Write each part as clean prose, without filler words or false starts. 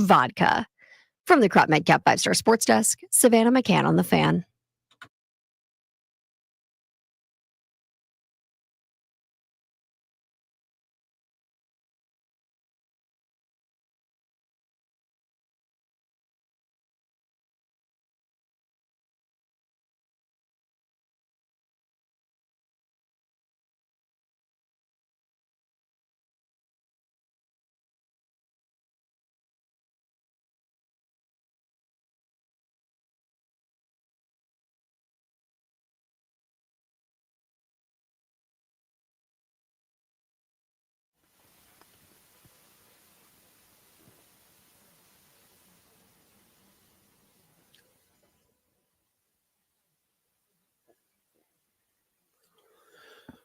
vodka. From the Crop Medcap 5-Star Sports Desk, Savannah McCann on the Fan.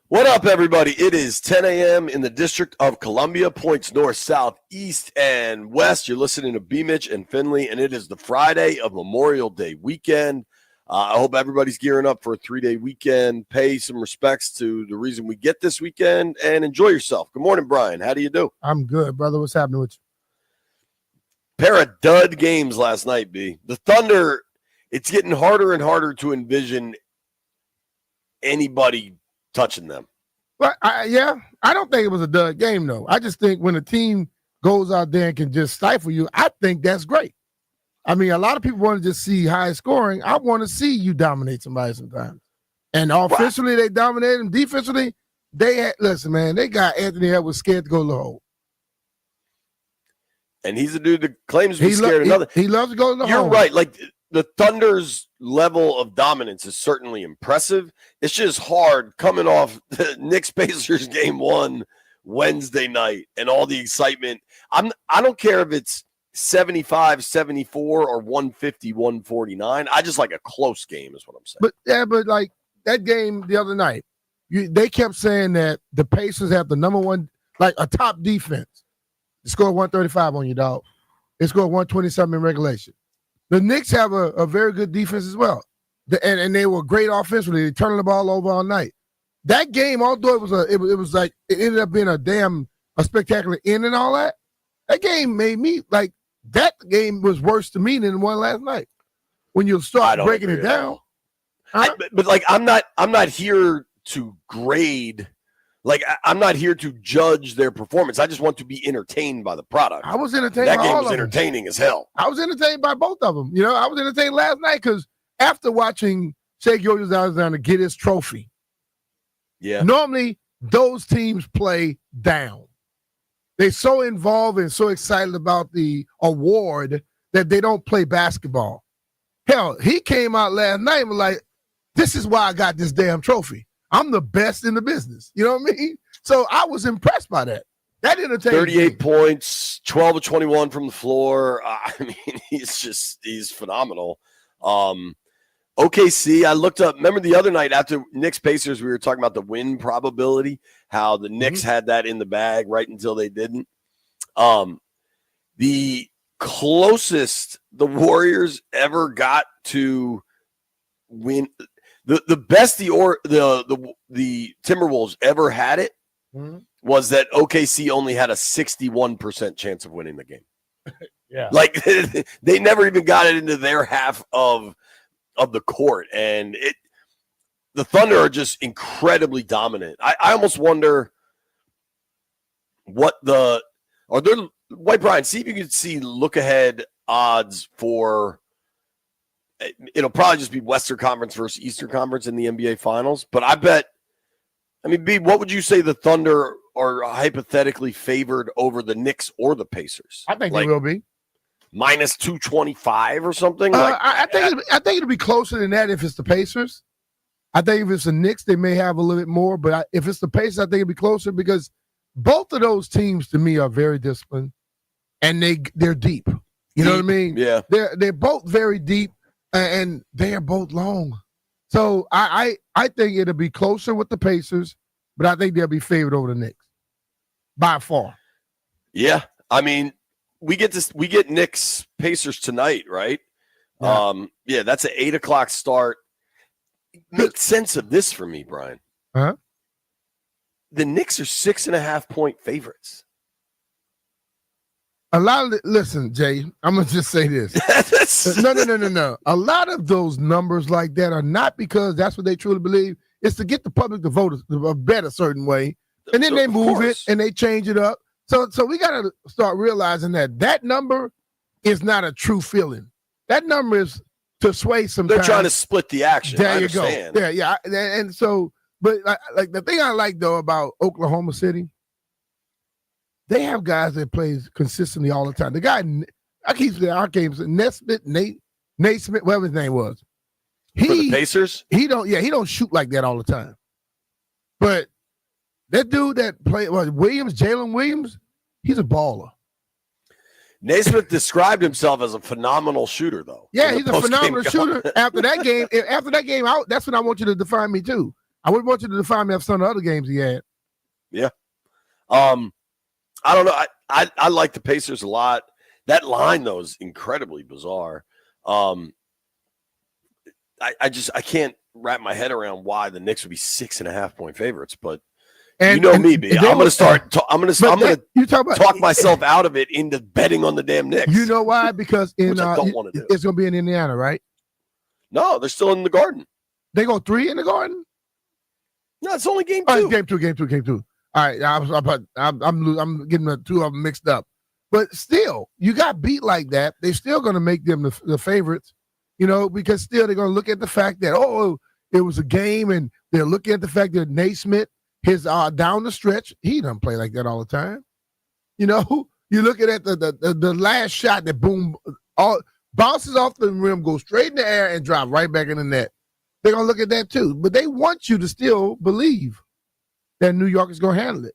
What up, everybody? It is 10 a.m. in the District of Columbia, points north, south, east, and west. You're listening to B. Mitch and Finley, and it is the Friday of Memorial Day weekend. I hope everybody's gearing up for a 3-day weekend. Pay some respects to the reason we get this weekend, and enjoy yourself. Good morning, Brian. How do you do? I'm good, brother. What's happening with you? Pair of dud games last night, B. The Thunder, it's getting harder and harder to envision anybody touching them. But I don't think it was a dud game, though. I just think when a team goes out there and can just stifle you, I think that's great. I mean, a lot of people want to just see high scoring. I want to see you dominate somebody sometimes. And offensively, they dominated them. Defensively, they got Anthony Edwards scared to go low. And he's a dude that claims to be scared of nothing. He loves to go to the hole. You're right. Like, the Thunder's level of dominance is certainly impressive. It's just hard coming off the Knicks-Pacers game 1 Wednesday night and all the excitement. I don't care if it's 75-74 or 150-149. I just like a close game is what I'm saying. But like that game the other night, they kept saying that the Pacers have the number one, like a top defense. They scored 135 on you, dog. They scored 120-something in regulation. The Knicks have a very good defense as well. And they were great offensively. They turned the ball over all night. That game, although it was like it ended up being a spectacular end and all that, that game made me like that game was worse to me than the one last night. When you start breaking it down. But like I'm not here to grade. Like, I'm not here to judge their performance. I just want to be entertained by the product. I was entertained by all of them. That game was entertaining as hell. I was entertained by both of them. You know, I was entertained last night because after watching Shai Gilgeous-Alexander get his trophy, normally those teams play down. They're so involved and so excited about the award that they don't play basketball. Hell, he came out last night and was like, this is why I got this damn trophy. I'm the best in the business. You know what I mean? So I was impressed by that. That entertained 38 me. points, 12 of 21 from the floor. I mean, he's phenomenal. OKC, I looked up. Remember the other night after Knicks Pacers, we were talking about the win probability, how the Knicks had that in the bag right until they didn't. The closest the Warriors ever got to win. The best the Timberwolves ever had it was that OKC only had a 61% chance of winning the game. Like they never even got it into their half of the court, and the Thunder are just incredibly dominant. I almost wonder what White Brian. See if you can see look ahead odds for. It'll probably just be Western Conference versus Eastern Conference in the NBA Finals. But I bet, B, what would you say the Thunder are hypothetically favored over the Knicks or the Pacers? I think they will be. Minus 225 or something? I think it'll be closer than that if it's the Pacers. I think if it's the Knicks, they may have a little bit more. But if it's the Pacers, I think it'll be closer because both of those teams, to me, are very disciplined. And they're deep. You know what I mean? Yeah. They're both very deep. And they are both long. So I think it'll be closer with the Pacers, but I think they'll be favored over the Knicks by far. Yeah. I mean, we get Knicks Pacers tonight, right? Yeah. That's an 8:00 start. Make sense of this for me, Brian. Huh? The Knicks are 6.5 point favorites. Listen, Jay, I'm gonna just say this. No. A lot of those numbers like that are not because that's what they truly believe. It's to get the public to vote a bet a certain way, and then they move it and they change it up. So we gotta start realizing that number is not a true feeling. That number is to sway some. They're trying to split the action. There you go. Yeah. And so, but like the thing I like though about Oklahoma City, they have guys that plays consistently all the time. The guy I keep saying our games, Nesmith, Nate Smith, whatever his name was. For the Pacers? He don't shoot like that all the time. But that dude that played Jalen Williams, he's a baller. Naismith described himself as a phenomenal shooter, though. Yeah, he's a phenomenal shooter. After that game out, that's when I want you to define me too. I would want you to define me after some of the other games he had. Yeah. I don't know. I like the Pacers a lot. That line, though, is incredibly bizarre. I can't wrap my head around why the Knicks would be 6.5-point favorites, but you know me, B. I'm going to talk myself out of it into betting on the damn Knicks. You know why? Because I don't want to do. It's going to be in Indiana, right? No, they're still in the Garden. They go 3 in the Garden? No, it's only game 2. Game two. All right, I'm getting the two of them mixed up. But still, you got beat like that. They're still going to make them the favorites, because still they're going to look at the fact that, it was a game, and they're looking at the fact that Naismith, his down the stretch, he doesn't play like that all the time. You're looking at the last shot that bounces off the rim, goes straight in the air, and drop right back in the net. They're going to look at that too. But they want you to still believe that New York is going to handle it.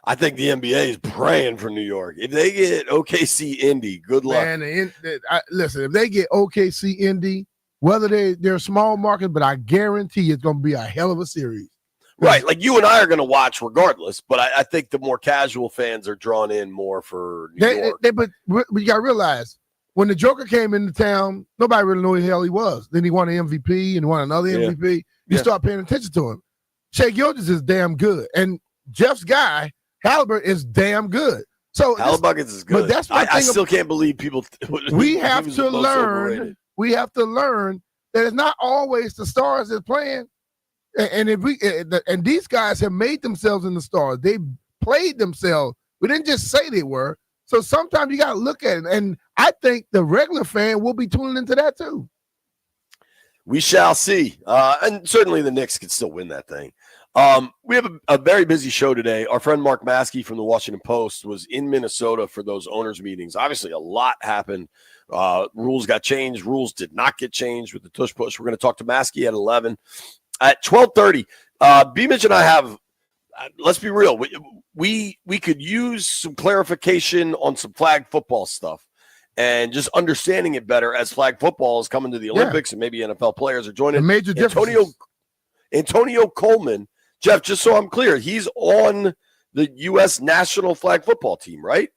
I think the NBA is praying for New York. If they get OKC Indy, good luck. Man, listen, if they get OKC Indy, whether they're a small market, but I guarantee it's going to be a hell of a series. Right, like you and I are going to watch regardless, but I think the more casual fans are drawn in more for New York. But you got to realize, when the Joker came into town, nobody really knew who the hell he was. Then he won an MVP and won another MVP. You start paying attention to him. Shai Gilgeous is damn good. And Jeff's guy, Halliburton, is damn good. So Halliburton is good. But that's I still can't believe people. We have to learn. Overrated. We have to learn that it's not always the stars that's playing. And these guys have made themselves in the stars. They played themselves. We didn't just say they were. So sometimes you got to look at it. And I think the regular fan will be tuning into that too. We shall see. And certainly the Knicks could still win that thing. We have a very busy show today. Our friend Mark Maskey from the Washington Post was in Minnesota for those owners' meetings. Obviously, a lot happened. Rules got changed. Rules did not get changed with the tush push. We're going to talk to Maskey at 11. At 12:30, B-Mitch and I have, let's be real, we could use some clarification on some flag football stuff and just understanding it better as flag football is coming to the Olympics and maybe NFL players are joining. The major difference. Antonio Coleman, Jeff, just so I'm clear, he's on the U.S. national flag football team, right?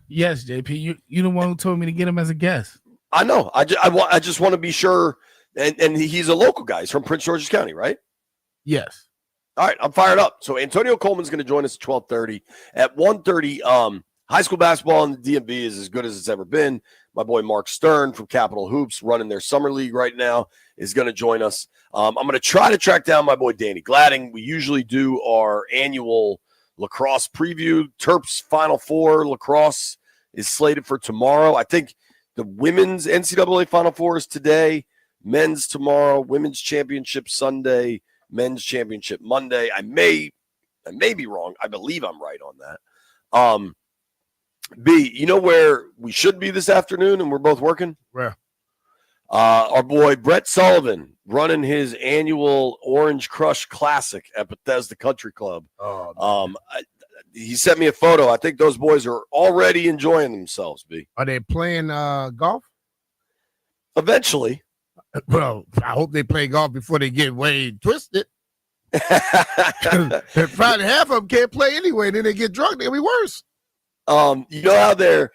Yes, JP. You the one who told me to get him as a guest. I know. I just want to be sure. And he's a local guy. He's from Prince George's County, right? Yes. All right, I'm fired up. So Antonio Coleman's going to join us at 12:30. At 1:30, high school basketball in the DMV is as good as it's ever been. My boy Mark Stern from Capital Hoops, running their summer league right now, is going to join us. I'm going to try to track down my boy Danny Gladding. We usually do our annual lacrosse preview. Terps Final Four lacrosse is slated for tomorrow. I think the women's NCAA Final Four is today. Men's tomorrow, women's championship Sunday, men's championship Monday. I may be wrong. I believe I'm right on that. B, you know where we should be this afternoon and we're both working? Where? Our boy Brett Sullivan running his annual Orange Crush Classic at Bethesda Country Club. He sent me a photo. I think those boys are already enjoying themselves, B. Are they playing golf? Eventually. Well, I hope they play golf before they get way twisted. Probably half of them can't play anyway. Then they get drunk. They'll be worse. You know how they're,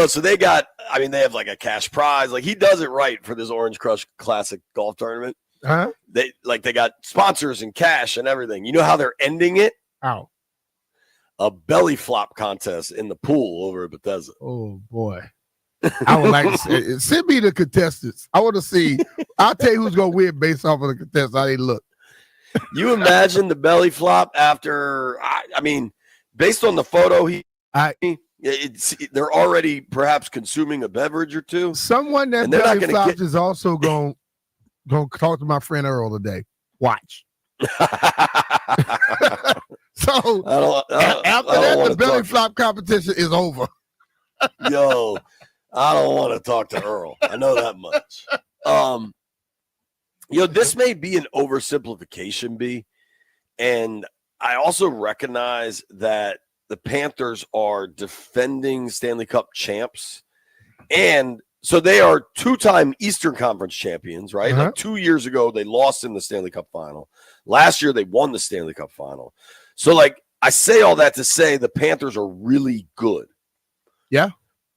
so they have like a cash prize. Like he does it right for this Orange Crush Classic golf tournament. Huh? They got sponsors and cash and everything. You know how they're ending it? How? a belly flop contest in the pool over at Bethesda. Oh boy. I would like to say, send me the contestants. I want to see. I'll tell you who's going to win based off of the contestants, how they look. You imagine the belly flop after, I mean, based on the photo, they're already perhaps consuming a beverage or two. Someone that belly flops is also going to talk to my friend Earl today. Watch. So after that, the belly flop competition is over. Yo, I don't want to talk to Earl. I know that much. This may be an oversimplification, B. And I also recognize that the Panthers are defending Stanley Cup champs. And so they are two-time Eastern Conference champions, right? Uh-huh. Like 2 years ago, they lost in the Stanley Cup final. Last year, they won the Stanley Cup final. So, I say all that to say the Panthers are really good. Yeah.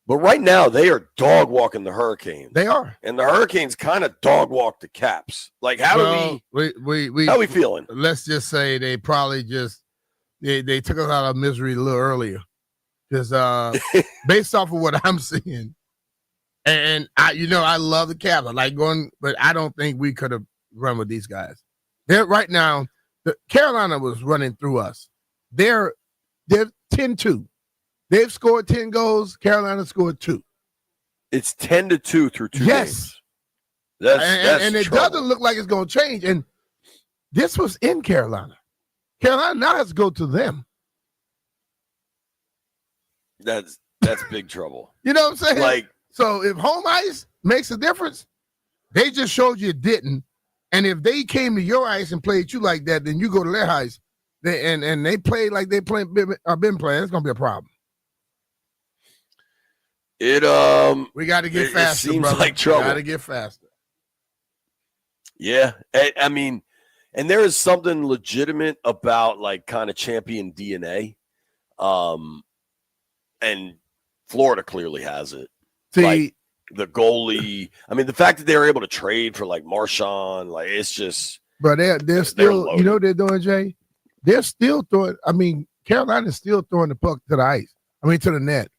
But right now, they are dog walking the Hurricanes. They are. And the Hurricanes kind of dog walk the Caps. How we feeling? Let's just say they probably they took us out of misery a little earlier. Because based off of what I'm seeing, and I love the Caps. I like going, but I don't think we could have run with these guys. They're right now, Carolina was running through us. They're 10-2. They've scored 10 goals. Carolina scored 2. It's 10-2 through 2 games. And it doesn't look like it's going to change. And this was in Carolina. Carolina now has to go to them. That's big trouble. You know what I'm saying? So if home ice makes a difference, they just showed you it didn't. And if they came to your ice and played you like that, then you go to their ice, and they play like they been playing, it's going to be a problem. We got to get faster, seems brother. like trouble. We got to get faster. Yeah, I mean, and there is something legitimate about kind of champion DNA, and Florida clearly has it. See, the goalie. I mean, the fact that they were able to trade for Marchand, it's just. But they're still, you know what they're doing, Jay? They're still throwing. I mean, Carolina's still throwing the puck to the ice. I mean, to the net,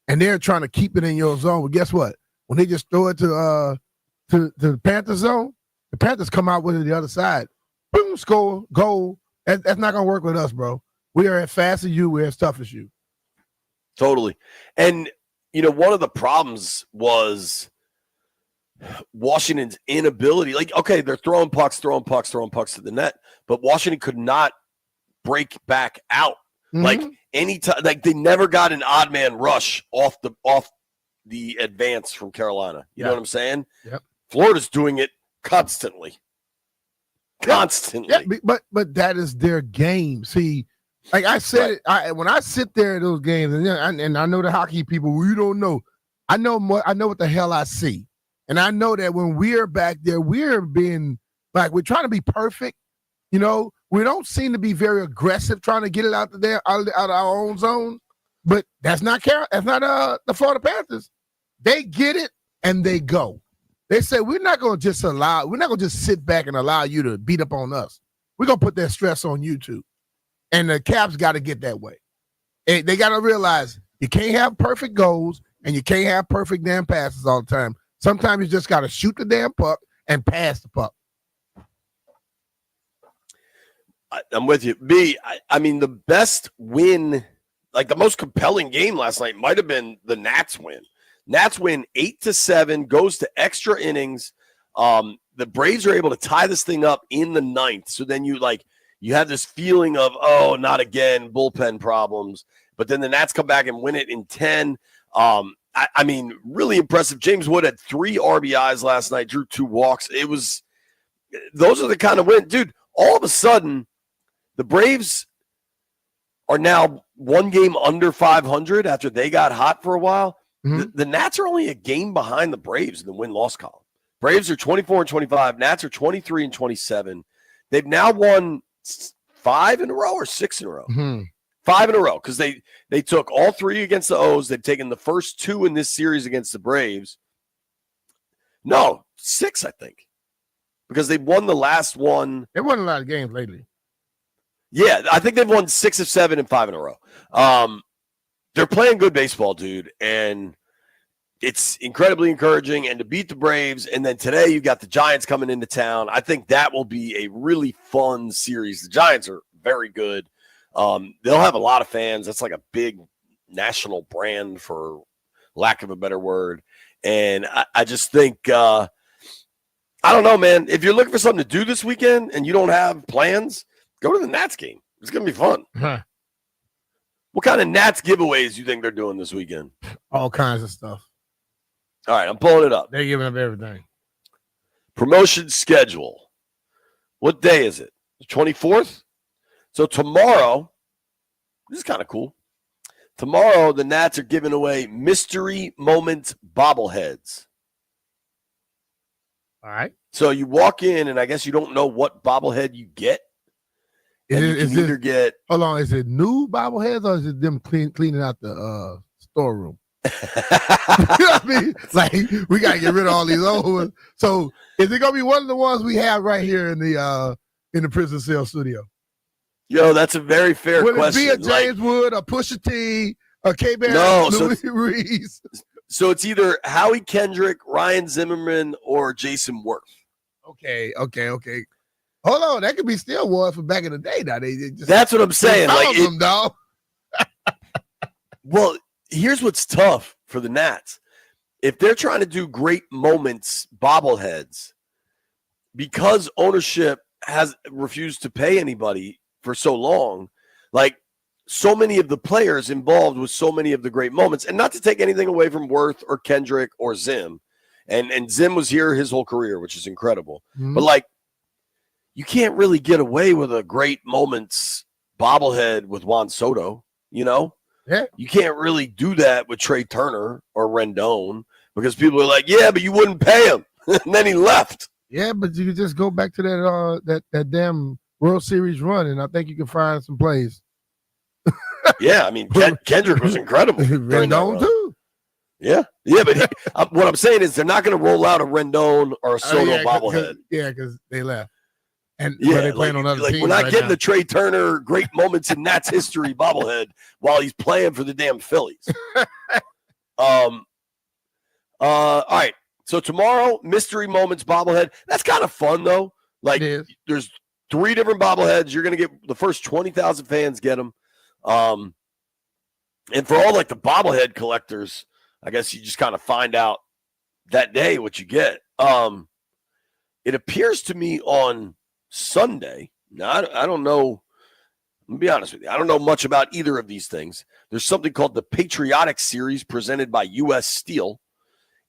and they're trying to keep it in your zone. But guess what? When they just throw it to the Panther zone, the Panthers come out with it the other side. Boom, score, goal. That's not gonna work with us, bro. We are as fast as you. We're as tough as you. Totally. And one of the problems was Washington's inability. Okay, they're throwing pucks to the net, but Washington could not break back out. Mm-hmm. Anytime, they never got an odd man rush off the advance from Carolina. You know what I'm saying? Yep. Florida's doing it constantly. Yeah, but that is their game. See, like I said, when I sit there in those games, and I know the hockey people, we don't know. I know what the hell I see, and I know that when we're back there, we're being we're trying to be perfect. We don't seem to be very aggressive trying to get it out of our own zone. But that's not the Florida Panthers. They get it and they go. They say we're not going to just sit back and allow you to beat up on us. We're going to put that stress on you too. And the Caps got to get that way. And they got to realize you can't have perfect goals and you can't have perfect damn passes all the time. Sometimes you just got to shoot the damn puck and pass the puck. I'm with you. B, I mean, the best win, the most compelling game last night might have been the Nats win. Nats win 8-7, goes to extra innings. The Braves are able to tie this thing up in the ninth. So then you have this feeling of, oh, not again, bullpen problems. But then the Nats come back and win it in 10. I mean, really impressive. James Wood had 3 RBIs last night, drew 2 walks. Those are the kind of win. Dude, all of a sudden, the Braves are now 1 game under 500 after they got hot for a while. Mm-hmm. The Nats are only a game behind the Braves in the win-loss column. Braves are 24-25. Nats are 23-27. They've now won 5 in a row or 6 in a row. Mm-hmm. 5 in a row because they took all 3 against the O's. They've taken the first 2 in this series against the Braves. No, 6, I think, because they won the last one. They won a lot of games lately. Yeah, I think they've won 6 of 7 and 5 in a row. They're playing good baseball, dude, and it's incredibly encouraging. And to beat the Braves, and then today you've got the Giants coming into town. I think that will be a really fun series. The Giants are very good. They'll have a lot of fans. That's like a big national brand, for lack of a better word. And I just think, I don't know, man. If you're looking for something to do this weekend and you don't have plans, go to the Nats game. It's going to be fun. Huh. What kind of Nats giveaways do you think they're doing this weekend? All kinds of stuff. All right, I'm pulling it up. They're giving up everything. Promotion schedule. What day is it? The 24th? So tomorrow, this is kind of cool. Tomorrow, the Nats are giving away Mystery Moment bobbleheads. All right. So you walk in, and I guess you don't know what bobblehead you get. Hold on, is it new bobbleheads or is it them cleaning out the storeroom? You know what I mean? Like, we gotta get rid of all these old ones. So is it gonna be one of the ones we have right here in the prison cell studio? Yo, that's a very fair question. Would it be a James Wood, a Pusha T, a K-Bear, Louis Reese? So it's either Howie Kendrick, Ryan Zimmerman, or Jason Worth. Okay. Hold on, that could be still one from back in the day. Now that's what I'm saying. Like, them, dog. Well, here's what's tough for the Nats. If they're trying to do great moments bobbleheads, because ownership has refused to pay anybody for so long, like so many of the players involved with so many of the great moments, and not to take anything away from Worth or Kendrick or Zim, and Zim was here his whole career, which is incredible. Mm-hmm. But like, you can't really get away with a great moments bobblehead with Juan Soto, you know? Yeah. You can't really do that with Trey Turner or Rendon because people are like, yeah, but you wouldn't pay him. And then he left. Yeah, but you could just go back to that damn World Series run, and I think you can find some plays. Yeah, I mean, Kendrick was incredible. Rendon too. Yeah, but what I'm saying is they're not going to roll out a Rendon or a Soto bobblehead. Because they left. And they're playing on other teams. We're not getting the Trey Turner great moments in Nats history bobblehead while he's playing for the damn Phillies. All right. So tomorrow, Mystery Moments bobblehead. That's kind of fun though. Like, there's 3 different bobbleheads. You're going to get the first 20,000 fans get them. And for all like the bobblehead collectors, I guess you just kind of find out that day what you get. It appears to me on Sunday. Now, I don't know. I'm going to be honest with you. I don't know much about either of these things. There's something called the Patriotic Series presented by U.S. Steel,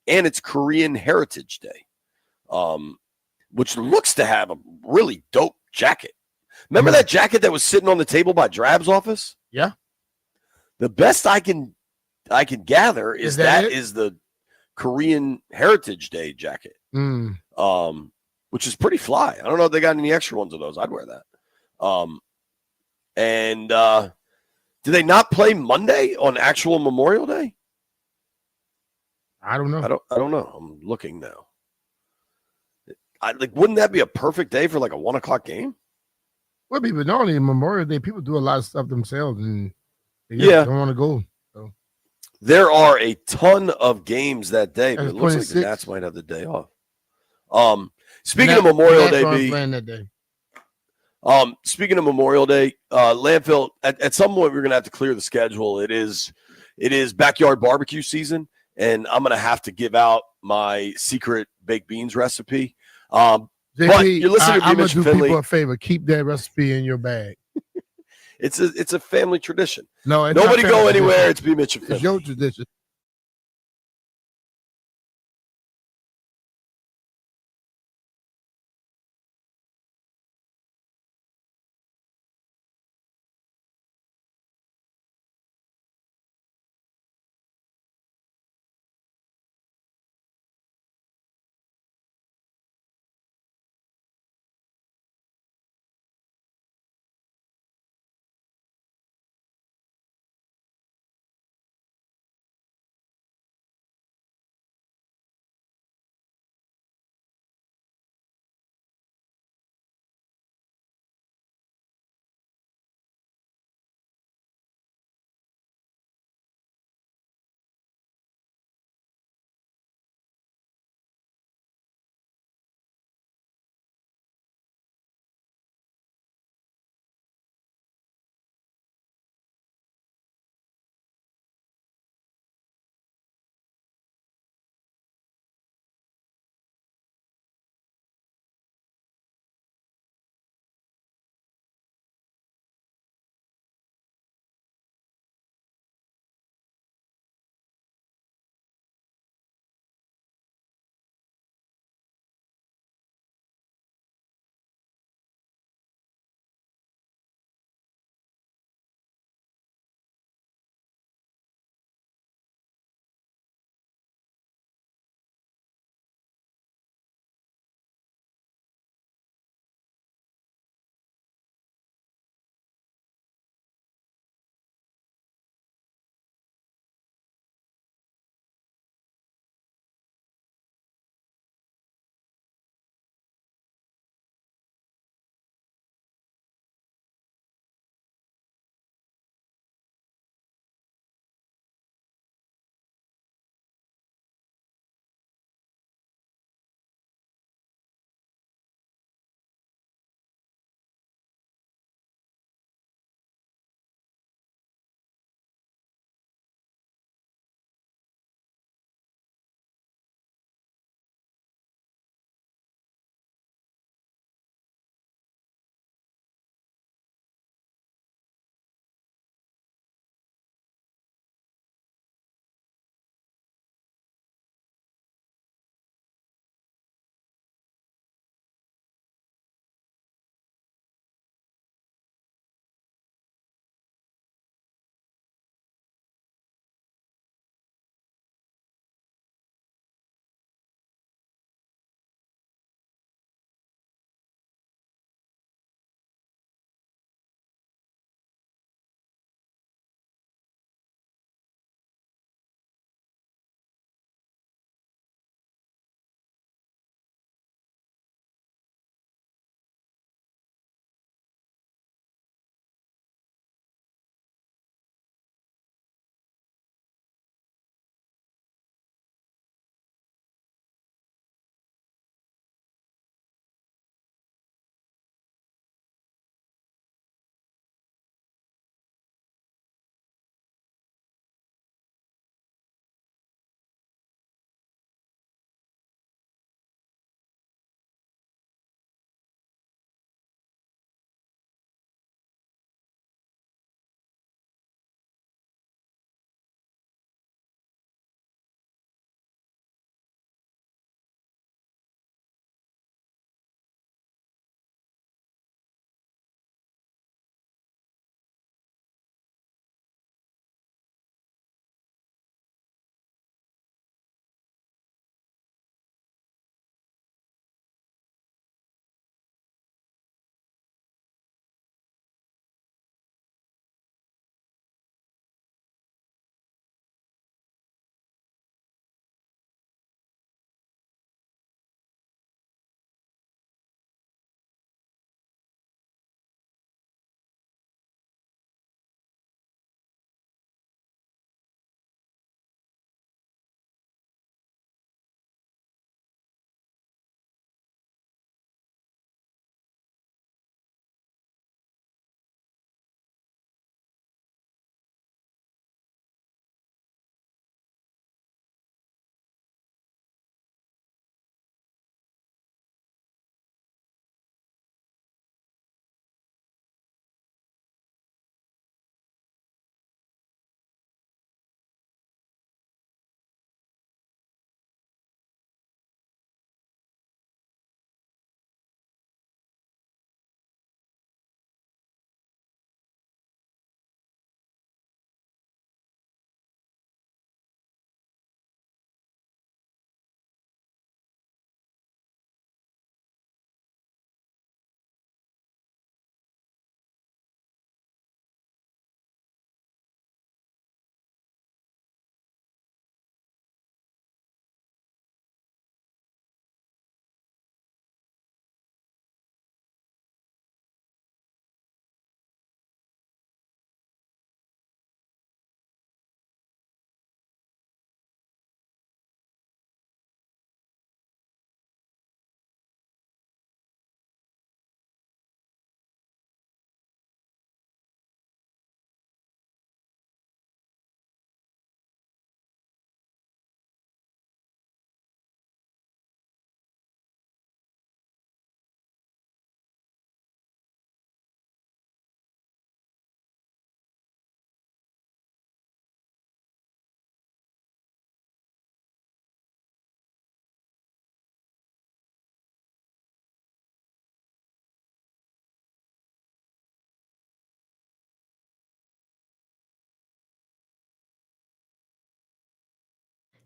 and it's Korean Heritage Day, which looks to have a really dope jacket. Remember that jacket that was sitting on the table by Drab's office? Yeah. The best I can gather is that is the Korean Heritage Day jacket. Which is pretty fly. I don't know if they got any extra ones of those. I'd wear that. And do they not play Monday on actual Memorial Day? I don't know. I don't know. I'm looking now. Wouldn't that be a perfect day for like a 1:00 game? Well, but normally Memorial Day, people do a lot of stuff themselves, and they don't want to go. So. There are a ton of games that day, but it looks 26. like the Nats might have the day off. Speaking of Memorial Day, speaking of Memorial Day, landfill. At some point, we're gonna have to clear the schedule. It is backyard barbecue season, and I'm gonna have to give out my secret baked beans recipe. JP, but you're listening to I'm gonna Mitch do Finley. people a favor. Keep that recipe in your bag. It's a family tradition. No, nobody go anywhere. It's B. Mitch and Finley. It's your tradition.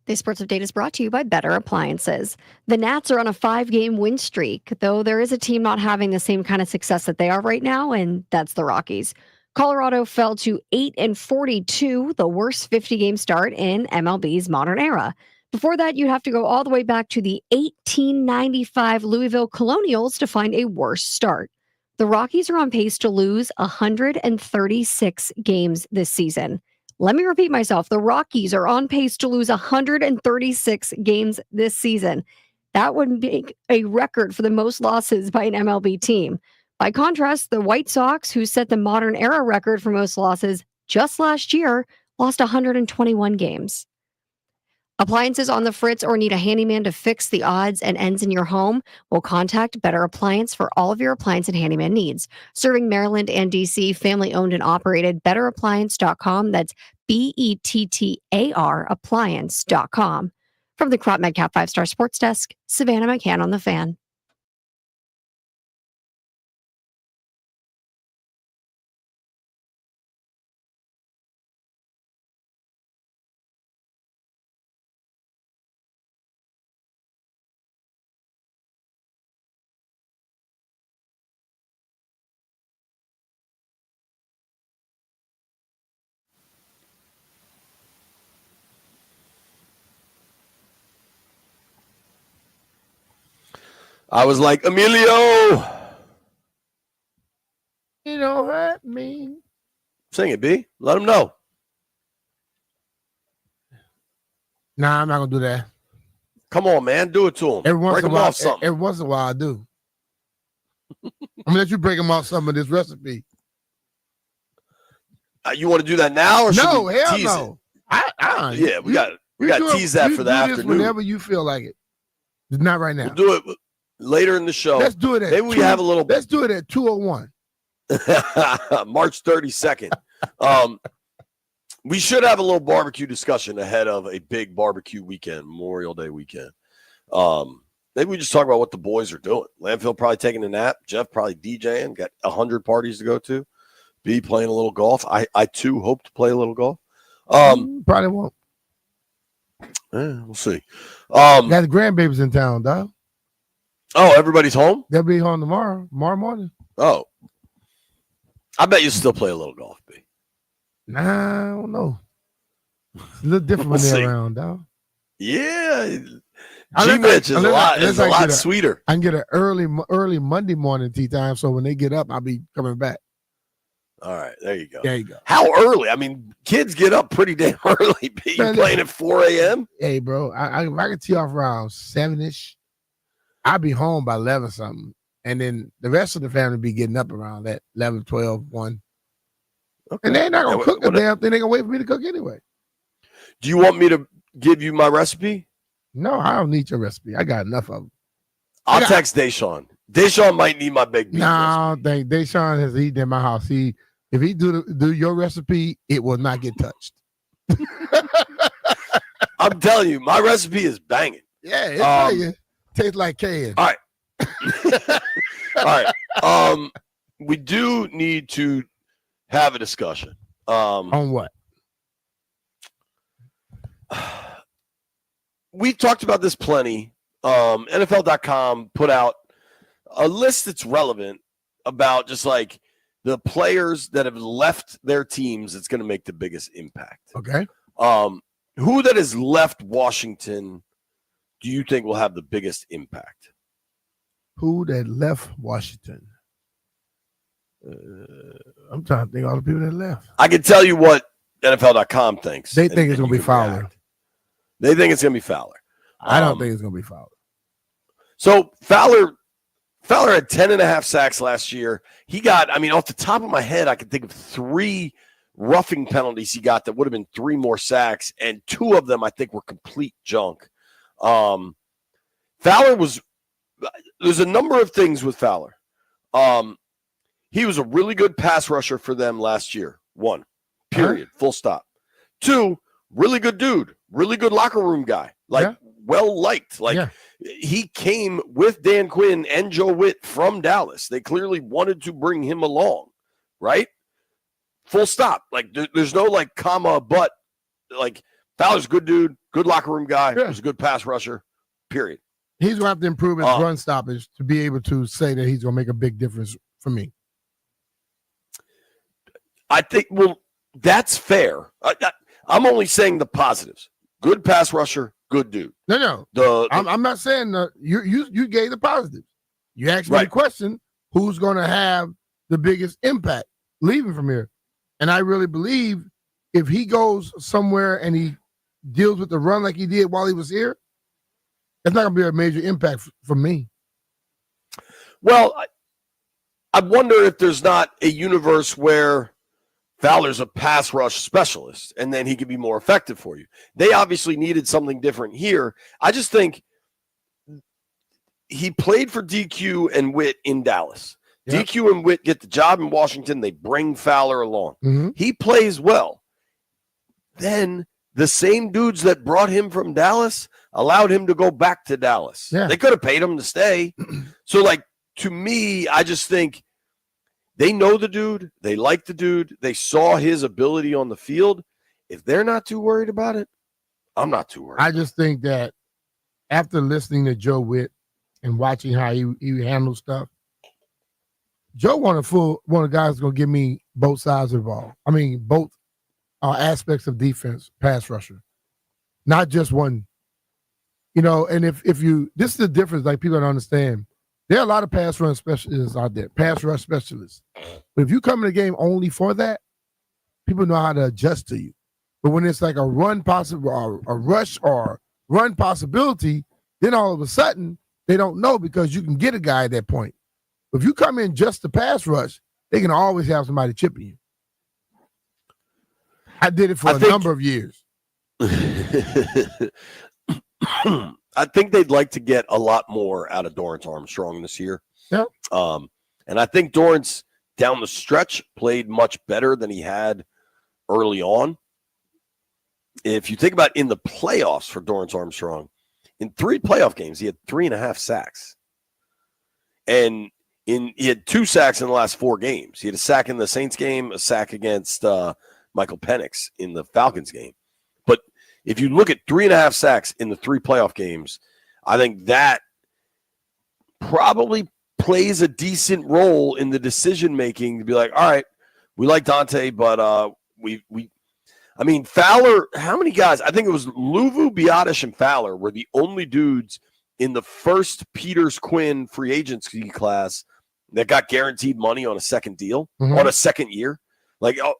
This sports update is brought to you by Better Appliances. The Nats are on a 5-game win streak, though there is a team not having the same kind of success that they are right now, and that's the Rockies. Colorado fell to 8-42, the worst 50-game start in MLB's modern era. Before that, you'd have to go all the way back to the 1895 Louisville Colonials to find a worse start. The Rockies are on pace to lose 136 games this season. Let me repeat myself. The Rockies are on pace to lose 136 games this season. That would make a record for the most losses by an MLB team. By contrast, the White Sox, who set the modern era record for most losses just last year, lost 121 games. Appliances on the fritz or need a handyman to fix the odds and ends in your home? Well, contact Better Appliance for all of your appliance and handyman needs. Serving Maryland and D.C., family-owned and operated, betterappliance.com. That's BETTAR appliance.com. From the Crop Metcalf 5-Star Sports Desk, Savannah McCann on the Fan. I was like, Emilio. You don't hurt me. Sing it, B. Let him know. Nah, I'm not going to do that. Come on, man. Do it to him. Break him off something. Every once in a while, I do. I'm going to let you break him off some of this recipe. You want to do that now? Or no, should we hell tease no. It? We got to tease that for the afternoon. Whenever you feel like it. Not right now. We'll do it later in the show. Let's do it at maybe we have a little. Let's do it at 2:01. March 32nd. We should have a little barbecue discussion ahead of a big barbecue weekend, Memorial Day weekend. Maybe we just talk about what the boys are doing. Landfill probably taking a nap. Jeff probably DJing. Got 100 parties to go to. B playing a little golf. I too hope to play a little golf. Probably won't. We'll see. Got the grandbabies in town, dog. Oh, everybody's home? They'll be home tomorrow morning. Oh. I bet you still play a little golf, B. Nah, I don't know. It's a little different when they're around, dog. Yeah. G-Mitch is a lot sweeter. I can get an early Monday morning tea time, so when they get up, I'll be coming back. All right, there you go. There you go. How early? I mean, kids get up pretty damn early. B. You playing at 4 a.m.? Hey, bro, I can tee off around 7-ish. I'll be home by 11 something. And then the rest of the family be getting up around that 11, 12, 1. Okay. And they're not going to cook a damn thing. They're going to wait for me to cook anyway. Do you want me to give you my recipe? No, I don't need your recipe. I got enough of them. I'll text Deshaun. Deshaun might need my big beef. No, I don't think Deshaun has eaten in my house. If he do your recipe, it will not get touched. I'm telling you, my recipe is banging. Yeah, it's banging. Tastes like can. All right. All right. We do need to have a discussion. On what? We've talked about this plenty. NFL.com put out a list that's relevant about just like the players that have left their teams that's going to make the biggest impact. Okay. Who that has left Washington do you think will have the biggest impact? Who that left Washington? I'm trying to think of all the people that left. I can tell you what NFL.com thinks. They think it's going to be Fowler. They think it's going to be Fowler. I don't think it's going to be Fowler. So Fowler had 10.5 sacks last year. He got, off the top of my head, I can think of 3 roughing penalties he got that would have been 3 more sacks, and 2 of them I think were complete junk. Fowler there's a number of things with Fowler. He was a really good pass rusher for them last year. 1, period, full stop. 2, really good dude, really good locker room guy, well liked. He came with Dan Quinn and Joe Witt from Dallas. They clearly wanted to bring him along, right? Full stop. There's no comma, but Fowler's a good dude, good locker room guy. Yeah. He's a good pass rusher, period. He's going to have to improve his run stoppage to be able to say that he's going to make a big difference for me. I think, that's fair. I'm only saying the positives. Good pass rusher, good dude. No. I'm not saying you gave the positives. You asked me the question, who's going to have the biggest impact leaving from here? And I really believe if he goes somewhere and he deals with the run like he did while he was here, it's not going to be a major impact for me. Well, I wonder if there's not a universe where Fowler's a pass rush specialist, and then he could be more effective for you. They obviously needed something different here. I just think he played for DQ and Witt in Dallas. Yep. DQ and Witt get the job in Washington. They bring Fowler along. Mm-hmm. He plays well. Then the same dudes that brought him from Dallas allowed him to go back to Dallas. Yeah. They could have paid him to stay. So, to me, I just think they know the dude. They like the dude. They saw his ability on the field. If they're not too worried about it, I'm not too worried. I just think that after listening to Joe Witt and watching how he handles stuff, Joe one of the guys that's going to give me both sides of the ball. I mean, both aspects of defense, pass rusher, not just one. And if you, this is the difference, people don't understand. There are a lot of pass run specialists out there, pass rush specialists. But if you come in the game only for that, people know how to adjust to you. But when it's like a run possible, or a rush or run possibility, then all of a sudden they don't know because you can get a guy at that point. If you come in just to pass rush, they can always have somebody chipping you. I did it for a number of years. I think they'd like to get a lot more out of Dorrance Armstrong this year. Yeah. And I think Dorrance down the stretch played much better than he had early on. If you think about in the playoffs for Dorrance Armstrong, in 3 playoff games, he had 3.5 sacks. And he had 2 sacks in the last 4 games. He had a sack in the Saints game, a sack against Michael Penix in the Falcons game. But if you look at 3.5 sacks in the 3 playoff games, I think that probably plays a decent role in the decision-making to be like, all right, we like Dante, but Fowler, how many guys? I think it was Luvu, Biotish, and Fowler were the only dudes in the first Peters Quinn free agency class that got guaranteed money on a second deal, on a second year.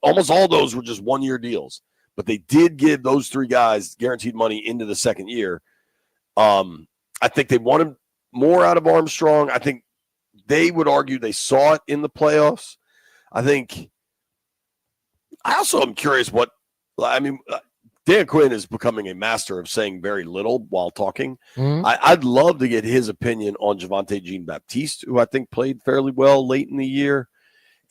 Almost all those were just 1-year deals. But they did give those 3 guys guaranteed money into the second year. I think they wanted more out of Armstrong. I think they would argue they saw it in the playoffs. I also am curious Dan Quinn is becoming a master of saying very little while talking. Mm-hmm. I'd love to get his opinion on Javonte Jean-Baptiste, who I think played fairly well late in the year.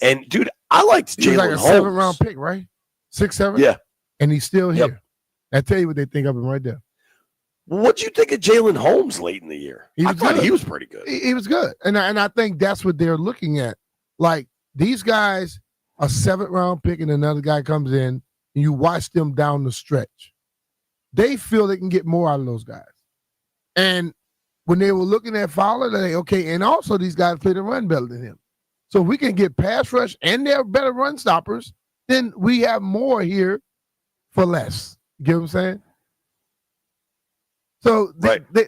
And, dude, I liked Jalen Holmes. 7th-round pick, right? 6, 7? Yeah. And he's still here. Yep. I tell you what they think of him right there. What'd you think of Jalen Holmes late in the year? I thought he was pretty good. He was good. And I think that's what they're looking at. These guys, a 7th-round pick and another guy comes in, and you watch them down the stretch. They feel they can get more out of those guys. And when they were looking at Fowler, they're like, okay, and also these guys play the run better than him. So we can get pass rush and they're better run stoppers, then we have more here for less. You get what I'm saying? So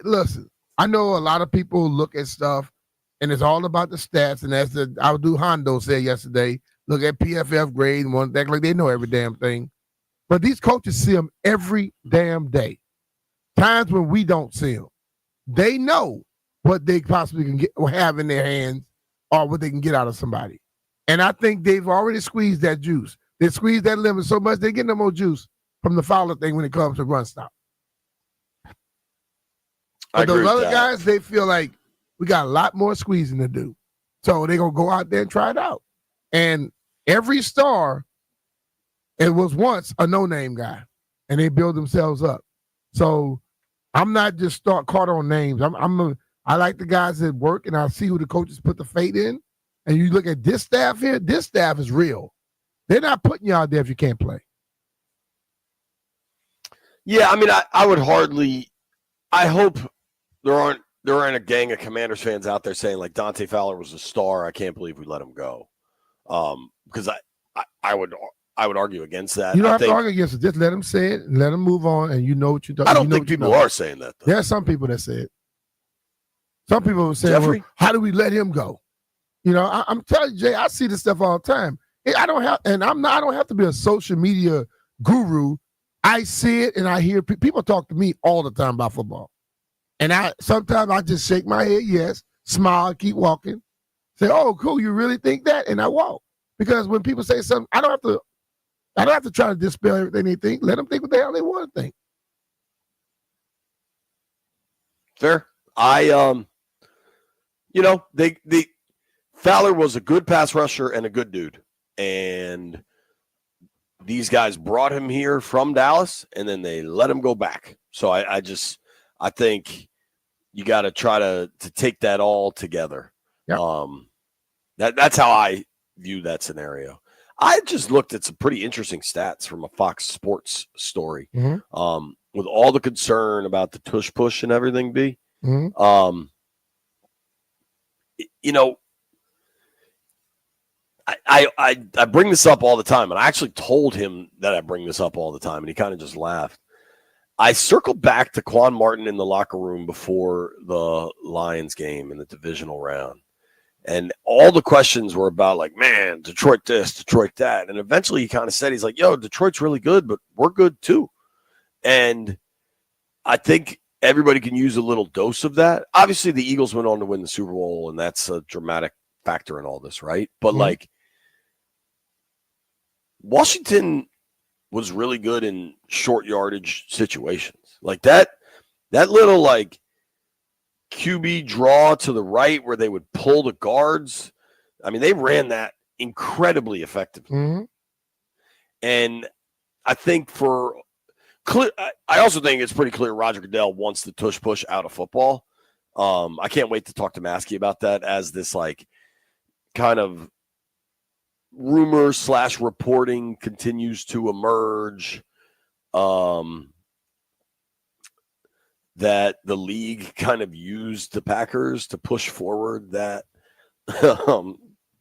listen, I know a lot of people look at stuff and it's all about the stats. And as our dude Hondo said yesterday, look at PFF grade and one act like they know every damn thing. But these coaches see them every damn day. Times when we don't see them. They know what they possibly can get or have in their hands or what they can get out of somebody. And I think they've already squeezed that juice. They squeezed that lemon so much they get no more juice from the Fowler thing when it comes to run stop. But those other guys, they feel like we got a lot more squeezing to do. So they're going to go out there and try it out. And every star, it was once a no-name guy, and they build themselves up. So I'm not just caught on names. I like the guys that work, and I see who the coaches put the faith in. And you look at this staff here, this staff is real. They're not putting you out there if you can't play. Yeah, I mean, I would hardly. I hope there aren't a gang of Commanders fans out there saying like Dante Fowler was a star. I can't believe we let him go. Because I would argue against that. You don't have to argue against it. Just let him say it and let him move on. And you know what you do. I don't think people are saying that, though. There are some people that say it. Some people will say, well, how do we let him go? You know, I'm telling you, Jay, I see this stuff all the time. I don't have to be a social media guru. I see it and I hear people talk to me all the time about football. And sometimes I just shake my head, yes, smile, keep walking, say, oh, cool, you really think that? And I walk. Because when people say something, I don't have to try to dispel everything they think. Let them think what the hell they want to think. Fair. Fowler was a good pass rusher and a good dude. And these guys brought him here from Dallas, and then they let him go back. So I think you got to try to take that all together. Yep. That's how I view that scenario. I just looked at some pretty interesting stats from a Fox Sports story. Mm-hmm. With all the concern about the tush push and everything, B. Mm-hmm. I bring this up all the time, and I actually told him that I bring this up all the time, and he kind of just laughed. I circled back to Quan Martin in the locker room before the Lions game in the divisional round, and all the questions were about, like, man, Detroit this, Detroit that, and eventually he kind of said, he's like, yo, Detroit's really good, but we're good too. And I think everybody can use a little dose of that. Obviously, the Eagles went on to win the Super Bowl, and that's a dramatic factor in all this, right? But like, Washington was really good in short yardage situations. Like that little like QB draw to the right where they would pull the guards. I mean, they ran that incredibly effectively. Mm-hmm. And I think I also think it's pretty clear Roger Goodell wants the tush push out of football. I can't wait to talk to Maskey about that as this like kind of rumor / reporting continues to emerge, that the league kind of used the Packers to push forward that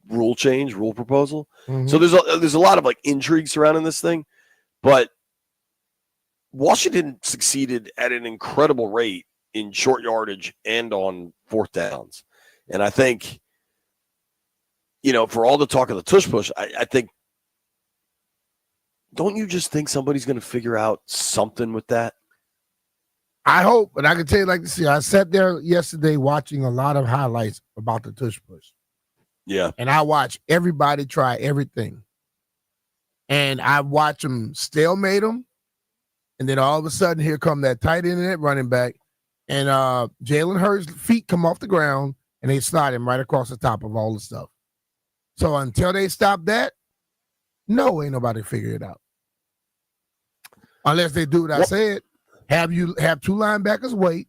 rule proposal. Mm-hmm. So there's a lot of like intrigue surrounding this thing, but Washington succeeded at an incredible rate in short yardage and on fourth downs. And I think, for all the talk of the tush push, I think, don't you just think somebody's going to figure out something with that? I hope, but I can tell you like this. I sat there yesterday watching a lot of highlights about the tush push. Yeah. And I watched everybody try everything. And I watched them stalemate them. And then all of a sudden, here come that tight end and that running back. And Jalen Hurts' feet come off the ground, and they slide him right across the top of all the stuff. So until they stop that, no, ain't nobody figure it out. Unless they do what I said, have two linebackers wait,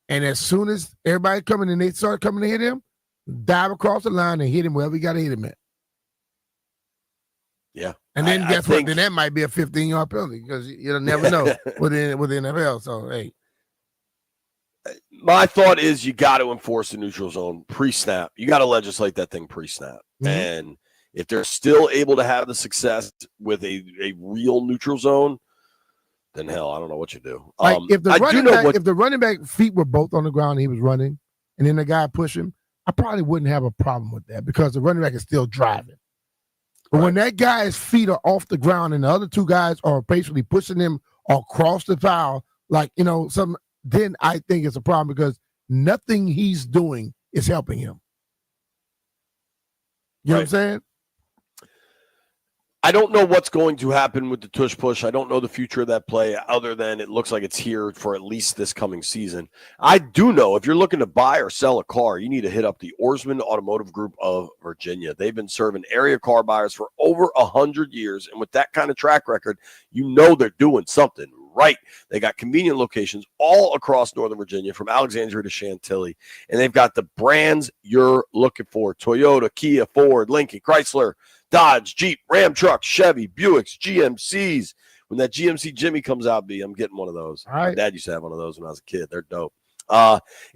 and as soon as everybody coming and they start coming to hit him, dive across the line and hit him wherever you got to hit him at. Yeah. And then guess what? Then that might be a 15-yard penalty because you'll never know with the NFL. So, hey. My thought is you got to enforce the neutral zone pre-snap. You got to legislate that thing pre-snap. Mm-hmm. And if they're still able to have the success with a real neutral zone, then hell, I don't know what you do. Like if the running back feet were both on the ground and he was running, and then the guy pushed him, I probably wouldn't have a problem with that because the running back is still driving. But when that guy's feet are off the ground and the other two guys are basically pushing him across the foul, then I think it's a problem because nothing he's doing is helping him. You know what I'm saying? I don't know what's going to happen with the tush push. I don't know the future of that play other than it looks like it's here for at least this coming season. I do know if you're looking to buy or sell a car, you need to hit up the Oarsman Automotive Group of Virginia. They've been serving area car buyers for over 100 years. And with that kind of track record, they're doing something right. They got convenient locations all across Northern Virginia from Alexandria to Chantilly. And they've got the brands you're looking for: Toyota, Kia, Ford, Lincoln, Chrysler, Dodge, Jeep, Ram trucks, Chevy, Buicks, GMCs. When that GMC Jimmy comes out, I'm getting one of those. All right. My dad used to have one of those when I was a kid. They're dope.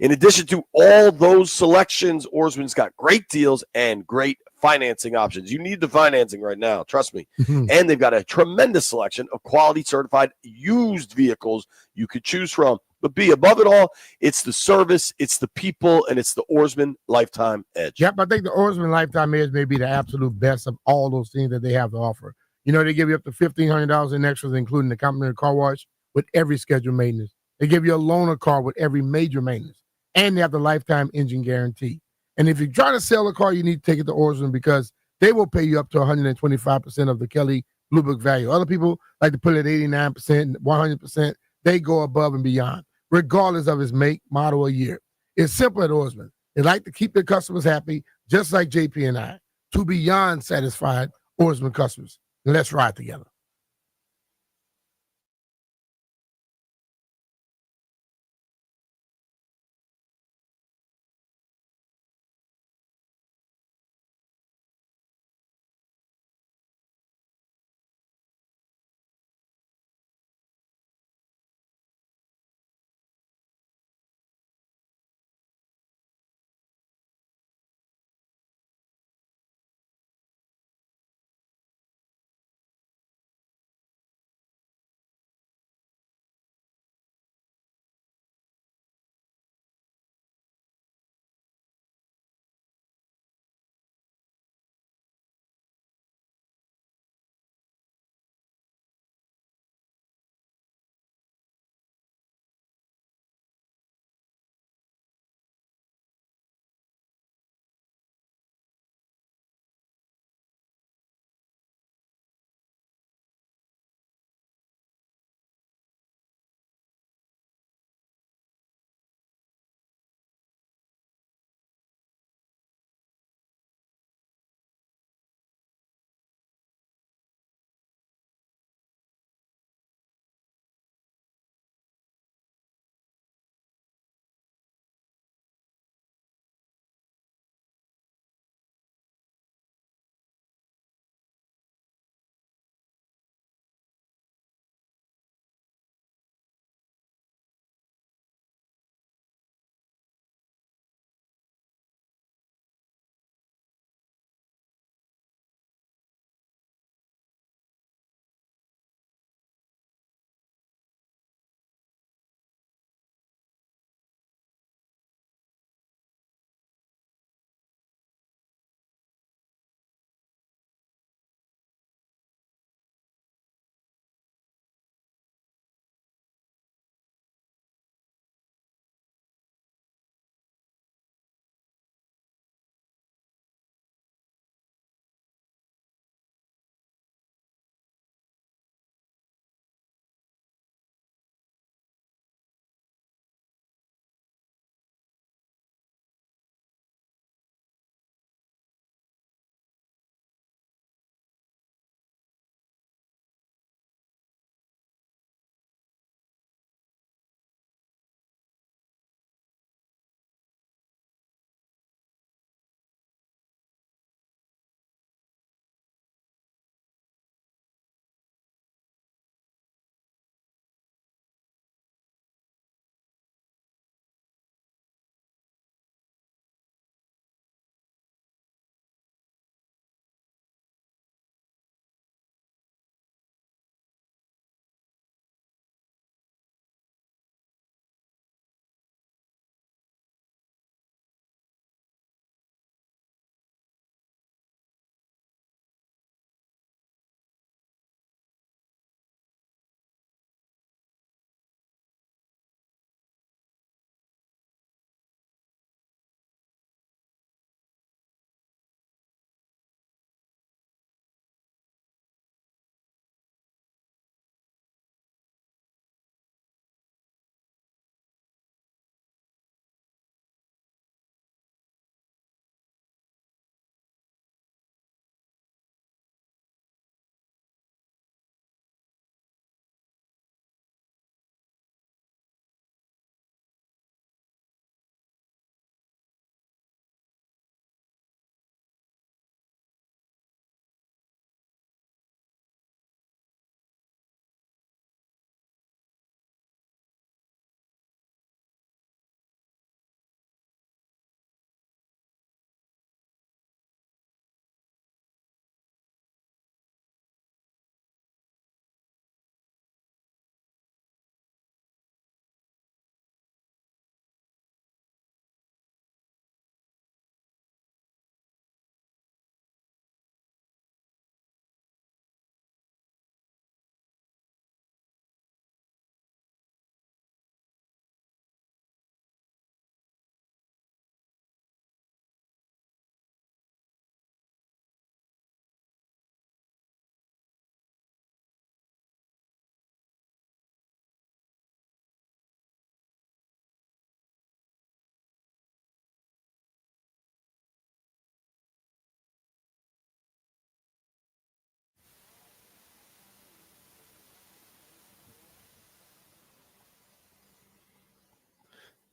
In addition to all those selections, Oarsman's got great deals and great financing options. You need the financing right now, trust me. And they've got a tremendous selection of quality certified used vehicles you could choose from. But above it all, it's the service, it's the people, and it's the Oarsman Lifetime Edge. Yep, I think the Oarsman Lifetime Edge may be the absolute best of all those things that they have to offer. You know, they give you up to $1,500 in extras, including the complimentary car wash with every scheduled maintenance. They give you a loaner car with every major maintenance. And they have the lifetime engine guarantee. And if you're trying to sell a car, you need to take it to Oarsman because they will pay you up to 125% of the Kelley Blue Book value. Other people like to put it at 89%, 100%. They go above and beyond, regardless of its make, model, or year. It's simple at Oarsman. They like to keep their customers happy, just like JP and I. To beyond satisfied Oarsman customers. Let's ride together.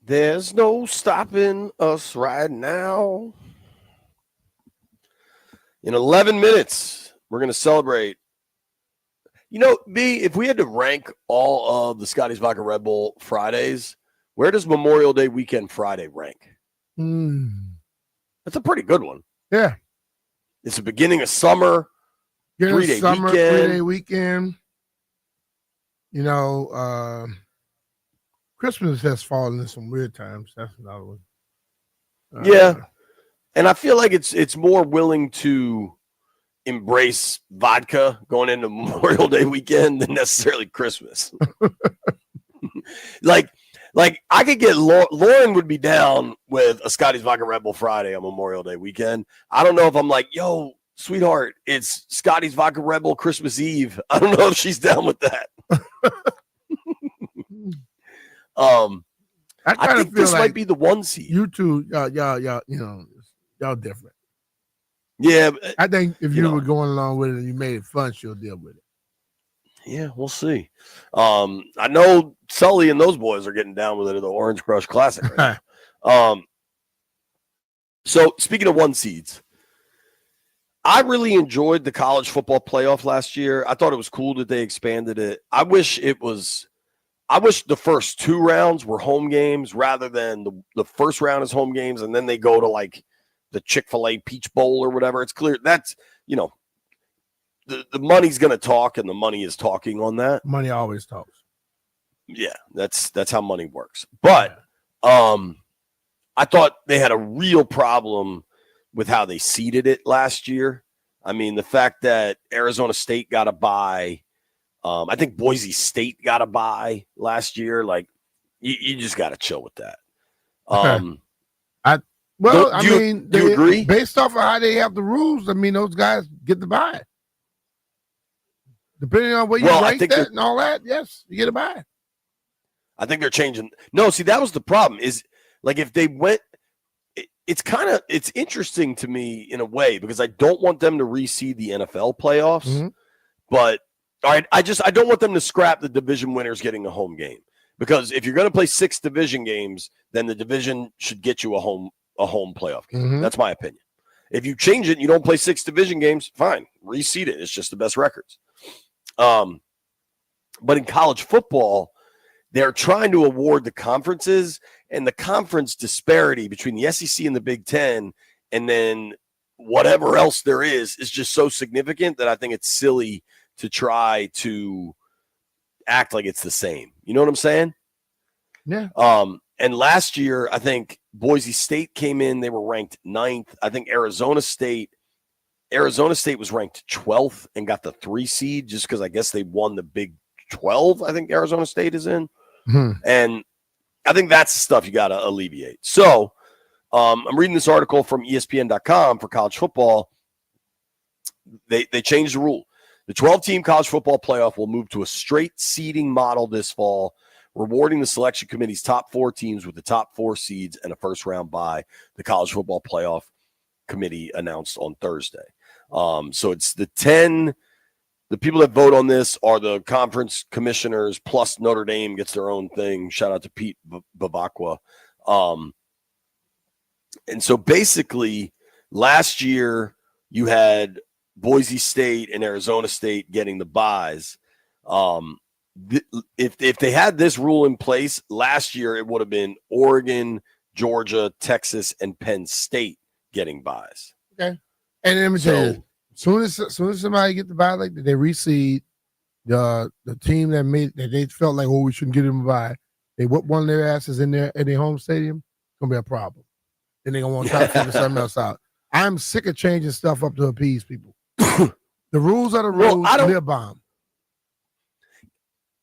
There's no stopping us right now. In 11 minutes, we're going to celebrate. You know, B, if we had to rank all of the Scotty's Vodka Red Bull Fridays, where does Memorial Day weekend Friday rank? That's a pretty good one. Yeah. It's the beginning of summer, 3-day weekend. 3-day weekend. You know, Christmas has fallen in some weird times. That's another one. Yeah. And I feel like it's more willing to embrace vodka going into Memorial Day weekend than necessarily Christmas. like I could get Lauren would be down with a Scotty's Vodka Red Bull Friday on Memorial Day weekend. I don't know if I'm like, yo, sweetheart, it's Scotty's Vodka Red Bull Christmas Eve. I don't know if she's down with that. I think this might be the one seed. You two, y'all, you know, y'all different. Yeah, I think if you were going along with it and you made it fun, she'll deal with it. Yeah, we'll see. I know Sully and those boys are getting down with it at the Orange Crush Classic right now. So speaking of one seeds, I really enjoyed the college football playoff last year. I thought it was cool that they expanded it. I wish the first two rounds were home games rather than the first round is home games and then they go to like the Chick-fil-A Peach Bowl or whatever. It's clear that's, you know, the money's going to talk and the money is talking on that. Money always talks. Yeah, that's how money works. But I thought they had a real problem with how they seeded it last year. I mean, the fact that Arizona State got a bye, I think Boise State got a bye last year. Like, you just got to chill with that. Do you agree? Based off of how they have the rules, I mean, those guys get the bye. Depending on where you rank that and all that, yes, you get a bye. I think they're changing. No, see, that was the problem. Is like if they went, it's interesting to me in a way because I don't want them to reseed the NFL playoffs, but all right, I don't want them to scrap the division winners getting a home game because if you're going to play 6 division games, then the division should get you a home playoff game. That's my opinion. If you change it and you don't play 6 division games, fine, reseed it. It's just the best records. But in college football, they're trying to award the conferences, and the conference disparity between the SEC and the Big Ten and then whatever else there is just so significant that I think it's silly to try to act like it's the same. You know what I'm saying? Yeah. And last year, I think Boise State came in. They were ranked 9th. I think Arizona State was ranked 12th and got the 3 seed just because I guess they won the Big 12. I think Arizona State is in. And I think that's the stuff you got to alleviate. So I'm reading this article from ESPN.com for college football. They changed the rule. The 12-team college football playoff will move to a straight seeding model this fall, rewarding the selection committee's top 4 teams with the top 4 seeds and a first-round bye, the college football playoff committee announced on Thursday. So it's the 10 – the people that vote on this are the conference commissioners, plus Notre Dame gets their own thing. Shout out to Pete Bavacqua. And so basically last year you had Boise State and Arizona State getting the byes. If they had this rule in place last year, it would have been Oregon, Georgia, Texas, and Penn State getting byes. Okay. And let me tell you, as soon as somebody get the bye like that, they reseed the team that they felt like, we shouldn't get them a bye. They whip one of their asses in there at their home stadium. It's gonna be a problem. Then they're gonna want to try to figure something else out. I'm sick of changing stuff up to appease people. The rules are the rules. Live by them.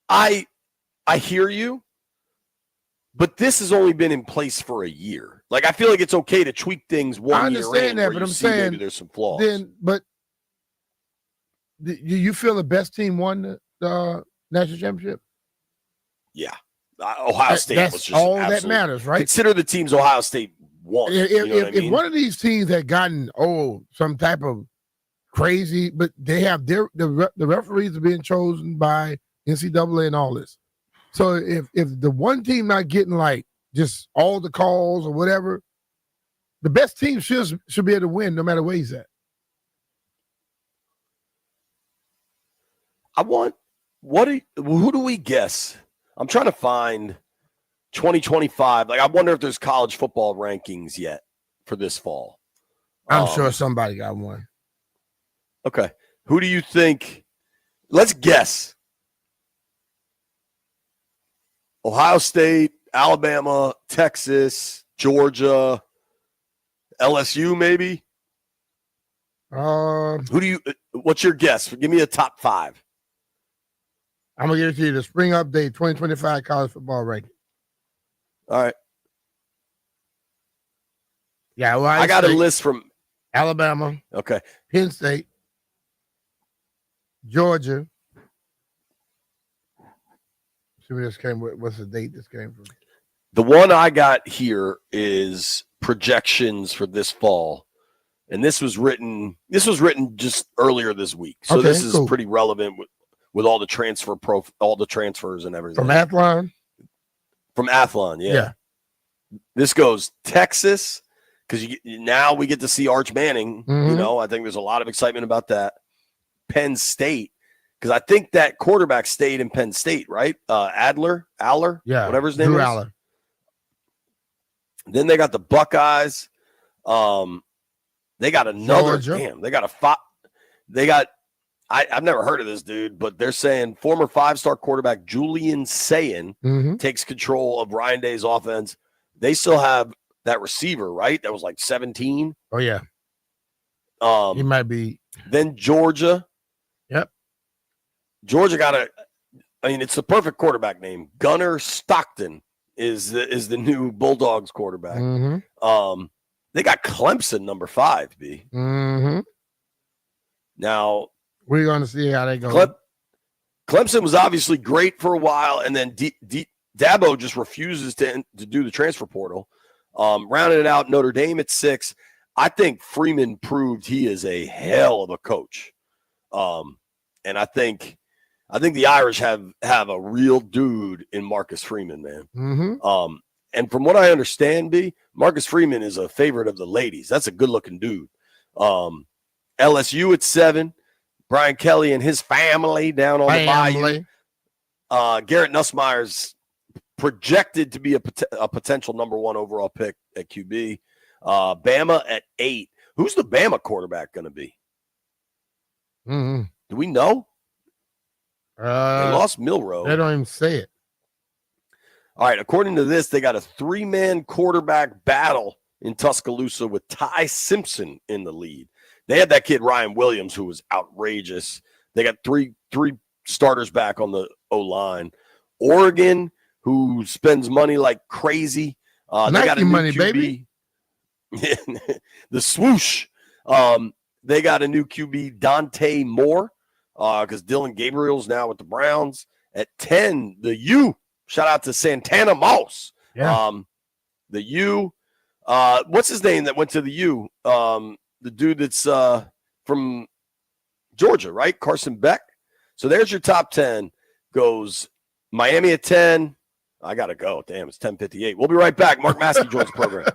I hear you, but this has only been in place for a year. Like I feel like it's okay to tweak things one year. I understand that, but I'm saying maybe there's some flaws. But do you feel the best team won the national championship? Yeah, Ohio State was just all that matters, right? Consider the teams Ohio State won. If one of these teams had gotten some type of crazy, but they have the referees are being chosen by NCAA and all this. So if the one team not getting like just all the calls or whatever. The best team should be able to win no matter where he's at. Who do we guess? I'm trying to find 2025. Like, I wonder if there's college football rankings yet for this fall. I'm sure somebody got one. Okay. Who do you think? Let's guess. Ohio State, Alabama, Texas, Georgia, LSU, maybe? What's your guess? Give me a top 5. I'm going to give it to you the Spring Update 2025 college football ranking. All right. Yeah, well, I got a list from Alabama. Okay. Penn State. Georgia. See where this came. What's the date this came from? The one I got here is projections for this fall. And this was written just earlier this week. So okay, this is cool. pretty relevant with all the all the transfers and everything. From Athlon? From Athlon, yeah. This goes Texas, because now we get to see Arch Manning. Mm-hmm. I think there's a lot of excitement about that. Penn State, because I think that quarterback stayed in Penn State, right? Aller, yeah, whatever his name Drew is. Aller. Then they got the Buckeyes. They got another. Georgia. Damn, they got a five. They got. I've never heard of this dude, but they're saying former 5-star quarterback Julian Sayin takes control of Ryan Day's offense. They still have that receiver, right? That was like 17. Oh yeah. He might be. Then Georgia. Yep. Georgia got it's the perfect quarterback name. Gunnar Stockton is the new Bulldogs quarterback. Mm-hmm. They got Clemson number 5, B. Mm-hmm. Now we're going to see how they go. Clemson was obviously great for a while, and then Dabo just refuses to do the transfer portal. Rounded it out, Notre Dame at 6. I think Freeman proved he is a hell of a coach. And I think the Irish have a real dude in Marcus Freeman, man. Mm-hmm. And from what I understand, B, Marcus Freeman is a favorite of the ladies. That's a good-looking dude. LSU at 7. Brian Kelly and his family down on the bayou. Garrett Nussmeier's projected to be a potential number 1 overall pick at QB. Bama at 8. Who's the Bama quarterback going to be? Mm-hmm. Do we know? They lost They Milroe. don't even say it. All right. According to this, they got a 3-man quarterback battle in Tuscaloosa with Ty Simpson in the lead. They had that kid Ryan Williams, who was outrageous. They got three starters back on the O-line. Oregon, who spends money like crazy. They got a new money, QB. baby. The swoosh. They got a new QB, Dante Moore, because Dylan Gabriel's now with the Browns. At 10, the U. Shout out to Santana Moss. Yeah. The U. What's his name that went to the U? The dude that's from Georgia, right? Carson Beck. So there's your top 10. Goes Miami at 10. I got to go. Damn, it's 10:58. We'll be right back. Mark Maskey joins the program.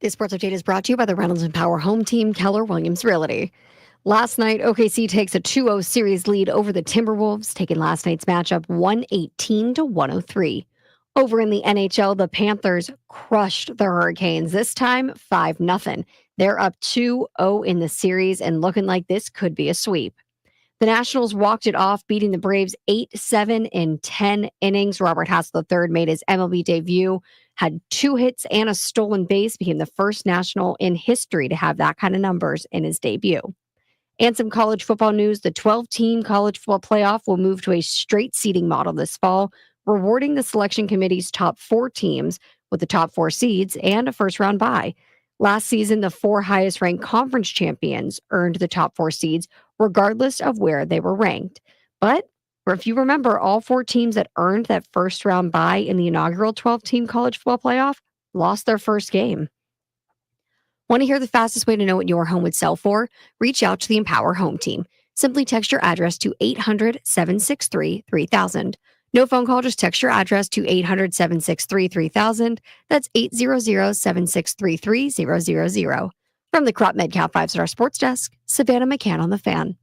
This sports update is brought to you by the Reynolds and Power Home Team, Keller Williams Realty. Last night, OKC takes a 2-0 series lead over the Timberwolves, taking last night's matchup 118-103. Over in the NHL, the Panthers crushed the Hurricanes, this time 5-0. They're up 2-0 in the series and looking like this could be a sweep. The Nationals walked it off, beating the Braves 8-7 in 10 innings. Robert Hassel III made his MLB debut, had 2 hits and a stolen base, became the first National in history to have that kind of numbers in his debut. And some college football news. The 12-team college football playoff will move to a straight seeding model this fall, rewarding the selection committee's top 4 teams with the top 4 seeds and a first-round bye. Last season, the 4 highest-ranked conference champions earned the top 4 seeds, regardless of where they were ranked. But if you remember, all 4 teams that earned that first-round bye in the inaugural 12-team college football playoff lost their first game. Want to hear the fastest way to know what your home would sell for? Reach out to the Empower Home Team. Simply text your address to 800-763-3000. No phone call, just text your address to 800-763-3000. That's 800-763-3000. From the Crop Medcalf 5-Star Sports Desk, Savannah McCann on the Fan.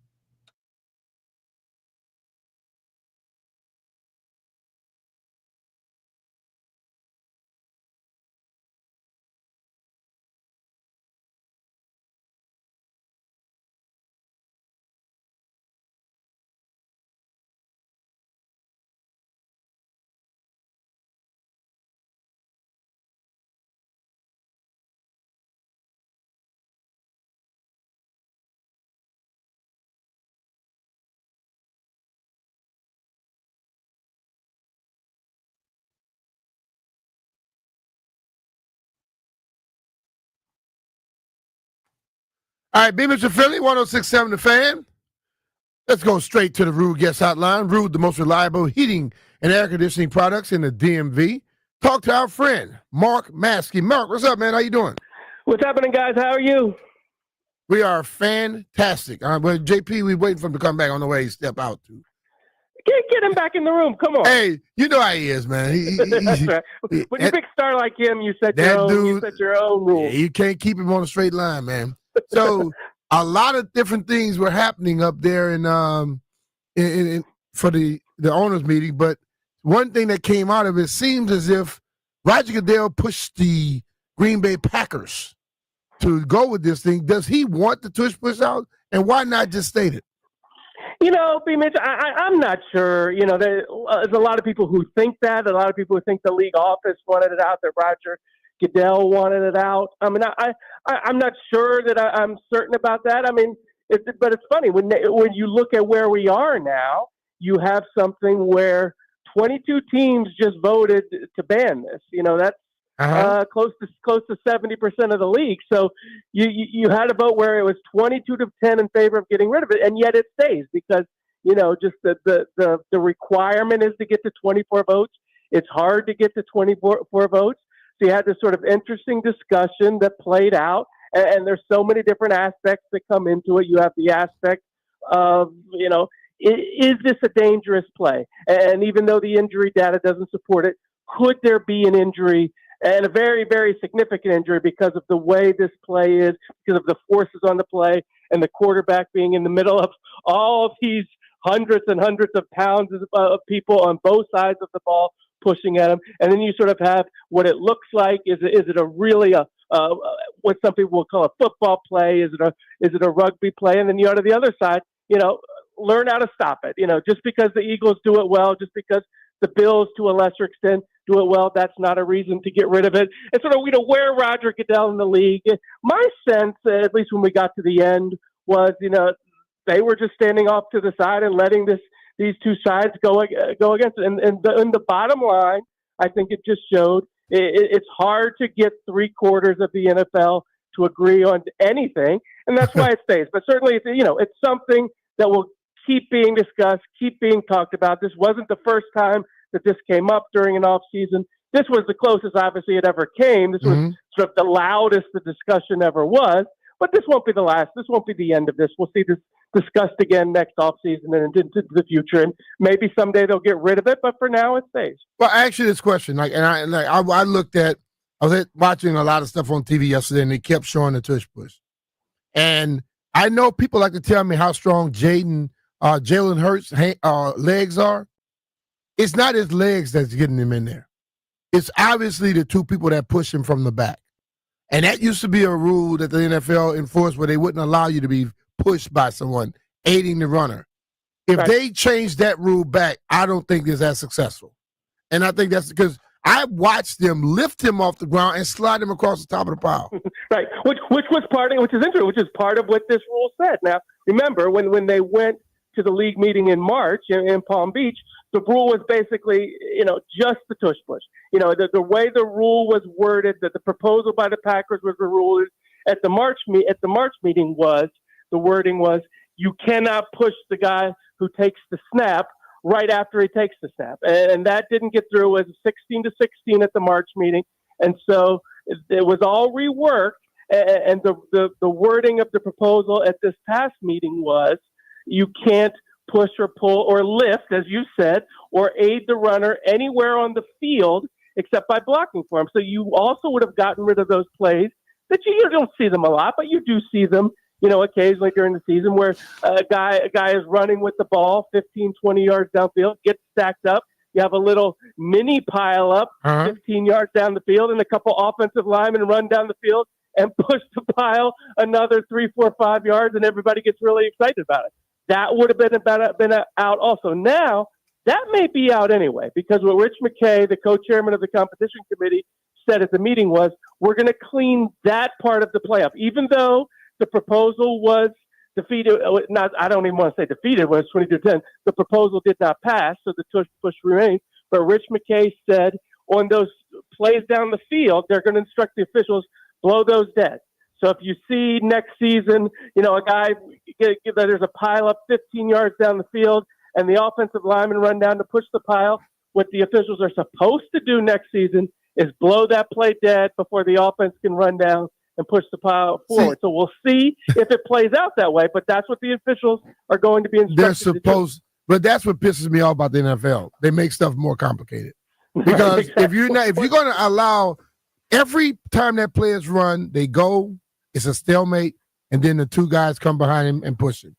All right, B. Mr. Philly, 106.7 The Fan. Let's go straight to the Rude Guest Hotline. Rude, the most reliable heating and air conditioning products in the DMV. Talk to our friend, Mark Maskey. Mark, what's up, man? How you doing? What's happening, guys? How are you? We are fantastic. Well, JP, we're waiting for him to come back on the way he step out. Get him back in the room. Come on. Hey, you know how he is, man. That's right. When you big star like him, you set your own rules. Yeah, you can't keep him on a straight line, man. So a lot of different things were happening up there in for the owners meeting, but one thing that came out of it seems as if Roger Goodell pushed the Green Bay Packers to go with this thing. Does he want the tush push out, and why not just state it? You know, B. Mitch, I'm not sure. You know, there's a lot of people who think that. A lot of people who think the league office wanted it out, that Roger Goodell wanted it out. I mean, I'm not sure that I'm certain about that. I mean, but it's funny when you look at where we are now. You have something where 22 teams just voted to ban this. You know, that's close to 70% of the league. So you had a vote where it was 22-10 in favor of getting rid of it, and yet it stays because, you know, just the requirement is to get to 24 votes. It's hard to get to 24 votes. So you had this sort of interesting discussion that played out, and there's so many different aspects that come into it. You have the aspect of, you know, is this a dangerous play? And even though the injury data doesn't support it, could there be an injury, and a very, very significant injury, because of the way this play is, because of the forces on the play, and the quarterback being in the middle of all of these hundreds and hundreds of pounds of people on both sides of the ball pushing at him, and then you sort of have what it looks like. Is it a really what some people will call a football play? Is it a rugby play? And then you go to the other side, you know, learn how to stop it. You know, just because the Eagles do it well, just because the Bills to a lesser extent do it well, that's not a reason to get rid of it. And sort of, you know, where Roger Goodell in the league, my sense, at least when we got to the end, was, you know, they were just standing off to the side and letting these two sides go against it. And the bottom line, I think it just showed it's hard to get 3/4 of the NFL to agree on anything, and that's why it stays. But certainly, it's something that will keep being discussed, keep being talked about. This wasn't the first time that this came up during an off season. This was the closest, obviously, it ever came. This was sort of the loudest the discussion ever was. But this won't be the last. This won't be the end of this. We'll see this discussed again next offseason and into the future. And maybe someday they'll get rid of it, but for now it stays. Well, I asked you this question, I looked at I was watching a lot of stuff on TV yesterday, and they kept showing the tush push. And I know people like to tell me how strong Jalen Hurts' legs are. It's not his legs that's getting him in there. It's obviously the two people that push him from the back. And that used to be a rule that the NFL enforced where they wouldn't allow you to be pushed by someone aiding the runner. If they change that rule back, I don't think it's as successful. And I think that's because I watched them lift him off the ground and slide him across the top of the pile. Right, which is interesting, which is part of what this rule said. Now, remember, when they went to the league meeting in March in Palm Beach, the rule was basically, just the tush push. The way the rule was worded, that the proposal by the Packers was the rule at the March meeting was, the wording was, you cannot push the guy who takes the snap right after he takes the snap. And that didn't get through. It was 16-16 at the March meeting. And so it was all reworked. And the wording of the proposal at this past meeting was, you can't push or pull or lift, as you said, or aid the runner anywhere on the field except by blocking for him. So you also would have gotten rid of those plays that you don't see them a lot, but you do see them, occasionally during the season where a guy is running with the ball 15, 20 yards downfield, gets stacked up. You have a little mini pile up 15 yards down the field, and a couple offensive linemen run down the field and push the pile another 3, 4, 5 yards, and everybody gets really excited about it. That would have been out also. Now, that may be out anyway, because what Rich McKay, the co-chairman of the competition committee, said at the meeting was, we're going to clean that part of the play up. Even though the proposal was defeated, I don't even want to say defeated, it was 22-10, the proposal did not pass, so the tush push remains. But Rich McKay said on those plays down the field, they're going to instruct the officials, blow those dead. So if you see next season, a guy, there's a pile up 15 yards down the field and the offensive lineman run down to push the pile, what the officials are supposed to do next season is blow that play dead before the offense can run down and push the pile forward. So we'll see if it plays out that way, but that's what the officials are going to be instructed They're supposed, but that's what pisses me off about the NFL. They make stuff more complicated. Because Exactly. if you're going to allow every time that players run, they go, it's a stalemate, and then the two guys come behind him and push him.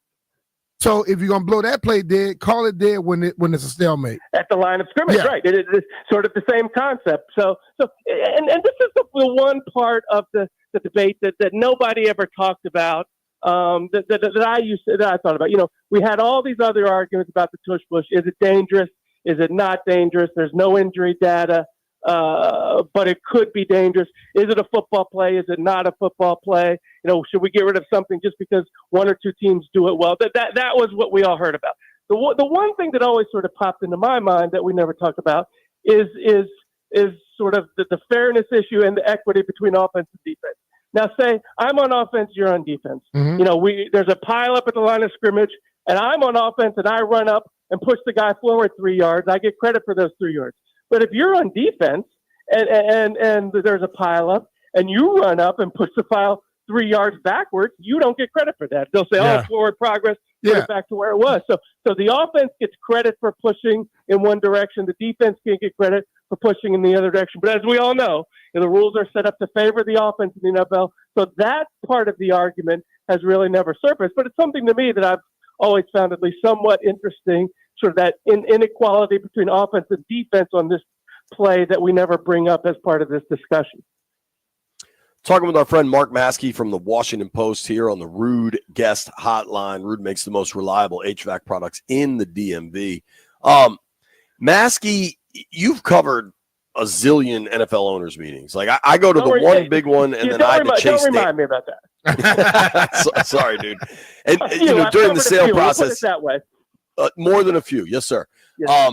So if you're going to blow that play dead, call it dead when it's a stalemate. At the line of scrimmage, right. It is sort of the same concept. So and this is the one part of the debate that nobody ever talked about, that I thought about. We had all these other arguments about the tush push. Is it dangerous? Is it not dangerous? There's no injury data. But it could be dangerous. Is it a football play? Is it not a football play? Should we get rid of something just because one or two teams do it well? That was what we all heard about. The one thing that always sort of popped into my mind that we never talked about is sort of the fairness issue and the equity between offense and defense. Now, say I'm on offense, you're on defense. Mm-hmm. There's a pile up at the line of scrimmage, and I'm on offense, and I run up and push the guy forward 3 yards. I get credit for those 3 yards. But if you're on defense and there's a pile up and you run up and push the pile 3 yards backwards, you don't get credit for that. They'll say, forward progress, put it back to where it was. So the offense gets credit for pushing in one direction. The defense can't get credit for pushing in the other direction. But as we all know, the rules are set up to favor the offense in the NFL. So that part of the argument has really never surfaced. But it's something to me that I've always found at least somewhat interesting, sort of that inequality between offense and defense on this play that we never bring up as part of this discussion. Talking with our friend Mark Maskey from the Washington Post here on the Rude Guest Hotline. Rude makes the most reliable HVAC products in the DMV. Maskey, you've covered a zillion NFL owners meetings. Like I go to one big one, and then I had to chase. Don't remind me about that. Sorry, dude. And during the sale process, put it that way. More than a few, yes, sir. Yes.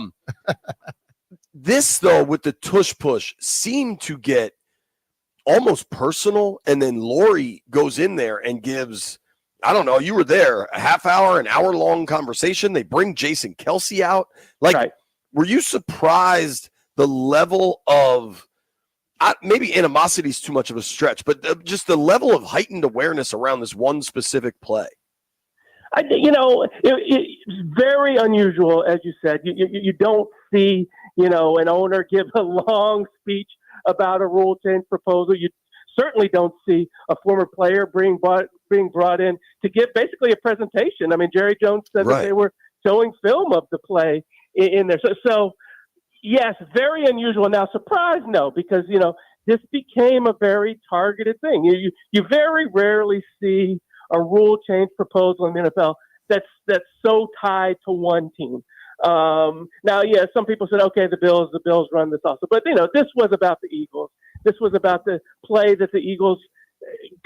This though, with the tush push, seemed to get almost personal, and then Lori goes in there and gives, I don't know, you were there, a half hour, an hour long conversation. They bring Jason Kelsey out. Were you surprised the level of, maybe animosity is too much of a stretch, but just the level of heightened awareness around this one specific play? It's very unusual, as you said. You don't see, an owner give a long speech about a rule change proposal. You certainly don't see a former player being brought in to give basically a presentation. I mean, Jerry Jones said that they were showing film of the play in there. So yes, very unusual. Now, surprise, no, because, this became a very targeted thing. You very rarely see a rule change proposal in the NFL that's so tied to one team. Now, yeah, some people said, okay, the Bills run this also. But, this was about the Eagles. This was about the play that the Eagles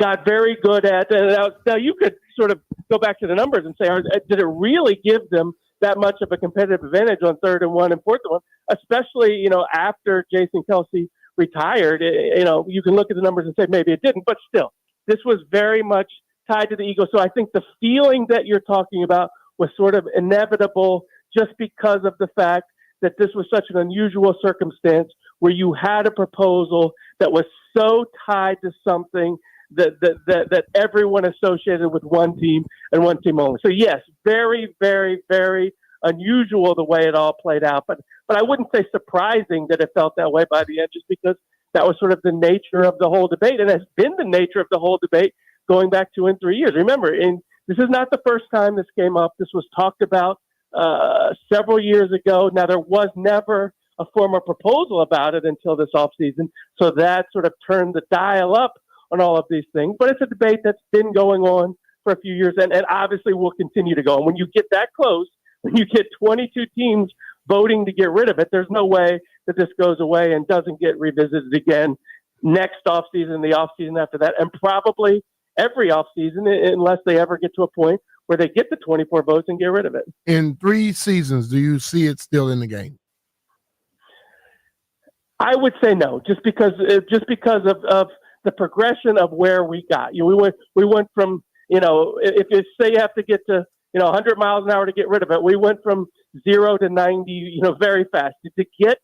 got very good at. And now you could sort of go back to the numbers and say, did it really give them that much of a competitive advantage on 3rd and 1 and 4th and 1, especially, after Jason Kelce retired? You can look at the numbers and say maybe it didn't, but still, this was very much tied to the Eagles. So I think the feeling that you're talking about was sort of inevitable just because of the fact that this was such an unusual circumstance where you had a proposal that was so tied to something that everyone associated with one team and one team only. So yes, very, very, very unusual the way it all played out. But I wouldn't say surprising that it felt that way by the end, just because that was sort of the nature of the whole debate, and has been the nature of the whole debate going back 2 and 3 years. Remember, this is not the first time this came up. This was talked about several years ago. Now, there was never a formal proposal about it until this offseason, so that sort of turned the dial up on all of these things. But it's a debate that's been going on for a few years, and obviously will continue to go. And when you get that close, when you get 22 teams voting to get rid of it, there's no way that this goes away and doesn't get revisited again next offseason, the offseason after that, and probably every offseason, unless they ever get to a point where they get the 24 votes and get rid of it. In 3 seasons, do you see it still in the game? I would say no, just because of the progression of where we got. We went from, if you say you have to get to 100 miles an hour to get rid of it, we went from 0 to 90, very fast. To get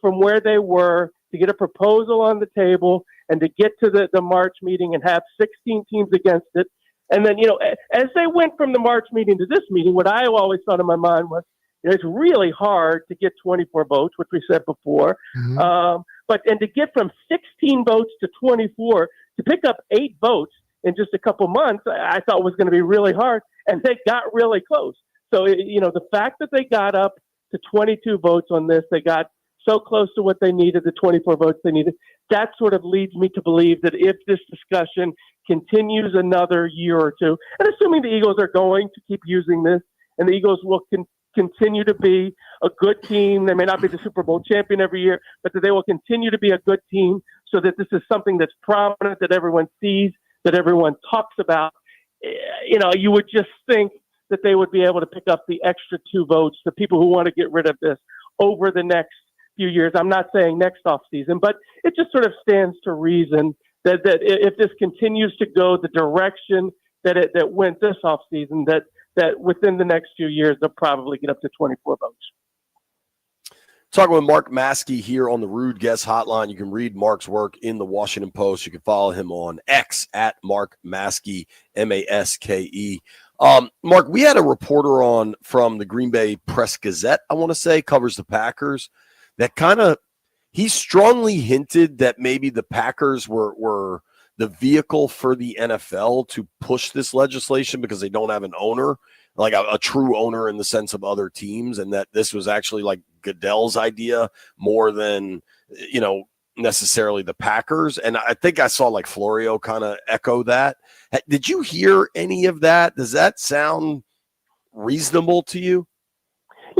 from where they were, to get a proposal on the table, and to get to the March meeting and have 16 teams against it. And then, as they went from the March meeting to this meeting, what I always thought in my mind was, it's really hard to get 24 votes, which we said before. Mm-hmm. But to get from 16 votes to 24, to pick up 8 votes in just a couple months, I thought was going to be really hard. And they got really close. So, the fact that they got up to 22 votes on this, they got so close to what they needed, the 24 votes they needed, that sort of leads me to believe that if this discussion continues another year or two, and assuming the Eagles are going to keep using this, and the Eagles will continue to be a good team, they may not be the Super Bowl champion every year, but that they will continue to be a good team, so that this is something that's prominent, that everyone sees, that everyone talks about. You would just think that they would be able to pick up the extra 2 votes, the people who want to get rid of this, over the next few years. I'm not saying next offseason, but it just sort of stands to reason that if this continues to go the direction that went this offseason, that within the next few years, they'll probably get up to 24 votes. Talking with Mark Maskey here on the Rude Guest Hotline. You can read Mark's work in the Washington Post. You can follow him on X at Mark Maskey, Maske. Mark, we had a reporter on from the Green Bay Press Gazette, I want to say, covers the Packers, that he strongly hinted that maybe the Packers were the vehicle for the NFL to push this legislation because they don't have an owner, like a true owner in the sense of other teams, and that this was actually like Goodell's idea more than, necessarily the Packers. And I think I saw like Florio kind of echo that. Did you hear any of that? Does that sound reasonable to you?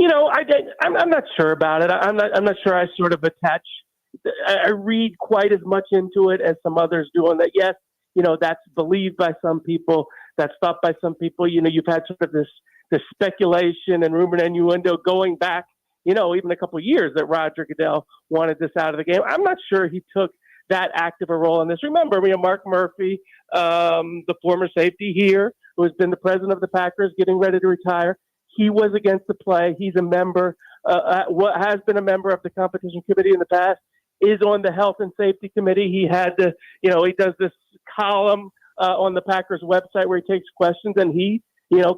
I'm not sure about it. I'm not sure I sort of attach. I read quite as much into it as some others do on that. Yes, that's believed by some people. That's thought by some people. You've had sort of this speculation and rumor and innuendo going back, even a couple of years, that Roger Goodell wanted this out of the game. I'm not sure he took that active a role in this. Remember, Mark Murphy, the former safety here, who has been the president of the Packers, getting ready to retire. He was against the play. He's a member, has been a member of the competition committee in the past, is on the health and safety committee. He had to, he does this column on the Packers website where he takes questions, and he,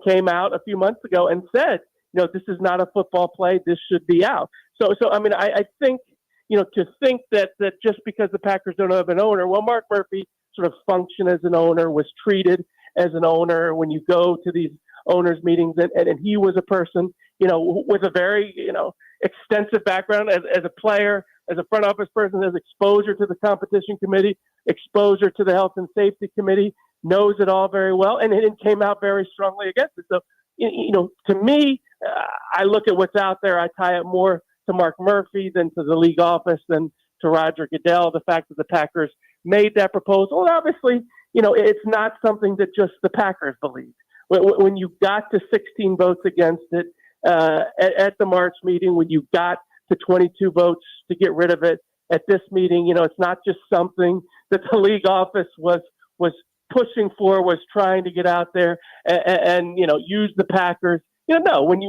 came out a few months ago and said, this is not a football play. This should be out. So I think, to think that just because the Packers don't have an owner, well, Mark Murphy sort of functioned as an owner, was treated as an owner. When you go to these owners meetings, and he was a person, with a very, extensive background as a player, as a front office person, has exposure to the competition committee, exposure to the health and safety committee, knows it all very well, and it came out very strongly against it. So, to me, I look at what's out there. I tie it more to Mark Murphy than to the league office than to Roger Goodell. The fact that the Packers made that proposal, obviously, it's not something that just the Packers believe. When you got to 16 votes against it at the March meeting, when you got to 22 votes to get rid of it at this meeting, it's not just something that the league office was pushing for, was trying to get out there and use the Packers. No, when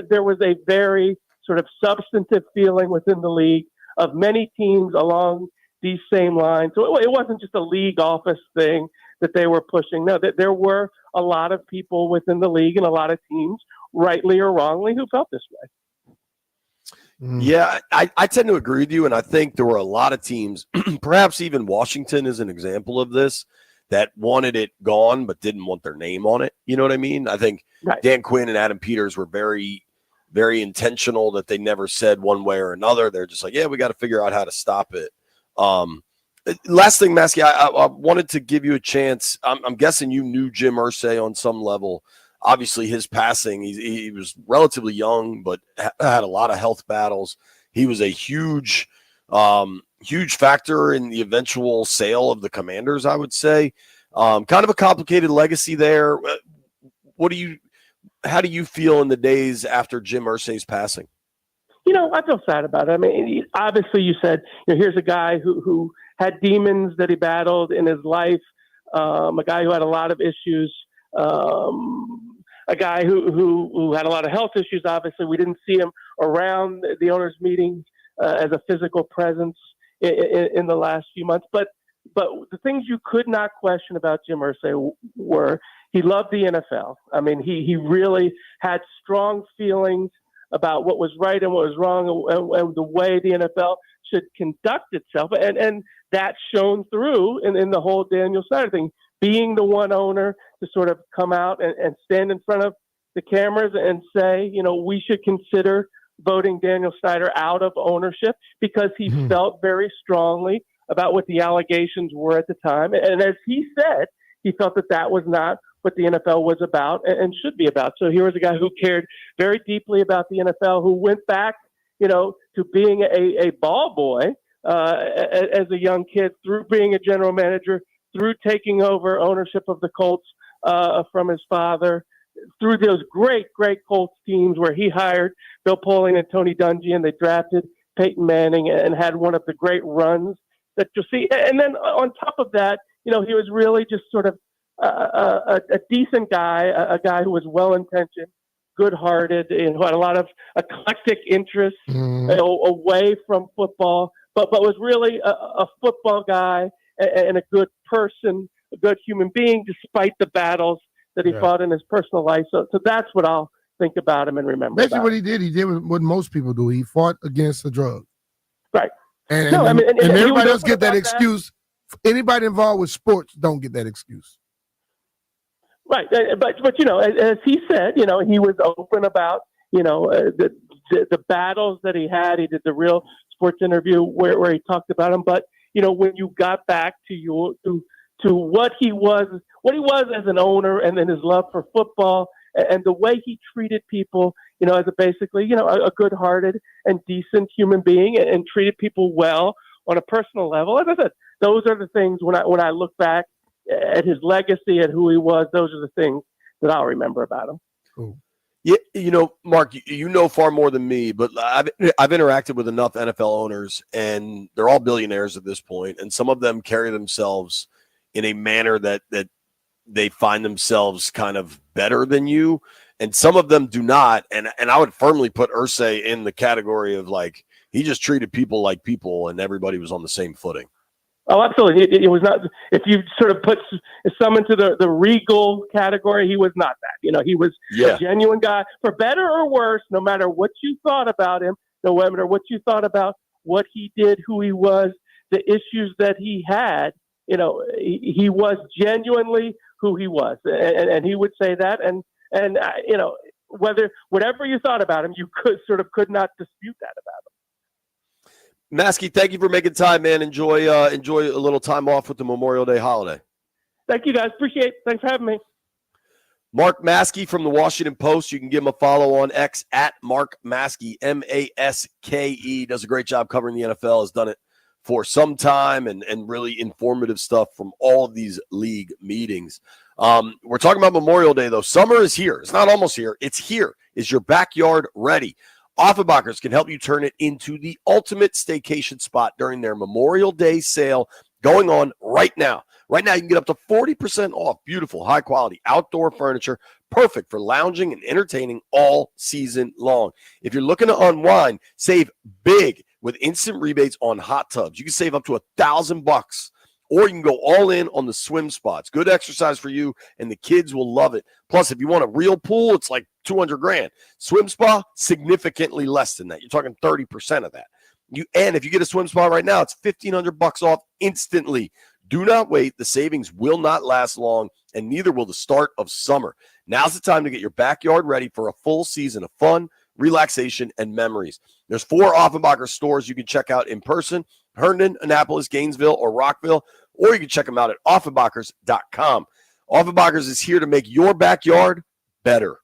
there was a very sort of substantive feeling within the league of many teams along these same lines. So it wasn't just a league office thing that they were pushing. No, that there were a lot of people within the league and a lot of teams, rightly or wrongly, who felt this way. Yeah, I tend to agree with you, and I think there were a lot of teams, perhaps even Washington is an example of this, that wanted it gone but didn't want their name on it. You know what I mean? I think right. Dan Quinn and Adam Peters were very, very intentional that they never said one way or another. They're just like, yeah, we got to figure out how to stop it. Last thing, Maskey, I wanted to give you a chance. I'm guessing you knew Jim Irsay on some level. Obviously, his passing, he was relatively young, but had a lot of health battles. He was a huge factor in the eventual sale of the Commanders, I would say. Kind of a complicated legacy there. How do you feel in the days after Jim Irsay's passing? I feel sad about it. I mean, obviously you said, here's a guy who had demons that he battled in his life, a guy who had a lot of issues, a guy who had a lot of health issues. Obviously, we didn't see him around the owners' meetings as a physical presence in the last few months. But the things you could not question about Jim Irsay were he loved the NFL. I mean, he really had strong feelings about what was right and what was wrong and the way the NFL should conduct itself. And that shone through in the whole Daniel Snyder thing, being the one owner to sort of come out and stand in front of the cameras and say, we should consider voting Daniel Snyder out of ownership because he felt very strongly about what the allegations were at the time. And as he said, he felt that was not what the NFL was about and should be about. So here was a guy who cared very deeply about the NFL, who went back, to being a ball boy as a young kid, through being a general manager, through taking over ownership of the Colts from his father, through those great Colts teams where he hired Bill Polian and Tony Dungy, and they drafted Peyton Manning and had one of the great runs that you'll see. And then on top of that, he was really just sort of a decent guy, a guy who was well-intentioned, good-hearted, and who had a lot of eclectic interests away from football, but was really a football guy and a good person, a good human being, despite the battles that he fought in his personal life. So that's what I'll think about him and remember. Basically, what he did what most people do. He fought against the drug. Right. And everybody else get that excuse. Anybody involved with sports don't get that excuse. Right, but as he said, he was open about the battles that he had. He did the Real Sports interview where he talked about them. But when you got back to what he was as an owner, and then his love for football and the way he treated people, as a good-hearted and decent human being, and treated people well on a personal level. As I said, those are the things when I look back at his legacy, at who he was, those are the things that I'll remember about him. Cool. Yeah, Mark, you know far more than me, but I've interacted with enough NFL owners, and they're all billionaires at this point, and some of them carry themselves in a manner that they find themselves kind of better than you, and some of them do not. And I would firmly put Irsay in the category of like he just treated people like people, and everybody was on the same footing. Oh, absolutely. It was not, if you sort of put some into the regal category, he was not that. He was a genuine guy, for better or worse, no matter what you thought about him, no matter what you thought about what he did, who he was, the issues that he had, he was genuinely who he was, and he would say that, and whatever you thought about him, you could not dispute that about him. Maskey, thank you for making time, man. Enjoy a little time off with the Memorial Day holiday. Thank you, guys. Appreciate it. Thanks for having me. Mark Maskey from the Washington Post. You can give him a follow on X at Mark Maskey, Maske. Does a great job covering the NFL, has done it for some time, and really informative stuff from all of these league meetings. We're talking about Memorial Day, though. Summer is here. It's not almost here. It's here. Is your backyard ready? Offenbachers can help you turn it into the ultimate staycation spot during their Memorial Day sale going on right now. Right now, you can get up to 40% off beautiful, high-quality outdoor furniture, perfect for lounging and entertaining all season long. If you're looking to unwind, save big with instant rebates on hot tubs. You can save up to $1,000, or you can go all in on the swim spots. Good exercise for you, and the kids will love it. Plus, if you want a real pool, it's like $200,000. Swim spa, significantly less than that. You're talking 30% of that. And if you get a swim spa right now, it's $1,500 off instantly. Do not wait. The savings will not last long, and neither will the start of summer. Now's the time to get your backyard ready for a full season of fun, relaxation, and memories. There's 4 Offenbacher stores you can check out in person: Herndon, Annapolis, Gainesville, or Rockville, or you can check them out at Offenbachers.com. Offenbachers is here to make your backyard better.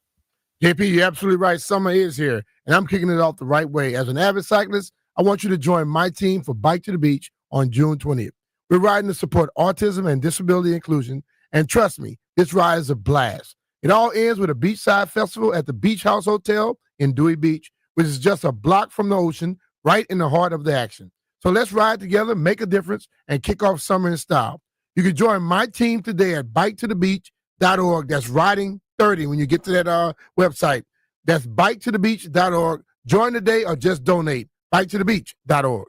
JP, you're absolutely right. Summer is here, and I'm kicking it off the right way. As an avid cyclist, I want you to join my team for Bike to the Beach on June 20th. We're riding to support autism and disability inclusion, and trust me, this ride is a blast. It all ends with a beachside festival at the Beach House Hotel in Dewey Beach, which is just a block from the ocean, right in the heart of the action. So let's ride together, make a difference, and kick off summer in style. You can join my team today at biketothebeach.org. That's riding 30 when you get to that website. That's biketothebeach.org. Join today or just donate. Biketothebeach.org.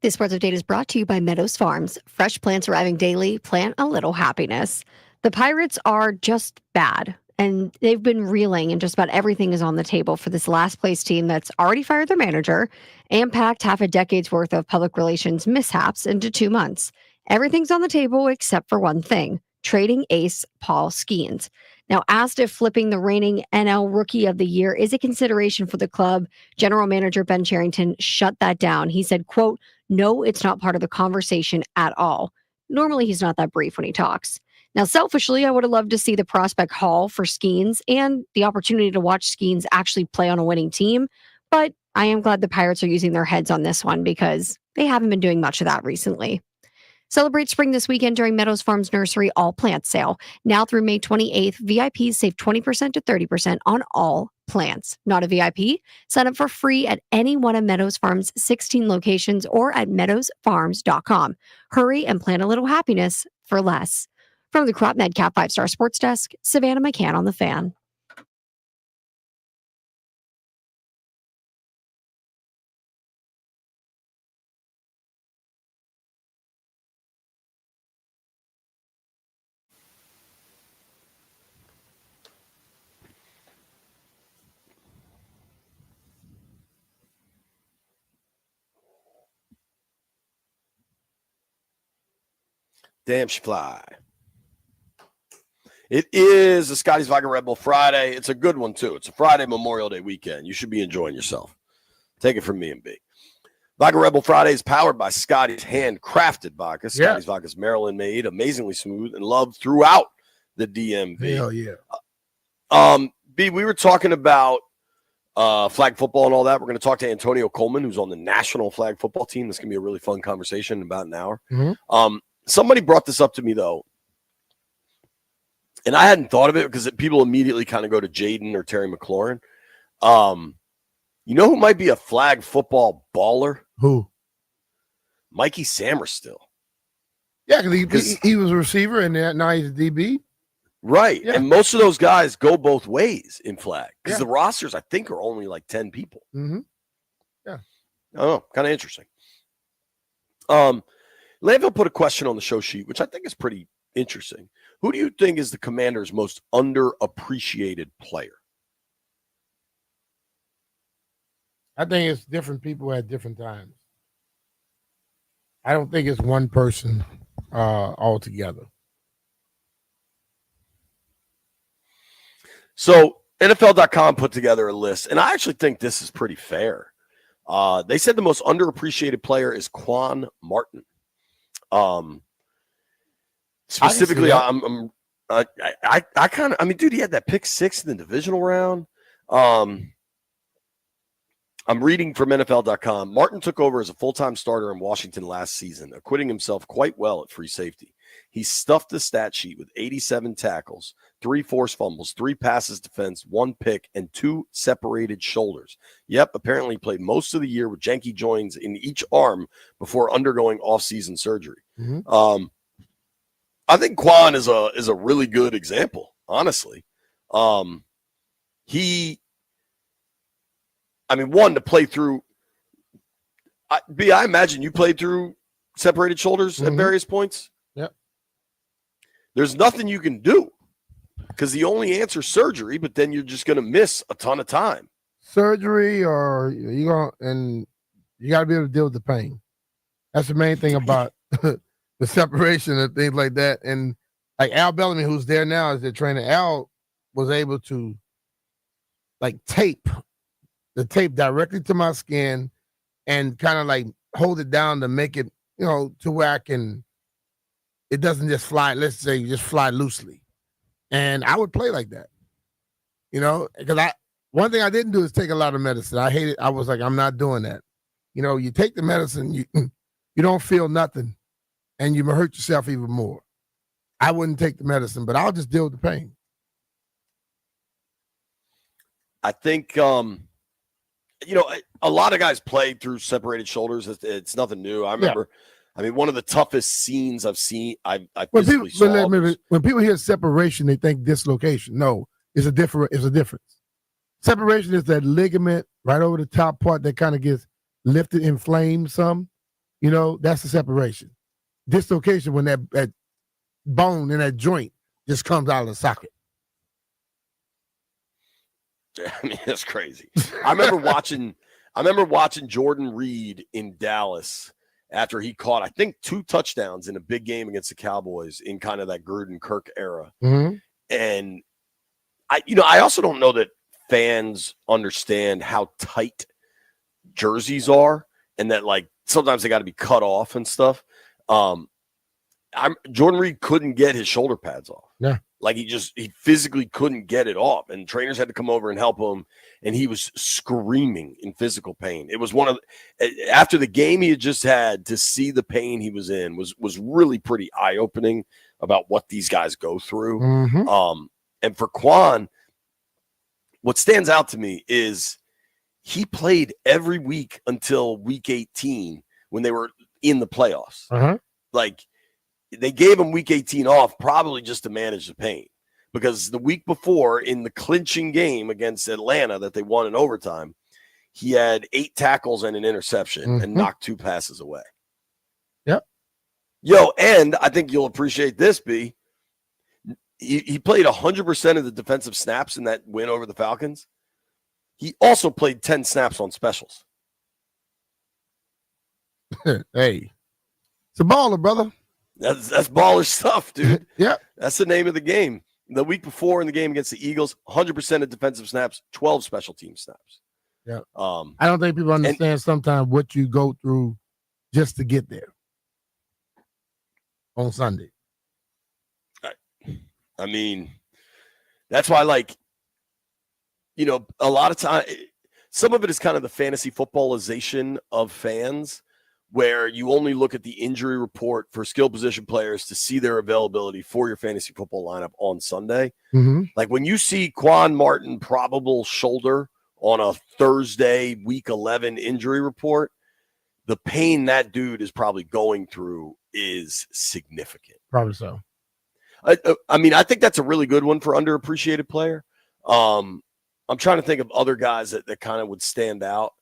This sports update is brought to you by Meadows Farms. Fresh plants arriving daily. Plant a little happiness. The Pirates are just bad, and they've been reeling, and just about everything is on the table for this last place team that's already fired their manager and packed half a decade's worth of public relations mishaps into 2 months. Everything's on the table except for one thing: trading ace Paul Skeens. Now, asked if flipping the reigning NL Rookie of the Year is a consideration for the club, General Manager Ben Cherington shut that down. He said, quote, "No, it's not part of the conversation at all." Normally, he's not that brief when he talks. Now, selfishly, I would have loved to see the prospect haul for Skeens and the opportunity to watch Skeens actually play on a winning team. But I am glad the Pirates are using their heads on this one because they haven't been doing much of that recently. Celebrate spring this weekend during Meadows Farms Nursery All Plant Sale. Now through May 28th, VIPs save 20% to 30% on all plants. Not a VIP? Sign up for free at any one of Meadows Farms' 16 locations or at meadowsfarms.com. Hurry and plant a little happiness for less. From the Crop Medcap 5-Star Sports Desk, Savannah McCann on the Fan. Damn, she fly. It is a Scotty's Vodka Red Bull Friday. It's a good one, too. It's a Friday Memorial Day weekend. You should be enjoying yourself. Take it from me and B. Vodka Red Bull Friday is powered by Scotty's handcrafted vodka. Scotty's vodka is Maryland made, amazingly smooth, and loved throughout the DMV. Hell yeah. B, we were talking about flag football and all that. We're going to talk to Antonio Coleman, who's on the national flag football team. This is going to be a really fun conversation in about an hour. Mm-hmm. Somebody brought this up to me, though, and I hadn't thought of it because people immediately kind of go to Jaden or Terry McLaurin. You know who might be a flag football baller? Who? Mikey Samerstill. Yeah, because he was a receiver and now he's a DB. Right. Yeah. And most of those guys go both ways in flag because Yeah. the rosters, I think, are only like 10 people. Mm-hmm. Yeah. I don't know. Kind of interesting. Landville put a question on the show sheet, which I think is pretty interesting. Who do you think is the Commander's most underappreciated player? I think it's different people at different times. I don't think it's one person altogether. So NFL.com put together a list, and I actually think this is pretty fair. They said the most underappreciated player is Quan Martin. Specifically, I mean, dude, he had that pick 6 in the divisional round. I'm reading from NFL.com. Martin took over as a full-time starter in Washington last season, acquitting himself quite well at free safety. He stuffed the stat sheet with 87 tackles, 3 forced fumbles, 3 passes defense, 1 pick, and 2 separated shoulders. Yep, apparently played most of the year with janky joints in each arm before undergoing off-season surgery. Mm-hmm. I think Quan is a really good example, honestly. One, to play through. I imagine you played through separated shoulders at various points. Yep. There's nothing you can do because the only answer is surgery, but then you're just going to miss a ton of time. Surgery, or you got to be able to deal with the pain. That's the main thing about the separation and things like that. And like Al Bellamy, who's there now as their trainer, Al was able to like tape the tape directly to my skin and kind of like hold it down to make it, to where it doesn't just fly. Let's say just fly loosely. And I would play like that, because one thing I didn't do is take a lot of medicine. I hate it. I was like, I'm not doing that. You take the medicine, you don't feel nothing and you hurt yourself even more. I wouldn't take the medicine, but I'll just deal with the pain. I think, a lot of guys played through separated shoulders. It's nothing new. I remember, one of the toughest scenes I've seen, I physically saw. When people hear separation, they think dislocation. No, it's a difference. Separation is that ligament right over the top part that kind of gets lifted, inflamed some. that's the separation. Dislocation when that bone in that joint just comes out of the socket. I mean, that's crazy. I remember watching Jordan Reed in Dallas after he caught, I think, 2 touchdowns in a big game against the Cowboys in kind of that Gruden Kirk era. Mm-hmm. And I also don't know that fans understand how tight jerseys are, and that like sometimes they got to be cut off and stuff. Jordan Reed couldn't get his shoulder pads off. Yeah. Like he physically couldn't get it off, and trainers had to come over and help him, and he was screaming in physical pain. It was after the game he had just had, to see the pain he was in was really pretty eye-opening about what these guys go through. Mm-hmm. And for Quan, what stands out to me is he played every week until week 18 when they were in the playoffs. Uh-huh. Like, they gave him week 18 off probably just to manage the pain, because the week before in the clinching game against Atlanta that they won in overtime, he had 8 tackles and an interception and knocked 2 passes away. Yep. Yo, and I think you'll appreciate this, B. He played 100% of the defensive snaps in that win over the Falcons. He also played 10 snaps on specials. Hey, it's a baller, brother. That's baller stuff, dude. Yeah. That's the name of the game. The week before in the game against the Eagles, 100% of defensive snaps, 12 special team snaps. Yeah. I don't think people understand sometimes what you go through just to get there on Sunday. I mean, that's why, like, a lot of time, some of it is kind of the fantasy footballization of fans, where you only look at the injury report for skill position players to see their availability for your fantasy football lineup on Sunday. Mm-hmm. Like when you see Quan Martin probable shoulder on a Thursday week 11 injury report, the pain that dude is probably going through is significant. Probably so. I mean, I think that's a really good one for underappreciated player. I'm trying to think of other guys that kind of would stand out.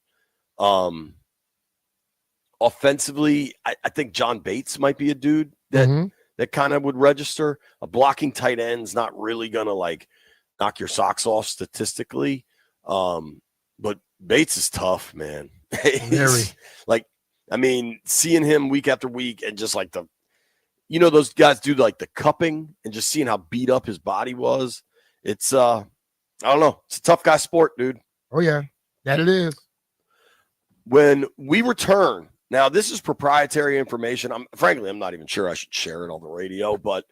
Offensively, I think John Bates might be a dude that kind of would register. A blocking tight end's not really going to like knock your socks off statistically. But Bates is tough, man. Very. Like, I mean, seeing him week after week and just like those guys do like the cupping and just seeing how beat up his body was. It's, I don't know. It's a tough guy sport, dude. Oh, yeah. That it is. When we return, now this is proprietary information. I'm not even sure I should share it on the radio, but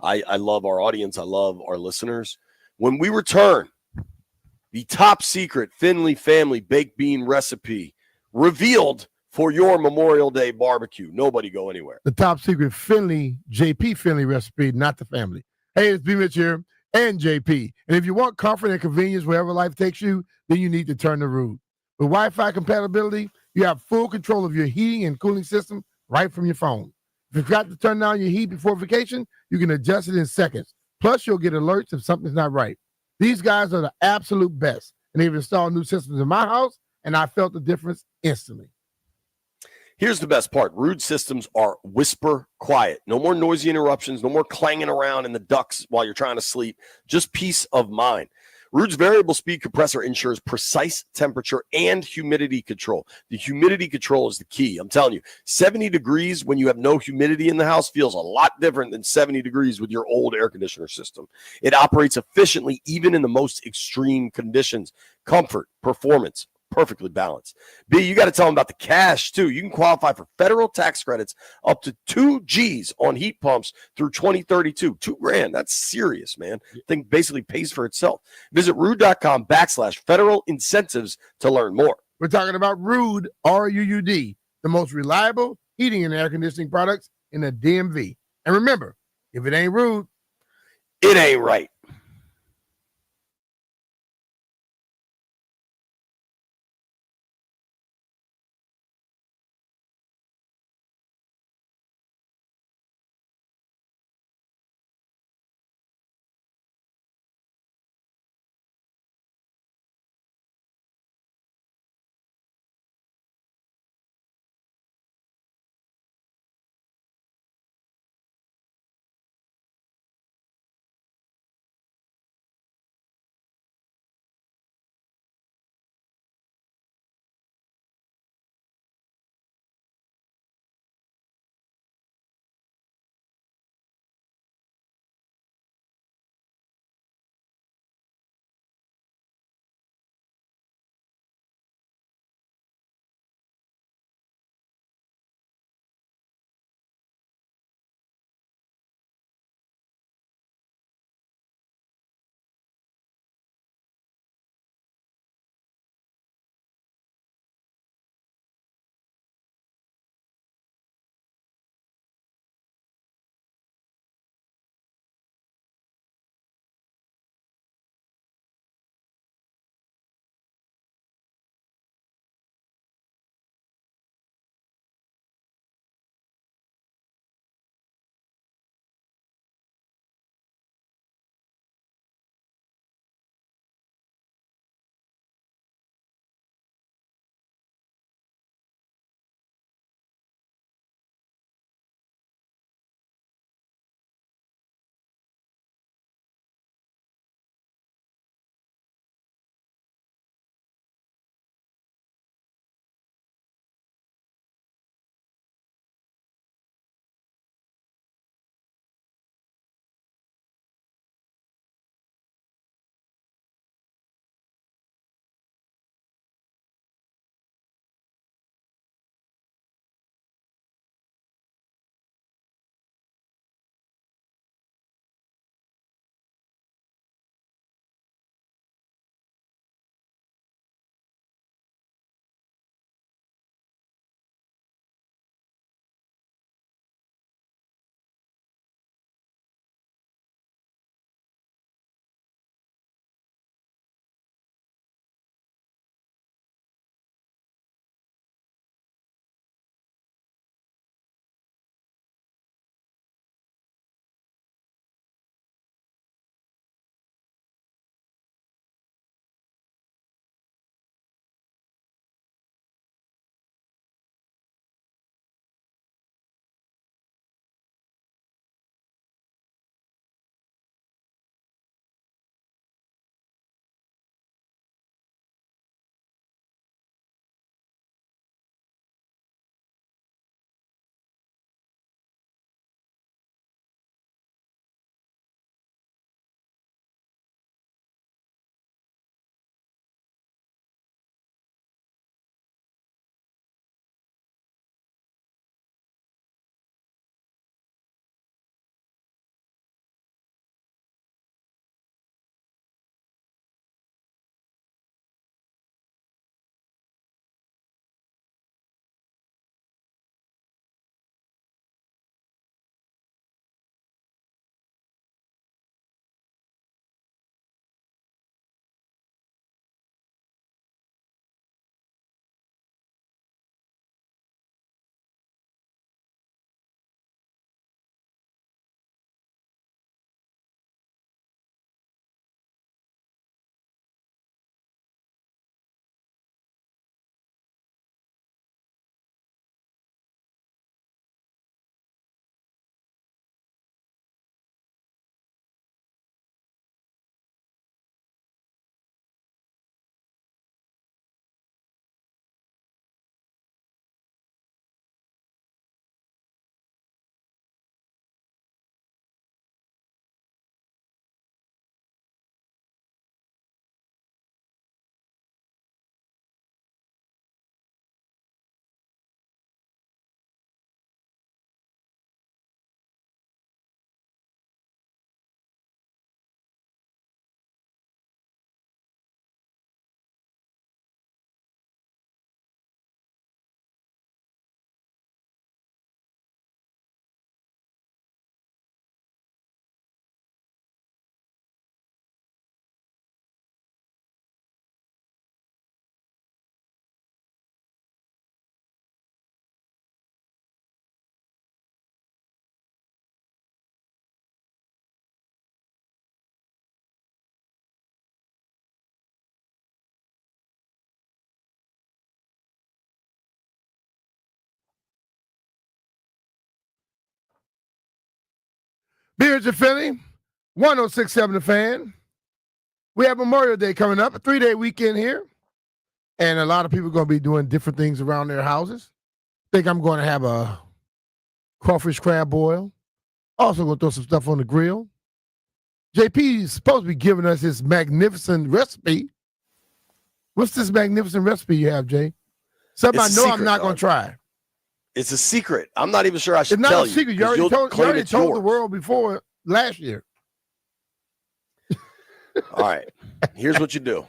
I love our audience. I love our listeners. When we return, the top secret Finley family baked bean recipe revealed for your Memorial Day barbecue. Nobody go anywhere. The top secret JP Finley recipe, not the family. Hey, it's B. Mitch here and JP. And if you want comfort and convenience wherever life takes you, then you need to turn to Rude. With Wi-Fi compatibility, you have full control of your heating and cooling system right from your phone. If you forgot to turn down your heat before vacation, you can adjust it in seconds. Plus, you'll get alerts if something's not right. These guys are the absolute best, and they've installed new systems in my house, and I felt the difference instantly. Here's the best part. Rude systems are whisper quiet. No more noisy interruptions. No more clanging around in the ducts while you're trying to sleep. Just peace of mind. Rude's variable speed compressor ensures precise temperature and humidity control. The humidity control is the key. I'm telling you, 70 degrees when you have no humidity in the house feels a lot different than 70 degrees with your old air conditioner system. It operates efficiently even in the most extreme conditions. Comfort, performance, perfectly balanced. B, you got to tell them about the cash, too. You can qualify for federal tax credits up to 2 G's on heat pumps through 2032. $2,000. That's serious, man. Thing basically pays for itself. Visit rude.com/federal incentives to learn more. We're talking about Rude, R-U-U-D, the most reliable heating and air conditioning products in the DMV. And remember, if it ain't Rude, it ain't right. Beers and Philly, 106.7 The Fan. We have Memorial Day coming up, a 3-day weekend here. And a lot of people are going to be doing different things around their houses. I think I'm going to have a crawfish crab boil. Also going to throw some stuff on the grill. JP is supposed to be giving us his magnificent recipe. What's this magnificent recipe you have, Jay? Something I know I'm not going to try. It's a secret. I'm not even sure I should tell you. It's not a secret. You already told the world before last year. All right. Here's what you do.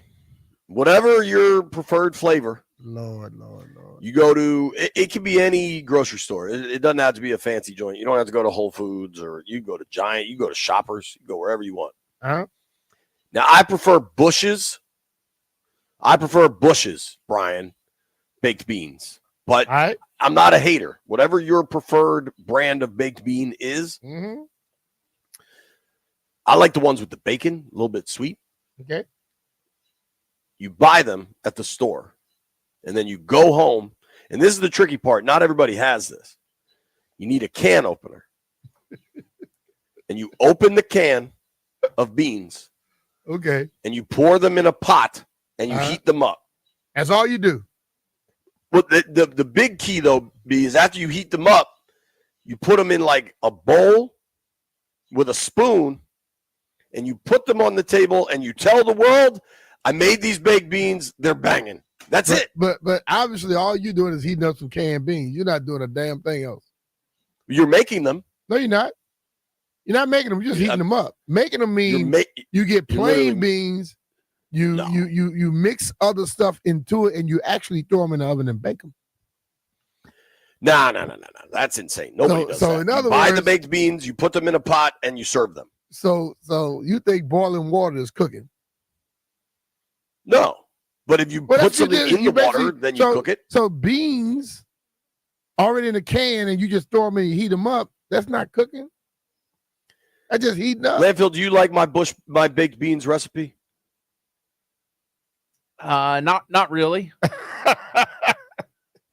Whatever your preferred flavor. Lord. You go to, it can be any grocery store. It doesn't have to be a fancy joint. You don't have to go to Whole Foods, or you go to Giant, you go to Shoppers, you go wherever you want. Uh-huh. Now, I prefer Bush's. Brian, baked beans. But right. I'm not a hater. Whatever your preferred brand of baked bean is, I like the ones with the bacon, a little bit sweet. Okay. You buy them at the store, and then you go home. And this is the tricky part. Not everybody has this. You need a can opener. And you open the can of beans. Okay. And you pour them in a pot, and you heat them up. That's all you do. Well, the big key, though, B, is after you heat them up, you put them in like a bowl with a spoon, and you put them on the table, and you tell the world, I made these baked beans. They're banging. That's it. But obviously all you're doing is heating up some canned beans. You're not doing a damn thing else. You're making them. No, you're not. You're not making them. You're just heating them up. Making them mean you get plain beans. You mix other stuff into it, and you actually throw them in the oven and bake them. No. That's insane. Nobody does that. In other buy words, the baked beans, you put them in a pot, and you serve them. So you think boiling water is cooking? No. But if you put something in the water, then you cook it. So beans already in a can, and you just throw them and you heat them up, that's not cooking? That's just heating up. Landfill, do you like my baked beans recipe? Not really.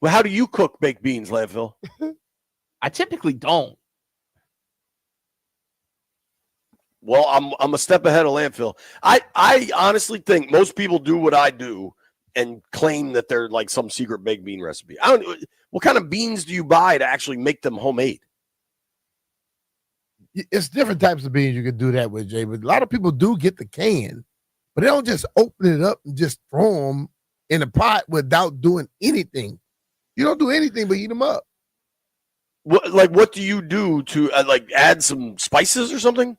Well, how do you cook baked beans, Landfill? I typically don't. Well, I'm a step ahead of Landfill. I honestly think most people do what I do and claim that they're like some secret baked bean recipe. What kind of beans do you buy to actually make them homemade? It's different types of beans you can do that with, Jay. But a lot of people do get the can, but they don't just open it up and just throw them in a pot without doing anything. You don't do anything but heat them up. What do you do to add some spices or something?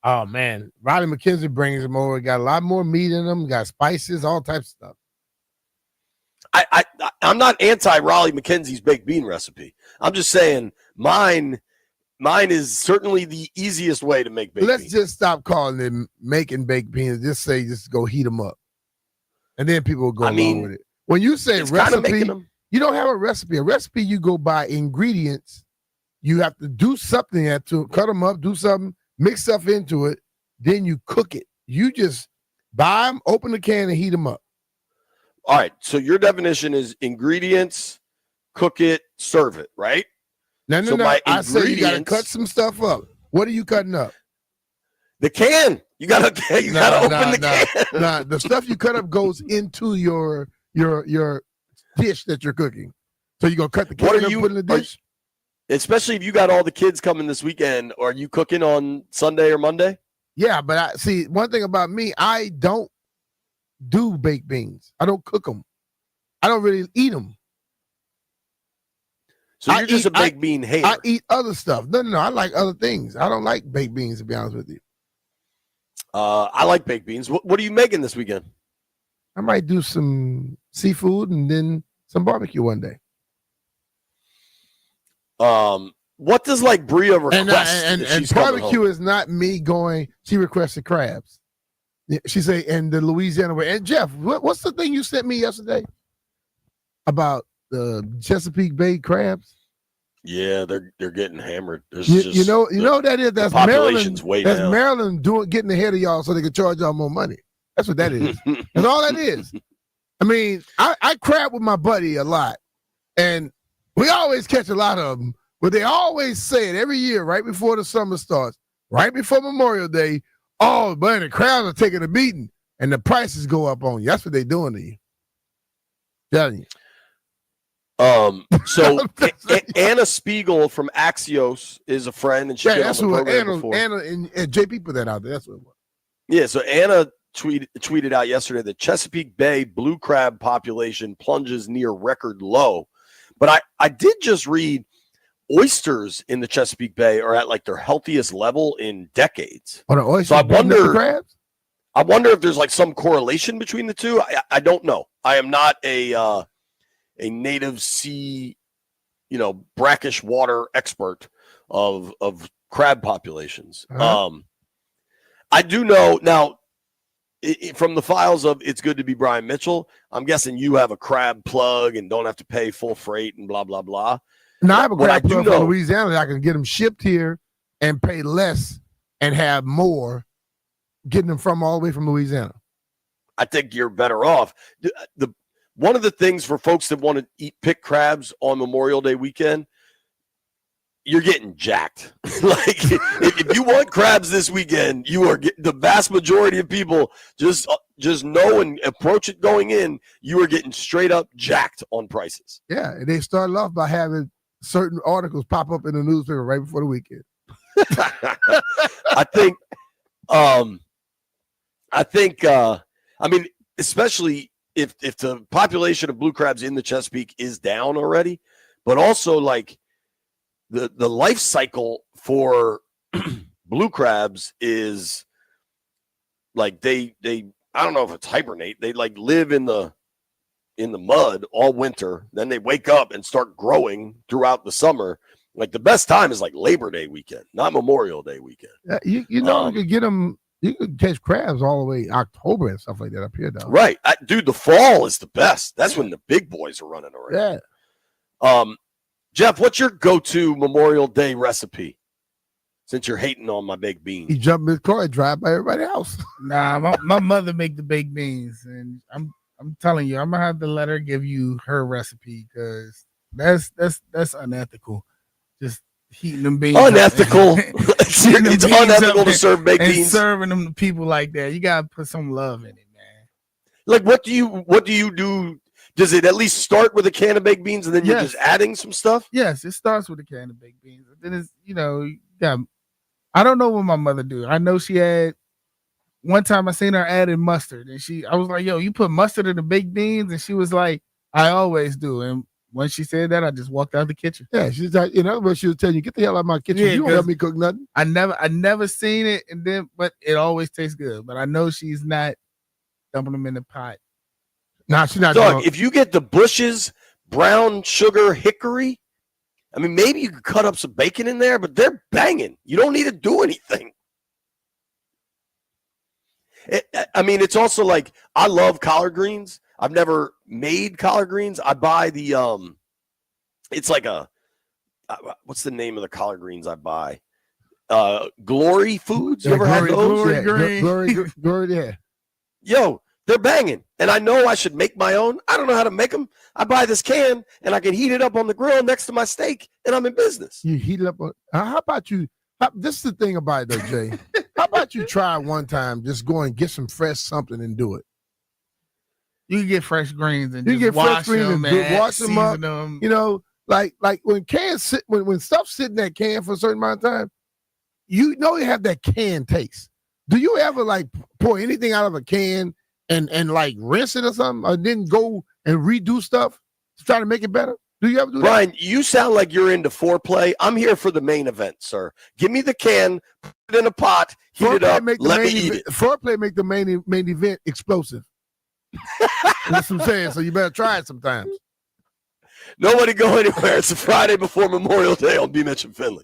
Oh, man. Riley McKenzie brings them over. Got a lot more meat in them. Got spices, all types of stuff. I'm not anti-Raleigh McKenzie's baked bean recipe. I'm just saying mine is certainly the easiest way to make baked beans. Let's just stop calling them making baked beans. Just go heat them up. And then people will go along with it. When you say recipe, you don't have a recipe. A recipe, you go by ingredients. You have to do something to cut them up, do something, mix stuff into it, then you cook it. You just buy them, open the can, and heat them up. All right. So your definition is ingredients, cook it, serve it, right? No. I say you got to cut some stuff up. What are you cutting up? The can. You got to open the can. The stuff you cut up goes into your dish that you're cooking. So you're going to cut the can up, put in the dish? Especially if you got all the kids coming this weekend, are you cooking on Sunday or Monday? Yeah, but one thing about me, I don't do baked beans. I don't cook them. I don't really eat them. So you're just a baked bean hater. I eat other stuff. No. I like other things. I don't like baked beans, to be honest with you. I like baked beans. What are you making this weekend? I might do some seafood and then some barbecue one day. What does Bria request? And barbecue is not me going. She requested crabs. She say, and the Louisiana way. And Jeff, what's the thing you sent me yesterday about the Chesapeake Bay crabs? Yeah, they're getting hammered. You know that is that's population's Maryland. Way that's down. Maryland getting ahead of y'all so they can charge y'all more money. That's what that is. That's all that is. I mean, I crab with my buddy a lot, and we always catch a lot of them. But they always say it every year, right before the summer starts. right before Memorial Day. Oh, but the crowds are taking a beating, and the prices go up on you. That's what they're doing to you. Telling you. So Anna Spiegel from Axios is a friend, and she's been on the program before. Anna and JP put that out there. That's what it was. Yeah, so Anna tweeted out yesterday that Chesapeake Bay blue crab population plunges near record low. But I did just read oysters in the Chesapeake Bay are at like their healthiest level in decades. Oh, the oysters so I beating up the crabs? I wonder if there's like some correlation between the two. I don't know. I am not a native sea, brackish water expert of crab populations. Uh-huh. I do know now from the files of It's Good to Be Brian Mitchell, I'm guessing you have a crab plug and don't have to pay full freight and blah, blah, blah. No, I have a crab plug from Louisiana that I can get them shipped here and pay less and have more getting them from all the way from Louisiana. I think you're better off. One of the things for folks that want to pick crabs on Memorial Day weekend, you're getting jacked. Like if you want crabs this weekend, you are the vast majority of people just know and approach it going in. You are getting straight up jacked on prices. Yeah, and they started off by having certain articles pop up in the newspaper right before the weekend. I mean, especially if the population of blue crabs in the Chesapeake is down already, but also like the life cycle for blue crabs is like they I don't know if it's hibernate. They like live in the mud all winter. Then they wake up and start growing throughout the summer. Like the best time is like Labor Day weekend, not Memorial Day weekend. You could get them. You could catch crabs all the way October and stuff like that up here, though. Right, dude. The fall is the best. That's when the big boys are running around. Yeah. Jeff, what's your go-to Memorial Day recipe? Since you're hating on my baked beans, he jumped in his car and drive by everybody else. Nah, my mother make the baked beans, and I'm telling you, I'm gonna have to let her give you her recipe because that's unethical. Just heating them beans. Unethical. It's unethical to serve baked beans. Serving them to people like that. You gotta put some love in it, man. Like, what do you do? Does it at least start with a can of baked beans and then you're just adding some stuff? Yes, it starts with a can of baked beans. Then it's I don't know what my mother do. I know she had one time I seen her adding mustard, and I was like, "Yo, you put mustard in the baked beans?" And she was like, "I always do." And when she said that, I just walked out the kitchen. Yeah, she's like, but she was telling you, "Get the hell out of my kitchen. You don't help me cook nothing." I never seen it, but it always tastes good. But I know she's not dumping them in the pot. Nah, she's not. Doug, if you get the Bush's brown sugar hickory, I mean, maybe you could cut up some bacon in there, but they're banging. You don't need to do anything. It's also like, I love collard greens. I've never made collard greens. I buy the, it's like what's the name of the collard greens I buy? Glory Foods. You ever had those? Glory, yeah. Yo, they're banging. And I know I should make my own. I don't know how to make them. I buy this can and I can heat it up on the grill next to my steak and I'm in business. You heat it up. How about you? This is the thing about it though, Jay. How about you try one time, just go and get some fresh something and do it. You can get fresh greens and just wash them up. Them. Like when cans sit, when stuff sit in that can for a certain amount of time, you have that can taste. Do you ever like pour anything out of a can and like rinse it or something, or then go and redo stuff to try to make it better? Do you ever do Brian, that? You sound like you're into foreplay. I'm here for the main event, sir. Give me the can, put it in a pot, heat it up, let me eat it. Foreplay make the main event explosive. That's what I'm saying. So you better try it sometimes. Nobody go anywhere. It's a Friday before Memorial Day on B. Mitch and Finley.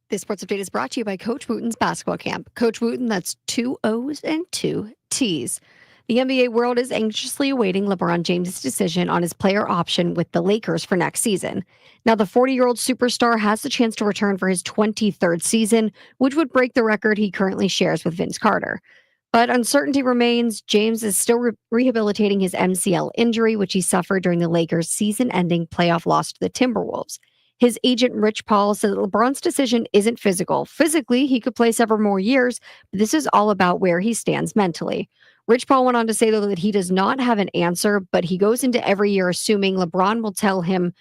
This sports update is brought to you by Coach Wooten's basketball camp. Coach Wooten, that's 2 O's and 2 T's. The NBA world is anxiously awaiting LeBron James' decision on his player option with the Lakers for next season. Now, the 40-year-old superstar has the chance to return for his 23rd season, which would break the record he currently shares with Vince Carter. But uncertainty remains. James is still rehabilitating his MCL injury, which he suffered during the Lakers' season-ending playoff loss to the Timberwolves. His agent, Rich Paul, said that LeBron's decision isn't physical. Physically, he could play several more years, but this is all about where he stands mentally. Rich Paul went on to say, though, that he does not have an answer, but he goes into every year assuming LeBron will tell him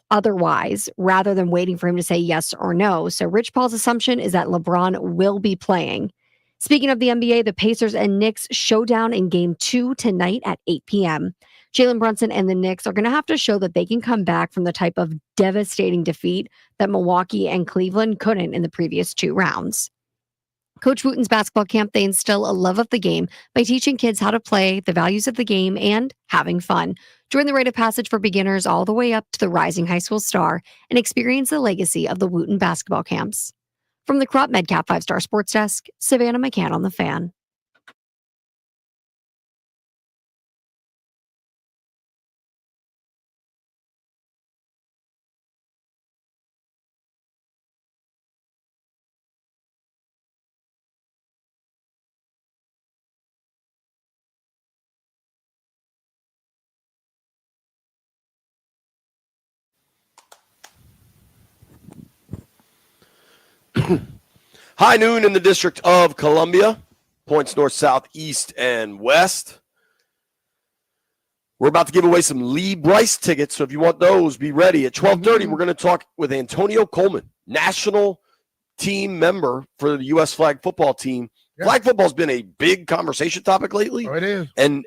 otherwise rather than waiting for him to say yes or no. So Rich Paul's assumption is that LeBron will be playing. Speaking of the NBA, the Pacers and Knicks showdown in Game 2 tonight at 8 p.m. Jalen Brunson and the Knicks are going to have to show that they can come back from the type of devastating defeat that Milwaukee and Cleveland couldn't in the previous 2 rounds. Coach Wooten's basketball camp, they instill a love of the game by teaching kids how to play, the values of the game, and having fun. Join the rite of passage for beginners all the way up to the rising high school star and experience the legacy of the Wooten basketball camps. From the Crop MedCap 5-Star Sports Desk, Savannah McCann on the Fan. High noon in the District of Columbia. Points north, south, east, and west. We're about to give away some Lee Bryce tickets, so if you want those, be ready. At 12:30, we're going to talk with Antonio Coleman, national team member for the U.S. flag football team. Yeah. Flag football's been a big conversation topic lately. Oh, it is. And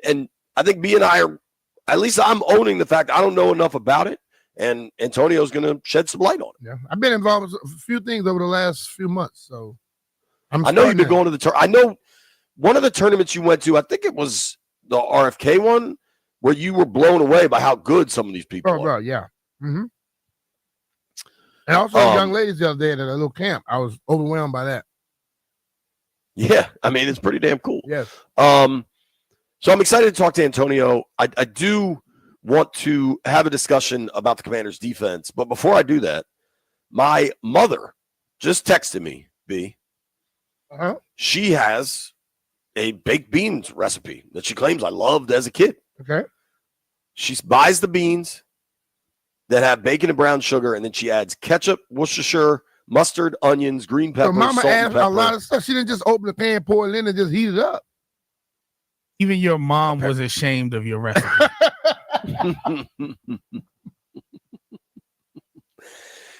I think B and I are, at least I'm owning the fact I don't know enough about it, and Antonio's going to shed some light on it. Yeah, I've been involved with a few things over the last few months, so I know you've been going to the I know one of the tournaments you went to, I think it was the RFK one, where you were blown away by how good some of these people are. Bro, yeah. Mm-hmm. And also young ladies the other day at a little camp. I was overwhelmed by that. Yeah, I mean, it's pretty damn cool. Yes. So I'm excited to talk to Antonio. I do want to have a discussion about the Commanders' defense. But before I do that, my mother just texted me, B. Uh-huh. She has a baked beans recipe that she claims I loved as a kid. Okay. She buys the beans that have bacon and brown sugar, and then she adds ketchup, Worcestershire, mustard, onions, green pepper, so Mama salt, added and pepper. a lot of stuff. She didn't just open the pan, pour it in, and just heat it up. Even your mom was ashamed of your recipe.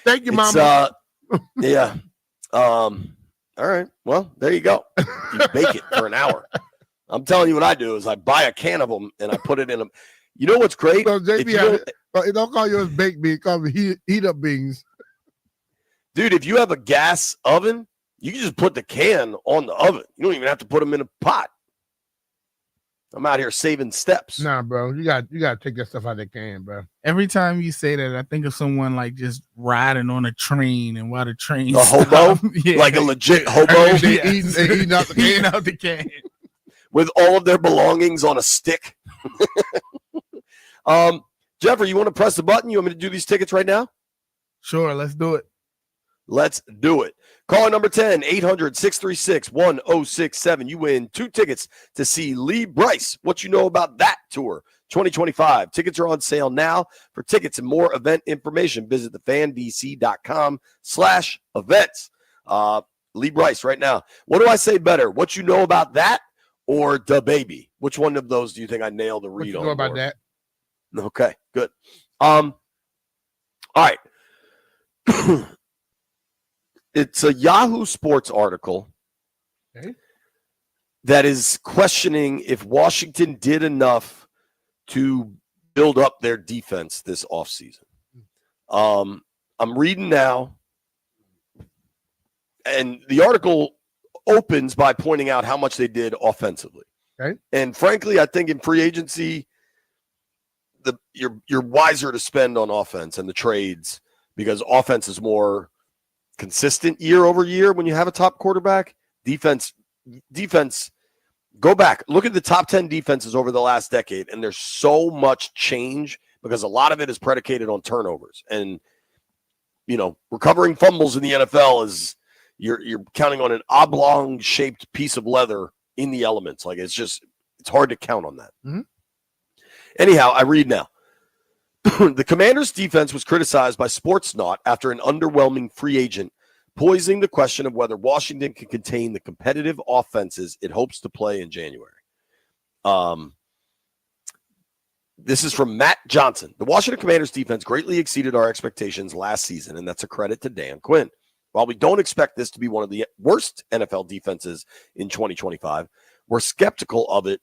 Thank you, Mama. Yeah. All right. Well, there you go. You bake it for an hour. I'm telling you what I do is I buy a can of them and I put it in them. You know what's great? So JB, don't call yours baked beans, call them heat up beans. Dude, if you have a gas oven, you can just put the can on the oven. You don't even have to put them in a pot. I'm out here saving steps. Nah, bro. You got to take that stuff out of the can, bro. Every time you say that, I think of someone like just riding on a train and while the train a hobo? Yeah. Like a legit hobo? They eating out the can. Eating out the can. With all of their belongings on a stick. Jeffrey, you want to press the button? You want me to do these tickets right now? Sure, let's do it. Let's do it. Caller number 10, 800-636-1067. You win 2 tickets to see Lee Bryce. What you know about that tour 2025. Tickets are on sale now. For tickets and more event information, visit thefandc.com/events. Lee Bryce right now. What do I say better? What you know about that or the baby? Which one of those do you think I nailed the read on? What you know about that? Okay, good. All right. It's a Yahoo Sports article that is questioning if Washington did enough to build up their defense this offseason. I'm reading now, and the article opens by pointing out how much they did offensively. Okay. And frankly, I think in free agency, you're wiser to spend on offense and the trades because offense is more consistent year over year when you have a top quarterback. Defense, go back. Look at the top 10 defenses over the last decade, and there's so much change because a lot of it is predicated on turnovers. And, recovering fumbles in the NFL is you're counting on an oblong-shaped piece of leather in the elements. Like, it's hard to count on that. Mm-hmm. Anyhow, I read now. The Commanders' defense was criticized by Sportsnaut after an underwhelming free agent posing the question of whether Washington can contain the competitive offenses it hopes to play in January. This is from Matt Johnson. The Washington Commanders' defense greatly exceeded our expectations last season, and that's a credit to Dan Quinn. While we don't expect this to be one of the worst NFL defenses in 2025, we're skeptical of it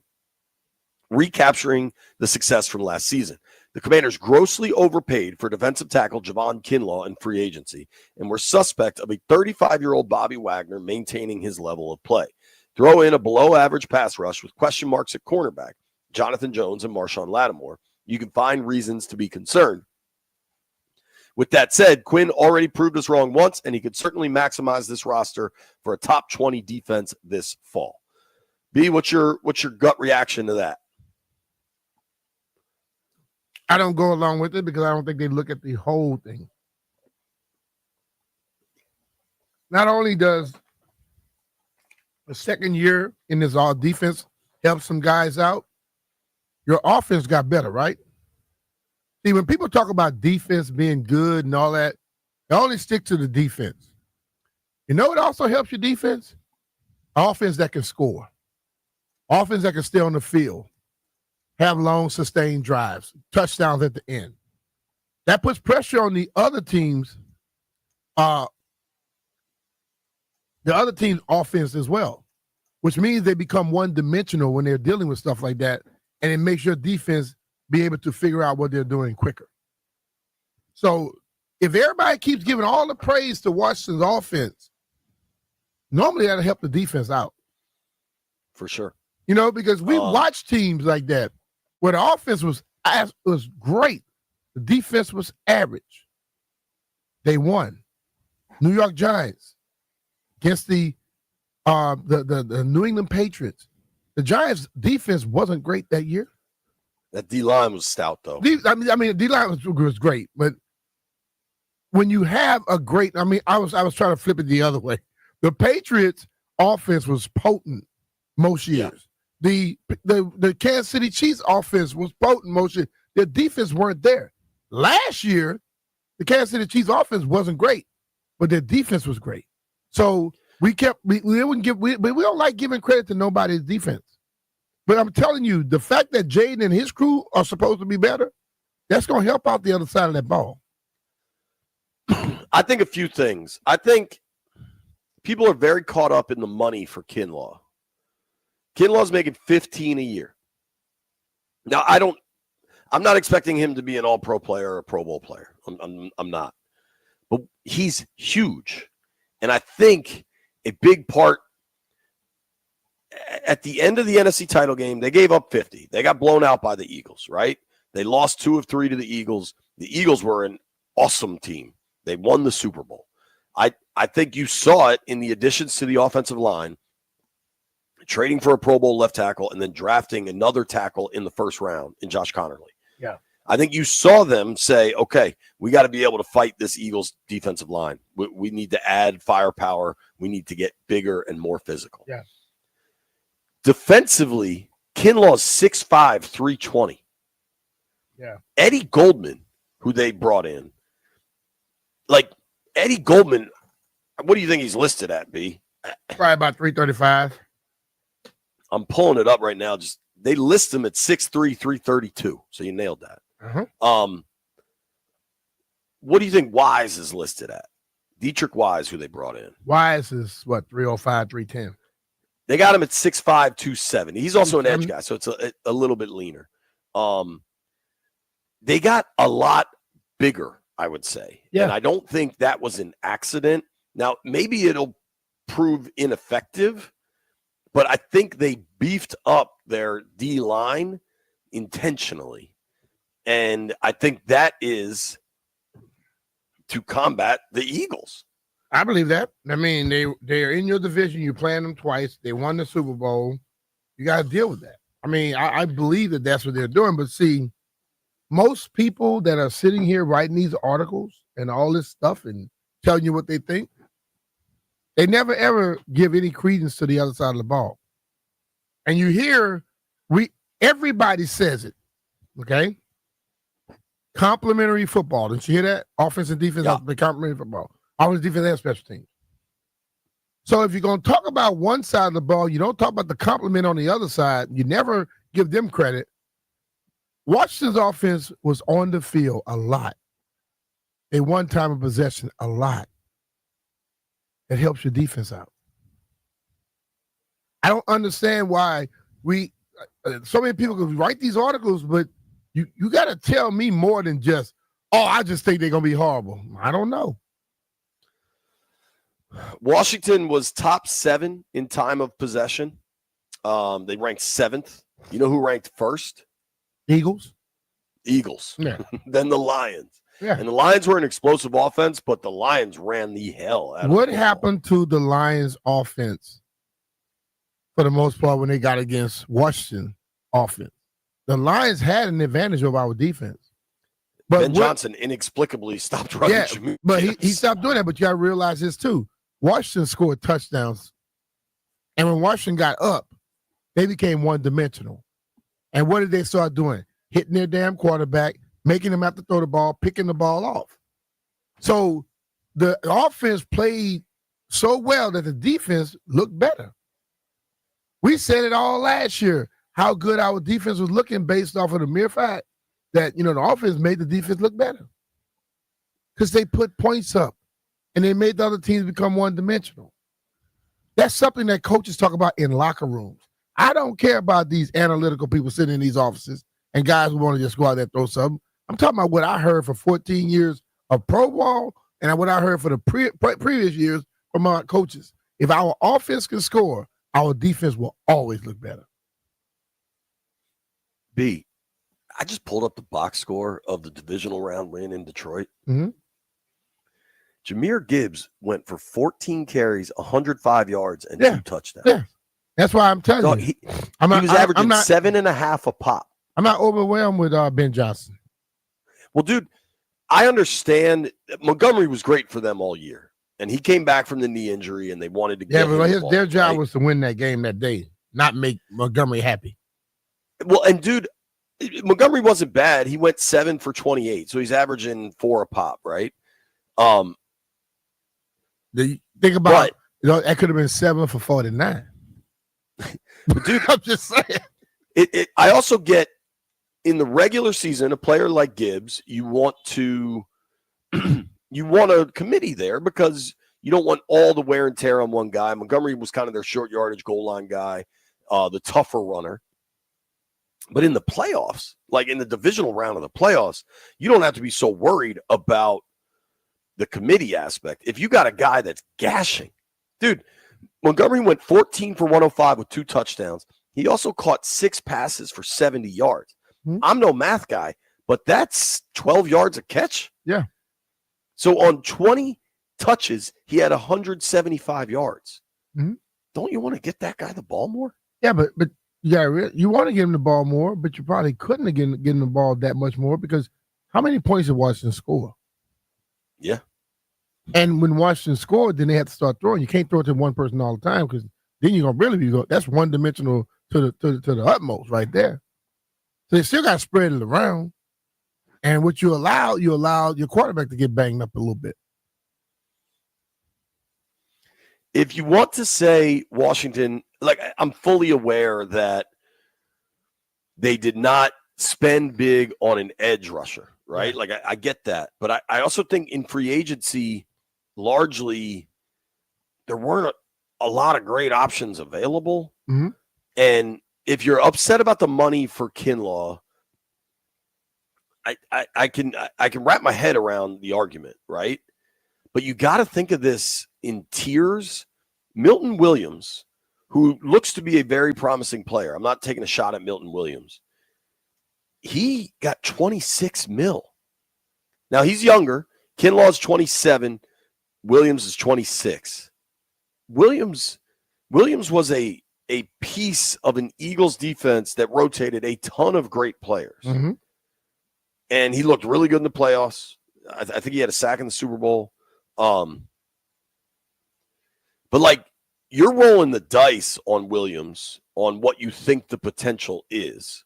recapturing the success from last season. The Commanders grossly overpaid for defensive tackle Javon Kinlaw in free agency, and were suspect of a 35-year-old Bobby Wagner maintaining his level of play. Throw in a below-average pass rush with question marks at cornerback, Jonathan Jones and Marshawn Lattimore, you can find reasons to be concerned. With that said, Quinn already proved us wrong once, and he could certainly maximize this roster for a top 20 defense this fall. B, what's your gut reaction to that? I don't go along with it because I don't think they look at the whole thing. Not only does the second year in this all defense help some guys out, your offense got better, right? See, when people talk about defense being good and all that, they only stick to the defense. You know what also helps your defense? Offense that can score. Offense that can stay on the field. Have long, sustained drives, touchdowns at the end. That puts pressure on the other team's offense as well, which means they become one-dimensional when they're dealing with stuff like that, and it makes your defense be able to figure out what they're doing quicker. So if everybody keeps giving all the praise to Washington's offense, normally that'll help the defense out. For sure. Because we watched teams like that where the offense was great. The defense was average. They won. New York Giants against the New England Patriots. The Giants' defense wasn't great that year. That D-line was stout, though. The D-line was great, but when you have a great, I was trying to flip it the other way. The Patriots' offense was potent most years. Yeah. The Kansas City Chiefs offense was potent most years. Their defense weren't there. Last year, the Kansas City Chiefs offense wasn't great, but their defense was great. So we don't like giving credit to nobody's defense. But I'm telling you, the fact that Jaden and his crew are supposed to be better, that's going to help out the other side of that ball. I think a few things. I think people are very caught up in the money for Kinlaw. Kinlaw's making $15 a year. Now, I'm not expecting him to be an all-pro player or a Pro Bowl player. I'm not. But he's huge. And I think a big part at the end of the NFC title game, they gave up 50. They got blown out by the Eagles, right? They lost 2 of 3 to the Eagles. The Eagles were an awesome team. They won the Super Bowl. I think you saw it in the additions to the offensive line, trading for a Pro Bowl left tackle and then drafting another tackle in the first round in Josh Connerly. Yeah. I think you saw them say, okay, we got to be able to fight this Eagles defensive line. We need to add firepower. We need to get bigger and more physical. Yeah. Defensively, Kinlaw's 6'5", 320. Yeah. Eddie Goldman, who they brought in, Eddie Goldman, what do you think he's listed at, B? Probably about 335. I'm pulling it up right now. They list him at 6'3", 332. So you nailed that. Uh-huh. What do you think Wise is listed at? Dietrich Wise, who they brought in. Wise is 305, 310. They got him at 6'5", 270. He's also an edge guy, so it's a little bit leaner. They got a lot bigger, I would say. Yeah. And I don't think that was an accident. Now, maybe it'll prove ineffective, but I think they beefed up their D-line intentionally. And I think that is to combat the Eagles. I believe that. I mean, they're in your division. You're playing them twice. They won the Super Bowl. You got to deal with that. I mean, I believe that that's what they're doing. But see, most people that are sitting here writing these articles and all this stuff and telling you what they think, they never ever give any credence to the other side of the ball. And you hear everybody says it, okay? Complementary football. Did you hear that? Offense and defense have to be complementary football. Offense, defense, and special teams. So if you're going to talk about one side of the ball, you don't talk about the complement on the other side. You never give them credit. Washington's offense was on the field a lot. They won time of possession a lot. It helps your defense out. I don't understand why so many people can write these articles, but you got to tell me more than just, I just think they're going to be horrible. I don't know. Washington was top 7 in time of possession. They ranked 7th. You know who ranked first? Eagles. Yeah. Then the Lions. Yeah. And the Lions were an explosive offense, but the Lions ran the hell out of What football. happened to the Lions offense for the most part when they got against Washington offense? The Lions had an advantage over our defense. But Ben Johnson inexplicably stopped running. Yeah, but he stopped doing that. But you got to realize this too. Washington scored touchdowns. And when Washington got up, they became one-dimensional. And what did they start doing? Hitting their damn quarterback, making them have to throw the ball, picking the ball off. So the offense played so well that the defense looked better. We said it all last year, how good our defense was looking based off of the mere fact that, the offense made the defense look better. Because they put points up and they made the other teams become one-dimensional. That's something that coaches talk about in locker rooms. I don't care about these analytical people sitting in these offices and guys who want to just go out there and throw something. I'm talking about what I heard for 14 years of pro ball and what I heard for the previous years from our coaches. If our offense can score, our defense will always look better. B, I just pulled up the box score of the divisional round win in Detroit. Mm-hmm. Jahmyr Gibbs went for 14 carries, 105 yards, and 2 touchdowns. Yeah. That's why I'm telling you. He was averaging 7.5 a pop. I'm not overwhelmed with Ben Johnson. Well, dude, I understand Montgomery was great for them all year. And he came back from the knee injury, and they wanted to get him their job was to win that game that day, not make Montgomery happy. Well, and dude, Montgomery wasn't bad. He went 7 for 28, so he's averaging 4 a pop, right? Think about that could have been 7 for 49. Dude, I'm just saying. I also get in the regular season, a player like Gibbs, you want a committee there because you don't want all the wear and tear on one guy. Montgomery was kind of their short yardage goal line guy, the tougher runner. But in the playoffs, like in the divisional round of the playoffs, you don't have to be so worried about the committee aspect. If you got a guy that's gashing, dude, Montgomery went 14 for 105 with 2 touchdowns. He also caught 6 passes for 70 yards. Mm-hmm. I'm no math guy, but that's 12 yards a catch. Yeah. So on 20 touches, he had 175 yards. Mm-hmm. Don't you want to get that guy the ball more? Yeah, but you want to get him the ball more, but you probably couldn't have given him the ball that much more because how many points did Washington score? Yeah. And when Washington scored, then they had to start throwing. You can't throw it to one person all the time because then you're gonna really be that's one-dimensional to the utmost right there. So they still got to spread it around. And what you allow your quarterback to get banged up a little bit. If you want to say Washington, like I'm fully aware that they did not spend big on an edge rusher, right? Like I get that. But I also think in free agency, largely, there weren't a lot of great options available. Mm-hmm. And if you're upset about the money for Kinlaw, I can wrap my head around the argument, right? But you got to think of this in tiers. Milton Williams, who looks to be a very promising player. I'm not taking a shot at Milton Williams. He got 26 mil. Now he's younger. Kinlaw's 27. Williams is 26. Williams was a piece of an Eagles defense that rotated a ton of great players. Mhm. And he looked really good in the playoffs. I think he had a sack in the Super Bowl. But like, you're rolling the dice on Williams on what you think the potential is,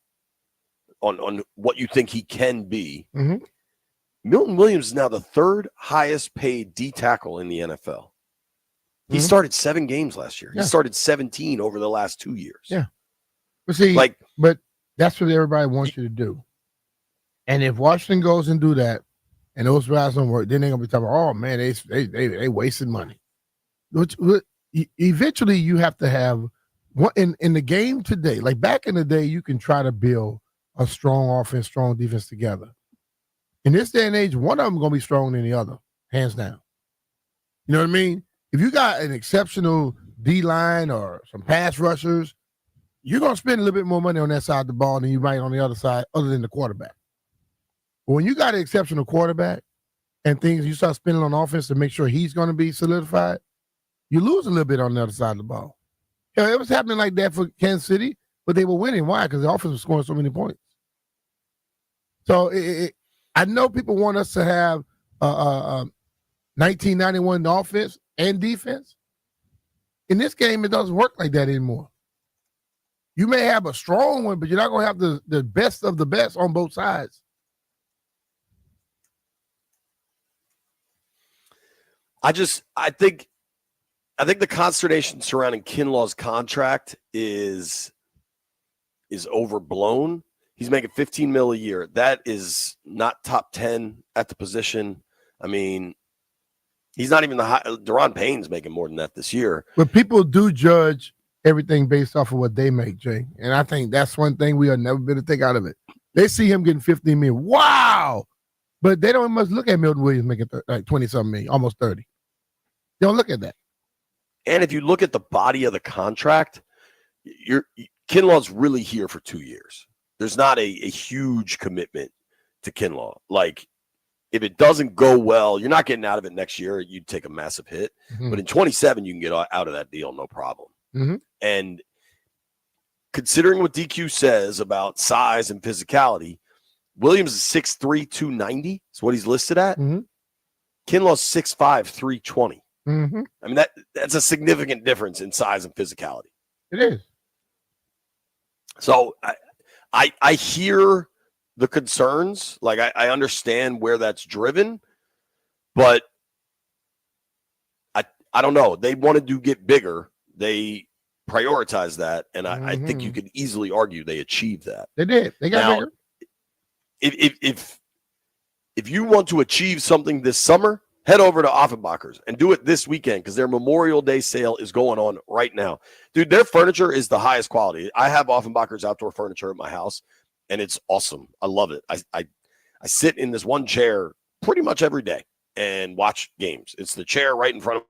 on what you think he can be. Mhm. Milton Williams is now the third highest paid D tackle in the NFL. He Mhm. started 7 games last year. Yeah. He started 17 over the last 2 years. Yeah. But see, Like, but that's what everybody wants you to do. And if Washington goes and do that, and those guys don't work, then they're gonna be talking, oh man, they wasted money. Which eventually you have to have one in the game today. Like back in the day, you can try to build a strong offense, strong defense together. In this day and age, one of them gonna be stronger than the other, hands down. You know what I mean? If you got an exceptional D line or some pass rushers, you're gonna spend a little bit more money on that side of the ball than you might on the other side, other than the quarterback. But when you got an exceptional quarterback and things you start spending on offense to make sure he's gonna be solidified, you lose a little bit on the other side of the ball. Yeah, it was happening like that for Kansas City, but they were winning. Why? Because the offense was scoring so many points. So I know people want us to have 1991 offense and defense. In this game, it doesn't work like that anymore. You may have a strong one, but you're not going to have the best of the best on both sides. I think the consternation surrounding Kinlaw's contract is overblown. He's making $15 million a year. That is not top 10 at the position. I mean, he's not even the high. Deron Payne's making more than that this year. But people do judge everything based off of what they make, Jay. And I think that's one thing we are never going to take out of it. They see him getting $15 million. Wow. But they don't much look at Milton Williams making like 20-something million, almost 30. They don't look at that. And if you look at the body of the contract, Kinlaw's really here for 2 years. There's not a huge commitment to Kinlaw. Like, if it doesn't go well, you're not getting out of it next year. You'd take a massive hit. Mm-hmm. But in 27, you can get out of that deal, no problem. Mm-hmm. And considering what DQ says about size and physicality, Williams is 6'3", 290 is what he's listed at. Mm-hmm. Kinlaw's 6'5", 320. Mm-hmm. I mean, that's a significant difference in size and physicality. It is. So I hear the concerns. Like, I understand where that's driven, but I don't know. They wanted to get bigger. They prioritize that, and I think you could easily argue they achieved that. They did. They got bigger. If you want to achieve something this summer, head over to Offenbacher's and do it this weekend because their Memorial Day sale is going on right now. Dude, their furniture is the highest quality. I have Offenbacher's outdoor furniture at my house, and it's awesome. I love it. I sit in this one chair pretty much every day and watch games. It's the chair right in front of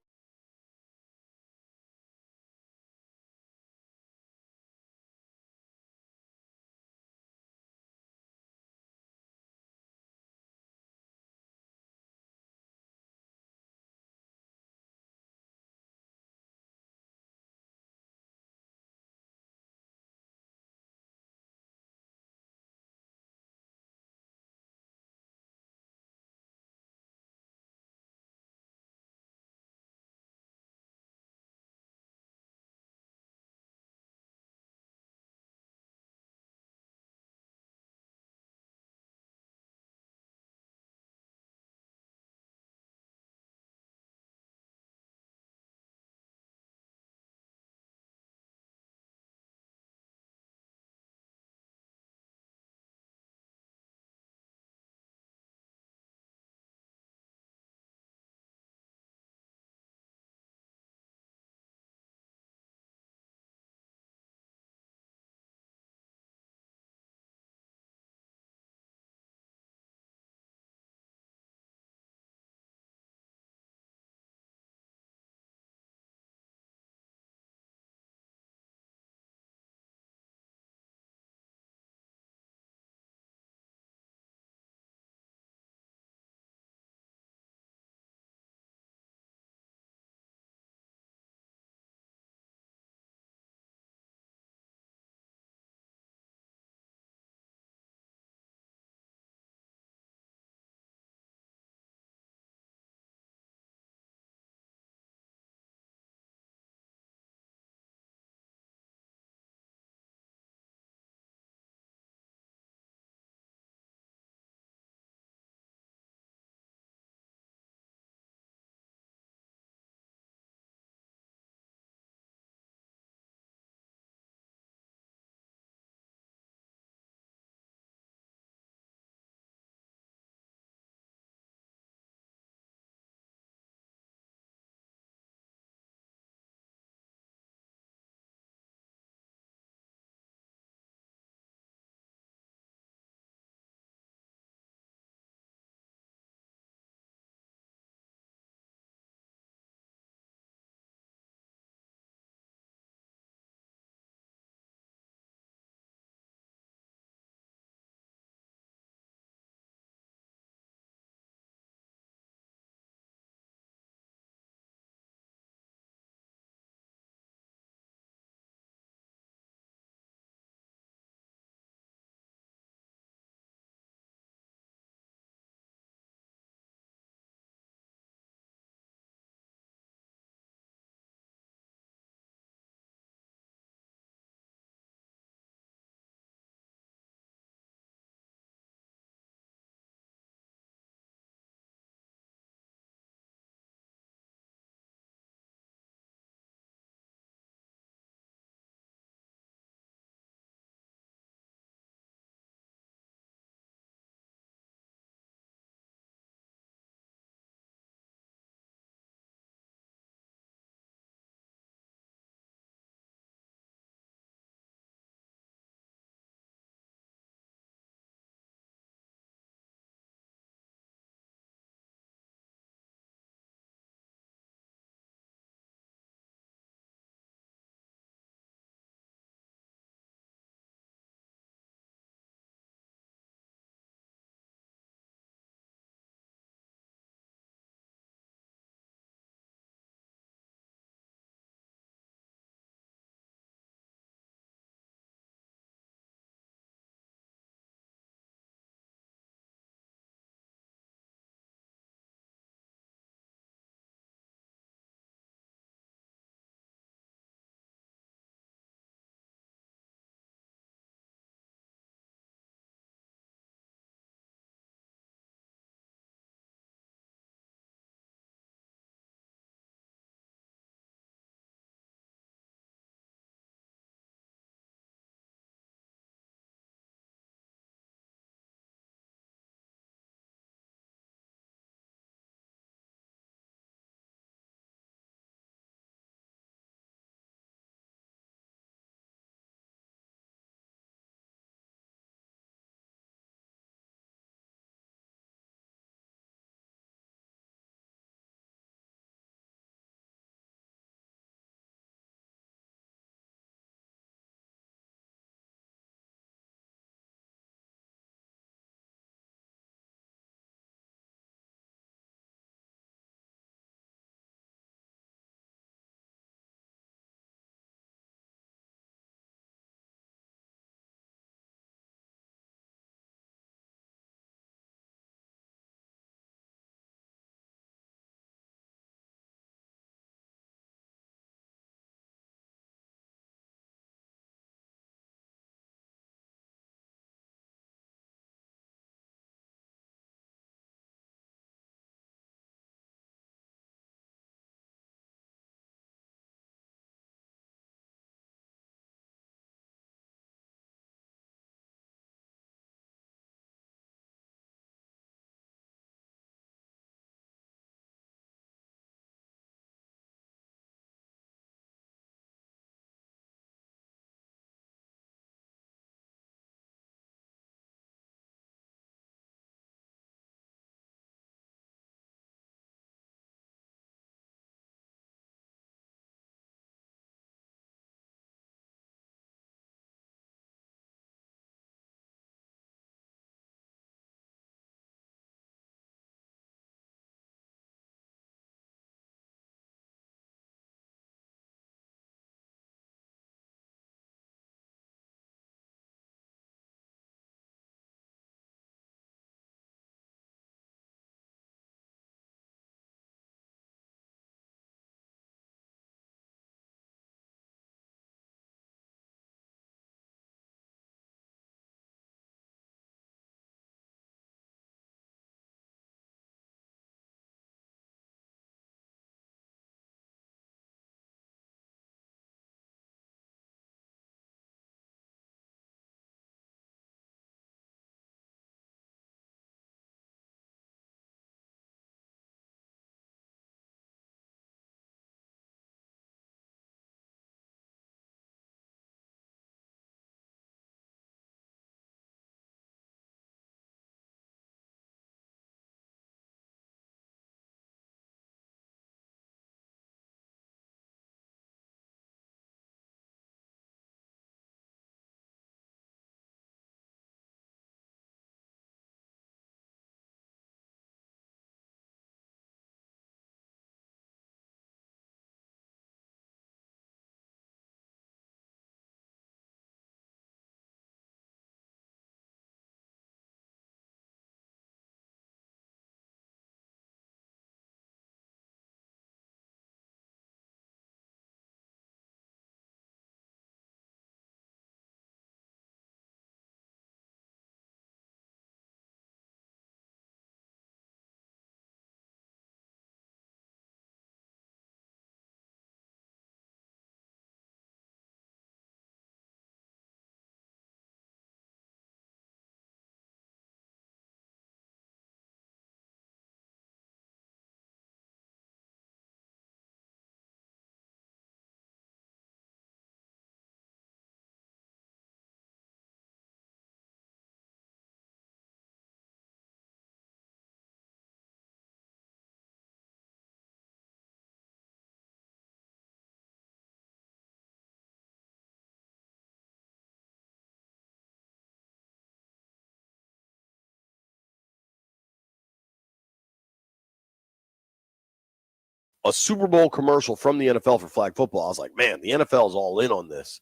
a Super Bowl commercial from the NFL for flag football. I was like, man, the NFL is all in on this.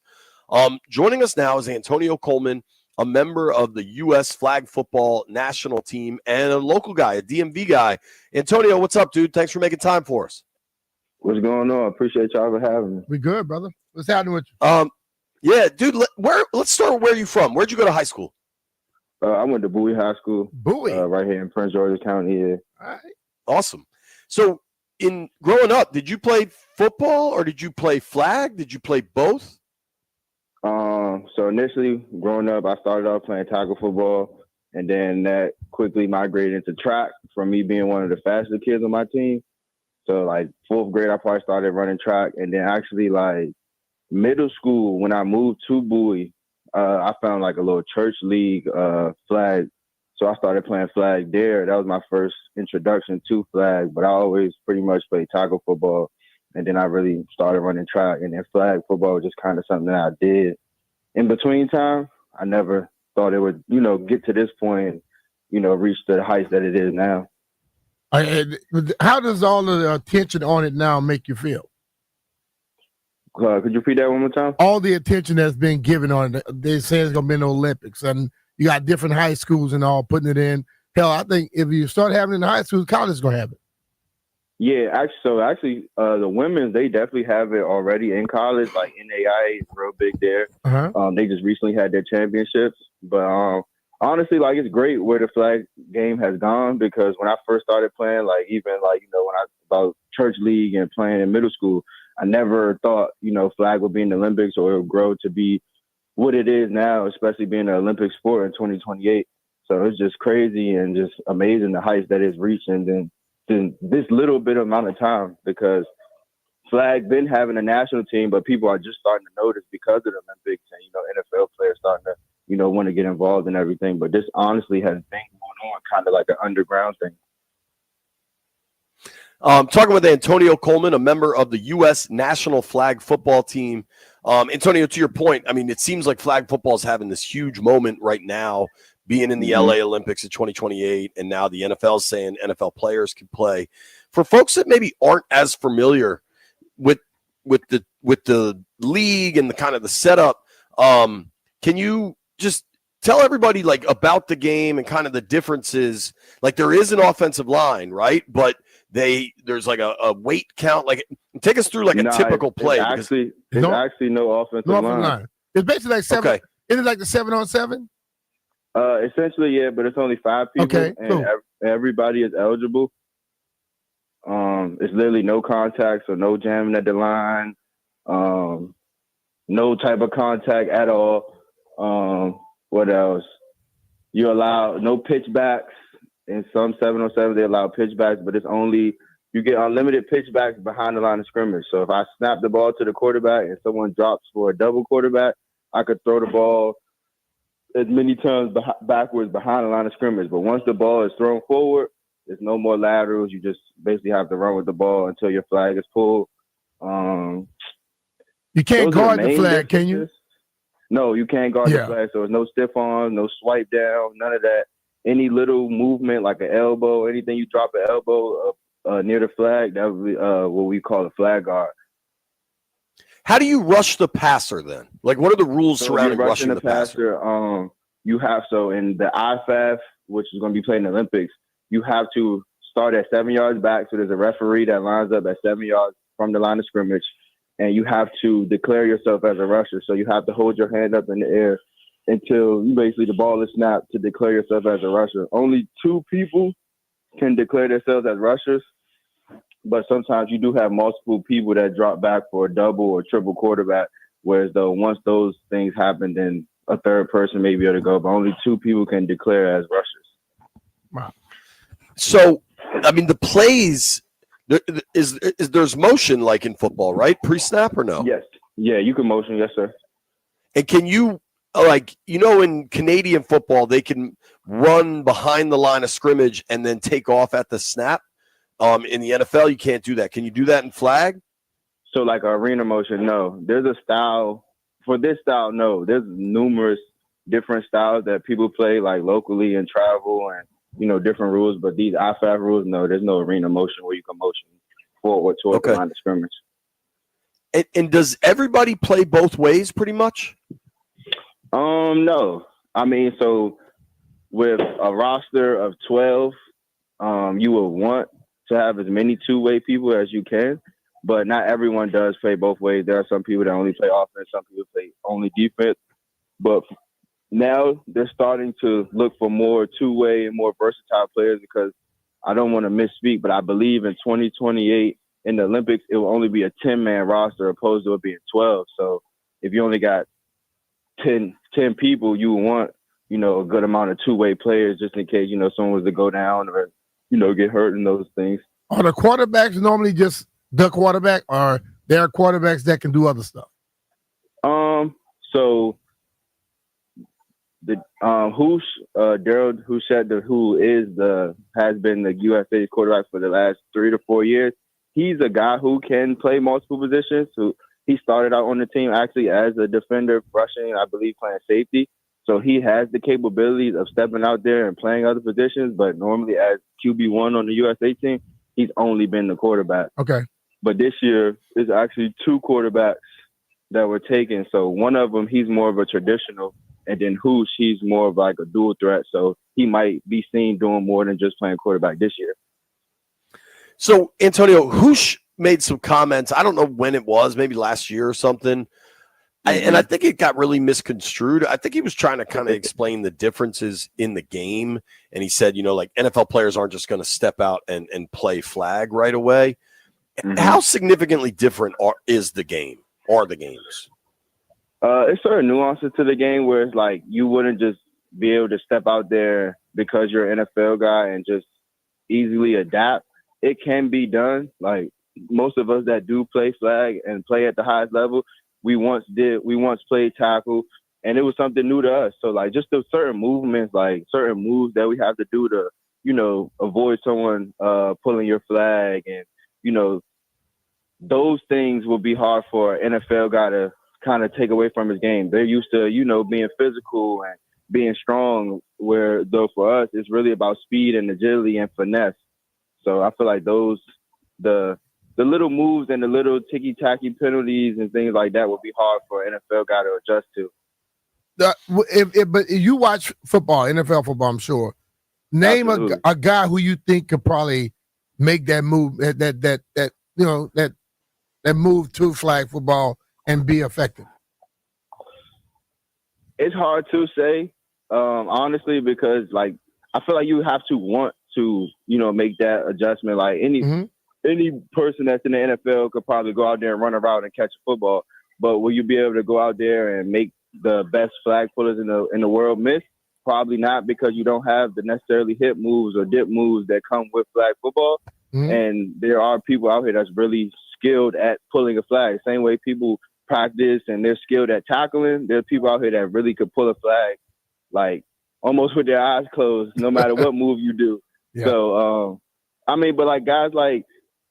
Joining us now is Antonio Coleman, a member of the U.S. flag football national team and a local guy, a DMV guy. Antonio, what's up, dude? Thanks for making time for us. What's going on? Appreciate y'all for having me. We good, brother. What's happening with you? Yeah, dude, let's start with where you from. Where'd you go to high school? I went to Bowie High School. Bowie. Right here in Prince George's County. Yeah. All right. Awesome. So in growing up, did you play football or did you play flag? Did you play both? So initially, growing up, I started off playing tackle football, and then that quickly migrated into track from me being one of the fastest kids on my team. So like 4th grade, I probably started running track, and then actually like middle school, when I moved to Bowie, I found like a little church league flag. So I started playing flag there. That was my first introduction to flag, but I always pretty much played tackle football. And then I really started running track, and then flag football was just kind of something that I did. In between time, I never thought it would, get to this point and, reach the heights that it is now. How does all the attention on it now make you feel? Could you repeat that one more time? All the attention that's been given on it. They say it's going to be in the Olympics, and you got different high schools and all putting it in. Hell, I think if you start having it in the high schools, college is going to have it. Yeah, actually, the women, they definitely have it already in college. Like NAIA is real big there. Uh-huh. They just recently had their championships. But honestly, like, it's great where the flag game has gone, because when I first started playing, like, even like, when I about church league and playing in middle school, I never thought, flag would be in the Olympics or it would grow to be what it is now, especially being an Olympic sport in 2028. So it's just crazy and just amazing the heights that it's reaching in this little bit amount of time, because flag been having a national team, but people are just starting to notice because of the Olympics and, NFL players starting to, want to get involved in everything. But this honestly has been going on kind of like an underground thing. Talking with Antonio Coleman, a member of the U.S. national flag football team. Antonio, to your point, I mean, it seems like flag football is having this huge moment right now, being in the LA Olympics in 2028, and now the NFL is saying NFL players can play. For folks that maybe aren't as familiar with the league and the kind of the setup, can you just tell everybody like about the game and kind of the differences? Like, there is an offensive line, right? But there's like a weight count. Like, take us through like a typical play. It's actually no offensive line. It's basically like 7. Okay. Isn't it like the 7-on-7? Essentially, yeah, but it's only 5 people, okay, and cool. Everybody is eligible. It's literally no contact, so no jamming at the line, no type of contact at all. What else? You allow no pitchbacks. In some 7-on-7, they allow pitchbacks, but it's only you get unlimited pitchbacks behind the line of scrimmage. So if I snap the ball to the quarterback and someone drops for a double quarterback, I could throw the ball as many times backwards behind the line of scrimmage. But once the ball is thrown forward, there's no more laterals. You just basically have to run with the ball until your flag is pulled. You can't guard the flag, can you? No, you can't guard the flag. So there's no stiff arm, no swipe down, none of that. Any little movement like an elbow, anything you drop an elbow near the flag, that would be what we call a flag guard. How do you rush the passer then? Like, what are the rules surrounding rushing the passer? You have, so in the IFAF, which is going to be played in the Olympics, you have to start at 7 yards back. So there's a referee that lines up at 7 yards from the line of scrimmage, and you have to declare yourself as a rusher. So you have to hold your hand up in the air until the ball is snapped to declare yourself as a rusher. Only 2 people can declare themselves as rushers, but sometimes you do have multiple people that drop back for a double or triple quarterback, whereas though once those things happen, then a third person may be able to go, but only 2 people can declare as rushers. Wow. So, I mean, the plays, there's motion like in football, right? Pre-snap or no? Yes. Yeah, you can motion. Yes, sir. And can you, like, in Canadian football, they can run behind the line of scrimmage and then take off at the snap. In the NFL, you can't do that. Can you do that in flag? So like arena motion, no. There's a style. For this style, no. There's numerous different styles that people play like locally and travel and, different rules. But these IFAF rules, no, there's no arena motion where you can motion forward towards the line of scrimmage. And does everybody play both ways pretty much? No. I mean, so with a roster of 12, you will want to have as many two-way people as you can, but not everyone does play both ways. There are some people that only play offense, some people play only defense. But now they're starting to look for more two-way and more versatile players because I don't want to misspeak, but I believe in 2028 in the Olympics, it will only be a 10-man roster opposed to it being 12. So if you only got 10 people, you want, a good amount of two-way players just in case, someone was to go down or, get hurt and those things. Are the quarterbacks normally just the quarterback, or there are quarterbacks that can do other stuff? So the Daryl Houshett, who has been the USA's quarterback for the last 3 to 4 years, he's a guy who can play multiple positions. So he started out on the team actually as a defender, rushing, I believe, playing safety. So he has the capabilities of stepping out there and playing other positions. But normally as QB1 on the USA team, he's only been the quarterback. Okay. But this year, there's actually 2 quarterbacks that were taken. So one of them, he's more of a traditional. And then Hoosh, he's more of like a dual threat. So he might be seen doing more than just playing quarterback this year. So, Antonio, Hoosh made some comments. I don't know when it was, maybe last year or something. And I think it got really misconstrued. I think he was trying to kind of explain the differences in the game. And he said, like NFL players aren't just going to step out and play flag right away. Mm-hmm. How significantly different are the games? It's sort of nuances to the game where it's like you wouldn't just be able to step out there because you're an NFL guy and just easily adapt. It can be done. Like most of us that do play flag and play at the highest level, we once played tackle, and it was something new to us. So like just the certain movements, like certain moves that we have to do to, avoid someone pulling your flag, and those things will be hard for an NFL guy to kind of take away from his game. They're used to, being physical and being strong, where though for us, it's really about speed and agility and finesse. So I feel like the little moves and the little ticky-tacky penalties and things like that would be hard for an NFL guy to adjust to. But you watch football, NFL football, I'm sure. Name a guy who you think could probably make that move, that move to flag football and be effective. It's hard to say, honestly, because like I feel like you have to want to, make that adjustment. Like any person that's in the NFL could probably go out there and run a route and catch a football. But will you be able to go out there and make the best flag pullers in the world miss? Probably not, because you don't have the necessarily hip moves or dip moves that come with flag football. Mm-hmm. And there are people out here that's really skilled at pulling a flag. Same way people practice and they're skilled at tackling, there are people out here that really could pull a flag, like almost with their eyes closed, no matter what move you do. Yeah. So, but like guys like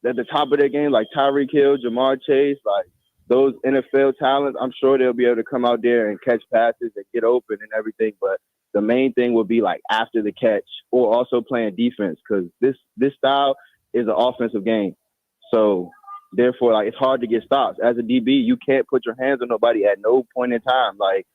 at the top of their game, like Tyreek Hill, Jamar Chase, like those NFL talents, I'm sure they'll be able to come out there and catch passes and get open and everything. But the main thing will be like after the catch, or also playing defense, because this style is an offensive game. So therefore, like it's hard to get stops. As a DB, you can't put your hands on nobody at no point in time. Like,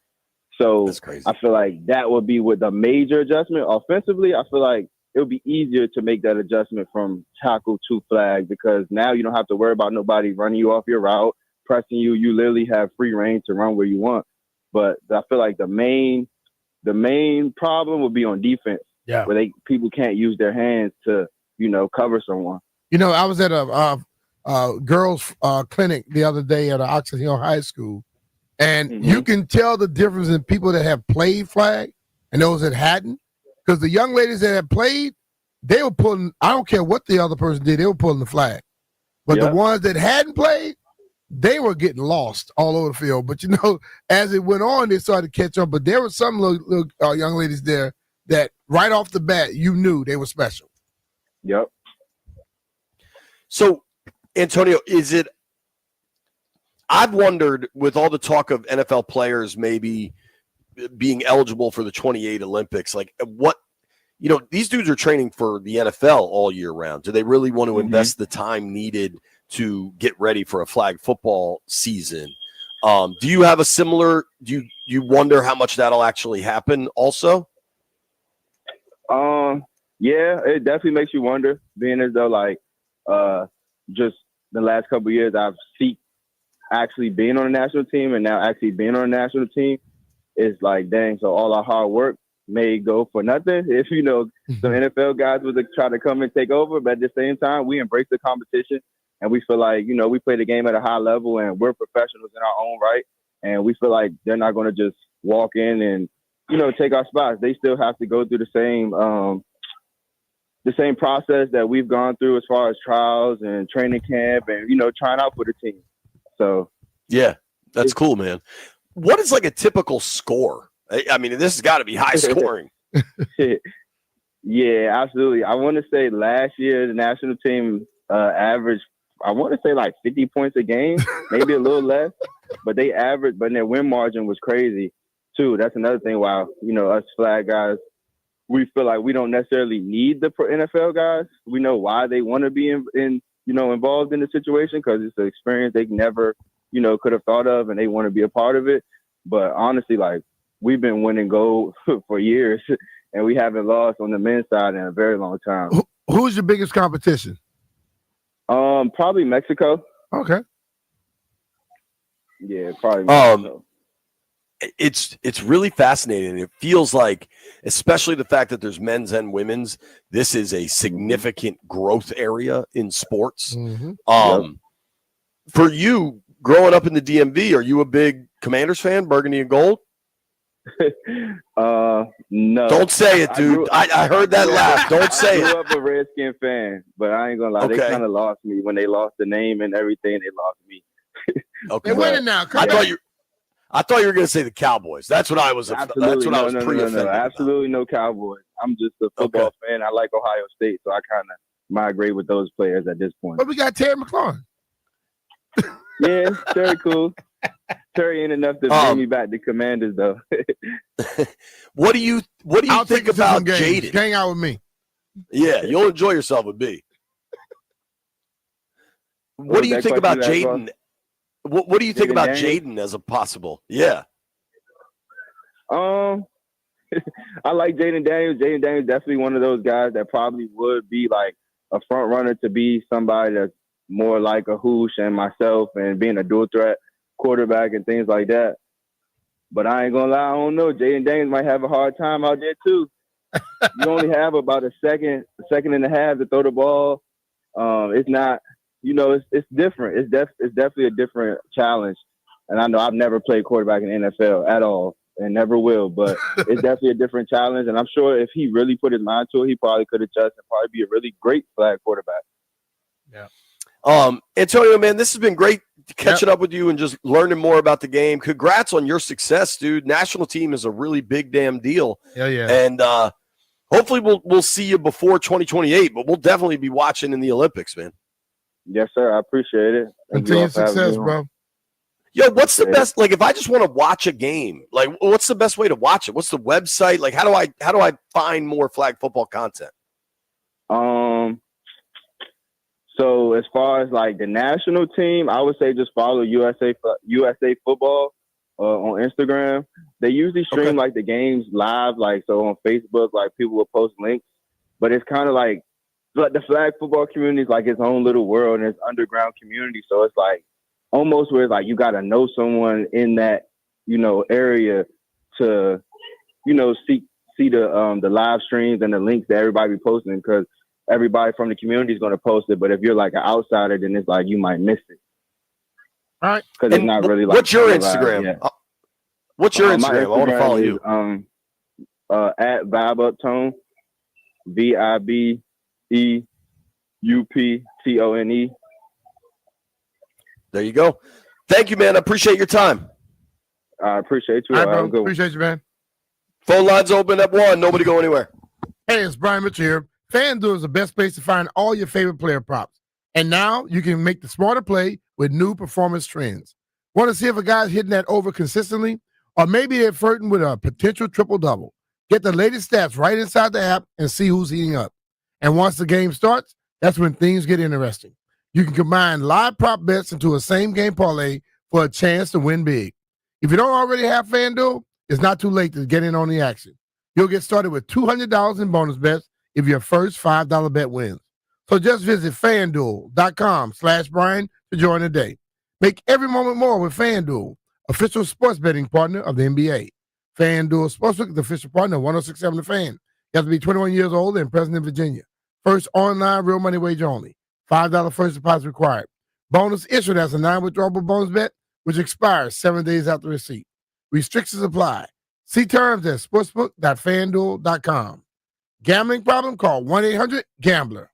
so that's crazy. I feel like that would be with a major adjustment. Offensively, I feel like it would be easier to make that adjustment from tackle to flag, because now you don't have to worry about nobody running you off your route, pressing you. You literally have free reign to run where you want. But I feel like the main problem would be on defense, where people can't use their hands to, cover someone. I was at a girls' clinic the other day at Oxford Hill High School, and you can tell the difference in people that have played flag and those that hadn't. Because the young ladies that had played, they were pulling, I don't care what the other person did, they were pulling the flag. But the ones that hadn't played, they were getting lost all over the field. But, as it went on, they started to catch up. But there were some little young ladies there that right off the bat, you knew they were special. Yep. So, Antonio, I've wondered, with all the talk of NFL players maybe being eligible for the 28 Olympics, like what these dudes are training for the NFL all year round. Do they really want to Mhm. invest the time needed to get ready for a flag football season? Do you have a similar? Do you wonder how much that'll actually happen? Also, yeah, it definitely makes you wonder. Being as though just the last couple of years, I've seen actually being on a national team, and now actually being on a national team is like, dang. So all our hard work may go for nothing if some NFL guys would try to come and take over. But at the same time, we embrace the competition. And we feel like, we play the game at a high level and we're professionals in our own right. And we feel like they're not going to just walk in and, take our spots. They still have to go through the same process that we've gone through as far as trials and training camp and, trying out for the team. So, yeah, that's cool, man. What is like a typical score? I mean, this has got to be high scoring. Yeah, absolutely. I want to say last year, the national team averaged, I want to say like 50 points a game, maybe a little less, but they averaged, but their win margin was crazy too. That's another thing why, us flag guys, we feel like we don't necessarily need the NFL guys. We know why they want to be involved in the situation because it's an experience they never, could have thought of and they want to be a part of it. But honestly, like we've been winning gold for years and we haven't lost on the men's side in a very long time. Who's your biggest competition? Probably Mexico. Okay. Yeah, probably Mexico. It's really fascinating. It feels like, especially the fact that there's men's and women's, this is a significant growth area in sports. Mm-hmm. For you, growing up in the DMV, are you a big Commanders fan, burgundy and gold? No. Don't say it, dude. I heard that laugh. Don't say I it. grew up a Redskin fan, but I ain't gonna lie. Okay. They kind of lost me when they lost the name and everything. They lost me. Okay. They're winning now. I thought you were going to say the Cowboys. That's what I was. Absolutely. That's what I was pre-offended about. Absolutely no Cowboys. I'm just a football fan. I like Ohio State, so I kind of migrate with those players at this point. But we got Terry McLaurin. Yeah, Terry cool. Terry ain't enough to bring me back to Commanders, though. What do you think about Jaden? Hang out with me. Yeah, you'll enjoy yourself with B. What do you think about Jaden? What do you think about Jaden as a possible? Yeah. I like Jaden Daniels. Jaden Daniels definitely one of those guys that probably would be like a front runner to be somebody that's more like a Hoosh and myself and being a dual threat quarterback and things like that. But I ain't gonna lie, I don't know. Jaden Daniels might have a hard time out there too. You only have about a second and a half to throw the ball. It's not, it's different. It's definitely a different challenge. And I know I've never played quarterback in the NFL at all and never will, but it's definitely a different challenge. And I'm sure if he really put his mind to it, he probably could adjust and probably be a really great flag quarterback. Yeah. Antonio, man, this has been great catching up with you and just learning more about the game. Congrats on your success, dude. National team is a really big damn deal. Yeah. And hopefully we'll see you before 2028, but we'll definitely be watching in the Olympics, man. Yes, sir. I appreciate it. Continued success, bro. Yo, what's the best? Like, if I just want to watch a game, like, what's the best way to watch it? What's the website? Like, how do I find more flag football content? So as far as like the national team, I would say just follow USA Football on Instagram. They usually stream like the games live, like so on Facebook, like people will post links. But it's kind of like the flag football community is like its own little world and it's underground community. So it's like almost where it's like you got to know someone in that area to see the live streams and the links that everybody be posting because everybody from the community is going to post it. But if you're like an outsider, then it's like you might miss it. All right. Because it's not really like. What's your Instagram? What's your Instagram? I want to follow you. At Vibe Uptone, VIBEUPTONE. There you go. Thank you, man. I appreciate your time. I appreciate you. All right, bro. Appreciate you, man. Phone lines open at 1. Nobody go anywhere. Hey, it's Brian Mitchell here. FanDuel is the best place to find all your favorite player props. And now you can make the smarter play with new performance trends. Want to see if a guy's hitting that over consistently? Or maybe they're flirting with a potential triple-double? Get the latest stats right inside the app and see who's heating up. And once the game starts, that's when things get interesting. You can combine live prop bets into a same game parlay for a chance to win big. If you don't already have FanDuel, it's not too late to get in on the action. You'll get started with $200 in bonus bets if your first $5 bet wins. So just visit FanDuel.com/Brian to join today. Make every moment more with FanDuel, official sports betting partner of the NBA. FanDuel Sportsbook is the official partner of 106.7 The Fan. You have to be 21 years old and present in Virginia. First online real money wager only. $5 first deposit required. Bonus issued as a non-withdrawable bonus bet, which expires 7 days after receipt. Restrictions apply. See terms at sportsbook.fanduel.com. Gambling problem? Call 1-800-GAMBLER.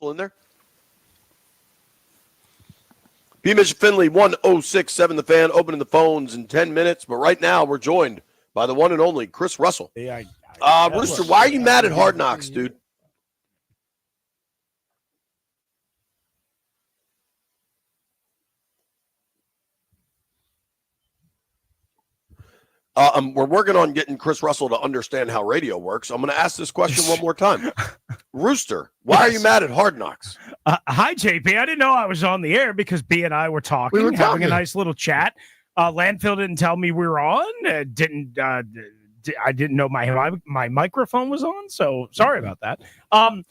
In there. B-Mitch Finley, 1067 The Fan, opening the phones in 10 minutes. But right now, we're joined by the one and only Chris Russell. Rooster, why are you mad at Hard Knocks, dude? We're working on getting Chris Russell to understand how radio works. I'm going to ask this question one more time. Rooster, why are you mad at Hard Knocks? Hi, JP. I didn't know I was on the air because B and I were talking, having a nice little chat. Landfill didn't tell me we were on. I didn't know my microphone was on, so sorry about that.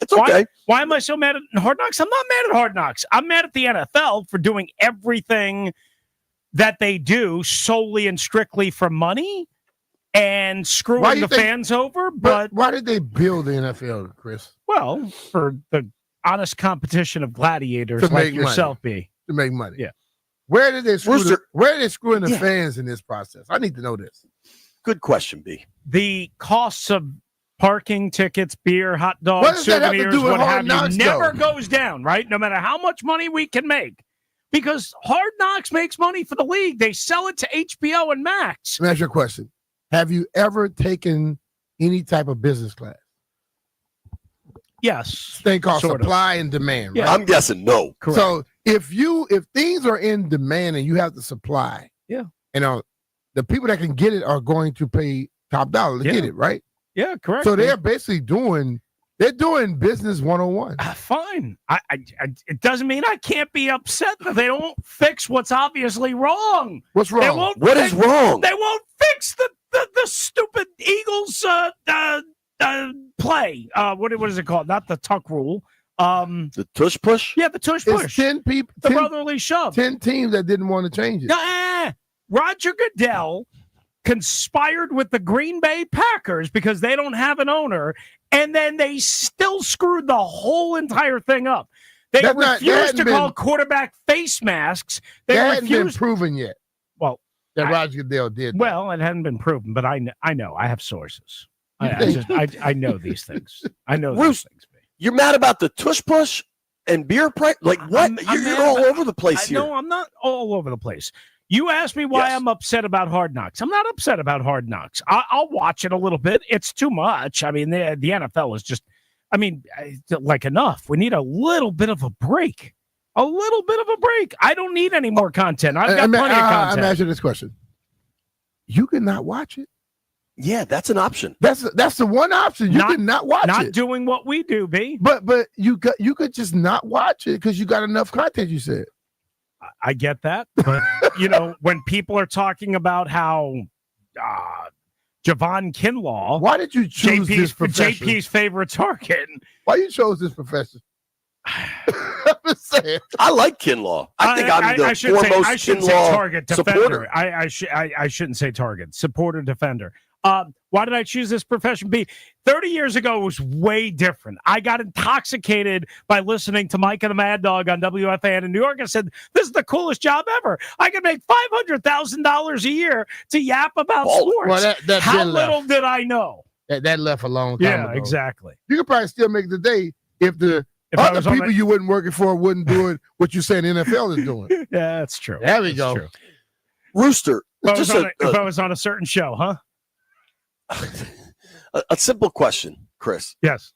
It's okay. Why am I so mad at Hard Knocks? I'm not mad at Hard Knocks. I'm mad at the NFL for doing everything that they do solely and strictly for money and screwing the fans over. But why did they build the NFL, Chris? Well, for the honest competition of gladiators like yourself, B. To make money. Yeah. Where did they screw the fans in this process? I need to know this. Good question, B. The costs of parking tickets, beer, hot dogs, souvenirs, what have you, never goes down, right? No matter how much money we can make. Because Hard Knocks makes money for the league. They sell it to HBO and Max. Let me ask you a question. Have you ever taken any type of business class? Yes. Thing called supply and demand, right? Yeah. I'm guessing no. Correct. So if things are in demand and you have the supply, the people that can get it are going to pay top dollar to get it, right? Yeah, correct. So they're basically doing business 101. Fine. It doesn't mean I can't be upset that they don't fix what's obviously wrong. What's wrong? What is wrong? They won't fix the stupid Eagles play. What is it called? Not the tuck rule. The tush push? Yeah, the tush push. It's 10 people. The brotherly shove. 10 teams that didn't want to change it. Roger Goodell conspired with the Green Bay Packers because they don't have an owner, and then they still screwed the whole entire thing up. They refused to call quarterback face masks. They hadn't been proven yet. Well, that Roger Goodell did. Well, it hadn't been proven, but I know. I have sources. I know these things. I know these things. You're mad about the tush push and beer price? Like what? You're all over the place here. No, I'm not all over the place. You asked me why I'm upset about Hard Knocks. I'm not upset about Hard Knocks. I'll watch it a little bit. It's too much. I mean, the NFL is just, like enough. We need a little bit of a break. A little bit of a break. I don't need any more content. I've got plenty of content. I'm asking this question. You cannot watch it. Yeah, that's an option. That's the one option. You cannot watch it. Not doing what we do, B. But you could just not watch it because you got enough content, you said. I get that, but when people are talking about how Javon Kinlaw, why did you choose this profession? JP's favorite target? Why you chose this profession? I'm just saying. I like Kinlaw. I think I'm the foremost Kinlaw target defender. supporter. I shouldn't say target, supporter, defender. Why did I choose this profession? 30 years ago, it was way different. I got intoxicated by listening to Mike and the Mad Dog on WFAN in New York. I said, this is the coolest job ever. I could make $500,000 a year to yap about sports. Well, that How little did I know? That left a long time ago. Yeah, exactly. You could probably still make the day if other people you wouldn't working for wouldn't do it what you saying the NFL is doing. Yeah, that's true. There we go. True. Rooster. If I was on a certain show, huh? A simple question, Chris. Yes.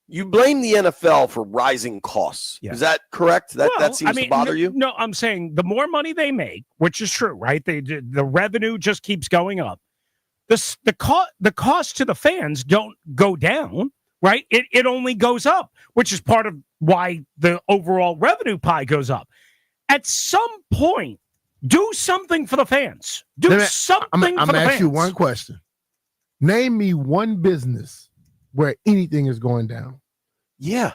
You blame the NFL for rising costs. Yes. Is that correct? That seems to bother you? No, I'm saying the more money they make, which is true, right? The revenue just keeps going up. The cost to the fans don't go down, right? It only goes up, which is part of why the overall revenue pie goes up. At some point, do something for the fans. Do something for the fans. I'm going to ask you one question. Name me one business where anything is going down. Yeah.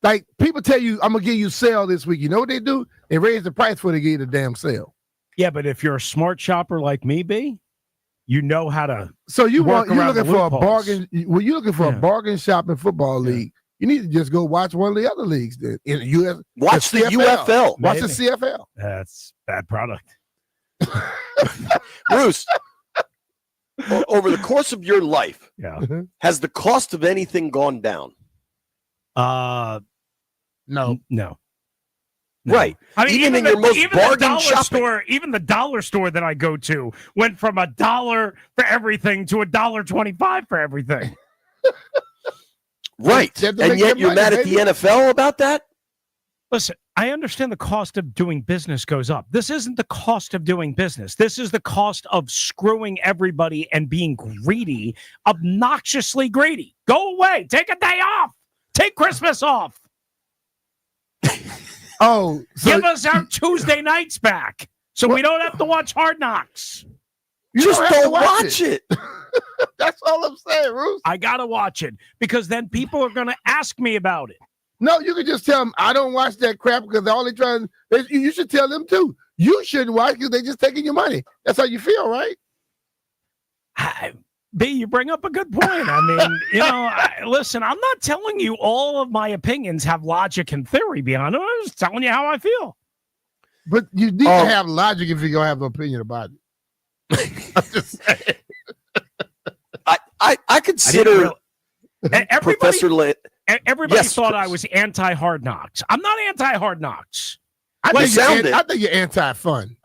Like people tell you, I'm going to give you a sale this week. You know what they do? They raise the price before they give you the damn sale. Yeah, but if you're a smart shopper like me, B, you know how to. So you're looking for a bargain. Well, you're looking for a bargain shopping football league. You need to just go watch one of the other leagues then. In the US, watch the UFL. Watch the CFL. That's bad product. Bruce. Over the course of your life, has the cost of anything gone down? No. Right. I mean, even in your most bargain shopping. Even the dollar store that I go to went from $1 for everything to $1.25 for everything. Right. And yet you're mad at the NFL about that? Listen, I understand the cost of doing business goes up. This isn't the cost of doing business. This is the cost of screwing everybody and being greedy, obnoxiously greedy. Go away. Take a day off. Take Christmas off. Oh, so Give us our Tuesday nights back so we don't have to watch Hard Knocks. you Just have to don't watch it. That's all I'm saying, Bruce. I got to watch it because then people are going to ask me about it. No, you can just tell them I don't watch that crap because all they're trying. You should tell them too. You shouldn't watch because they're just taking your money. That's how you feel, right? B, you bring up a good point. I mean, listen, I'm not telling you all of my opinions have logic and theory behind them. I'm just telling you how I feel. But you need to have logic if you're gonna have an opinion about it. I'm just saying. I consider Everybody Yes, thought Chris. I was anti-Hard Knocks. I'm not anti-Hard Knocks. I Well, think you're anti-fun.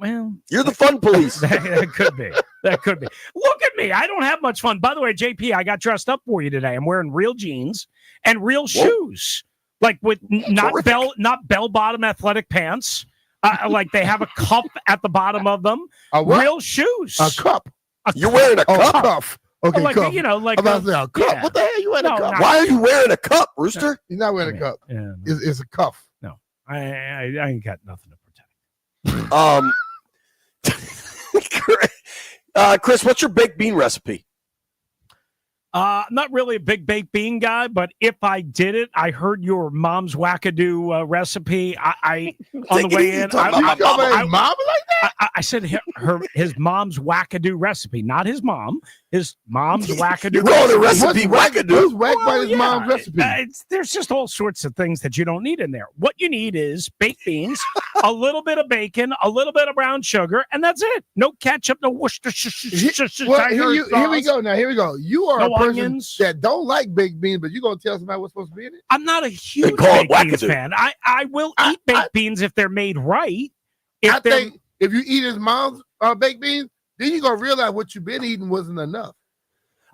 Well, You're the fun police. that could be. That could be. Look at me. I don't have much fun. By the way, JP, I got dressed up for you today. I'm wearing real jeans and real shoes, like with not bell-bottom athletic pants. Like they have a cuff at the bottom of them. A what? Real shoes. A cup. You're wearing a Oh, cup. cuff. Okay, like cuff. like I'm about to say a cup. yeah. What the hell you wearing a No, cup? not- Why are you wearing a cup, Rooster? He's not wearing a cup. Yeah, It's a cuff. I ain't got nothing to protect. Chris, what's your baked bean recipe? Not really a big baked bean guy, but if I did it, I heard your mom's wackadoo recipe. I on the Take it way easy, in, talk You about call my my mama like that? I said his mom's wackadoo recipe, not his mom. His mom's wackadoo. You're calling a recipe. recipe wackadoo? What's whack by Well, his yeah, mom's recipe? there's just all sorts of things that you don't need in there. What you need is baked beans, a little bit of bacon, a little bit of brown sugar, and that's it. No ketchup, no Worcestershire. Well, here we go. Now, here we go. You are No a person onions. that don't like baked beans, but you're going to tell somebody what's supposed to be in it? I'm not a huge call it baked beans wackadoo. fan. I will eat baked beans if they're made right. I think if you eat his mom's baked beans, then you're going to realize what you've been eating wasn't enough.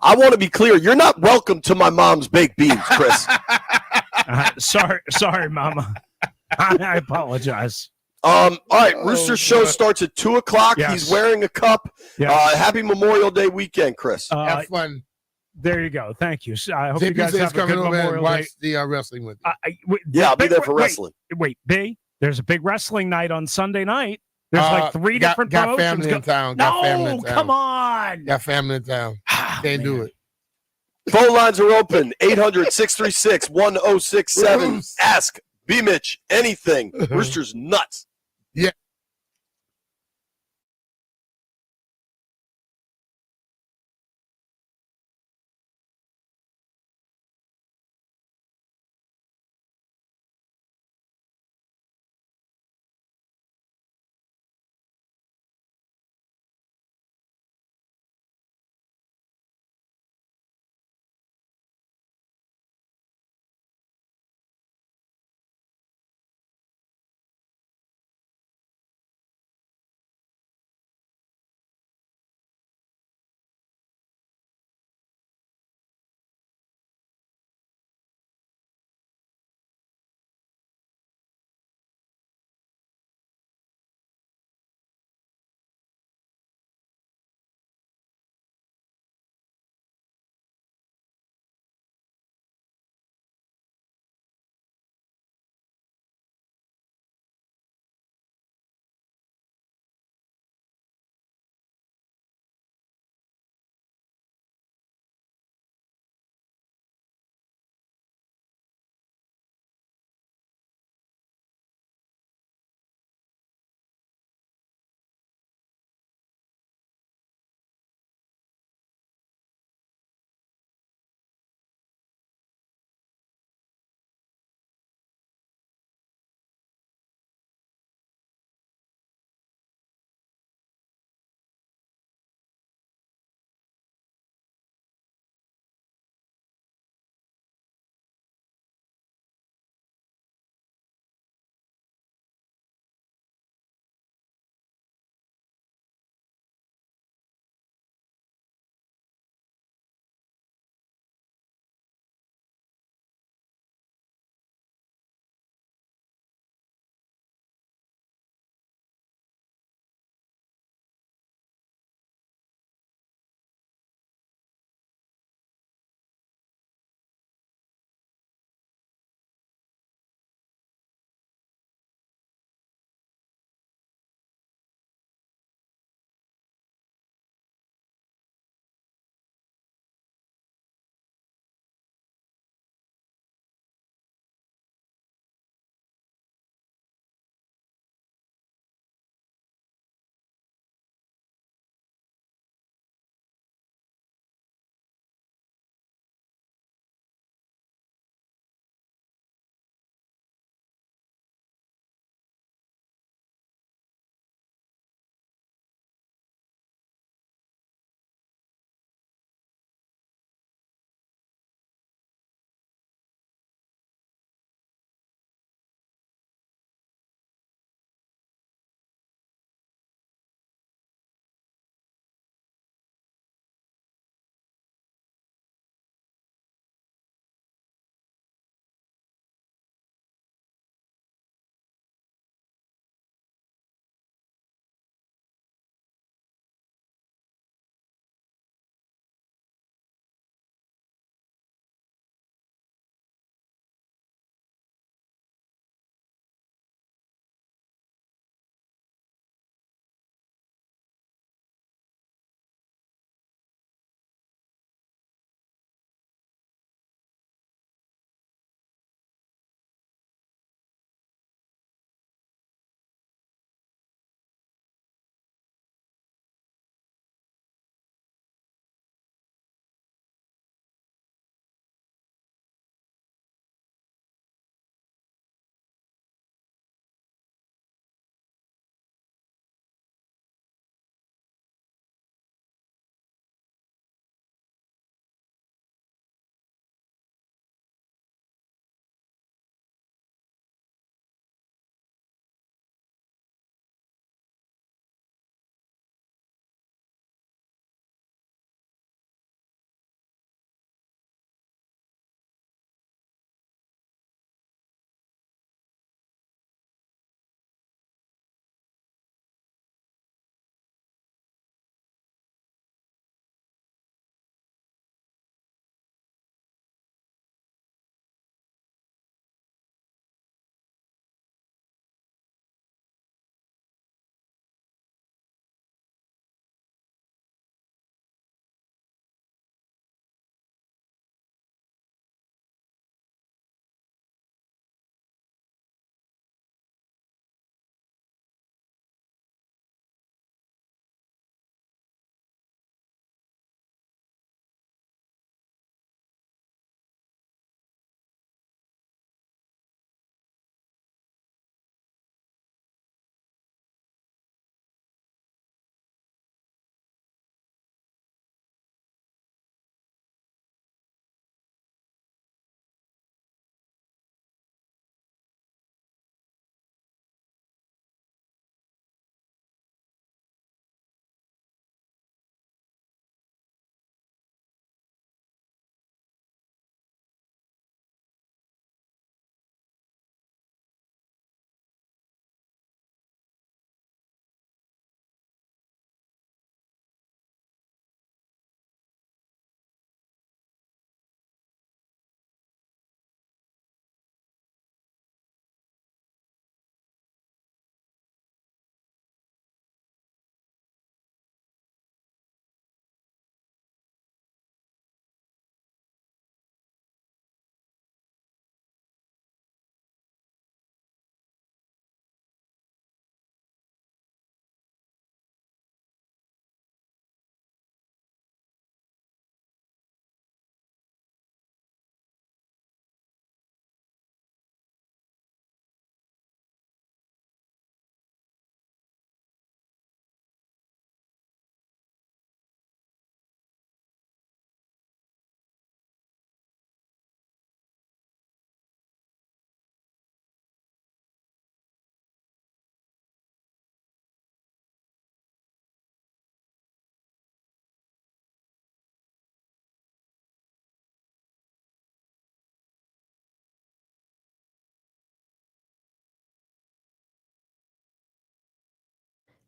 I want to be clear. You're not welcome to my mom's baked beans, Chris. Sorry, Mama. I apologize. All right, Rooster's show starts at 2:00. Yes. He's wearing a cup. Yes. Happy Memorial Day weekend, Chris. Have fun. There you go. Thank you. I hope you JP guys says have a coming good over and Memorial watch Day. the wrestling with you. Yeah, I'll be there for wrestling. Wait, B, there's a big wrestling night on Sunday night. There's like three different got promotions. family in town. Got family in No, town. come on. Got family in town. Can't do it. Phone lines are open. 800-636-1067. Bruce. Ask B. Mitch anything. Rooster's nuts.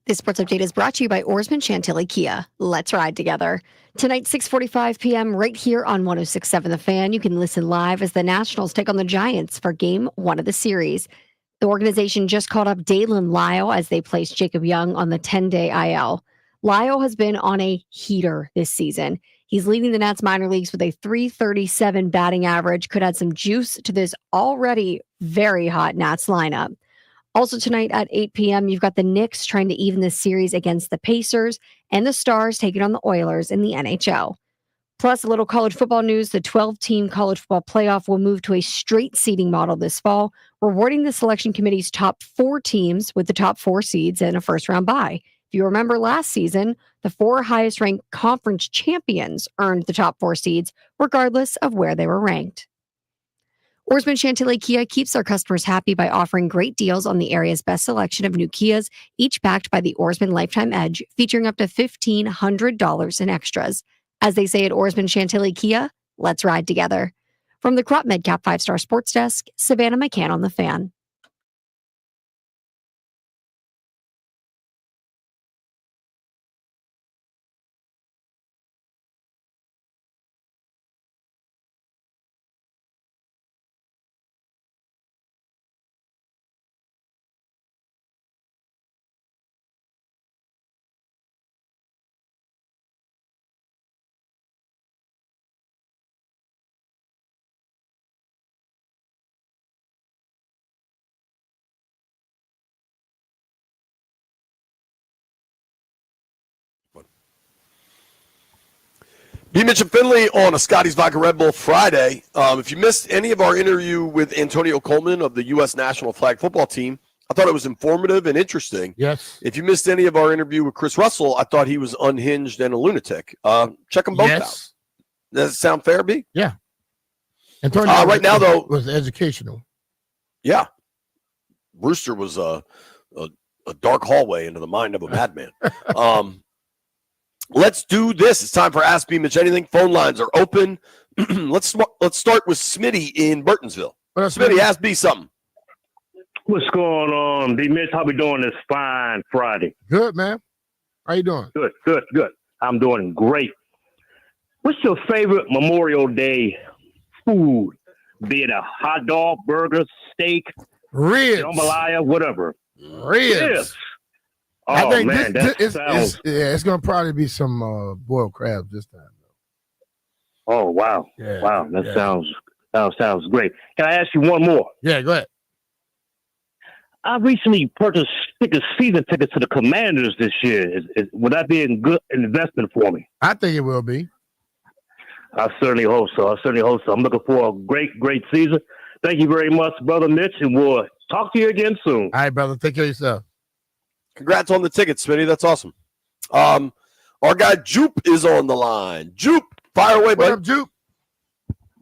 This sports update is brought to you by Oarsman Chantilly Kia. Let's ride together. Tonight, 6:45 p.m. right here on 106.7 The Fan. You can listen live as the Nationals take on the Giants for Game 1 of the series. The organization just called up Dalen Lyle as they placed Jacob Young on the 10-day IL. Lyle has been on a heater this season. He's leading the Nats minor leagues with a .337 batting average, could add some juice to this already very hot Nats lineup. Also tonight at 8 p.m., you've got the Knicks trying to even this series against the Pacers and the Stars taking on the Oilers in the NHL. Plus, a little college football news. The 12-team college football playoff will move to a straight seeding model this fall, rewarding the selection committee's top 4 teams with the top 4 seeds and a first-round bye. If you remember last season, the 4 highest-ranked conference champions earned the top 4 seeds, regardless of where they were ranked. Oarsman Chantilly Kia keeps our customers happy by offering great deals on the area's best selection of new Kias, each backed by the Oarsman Lifetime Edge, featuring up to $1,500 in extras. As they say at Oarsman Chantilly Kia, let's ride together. From the Crop MedCap 5-Star Sports Desk, Savannah McCann on The Fan. B. Mitch and Finley on a Scotty's Vodka Red Bull Friday. If you missed any of our interview with Antonio Coleman of the U.S. National Flag Football Team, I thought it was informative and interesting. Yes. If you missed any of our interview with Chris Russell, I thought he was unhinged and a lunatic. Check them both out. Does that sound fair, B? Yeah. Antonio right now, though, was educational. Yeah. Brewster was a dark hallway into the mind of a madman. Let's do this. It's time for Ask B. Mitch Anything. Phone lines are open. Let's start with Smitty in Burtonsville. Smitty, ask B something. What's going on, B. Mitch? How we doing this fine Friday? Good, man. How you doing? Good. I'm doing great. What's your favorite Memorial Day food? Be it a hot dog, burger, steak, ribs, jambalaya, whatever. Ribs. Oh, I think man, it's going to probably be some boiled crabs this time. Oh, wow. Yeah, wow, that sounds great. Can I ask you one more? Yeah, go ahead. I recently purchased season tickets to the Commanders this year. Would that be a good investment for me? I think it will be. I certainly hope so. I'm looking for a great season. Thank you very much, Brother Mitch, and we'll talk to you again soon. All right, brother. Take care of yourself. Congrats on the tickets, Smitty. That's awesome. Our guy Jupe is on the line. Jupe, fire away, What buddy. up, Jupe?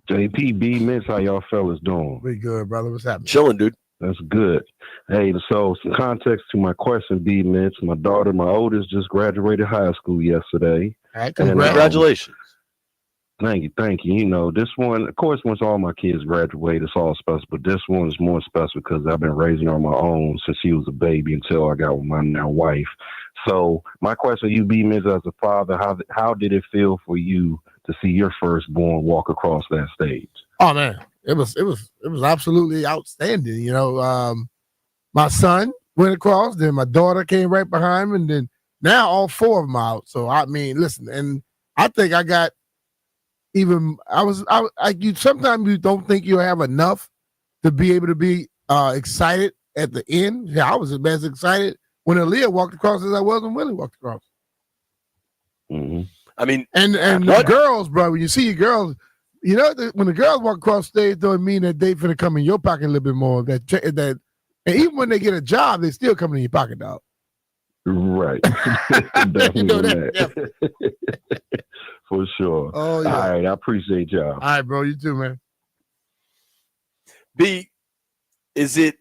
JPB, Miss, how y'all fellas doing? Pretty good, brother. What's happening? Chilling, dude. That's good. Hey, so some context to my question, B. Mitch. My daughter, my oldest, just graduated high school yesterday. All right, Congratulations. Thank you. You know, this one, of course, once all my kids graduate, it's all special. But this one is more special because I've been raising her on my own since she was a baby until I got with my now wife. So my question to you, B. Mitch, as a father, how did it feel for you to see your firstborn walk across that stage? Oh man, it was absolutely outstanding. You know, my son went across, then my daughter came right behind him, and then now all 4 of them are out. So I mean, listen, and I think I got sometimes you don't think you have enough to be able to be excited at the end. Yeah, I was as excited when Aaliyah walked across as I was when Willie walked across. Mm-hmm. I mean, and the girls, bro, when you see your girls, you know, when the girls walk across stage, don't mean that they finna come in your pocket a little bit more. That, and even when they get a job, they still come in your pocket, dog. Right. You know that. Yeah. For sure. Oh yeah. All right, I appreciate y'all. All right, bro. You too, man. B, is it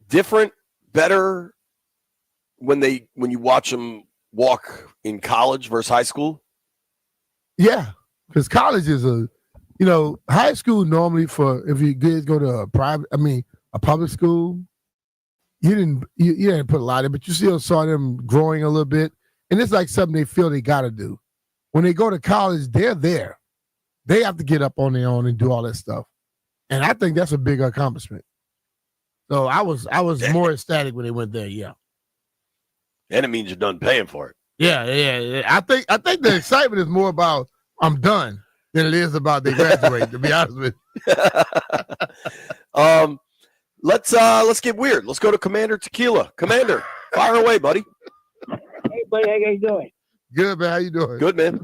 different, better when you watch them walk in college versus high school? Yeah, because college is high school normally if you kids go to a public school, you didn't put a lot in, but you still saw them growing a little bit. And it's like something they feel they got to do. When they go to college, they're there. They have to get up on their own and do all that stuff. And I think that's a big accomplishment. So I was more ecstatic when they went there, yeah. And it means you're done paying for it. Yeah. I think the excitement is more about I'm done than it is about they graduate, to be honest with you. Let's get weird. Let's go to Commander Tequila. Commander, fire away, buddy. Hey, buddy, how you doing? Good, man. How you doing? Good, man.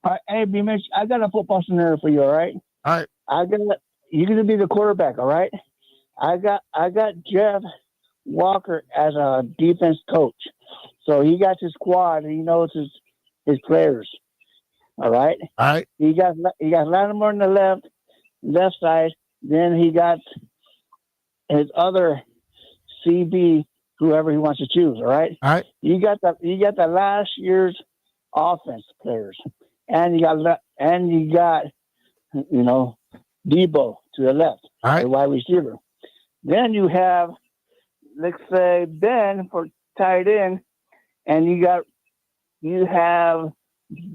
All right, hey, B-Mitch, I got a football scenario for you, all right? All right. You're going to be the quarterback, all right? I got Jeff Walker as a defense coach. So he got his squad, and he knows his players, all right? All right. He got Lattimore on the left side. Then he got his other CB, whoever he wants to choose. All right. All right. You got the last year's offense players, and you got Debo to the left, all right, the wide receiver. Then you have, let's say, Ben for tight end, and you have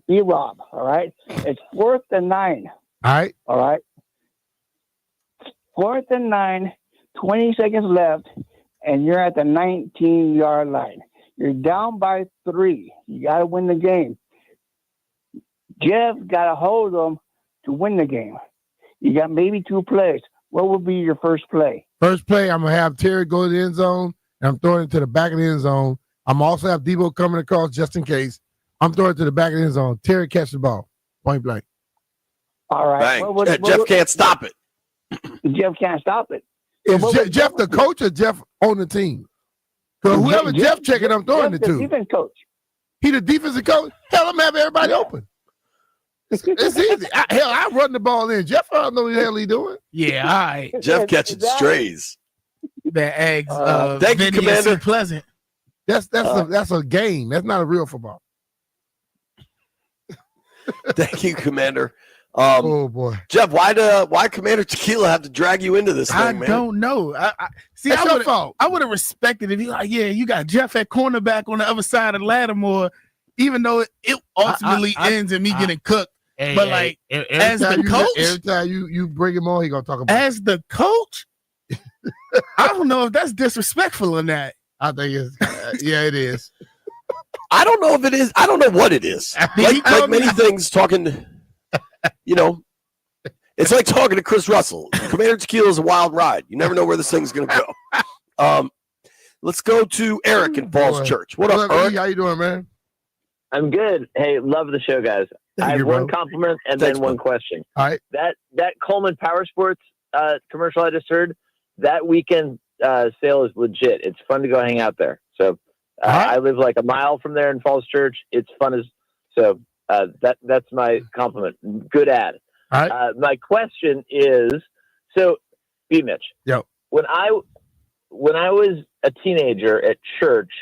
B-Rob. All right. It's 4th and 9. All right. All right. 4th and 9, 20 seconds left, and you're at the 19-yard line. You're down by 3. You got to win the game. Jeff got to hold them to win the game. You got maybe 2 plays. What would be your first play? First play, I'm going to have Terry go to the end zone, and I'm throwing it to the back of the end zone. I'm also have Debo coming across just in case. I'm throwing it to the back of the end zone. Terry catch the ball. Point blank. All right. Jeff can't stop it. Jeff can't stop it. Is Jeff the coach or Jeff on the team? Because whoever Jeff checking, I'm throwing it to. Defense coach. He the defensive coach? Hell, I'm having everybody open. It's easy. I run the ball in. Jeff, I don't know what the hell he doing. Yeah, all right. Jeff catching strays. The eggs. Thank you, Commander. Pleasant. That's a game. That's not a real football. Thank you, Commander. Oh boy, Jeff, why Commander Tequila have to drag you into this thing, man? I don't know. See, that's your fault. I would have respected if you like, yeah, you got Jeff at cornerback on the other side of Lattimore, even though it ultimately ends in me getting cooked. But as the coach, every time you bring him on, he gonna talk about as the coach. I don't know if that's disrespectful or not. I think it's yeah, it is. I don't know if it is. I don't know what it is. Like many things, talking. It's like talking to Chris Russell. Commander Tequila is a wild ride. You never know where this thing's going to go. Let's go to Eric in Falls Church. What up, Eric? How you doing, man? I'm good. Hey, love the show, guys. I have one compliment and then one question. All right. That Coleman Power Sports commercial I just heard, that weekend sale is legit. It's fun to go hang out there. So I live like a mile from there in Falls Church. It's fun as so. That's my compliment. Good ad. All right. My question is, so B-Mitch. Yo. When I was a teenager at church,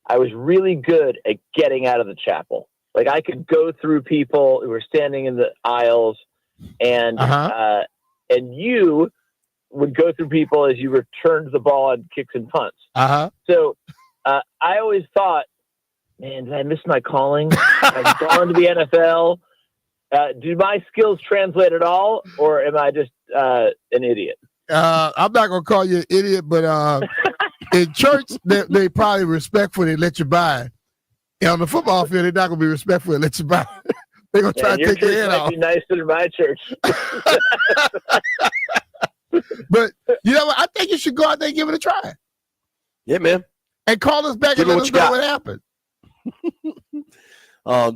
I was really good at getting out of the chapel. Like I could go through people who were standing in the aisles, and you would go through people as you returned the ball on kicks and punts. So I always thought, man, did I miss my calling? I've gone to the NFL. Do my skills translate at all, or am I just an idiot? I'm not gonna call you an idiot, but in church they probably respectful. They let you by. And on the football field, they're not gonna be respectful and let you by. They're gonna try to take your head off. Be nicer than my church. But you know what? I think you should go out there and give it a try. Yeah, man. And call us back and let us know what happened.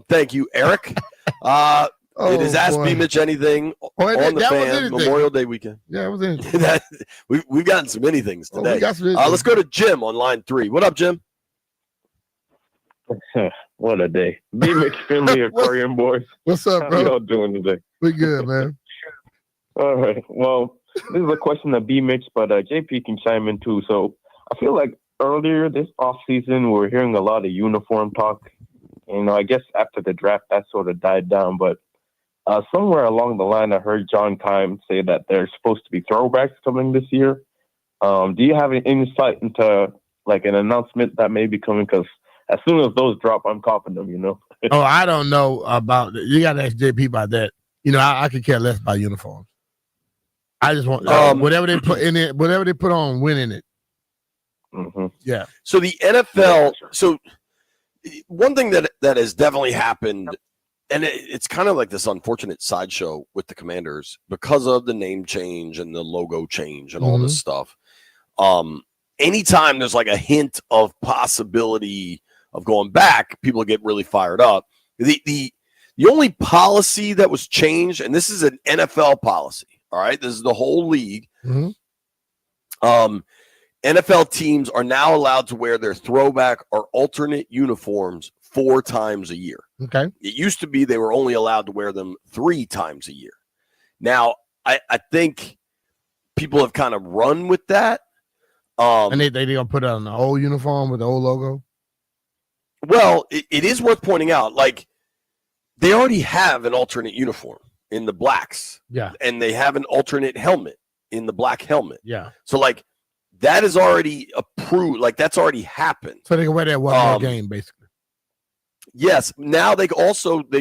Thank you, Eric. It is Ask B-Mitch Anything on the Fan Memorial Day weekend. Yeah, it was anything. We've gotten some anythings today. We got some let's go to Jim on line 3. What up, Jim? What a day. B-Mitch, Finley, Aquarium Boys. What's up, bro? How y'all doing today? We good, man. All right. Well, this is a question of B-Mitch, but JP can chime in too. So I feel like earlier this offseason, we were hearing a lot of uniform talk. I guess after the draft, that sort of died down. But somewhere along the line, I heard John Keim say that there's supposed to be throwbacks coming this year. Do you have any insight into like an announcement that may be coming? Because as soon as those drop, I'm copying them. You know. Oh, I don't know about it. You got to ask JP about that. You know, I could care less about uniforms. I just want whatever they put in it, whatever they put on, win in it. Mm-hmm. Yeah. So the NFL. So one thing that has definitely happened, and it's kind of like this unfortunate sideshow with the Commanders because of the name change and the logo change and all this stuff. Anytime there's like a hint of possibility of going back, people get really fired up. The only policy that was changed, and this is an NFL policy. All right, this is the whole league. NFL teams are now allowed to wear their throwback or alternate uniforms 4 times a year. Okay. It used to be they were only allowed to wear them 3 times a year. Now, I think people have kind of run with that. And they going to put it on the old uniform with the old logo? Well, it is worth pointing out, like, they already have an alternate uniform in the blacks. Yeah. And they have an alternate helmet in the black helmet. Yeah. So, like, that is already approved. Like, that's already happened. So they can wear that one more game, basically. Yes. Now they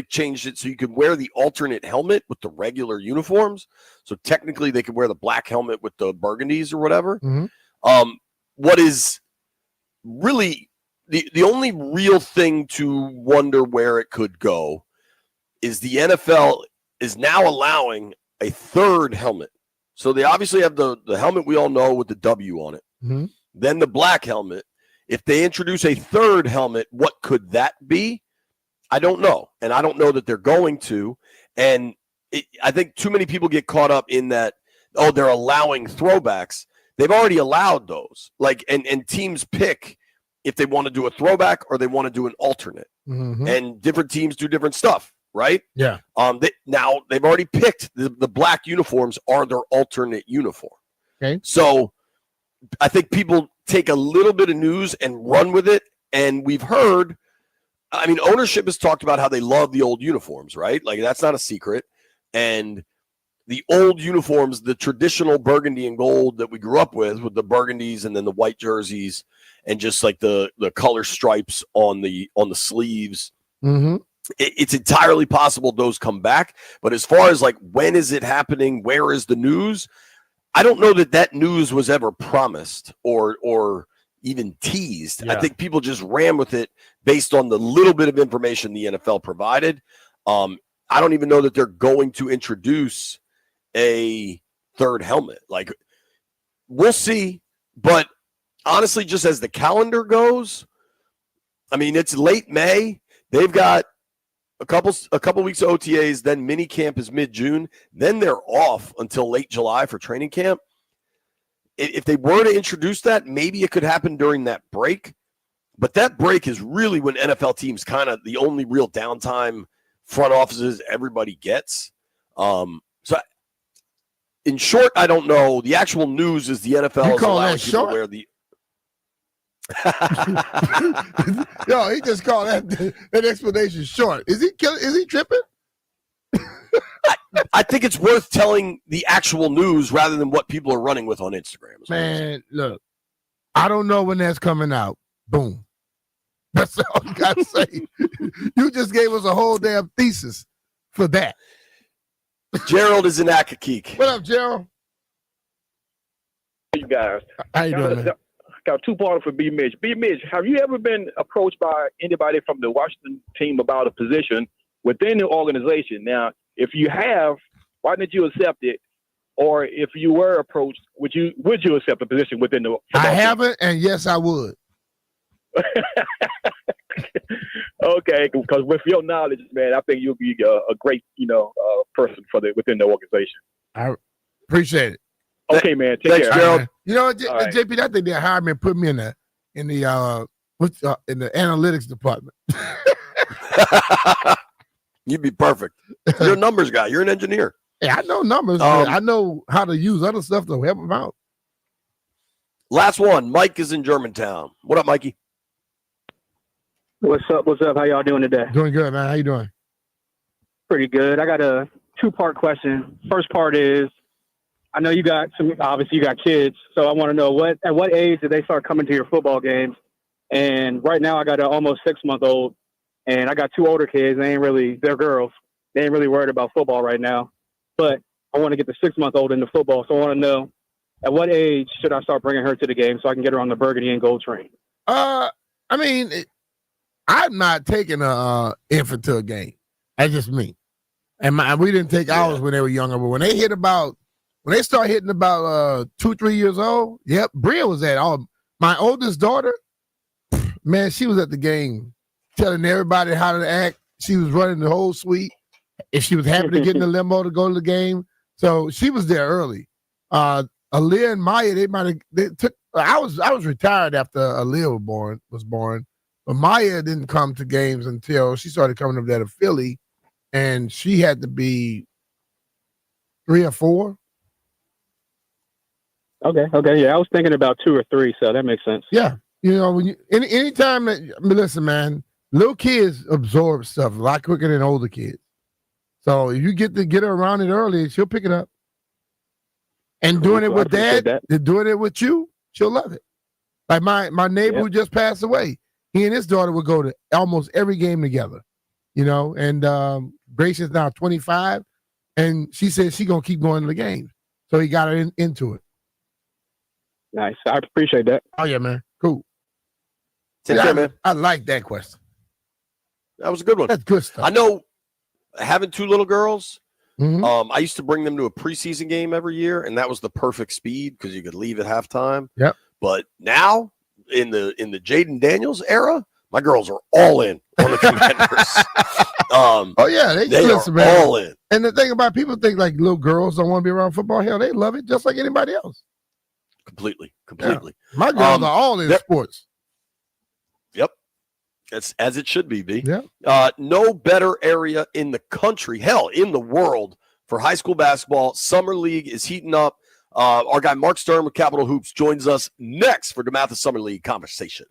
changed it so you could wear the alternate helmet with the regular uniforms. So technically they could wear the black helmet with the burgundies or whatever. What is really the only real thing to wonder where it could go is the NFL is now allowing a third helmet. So they obviously have the helmet we all know with the W on it. Then the black helmet. If they introduce a third helmet, what could that be? I don't know. And I don't know that they're going to. And I think too many people get caught up in that, oh, they're allowing throwbacks. They've already allowed those. Like, and teams pick if they want to do a throwback or they want to do an alternate. And different teams do different stuff, right? Yeah. Now they've already picked the black uniforms are their alternate uniform. Okay. So I think people take a little bit of news and run with it. And we've heard, I mean, ownership has talked about how they love the old uniforms, right? Like, that's not a secret. And the old uniforms, the traditional burgundy and gold that we grew up with the burgundies and then the white jerseys and just like the color stripes on the sleeves. It's entirely possible those come back. But as far as like, when is it happening? Where is the news? I don't know that news was ever promised or even teased. Yeah. I think people just ran with it based on the little bit of information the NFL provided. I don't even know that they're going to introduce a third helmet. Like, we'll see. But honestly, just as the calendar goes, I mean, it's late May. They've got a couple weeks of OTAs, then mini camp is mid-June. Then they're off until late July for training camp. If they were to introduce that, maybe it could happen during that break. But that break is really when NFL teams kind of the only real downtime front offices everybody gets. So in short, I don't know. The actual news is the NFL is allowing people to wear the Yo, he just called that explanation short. Is he tripping? I think it's worth telling the actual news rather than what people are running with on Instagram. Man, look, I don't know when that's coming out. Boom. That's all you got to say. You just gave us a whole damn thesis for that. Gerald is in Akakeek. What up, Gerald? You guys. How you doing, man? Got a 2-parter for B. Mitch. B. Mitch, have you ever been approached by anybody from the Washington team about a position within the organization? Now, if you have, why didn't you accept it? Or if you were approached, would you accept a position within the? I haven't, and yes, I would. Okay, because with your knowledge, man, I think you'll be a great, person within the organization. I appreciate it. Okay, man. Take Thanks, care. Gerald. You know, right. JP, I think they hired me and put me in the analytics department. You'd be perfect. You're a numbers guy. You're an engineer. Yeah, I know numbers. But I know how to use other stuff to help them out. Last one. Mike is in Germantown. What up, Mikey? What's up? How y'all doing today? Doing good, man. How you doing? Pretty good. I got a 2-part question. First part is, I know you got obviously you got kids, so I want to know at what age did they start coming to your football games? And right now I got an almost 6-month-old, and I got 2 older kids. They're girls. They ain't really worried about football right now. But I want to get the 6-month-old into football, so I want to know at what age should I start bringing her to the game so I can get her on the burgundy and gold train? I mean, I'm not taking a infant to a game. That's just me. And we didn't take ours when they were younger, but when they start hitting about 2-3 years old, yep, Bria was at all. My oldest daughter, man, she was at the game telling everybody how to act. She was running the whole suite. If she was happy to get in the limo to go to the game. So she was there early. Aaliyah and Maya, I was retired after Aaliyah was born. But Maya didn't come to games until she started coming up there to Philly, and she had to be 3 or 4. Okay, yeah. I was thinking about 2 or 3, so that makes sense. Yeah. When anytime listen, man, little kids absorb stuff a lot quicker than older kids. So if you get her around it early, she'll pick it up. And doing it with dad, doing it with you, she'll love it. Like my neighbor who just passed away, he and his daughter would go to almost every game together, and Grace is now 25, and she said she's going to keep going to the games. So he got her into it. Nice. I appreciate that. Oh, yeah, man. Cool. Take care, man. I like that question. That was a good one. That's good stuff. I know having 2 little girls, Mm-hmm. I used to bring them to a preseason game every year, and that was the perfect speed because you could leave at halftime. Yep. But now, in the Jaden Daniels era, my girls are all in on the Commanders. Oh yeah, they are all in. And the thing about people think like little girls don't want to be around football. Hell, they love it just like anybody else. Completely. Yeah. My girls are all in sports. Yep. That's as it should be, B. Yeah. No better area in the country, hell, in the world for high school basketball. Summer League is heating up. Our guy Mark Stern with Capital Hoops joins us next for DeMatha Summer League conversation.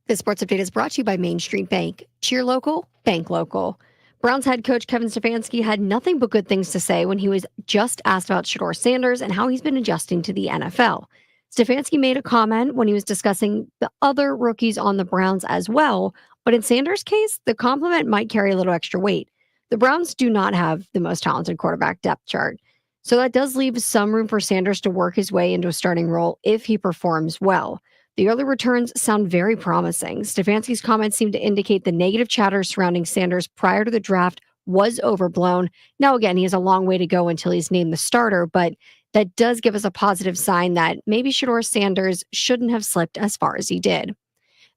This sports update is brought to you by Main Street Bank. Cheer local, bank local. Browns head coach Kevin Stefanski had nothing but good things to say when he was just asked about Shedeur Sanders and how he's been adjusting to the NFL. Stefanski made a comment when he was discussing the other rookies on the Browns as well, but in Sanders' case, the compliment might carry a little extra weight. The Browns do not have the most talented quarterback depth chart, so that does leave some room for Sanders to work his way into a starting role if he performs well. The early returns sound very promising. Stefanski's comments seem to indicate the negative chatter surrounding Sanders prior to the draft was overblown. Now, again, he has a long way to go until he's named the starter, but that does give us a positive sign that maybe Shedeur Sanders shouldn't have slipped as far as he did.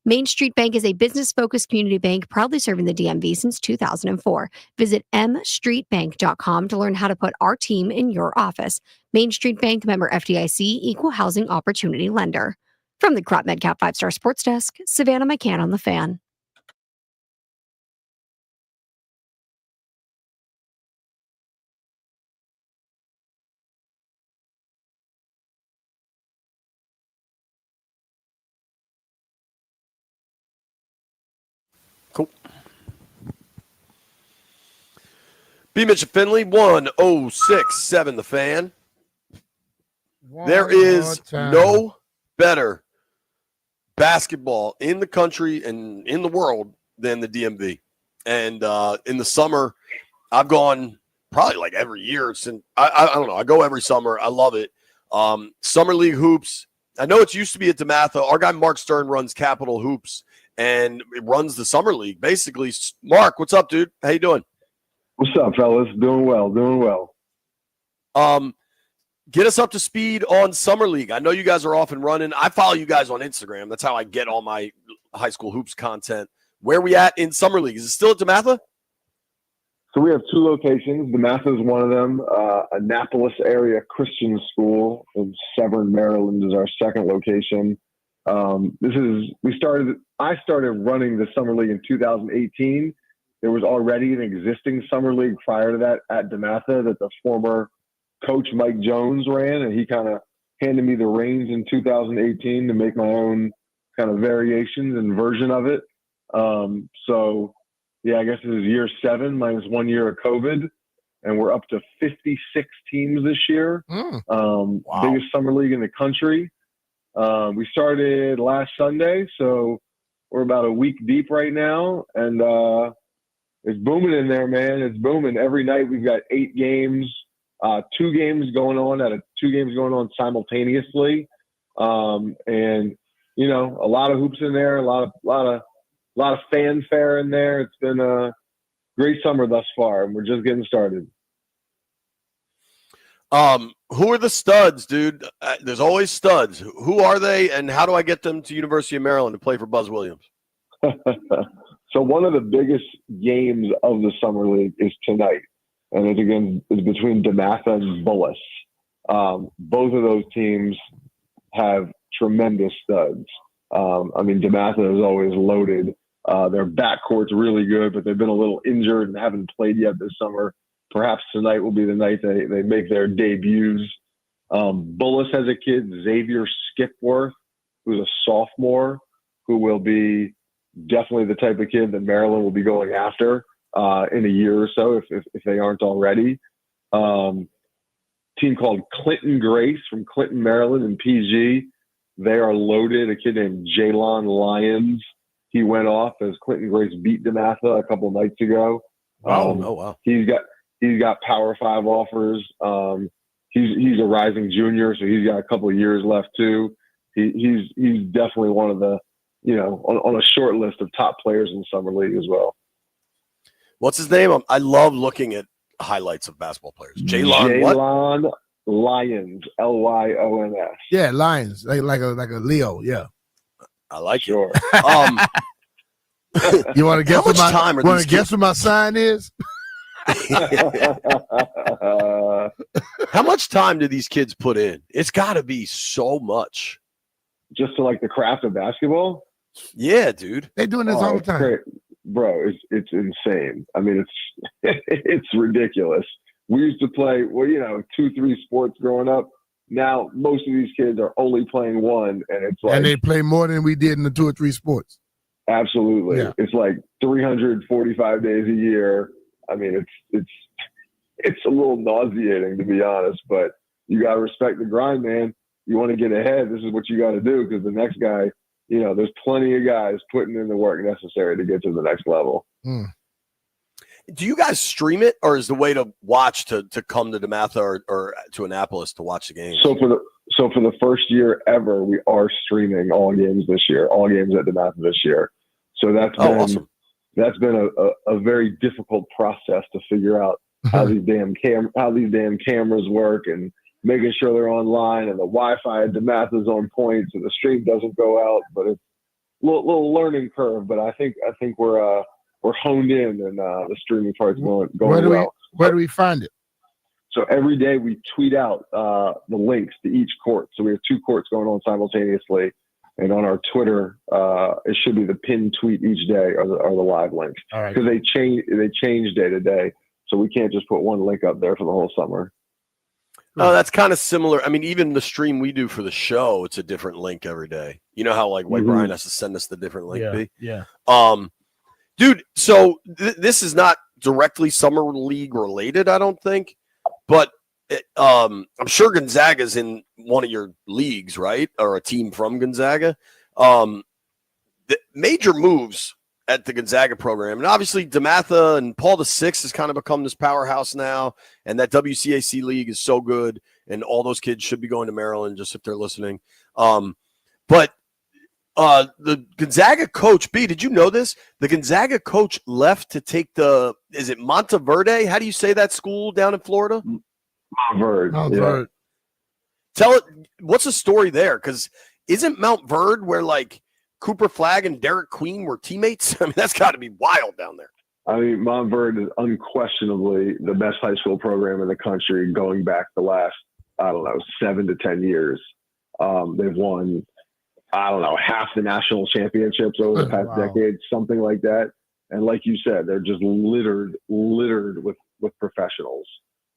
Main Street Bank is a business-focused community bank proudly serving the DMV since 2004. Visit mstreetbank.com to learn how to put our team in your office. Main Street Bank, member FDIC, equal housing opportunity lender. From the Crop MedCap 5-Star Sports Desk, Savannah McCann on the Fan. Cool. B. Mitch and Finley, 1067 The Fan. There is no better basketball in the country and in the world than the DMV. And in the summer, I've gone probably like every year since I don't know. I go every summer. I love it. Summer League hoops. I know it used to be at DeMatha. Our guy Mark Stern runs Capital Hoops and it runs the Summer League. Basically, Mark, what's up, dude? How you doing? What's up, fellas? Doing well. Get us up to speed on Summer League. I know you guys are off and running. I follow you guys on Instagram. That's how I get all my high school hoops content. Where are we at in Summer League? Is it still at DeMatha? So we have two locations. DeMatha is one of them. Annapolis area Christian School in Severn, Maryland is our second location. I started running the Summer League in 2018. There was already an existing Summer League prior to that at DeMatha that the former coach Mike Jones ran, and he kind of handed me the reins in 2018 to make my own kind of variations and version of it. So yeah, I guess this is year 7 minus 1 year of COVID, and we're up to 56 teams this year. Wow. Biggest summer league in the country. We started last Sunday, so we're about a week deep right now, and it's booming in there, man. It's booming. Every night we've got 8 games. 2 games going on simultaneously, and you know, a lot of hoops in there, a lot of fanfare in there. It's been a great summer thus far, and we're just getting started. Who are the studs, dude? There's always studs. Who are they, and how do I get them to University of Maryland to play for Buzz Williams? So one of the biggest games of the summer league is tonight. And it's between DeMatha and Bullis. Both of those teams have tremendous studs. DeMatha is always loaded. Their backcourt's really good, but they've been a little injured and haven't played yet this summer. Perhaps tonight will be the night they make their debuts. Bullis has a kid, Xavier Skipworth, who's a sophomore, who will be definitely the type of kid that Maryland will be going after in a year or so, if they aren't already. Team called Clinton Grace from Clinton, Maryland in PG. They are loaded. A kid named Jalon Lyons. He went off as Clinton Grace beat DeMatha a couple nights ago. Wow. He's got Power 5 offers. He's a rising junior, so he's got a couple of years left too. He's definitely one of the, on a short list of top players in the summer league as well. What's his name? I love looking at highlights of basketball players. Jalon Lyons, Lyons. Yeah, Lions, like a Leo. Yeah, I like sure. You want to guess what my sign is? How much time do these kids put in? It's got to be so much. Just to like the craft of basketball? Yeah, dude. They're doing this all the time. Great. Bro, it's insane. I mean, it's ridiculous. We used to play, 2-3 sports growing up. Now, most of these kids are only playing one, and it's like... And they play more than we did in the 2 or 3 sports. Absolutely. Yeah. It's like 345 days a year. I mean, it's a little nauseating, to be honest, but you got to respect the grind, man. You want to get ahead. This is what you got to do, because the next guy, you know, there's plenty of guys putting in the work necessary to get to the next level. Do you guys stream it, or is the way to watch to come to DeMatha or to Annapolis to watch the game? So for the first year ever, we are streaming all games this year, all games at DeMatha this year. So that's been a very difficult process to figure out how these damn cameras work, and making sure they're online, and the Wi-Fi at DeMatha is on point, so the stream doesn't go out. But it's a little learning curve. But I think we're honed in, and the streaming part's going well. Where do we find it? So every day we tweet out the links to each court. So we have 2 courts going on simultaneously. And on our Twitter, it should be the pinned tweet each day are the live links. All right. Because they change day to day. So we can't just put one link up there for the whole summer. Oh, that's kind of similar. I mean, even the stream we do for the show, it's a different link every day. You know how like White Brian has to send us the different link. Yeah. Dude, so this is not directly summer league related, I don't think, but I'm sure Gonzaga's in one of your leagues, right? Or a team from Gonzaga. The major moves at the Gonzaga program, and obviously DeMatha and Paul VI has kind of become this powerhouse now, and that WCAC league is so good, and all those kids should be going to Maryland, just if they're listening. But the Gonzaga coach, B, did you know this? The Gonzaga coach left to take is it Monteverde? How do you say that school down in Florida? Monteverde. Tell it, what's the story there? Because isn't Mount Verde where like Cooper Flagg and Derek Queen were teammates? I mean, that's got to be wild down there. I mean, Montverde is unquestionably the best high school program in the country going back the last, 7 to 10 years. They've won, half the national championships over the past decade, something like that. And like you said, they're just littered with professionals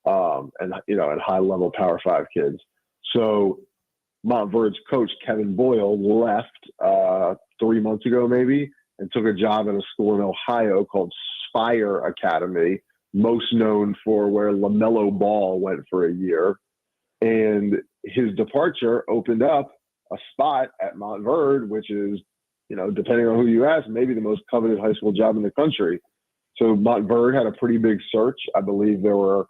and high-level Power 5 kids. So Montverde's coach, Kevin Boyle, left 3 months ago maybe and took a job at a school in Ohio called Spire Academy, most known for where LaMelo Ball went for a year. And his departure opened up a spot at Montverde, which is, depending on who you ask, maybe the most coveted high school job in the country. So Montverde had a pretty big search. I believe there were,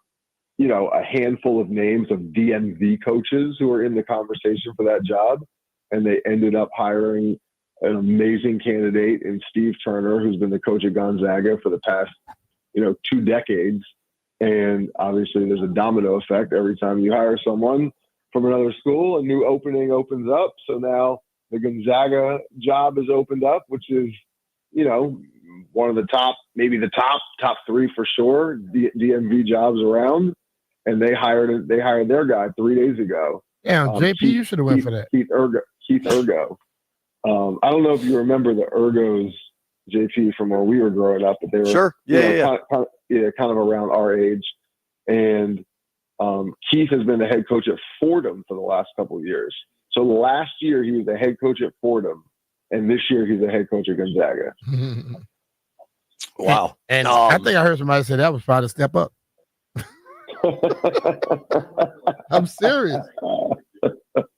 a handful of names of DMV coaches who were in the conversation for that job. And they ended up hiring an amazing candidate in Steve Turner, who's been the coach at Gonzaga for the past, 2 decades. And obviously there's a domino effect. Every time you hire someone from another school, a new opening opens up. So now the Gonzaga job is opened up, which is, one of the top, maybe the top 3 for sure, DMV jobs around. And they hired their guy 3 days ago. Yeah, JP, you should have went for that. Keith Ergo. I don't know if you remember the Ergos, JP, from when we were growing up, but they were sure, kind of around our age. And Keith has been the head coach at Fordham for the last couple of years. So last year he was the head coach at Fordham, and this year he's the head coach at Gonzaga. Wow! And I think I heard somebody say that was probably a step up. I'm serious.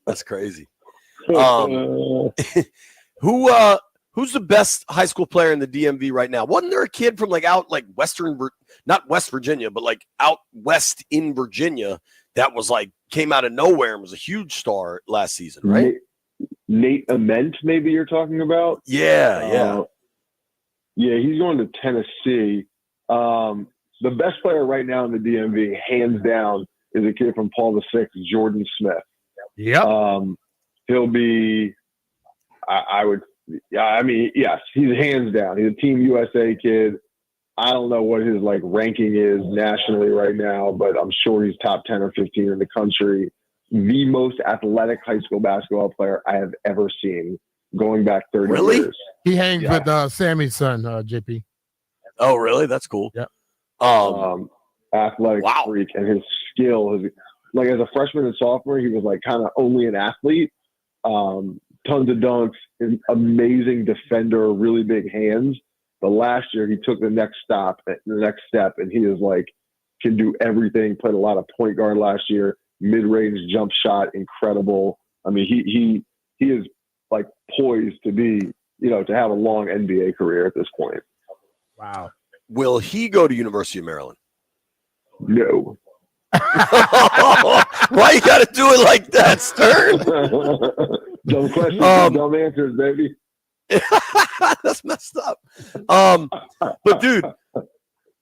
That's crazy. Who's the best high school player in the DMV right now? Wasn't there a kid from not West Virginia, but like out west in Virginia that was like came out of nowhere and was a huge star last season, right? Nate Ament, maybe you're talking about? Yeah. Yeah, he's going to Tennessee. The best player right now in the DMV, hands down, is a kid from Paul VI, Jordan Smith. Yep. He'll be, yes, he's hands down. He's a Team USA kid. I don't know what his ranking is nationally right now, but I'm sure he's top 10 or 15 in the country. The most athletic high school basketball player I have ever seen, going back 30 years. He hangs with Sammy's son, JP. Oh, really? That's cool. Yeah. Athletic freak, and his skill is as a freshman and sophomore, he was kind of only an athlete. tons of dunks, an amazing defender, really big hands. But last year he took the next step, and he is like can do everything. Played a lot of point guard last year, mid-range jump shot, incredible. I mean, he is like poised to be, to have a long NBA career at this point. Wow. Will he go to University of Maryland? No. Why you got to do it like that, Stern? Dumb questions, dumb answers, baby. That's messed up. But dude,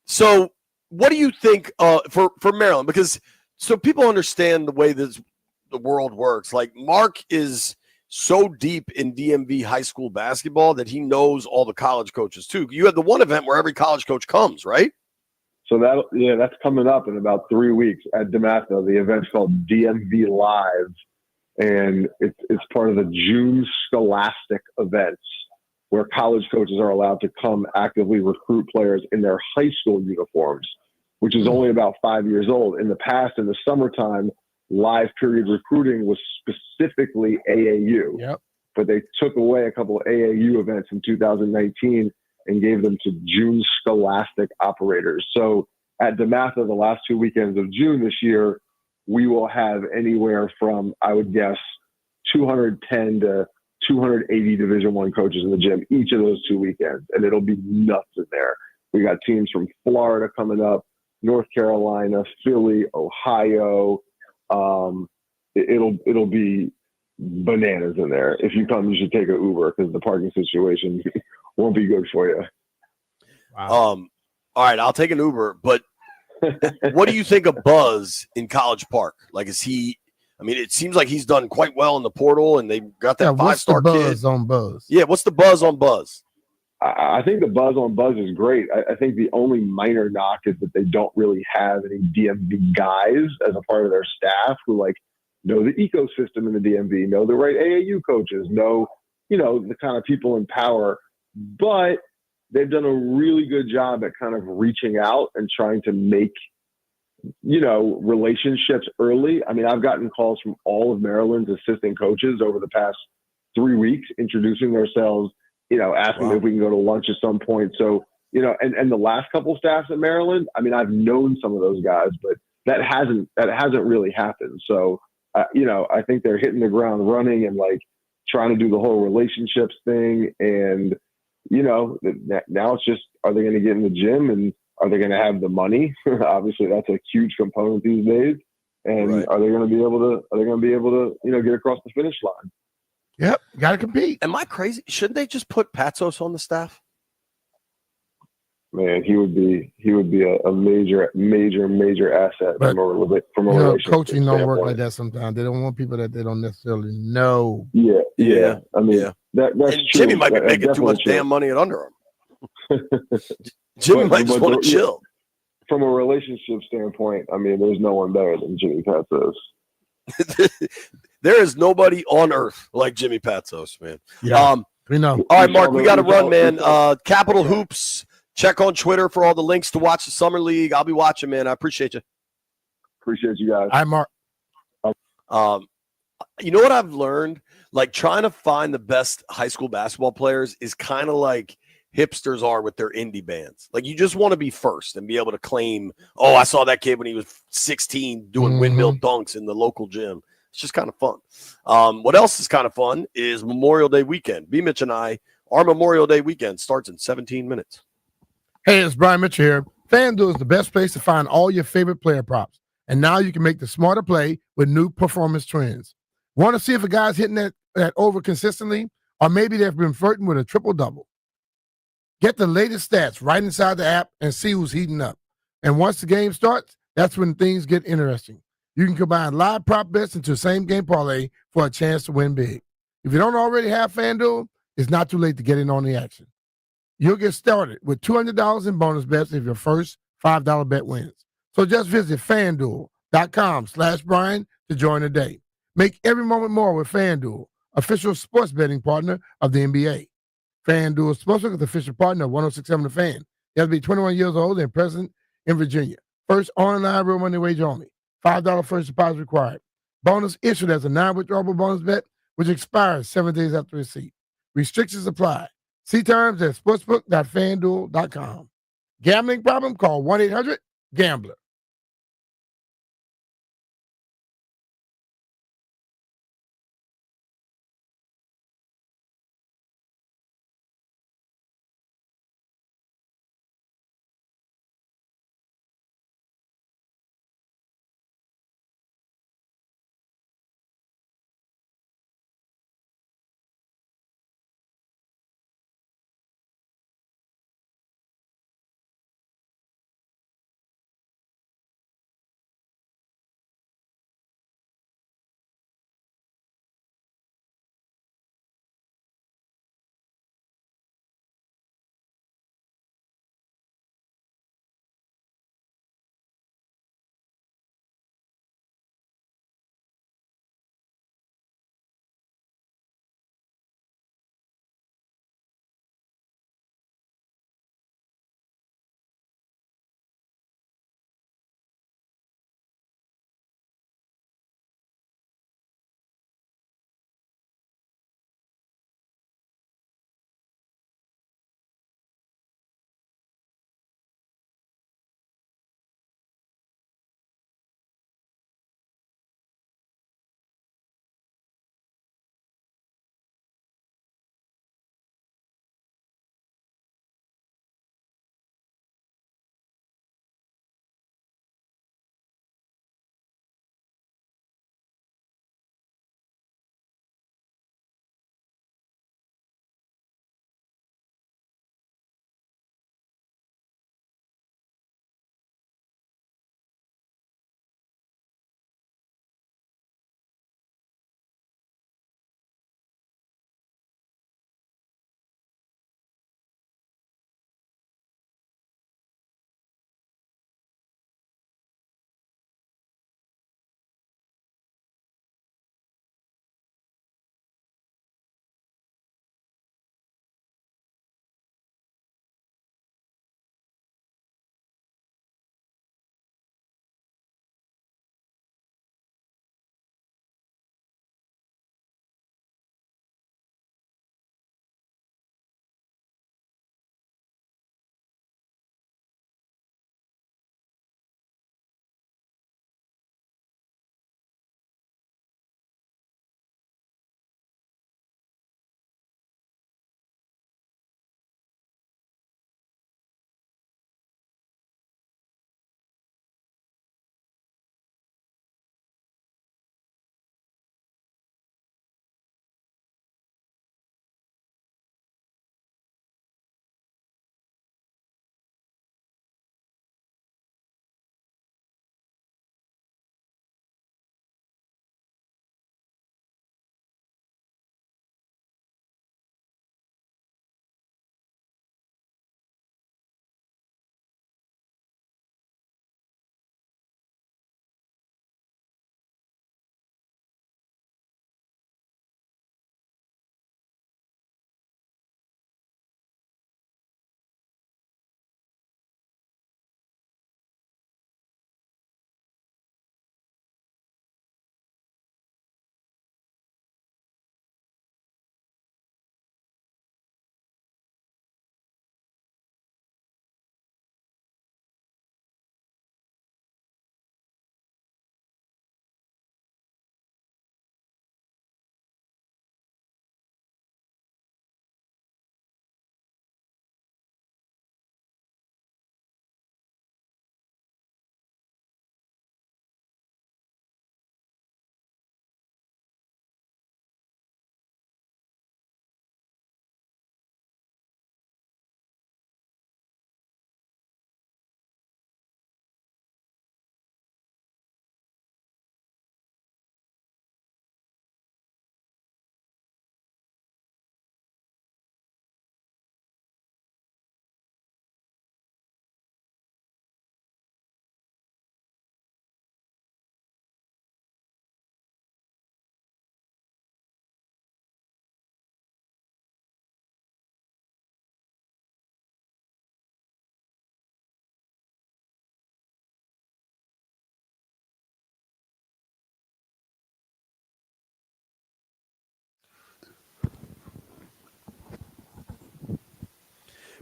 so what do you think for Maryland? Because so people understand the way the world works. Like Mark is so deep in DMV high school basketball that he knows all the college coaches too. You have the one event where every college coach comes, right? So that's coming up in about 3 weeks at DeMatha. The event's called DMV Live, and it's part of the June Scholastic events where college coaches are allowed to come actively recruit players in their high school uniforms, which is only about 5 years old. In the past, in the summertime, live period recruiting was specifically AAU. Yep. But they took away a couple of AAU events in 2019 and gave them to June Scholastic operators. So at DeMatha, the last 2 weekends of June this year, we will have anywhere from, I would guess, 210 to 280 Division I coaches in the gym each of those 2 weekends, and it'll be nuts in there. We got teams from Florida coming up, North Carolina, Philly, Ohio. It'll be bananas in there. If you come, you should take an Uber because the parking situation won't be good for you. Wow. All right, I'll take an Uber, but what do you think of Buzz in College Park? Like, it seems like he's done quite well in the portal, and they got that 5-star kid. What's the buzz on Buzz? Yeah, what's the buzz on Buzz? I think the buzz on Buzz is great. I think the only minor knock is that they don't really have any DMV guys as a part of their staff who know the ecosystem in the DMV, know the right AAU coaches, know, the kind of people in power. But they've done a really good job at kind of reaching out and trying to make, relationships early. I mean, I've gotten calls from all of Maryland's assistant coaches over the past 3 weeks, introducing themselves, asking if we can go to lunch at some point. So, and the last couple staffs at Maryland, I mean, I've known some of those guys, but that hasn't really happened. So, I think they're hitting the ground running and trying to do the whole relationships thing. And, now it's just, are they going to get in the gym and are they going to have the money? Obviously that's a huge component these days. And are they going to be able to, get across the finish line? Yep. Got to compete. Am I crazy? Shouldn't they just put Patsos on the staff? Man, he would be a major asset from a relationship coaching don't work standpoint. like that sometimes. They don't want people that they don't necessarily know. Yeah. I mean, that's and true. Jimmy might be making too much damn money at Under Armour. Jimmy might just want to chill. From a relationship standpoint, I mean, there's no one better than Jimmy Patsos. There is nobody on earth like Jimmy Patsos, man. Yeah, we know. All right, Mark, we got to run, man. Capital Hoops. Check on Twitter for all the links to watch the Summer League. I'll be watching, man. I appreciate you. Appreciate you guys. Hi, Mark. You know what I've learned? Trying to find the best high school basketball players is kind of like hipsters are with their indie bands. You just want to be first and be able to claim, oh, I saw that kid when he was 16 doing windmill dunks in the local gym. It's just kind of fun. What else is kind of fun is Memorial Day weekend. B. Mitch and I, our Memorial Day weekend starts in 17 minutes. Hey, it's Brian Mitchell here. FanDuel is the best place to find all your favorite player props. And now you can make the smarter play with new performance trends. Want to see if a guy's hitting that over consistently? Or maybe they've been flirting with a triple-double. Get the latest stats right inside the app and see who's heating up. And once the game starts, that's when things get interesting. You can combine live prop bets into the same game parlay for a chance to win big. If you don't already have FanDuel, it's not too late to get in on the action. You'll get started with $200 in bonus bets if your first $5 bet wins. So just visit FanDuel.com/Brian to join today. Make every moment more with FanDuel, official sports betting partner of the NBA. FanDuel Sportsbook is the official partner of 106.7 The Fan. You have to be 21 years old and present in Virginia. First online real money wage only. $5 first deposit required. Bonus issued as a non-withdrawable bonus bet which expires 7 days after receipt. Restrictions apply. See terms at sportsbook.fanduel.com. Gambling problem? Call 1-800-GAMBLER.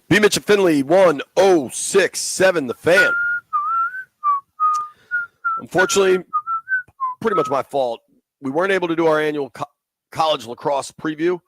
B. Mitch and Finley 1067 The Fan. Unfortunately, pretty much my fault. We weren't able to do our annual college lacrosse preview.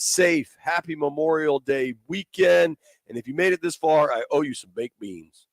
safe. Happy Memorial Day weekend. And if you made it this far, I owe you some baked beans.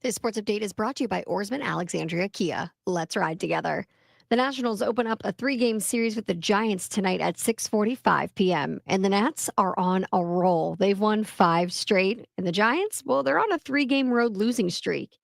This sports update is brought to you by Oarsman Alexandria Kia. Let's ride together. The Nationals open up a 3-game series with the Giants tonight at 6:45 p.m. And the Nats are on a roll. They've won 5 straight. And the Giants, well, they're on a 3-game road losing streak.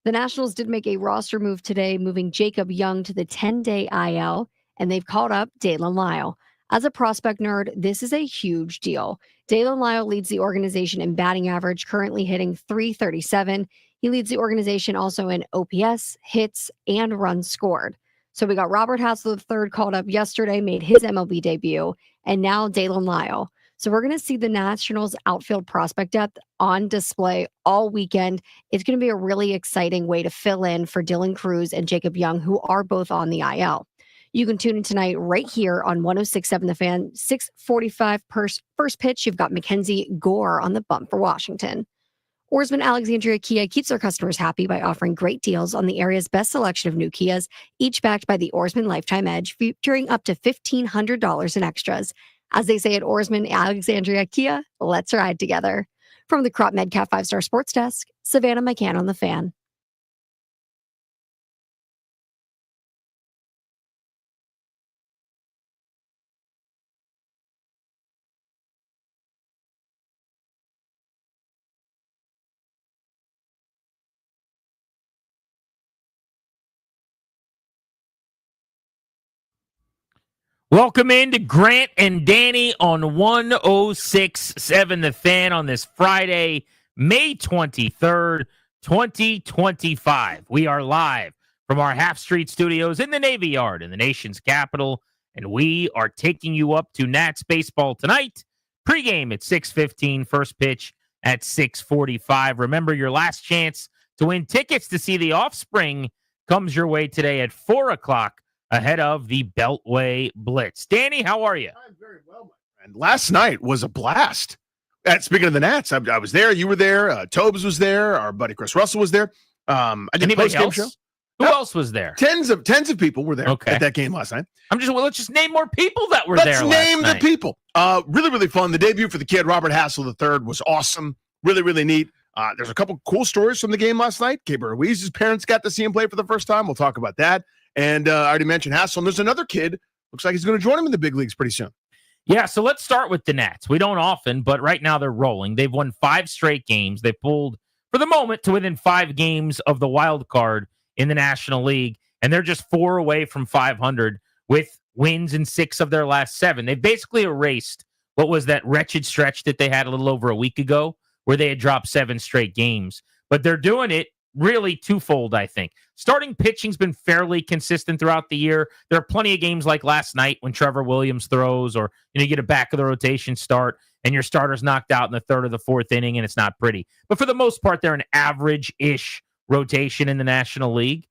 The Nationals did make a roster move today, moving Jacob Young to the 10-day IL, and they've called up Dalen Lyle. As a prospect nerd, this is a huge deal. Dalen Lyle leads the organization in batting average, currently hitting .337. He leads the organization also in OPS, hits, and runs scored. So we got Robert Hassel III called up yesterday, made his MLB debut, and now Dalen Lyle. So we're going to see the Nationals outfield prospect depth on display all weekend. It's going to be a really exciting way to fill in for Dylan Cruz and Jacob Young, who are both on the IL. You can tune in tonight right here on 106.7 The Fan, 6:45 first pitch. You've got Mackenzie Gore on the bump for Washington. Oarsman Alexandria Kia keeps their customers happy by offering great deals on the area's best selection of new Kias, each backed by the Oarsman Lifetime Edge, featuring up to $1,500 in extras. As they say at Oarsman Alexandria Kia, let's ride together. From the Crop Medcap 5-Star Sports Desk, Savannah McCann on The Fan. Welcome into Grant and Danny on 106.7 The Fan on this Friday, May 23rd, 2025. We are live from our Half Street Studios in the Navy Yard in the nation's capital, and we are taking you up to Nats baseball tonight. Pregame at 6:15, first pitch at 6:45. Remember, your last chance to win tickets to see the Offspring comes your way today at 4 o'clock. Ahead of the Beltway Blitz. Danny, how are you? I'm very well, my friend. Last night was a blast. Speaking of the Nats, I was there. You were there. Tobes was there. Our buddy Chris Russell was there. I did Anybody post-game else? show. Who else was there? Tens of let's were there Okay. at that game last night. Let's just name more people that were there. Let's last name the night. people. Really, really fun. The debut for the kid, Robert Hassel III, was awesome. Really, really neat. There's a couple cool stories from the game last night. Gabriel Ruiz's parents got to see him play for the first time. We'll talk about that. And I already mentioned Hassel. And there's another kid. Looks like he's going to join him in the big leagues pretty soon. Yeah, so let's start with the Nats. We don't often, but right now they're rolling. They've won 5 straight games. They pulled, for the moment, to within 5 games of the wild card in the National League. And they're just 4 away from 500 with wins in 6 of their last 7. They've basically erased what was that wretched stretch that they had a little over a week ago where they had dropped 7 straight games. But they're doing it really twofold, I think. Starting pitching's been fairly consistent throughout the year. There are plenty of games like last night when Trevor Williams throws, or you get a back of the rotation start and your starter's knocked out in the 3rd or the 4th inning and it's not pretty. But for the most part, they're an average-ish rotation in the National League.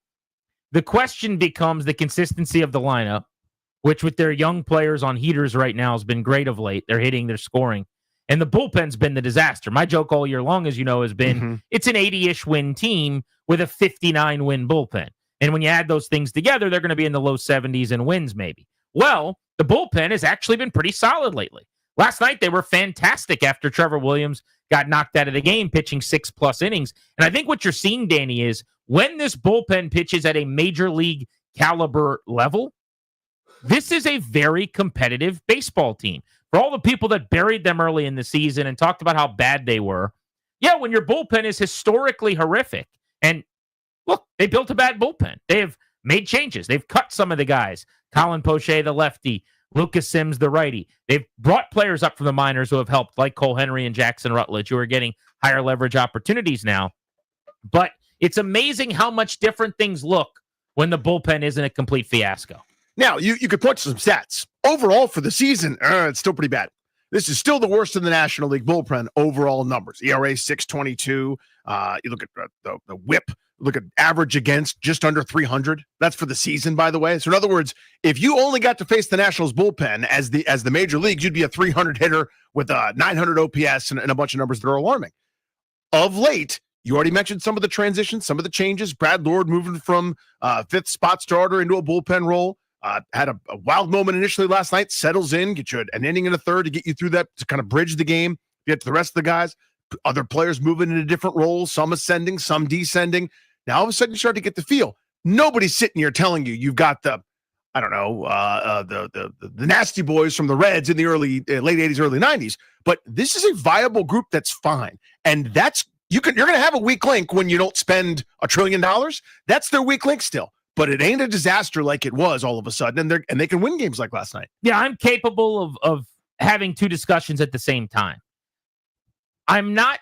The question becomes the consistency of the lineup, which with their young players on heaters right now has been great of late. They're hitting, they're scoring. And the bullpen's been the disaster. My joke all year long, as you know, has been it's an 80-ish win team with a 59-win bullpen. And when you add those things together, they're going to be in the low 70s in wins maybe. Well, the bullpen has actually been pretty solid lately. Last night, they were fantastic after Trevor Williams got knocked out of the game, pitching 6+ innings. And I think what you're seeing, Danny, is when this bullpen pitches at a major league caliber level, this is a very competitive baseball team. For all the people that buried them early in the season and talked about how bad they were, yeah, when your bullpen is historically horrific, and look, they built a bad bullpen. They have made changes. They've cut some of the guys. Colin Poche, the lefty, Lucas Sims, the righty. They've brought players up from the minors who have helped, like Cole Henry and Jackson Rutledge, who are getting higher leverage opportunities now. But it's amazing how much different things look when the bullpen isn't a complete fiasco. Now, you could point to some stats. Overall for the season, it's still pretty bad. This is still the worst in the National League bullpen overall numbers. ERA 6.22. You look at the whip, look at average against just under 300. That's for the season, by the way. So in other words, if you only got to face the Nationals bullpen as the major leagues, you'd be a 300 hitter with a 900 OPS and a bunch of numbers that are alarming. Of late, you already mentioned some of the transitions, some of the changes. Brad Lord moving from 5th spot starter into a bullpen role. Had a wild moment initially last night, settles in, get you an inning and a third to get you through that, to kind of bridge the game, get to the rest of the guys. other players moving into different roles, some ascending, some descending. Now all of a sudden you start to get the feel. Nobody's sitting here telling you you've got the nasty boys from the Reds in the late 80s, early 90s. But this is a viable group that's fine. And you're going to have a weak link when you don't spend $1 trillion. That's their weak link still. But it ain't a disaster like it was all of a sudden. And they can win games like last night. Yeah, I'm capable of having two discussions at the same time. I'm not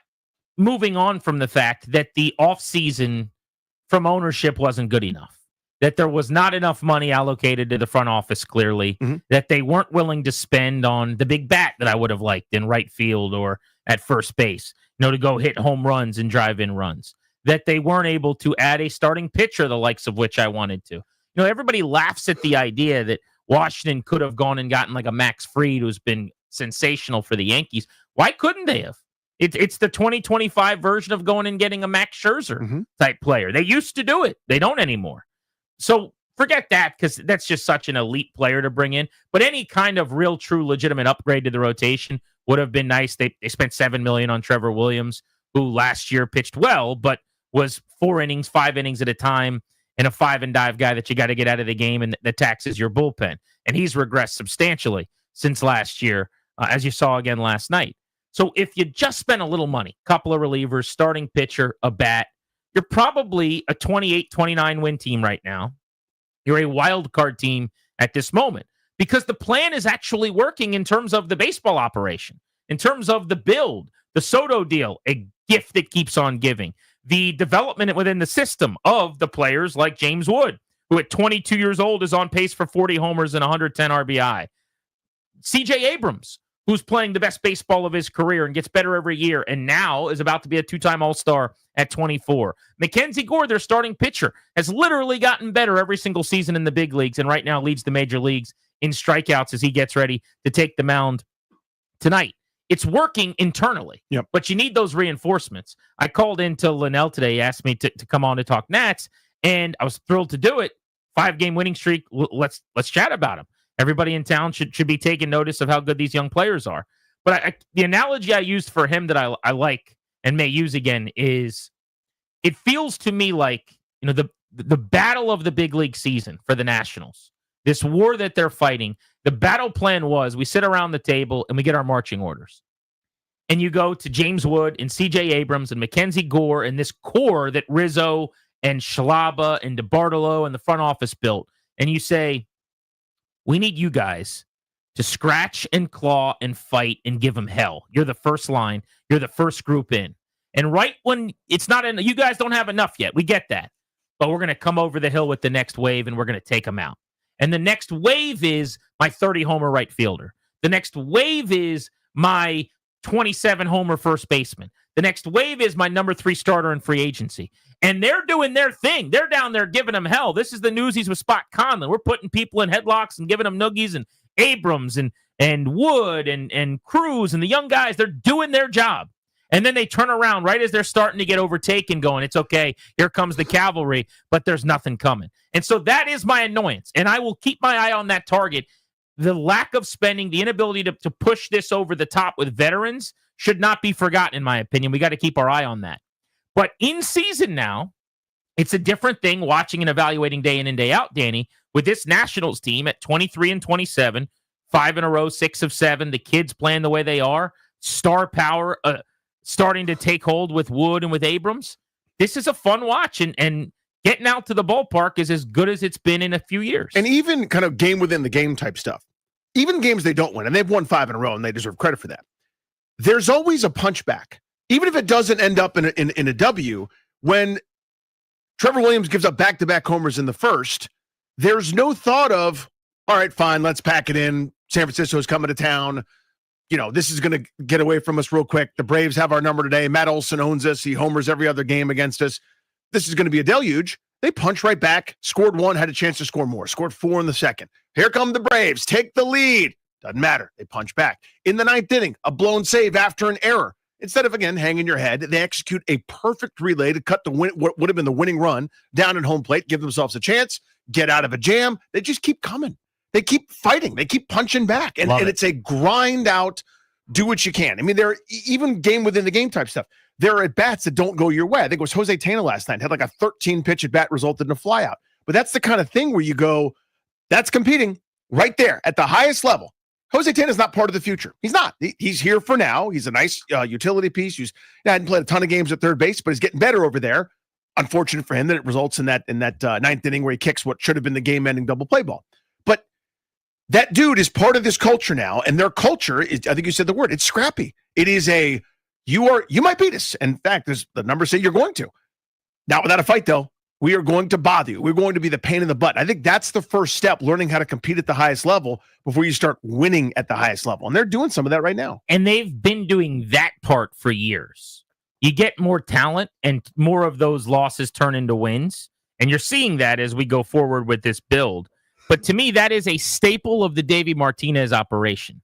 moving on from the fact that the offseason from ownership wasn't good enough. That there was not enough money allocated to the front office, clearly, that they weren't willing to spend on the big bat that I would have liked in right field or at first base, to go hit home runs and drive in runs, that they weren't able to add a starting pitcher, the likes of which I wanted to. Everybody laughs at the idea that Washington could have gone and gotten like a Max Fried, who's been sensational for the Yankees. Why couldn't they have? It's the 2025 version of going and getting a Max Scherzer type player. They used to do it. They don't anymore. So forget that, because that's just such an elite player to bring in. But any kind of real, true, legitimate upgrade to the rotation would have been nice. They spent $7 million on Trevor Williams, who last year pitched well, but was 5 innings at a time, and a 5-and-dive guy that you got to get out of the game and that taxes your bullpen. And he's regressed substantially since last year, as you saw again last night. So if you just spent a little money, couple of relievers, starting pitcher, a bat, you're probably a 28-29 win team right now. You're a wild card team at this moment because the plan is actually working in terms of the baseball operation, in terms of the build, the Soto deal, a gift that keeps on giving, the development within the system of the players like James Wood, who at 22 years old is on pace for 40 homers and 110 RBI. CJ Abrams, who's playing the best baseball of his career and gets better every year, and now is about to be a 2-time All-Star at 24. Mackenzie Gore, their starting pitcher, has literally gotten better every single season in the big leagues, and right now leads the major leagues in strikeouts as he gets ready to take the mound tonight. It's working internally, but you need those reinforcements. I called into Linnell today. He asked me to come on to talk Nats, and I was thrilled to do it. 5-game winning streak. Let's chat about him. Everybody in town should be taking notice of how good these young players are. But the analogy I used for him that I like and may use again is, it feels to me like the battle of the big league season for the Nationals, this war that they're fighting. The battle plan was we sit around the table and we get our marching orders. And you go to James Wood and CJ Abrams and Mackenzie Gore and this core that Rizzo and Schlaba and DeBartolo and the front office built. And you say, we need you guys to scratch and claw and fight and give them hell. You're the first line. You're the first group in. And right when it's not in, you guys don't have enough yet. We get that. But we're going to come over the hill with the next wave and we're going to take them out. And the next wave is my 30-homer right fielder. The next wave is my 27-homer first baseman. The next wave is my number 3 starter in free agency. And they're doing their thing. They're down there giving them hell. This is the Newsies with Spot Conlon. We're putting people in headlocks and giving them noogies, and Abrams and Wood and Cruz and the young guys. They're doing their job. And then they turn around right as they're starting to get overtaken going, it's okay, here comes the cavalry, but there's nothing coming. And so that is my annoyance. And I will keep my eye on that target. The lack of spending, the inability to push this over the top with veterans should not be forgotten, in my opinion. We got to keep our eye on that. But in season now, it's a different thing watching and evaluating day in and day out, Danny, with this Nationals team at 23-27, 5 in a row, 6 of 7, the kids playing the way they are, star power starting to take hold with Wood and with Abrams. This is a fun watch, and getting out to the ballpark is as good as it's been in a few years. And even kind of game within the game type stuff, even games they don't win, and they've won 5 in a row, and they deserve credit for that. There's always a punchback. Even if it doesn't end up in a W, when Trevor Williams gives up back-to-back homers in the first, there's no thought of, all right, fine, let's pack it in. San Francisco's coming to town. This is going to get away from us real quick. The Braves have our number today. Matt Olson owns us. He homers every other game against us. This is going to be a deluge. They punch right back, scored 1, had a chance to score more, scored 4 in the second. Here come the Braves, take the lead. Doesn't matter. They punch back. In the 9th inning, a blown save after an error. Instead of, again, hanging your head, they execute a perfect relay to cut what would have been the winning run down at home plate, give themselves a chance, get out of a jam. They just keep coming. They keep fighting. They keep punching back. And it's a grind out do what you can. I mean, there are even game within the game type stuff. There are at-bats that don't go your way. I think it was Jose Tena last night. Had like a 13-pitch at-bat resulted in a flyout. But that's the kind of thing where you go, that's competing right there at the highest level. Jose Tena is not part of the future. He's not. He's here for now. He's a nice utility piece. He hadn't played a ton of games at third base, but he's getting better over there. Unfortunate for him that it results in that ninth inning where he kicks what should have been the game-ending double play ball. But that dude is part of this culture now, and their culture is, I think you said the word, it's scrappy. It is you might beat us. In fact, the numbers say you're going to. Not without a fight, though. We are going to bother you. We're going to be the pain in the butt. I think that's the first step, learning how to compete at the highest level before you start winning at the highest level. And they're doing some of that right now. And they've been doing that part for years. You get more talent and more of those losses turn into wins. And you're seeing that as we go forward with this build. But to me, that is a staple of the Davey Martinez operation.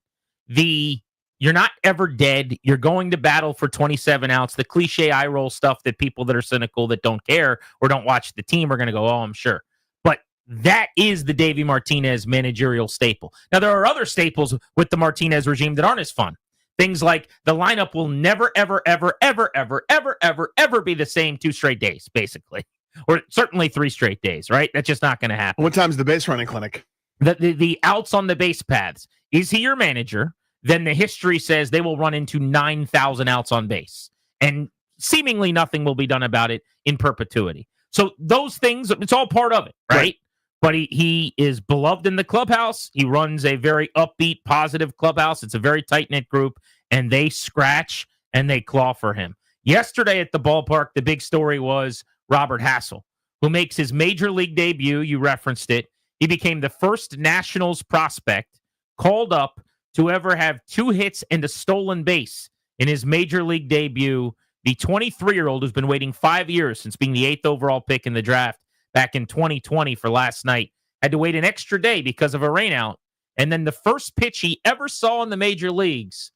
You're not ever dead. You're going to battle for 27 outs. The cliche eye roll stuff that people that are cynical that don't care or don't watch the team are going to go, oh, I'm sure. But that is the Davey Martinez managerial staple. Now, there are other staples with the Martinez regime that aren't as fun. Things like the lineup will never, ever, ever, ever, ever, ever, ever, ever be the same 2 straight days, basically. Or certainly 3 straight days, right? That's just not going to happen. What time's the base running clinic? The outs on the base paths. Is he your manager? Then the history says they will run into 9,000 outs on base. And seemingly nothing will be done about it in perpetuity. So those things, it's all part of it, right? But he is beloved in the clubhouse. He runs a very upbeat, positive clubhouse. It's a very tight-knit group, and they scratch and they claw for him. Yesterday at the ballpark, the big story was Robert Hassel, who makes his major league debut. You referenced it. He became the first Nationals prospect called up to ever have 2 hits and a stolen base in his major league debut. The 23-year-old who's been waiting 5 years since being the 8th overall pick in the draft back in 2020 for last night, had to wait an extra day because of a rainout. And then the first pitch he ever saw in the major leagues,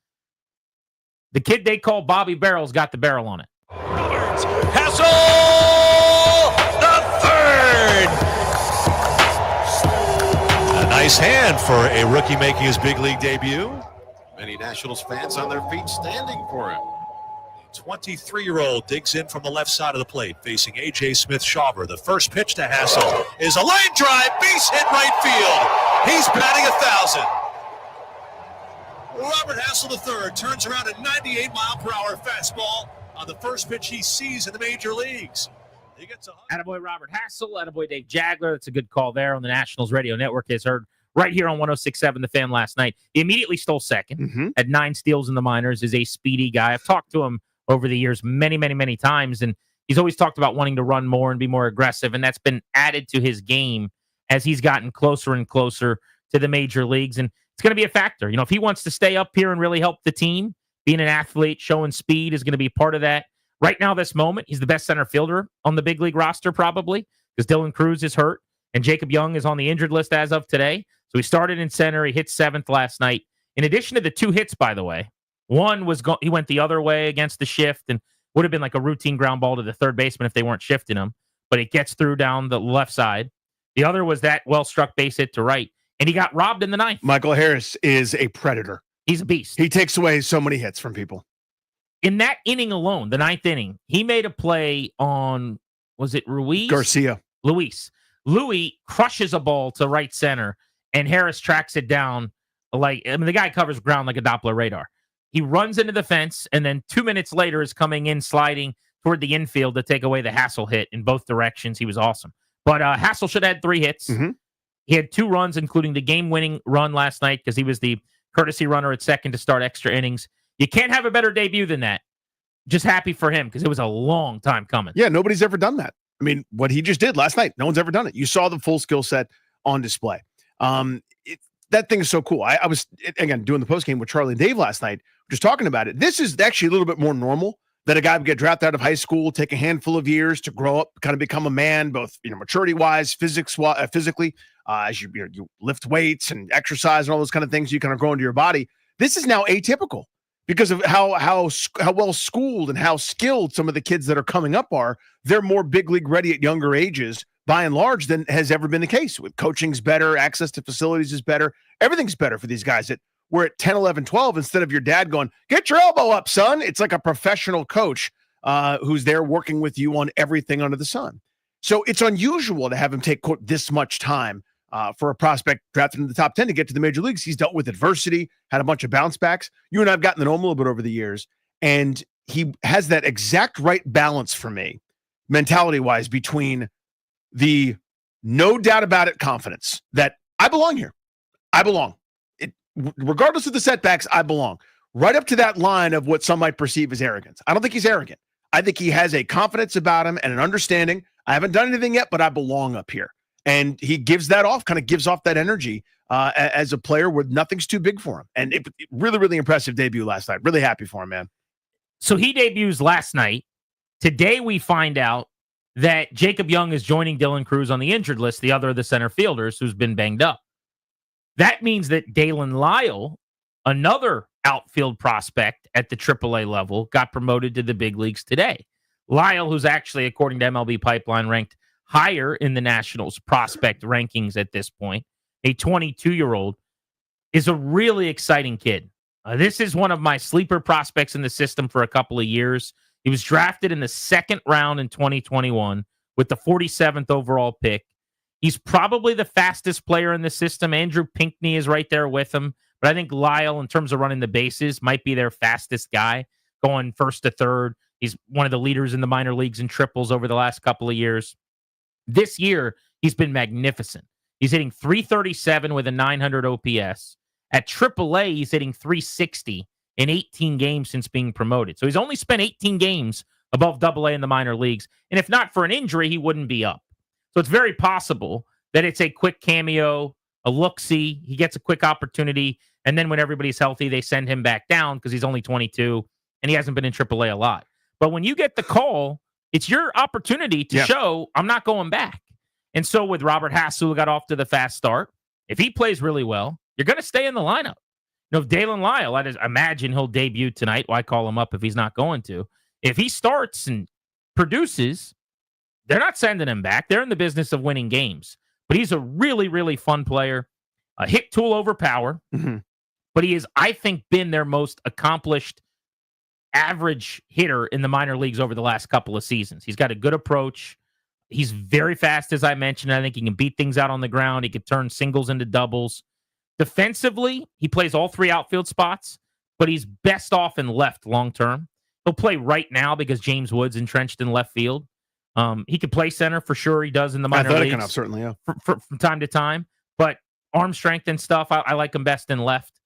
the kid they call Bobby Barrels got the barrel on it. Hassel, the third. A nice hand for a rookie making his big league debut. Many Nationals fans on their feet standing for him. The 23-year-old digs in from the left side of the plate, facing A.J. Smith-Shawver. The first pitch to Hassel is a line drive, base hit right field. He's batting 1,000. Robert Hassel III turns around a 98-mile-per-hour fastball on the first pitch he sees in the major leagues. He gets Attaboy Robert Hassel, attaboy Dave Jagler. That's a good call there on the Nationals Radio Network. Is heard right here on 106.7 The Fan last night. He immediately stole second, had 9 steals in the minors, is a speedy guy. I've talked to him over the years many, many, many times, and he's always talked about wanting to run more and be more aggressive, and that's been added to his game as he's gotten closer and closer to the major leagues, and it's going to be a factor. You know, if he wants to stay up here and really help the team, being an athlete, showing speed is going to be part of that. Right now, this moment, he's the best center fielder on the big league roster, probably, because Dylan Cruz is hurt, and Jacob Young is on the injured list as of today. So he started in center. He hit 7th last night. In addition to the 2 hits, by the way, one was he went the other way against the shift and would have been like a routine ground ball to the third baseman if they weren't shifting him, but it gets through down the left side. The other was that well-struck base hit to right, and he got robbed in the 9th. Michael Harris is a predator. He's a beast. He takes away so many hits from people. In that inning alone, the 9th inning, he made a play on, was it Ruiz? Garcia. Luis. Louis crushes a ball to right center, and Harris tracks it down. The guy covers ground like a Doppler radar. He runs into the fence, and then 2 minutes later is coming in, sliding toward the infield to take away the Hassel hit in both directions. He was awesome. But Hassel should have had 3 hits. He had 2 runs, including the game-winning run last night because he was the courtesy runner at second to start extra innings. You can't have a better debut than that. Just happy for him because it was a long time coming. Yeah, nobody's ever done that. I mean, what he just did last night, no one's ever done it. You saw the full skill set on display. That thing is so cool. I was, again, doing the postgame with Charlie and Dave last night, just talking about it. This is actually a little bit more normal that a guy would get drafted out of high school, take a handful of years to grow up, kind of become a man, both maturity-wise, physically, as you lift weights and exercise and all those kind of things, you kind of grow into your body. This is now atypical because of how well schooled and how skilled some of the kids that are coming up are. They're more big league ready at younger ages, by and large, than has ever been the case. With coaching's better, access to facilities is better, everything's better for these guys at we're at 10, 11, 12 instead of your dad going, get your elbow up, son. It's like a professional coach who's there working with you on everything under the sun. So it's unusual to have him take, quote, this much time for a prospect drafted in the top 10 to get to the major leagues. He's dealt with adversity, had a bunch of bounce backs. You and I have gotten to know him a little bit over the years, and he has that exact right balance for me, mentality-wise, between the no doubt about it confidence that I belong here. I belong. Regardless of the setbacks, I belong. Right up to that line of what some might perceive as arrogance. I don't think he's arrogant. I think he has a confidence about him and an understanding. I haven't done anything yet, but I belong up here. And he gives that off, kind of gives off that energy as a player where nothing's too big for him. And it really, really impressive debut last night. Really happy for him, man. So he debuts last night. Today we find out that Jacob Young is joining Dylan Cruz on the injured list, the other of the center fielders who's been banged up. That means that Dalen Lyle, another outfield prospect at the AAA level, got promoted to the big leagues today. Lyle, who's actually, according to MLB Pipeline, ranked higher in the Nationals prospect rankings at this point, a 22-year-old, is a really exciting kid. This is one of my sleeper prospects in the system for a couple of years. He was drafted in the second round in 2021 with the 47th overall pick. He's probably the fastest player in the system. Andrew Pinckney is right there with him. But I think Lyle, in terms of running the bases, might be their fastest guy, going first to third. He's one of the leaders in the minor leagues in triples over the last couple of years. This year, he's been magnificent. He's hitting .337 with a .900 OPS. At AAA, he's hitting .360 in 18 games since being promoted. So he's only spent 18 games above AA in the minor leagues. And if not for an injury, he wouldn't be up. So it's very possible that it's a quick cameo, a look-see. He gets a quick opportunity, and then when everybody's healthy, they send him back down because he's only 22, and he hasn't been in AAA a lot. But when you get the call, it's your opportunity to show I'm not going back. And so with Robert Hassel, who got off to the fast start, if he plays really well, you're going to stay in the lineup. You know, if Dalen Lyle, I imagine he'll debut tonight. Why call him up if he's not going to? If he starts and produces, they're not sending him back. They're in the business of winning games. But he's a really, really fun player. A hit tool over power. Mm-hmm. But he has, I think, been their most accomplished average hitter in the minor leagues over the last couple of seasons. He's got a good approach. He's very fast, as I mentioned. I think he can beat things out on the ground. He could turn singles into doubles. Defensively, he plays all three outfield spots, but he's best off in left long-term. He'll play right now because James Wood's entrenched in left field. He could play center for sure. He does in the minor leagues. Enough, certainly, yeah. From time to time. But arm strength and stuff, I like him best in left.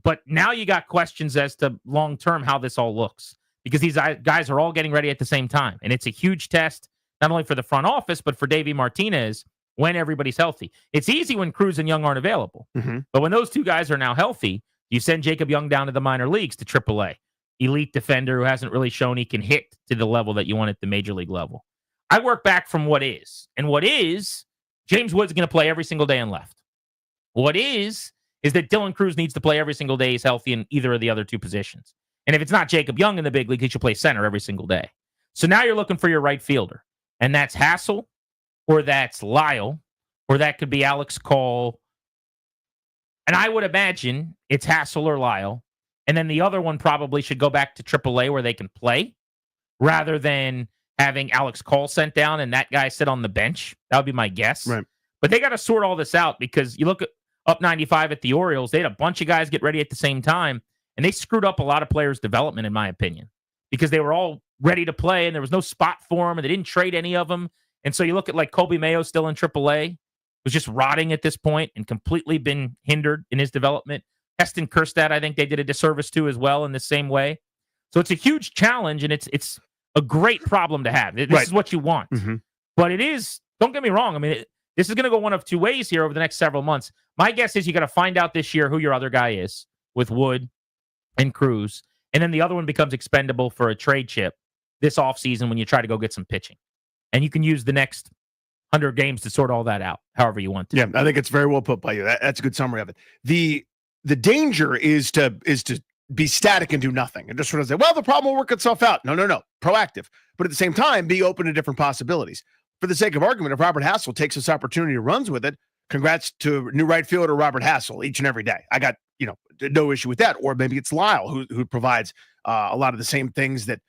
But now you got questions as to long-term how this all looks because these guys are all getting ready at the same time. And it's a huge test, not only for the front office, but for Davey Martinez when everybody's healthy. It's easy when Cruz and Young aren't available. Mm-hmm. But when those two guys are now healthy, you send Jacob Young down to the minor leagues to AAA. Elite defender who hasn't really shown he can hit to the level that you want at the major league level. I work back from what is. And what is, James Wood's going to play every single day in left. What is that Dylan Cruz needs to play every single day he's healthy in either of the other two positions. And if it's not Jacob Young in the big league, he should play center every single day. So now you're looking for your right fielder. And that's Hassel, or that's Lyle, or that could be Alex Call. And I would imagine it's Hassel or Lyle. And then the other one probably should go back to AAA where they can play rather than having Alex Call sent down and that guy sit on the bench. That would be my guess. Right. But they got to sort all this out because you look at up 95 at the Orioles, they had a bunch of guys get ready at the same time, and they screwed up a lot of players' development, in my opinion, because they were all ready to play, and there was no spot for them, and they didn't trade any of them. And so you look at, like, Kobe Mayo still in AAA, was just rotting at this point and completely been hindered in his development. Heston Kjerstad, I think they did a disservice to as well in the same way. So it's a huge challenge, and it's a great problem to have. This is what you want. Mm-hmm. But it is, don't get me wrong, I mean, this is going to go one of two ways here over the next several months. My guess is you got to find out this year who your other guy is with Wood and Cruz. And then the other one becomes expendable for a trade chip this offseason when you try to go get some pitching. And you can use the next 100 games to sort all that out, however you want to. Yeah, I think it's very well put by you. That's a good summary of it. The danger is to be static and do nothing and just sort of say, well, the problem will work itself out. No. Proactive. But at the same time, be open to different possibilities. For the sake of argument, if Robert Hassel takes this opportunity and runs with it, congrats to new right fielder Robert Hassel each and every day. I got no issue with that. Or maybe it's Lyle who provides a lot of the same things that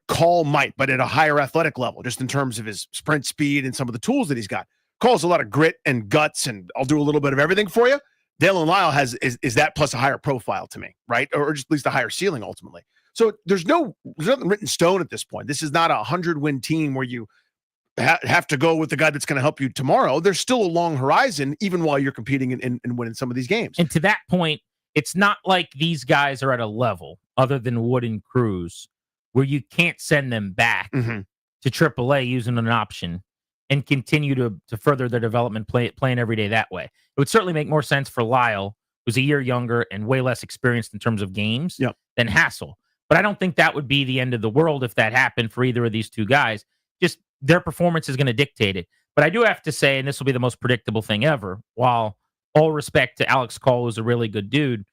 Call might, but at a higher athletic level, just in terms of his sprint speed and some of the tools that he's got. Call's a lot of grit and guts, and I'll do a little bit of everything for you. Dalen Lyle is that plus a higher profile to me, right? Or just at least a higher ceiling ultimately. So there's nothing written in stone at this point. This is not a 100-win team where you have to go with the guy that's going to help you tomorrow. There's still a long horizon, even while you're competing and winning some of these games. And to that point, it's not like these guys are at a level other than Wood and Cruz where you can't send them back to AAA using an option and continue to further their development playing every day that way. It would certainly make more sense for Lyle, who's a year younger and way less experienced in terms of games than Hassel. But I don't think that would be the end of the world if that happened for either of these two guys. Just their performance is going to dictate it. But I do have to say, and this will be the most predictable thing ever, while all respect to Alex Call, who's a really good dude,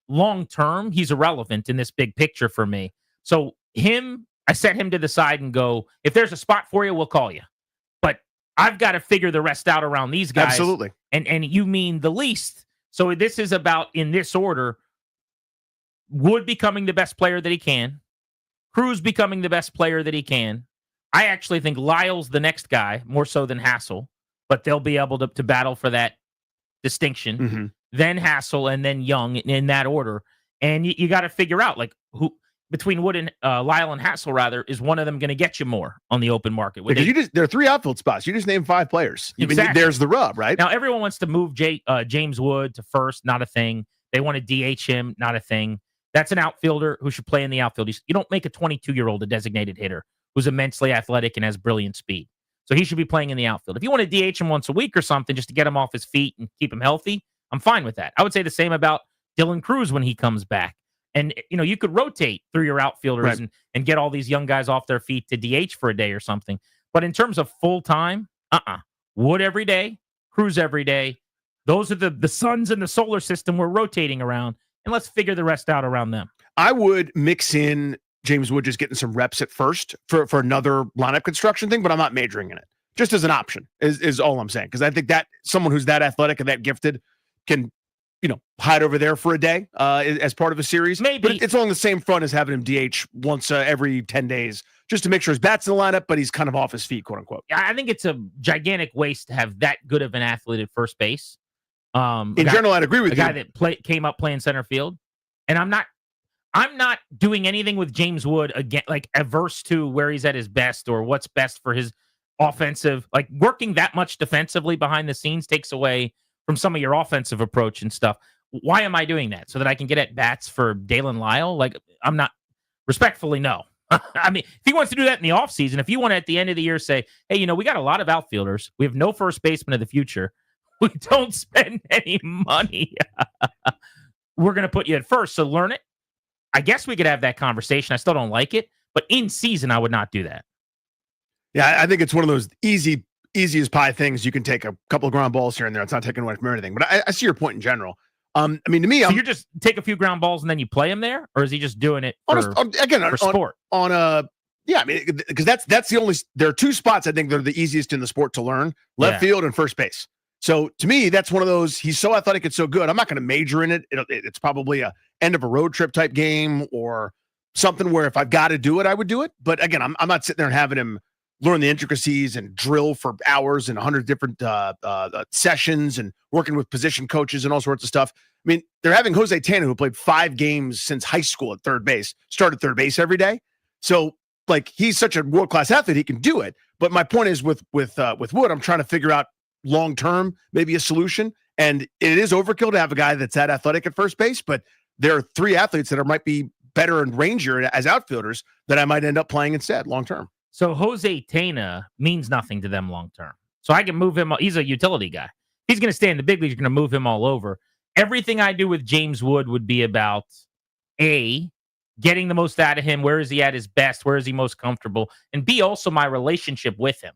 long term, he's irrelevant in this big picture for me. So I set him to the side and go, if there's a spot for you, we'll call you. But I've got to figure the rest out around these guys. Absolutely. And you mean the least. So this is about, in this order, Wood becoming the best player that he can, Cruz becoming the best player that he can. I actually think Lyle's the next guy, more so than Hassel, but they'll be able to battle for that distinction. Then Hassel and then Young in that order. And you got to figure out, like, who between Wood and Lyle and Hassel, rather, is one of them going to get you more on the open market? Because there are 3 outfield spots. You just named 5 players. Exactly. There's the rub, right? Now, everyone wants to move James Wood to first, not a thing. They want to DH him, not a thing. That's an outfielder who should play in the outfield. You don't make a 22-year-old a designated hitter who's immensely athletic and has brilliant speed. So he should be playing in the outfield. If you want to DH him once a week or something just to get him off his feet and keep him healthy, I'm fine with that. I would say the same about Dylan Cruz when he comes back. And, you could rotate through your outfielders and get all these young guys off their feet to DH for a day or something. But in terms of full-time, Wood every day, Cruz every day. Those are the suns in the solar system we're rotating around, and let's figure the rest out around them. I would mix in James Wood just getting some reps at first for another lineup construction thing, but I'm not majoring in it. Just as an option is all I'm saying. Because I think that someone who's that athletic and that gifted can hide over there for a day as part of a series. Maybe. But it's along the same front as having him DH once every 10 days, just to make sure his bat's in the lineup, but he's kind of off his feet, quote unquote. I think it's a gigantic waste to have that good of an athlete at first base. In general, I'd agree with you. A guy that came up playing center field. And I'm not doing anything with James Wood again, like averse to where he's at his best or what's best for his offensive. Like working that much defensively behind the scenes takes away from some of your offensive approach and stuff. Why am I doing that? So that I can get at bats for Dalen Lyle? Like, I'm not, respectfully, no. I mean, if he wants to do that in the offseason, if you want to at the end of the year say, hey, we got a lot of outfielders. We have no first baseman of the future. We don't spend any money. We're going to put you at first. So learn it. I guess we could have that conversation. I still don't like it. But in season, I would not do that. Yeah, I think it's one of those easy as pie things. You can take a couple of ground balls here and there. It's not taking away from anything. But I see your point in general. I mean, to me, so you just take a few ground balls and then you play him there, or is he just doing it for sport? Yeah, I mean, because that's the only. There are 2 spots I think they're the easiest in the sport to learn: left field and first base. So to me, that's one of those. He's so athletic and so good. I'm not going to major in it. It's probably a end of a road trip type game or something where if I've got to do it, I would do it. But again, I'm not sitting there and having him learn the intricacies and drill for hours and 100 different sessions and working with position coaches and all sorts of stuff. I mean, they're having Jose Tena, who played 5 games since high school at third base, started third base every day. So, like, he's such a world-class athlete, he can do it. But my point is with Wood, I'm trying to figure out long-term, maybe a solution. And it is overkill to have a guy that's that athletic at first base, but there are 3 athletes that might be better and rangier as outfielders that I might end up playing instead long-term. So Jose Tena means nothing to them long-term. So I can move him. He's a utility guy. He's going to stay in the big leagues. You're going to move him all over. Everything I do with James Wood would be about, A, getting the most out of him. Where is he at his best? Where is he most comfortable? And B, also my relationship with him.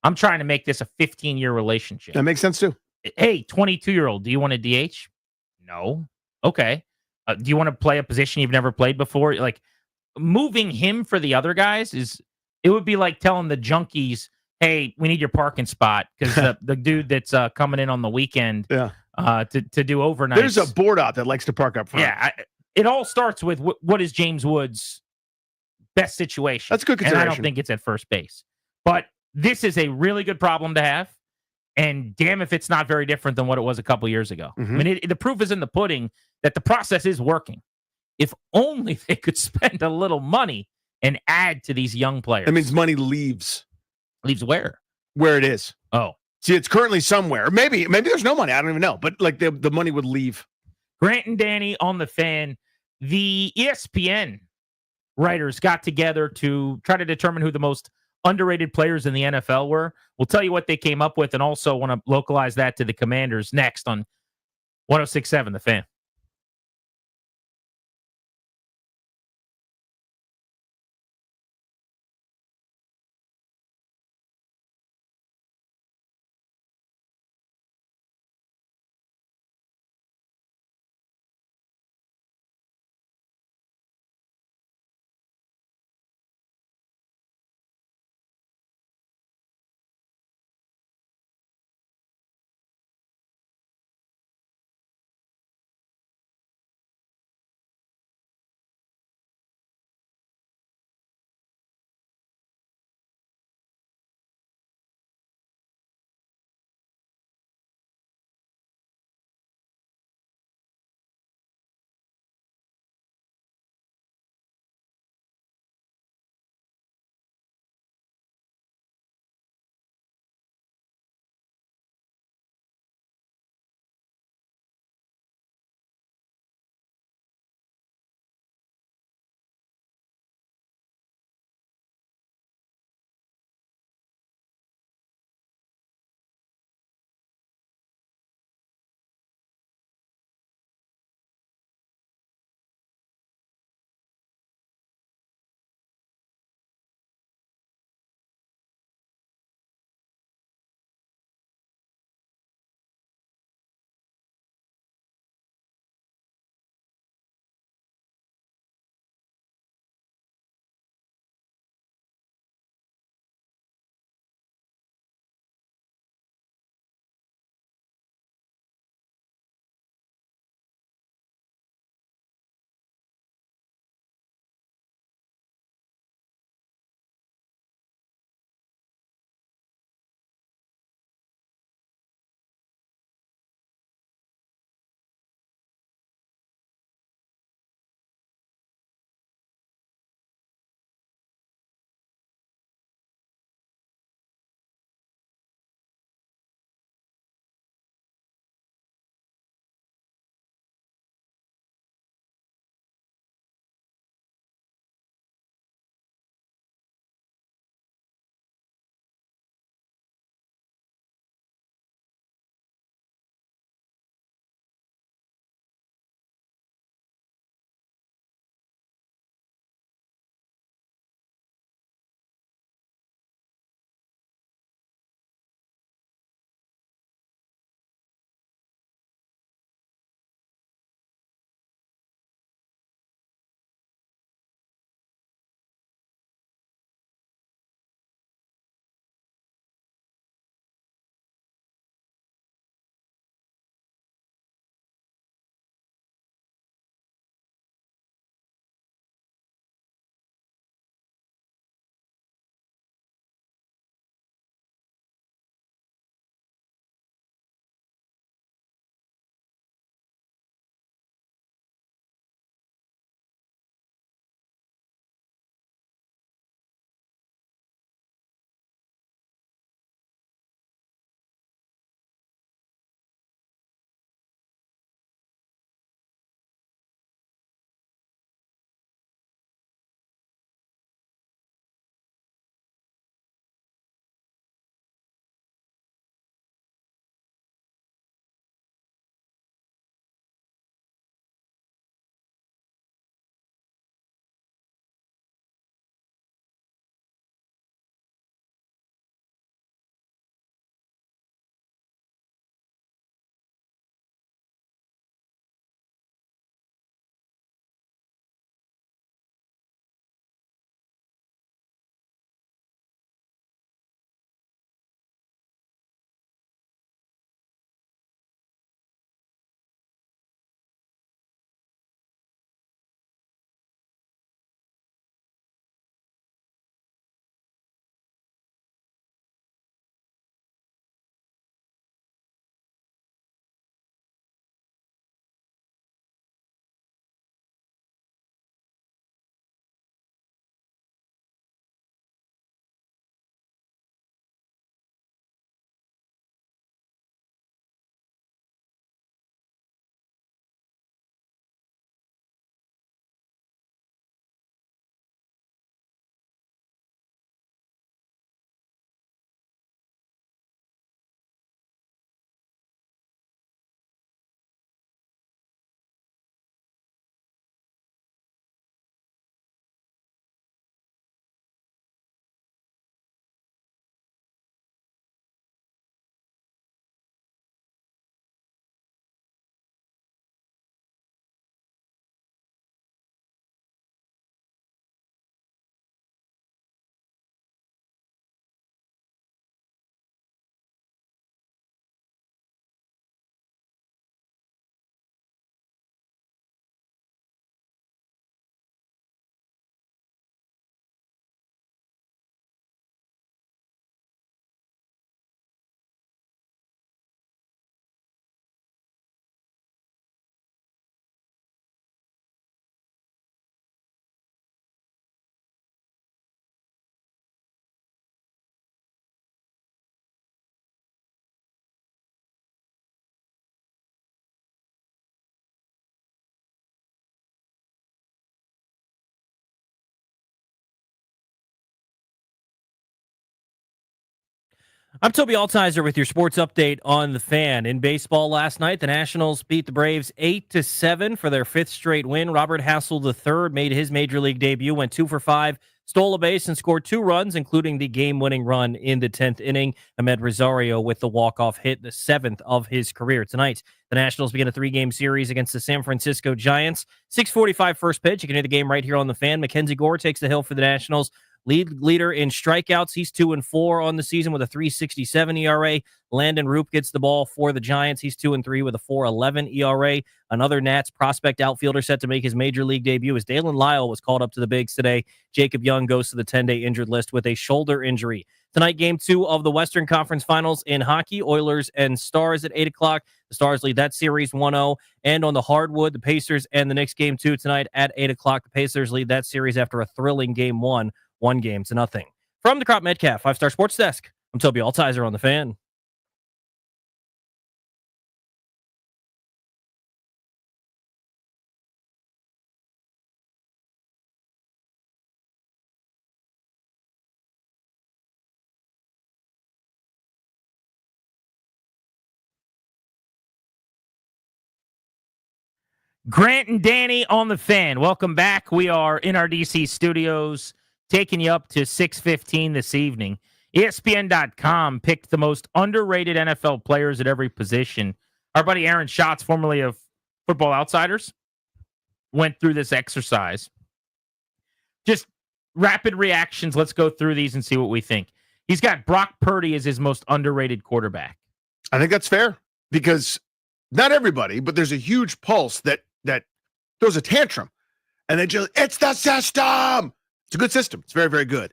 I'm trying to make this a 15-year relationship. That makes sense too. Hey, 22-year-old, do you want to DH? No. Okay. Do you want to play a position you've never played before? Like, moving him for the other guys it would be like telling the junkies, hey, we need your parking spot because the dude that's coming in on the weekend to do overnight. There's a board out that likes to park up front. Yeah, it all starts with what is James Woods' best situation. That's a good And I consideration. don't think it's at first base. But this is a really good problem to have. And damn if it's not very different than what it was a couple years ago. I mean, the proof is in the pudding that the process is working. If only they could spend a little money and add to these young players. That means money leaves. Leaves where? Where it is. Oh. See, it's currently somewhere. Maybe there's no money. I don't even know. But like the money would leave. Grant and Danny on the Fan. The ESPN writers got together to try to determine who the most underrated players in the NFL were. We'll tell you what they came up with and also want to localize that to the Commanders next on 106.7 The Fan. I'm Toby Altizer with your sports update on the Fan. In baseball last night, the Nationals beat the Braves 8-7 for their fifth straight win. Robert Hassel III made his major league debut, went 2 for 5, stole a base, and scored 2 runs, including the game-winning run in the 10th inning. Ahmed Rosario with the walk-off hit, the 7th of his career. Tonight, the Nationals begin a 3-game series against the San Francisco Giants. 6:45 first pitch. You can hear the game right here on the Fan. Mackenzie Gore takes the hill for the Nationals. Leader in strikeouts. He's 2-4 on the season with a 3.67 ERA. Landon Roop gets the ball for the Giants. He's 2-3 with a 4.11 ERA. Another Nats prospect outfielder set to make his major league debut as Dalen Lyle was called up to the bigs today. Jacob Young goes to the 10-day injured list with a shoulder injury. Tonight, Game 2 of the Western Conference Finals in hockey. Oilers and Stars at 8 o'clock. The Stars lead that series 1-0. And on the hardwood, the Pacers and the Knicks Game 2 tonight at 8 o'clock. The Pacers lead that series after a thrilling Game 1. 1-0. From the Crop Metcalf 5-Star Sports Desk, I'm Toby Altizer on the Fan. Grant and Danny on the Fan. Welcome back. We are in our DC studios, taking you up to 6:15 this evening. ESPN.com picked the most underrated NFL players at every position. Our buddy Aaron Schatz, formerly of Football Outsiders, went through this exercise. Just rapid reactions. Let's go through these and see what we think. He's got Brock Purdy as his most underrated quarterback. I think that's fair because not everybody, but there's a huge pulse that throws a tantrum and they just, it's the system. It's a good system. It's very, very good.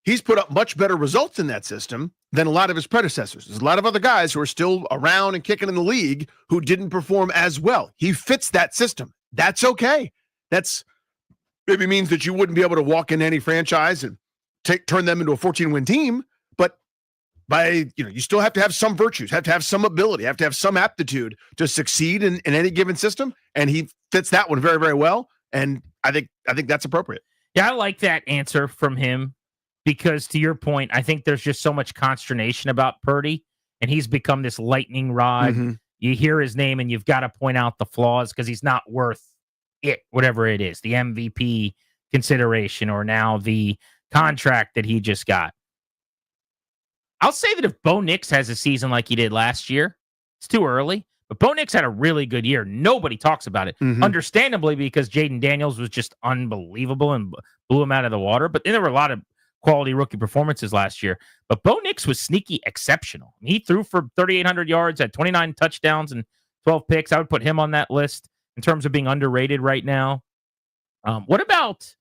He's put up much better results in that system than a lot of his predecessors. There's a lot of other guys who are still around and kicking in the league who didn't perform as well. He fits that system. That's okay. That's maybe means that you wouldn't be able to walk in any franchise and turn them into a 14-win team, but you still have to have some virtues, have to have some ability, have to have some aptitude to succeed in any given system. And he fits that one very, very well. And I think that's appropriate. Yeah, I like that answer from him because to your point, I think there's just so much consternation about Purdy and he's become this lightning rod. Mm-hmm. You hear his name and you've got to point out the flaws because he's not worth it, whatever it is, the MVP consideration or now the contract that he just got. I'll say that if Bo Nix has a season like he did last year, it's too early, but Bo Nix had a really good year. Nobody talks about it, understandably, because Jaden Daniels was just unbelievable and blew him out of the water. But then there were a lot of quality rookie performances last year. But Bo Nix was sneaky exceptional. He threw for 3,800 yards, had 29 touchdowns and 12 picks. I would put him on that list in terms of being underrated right now. What about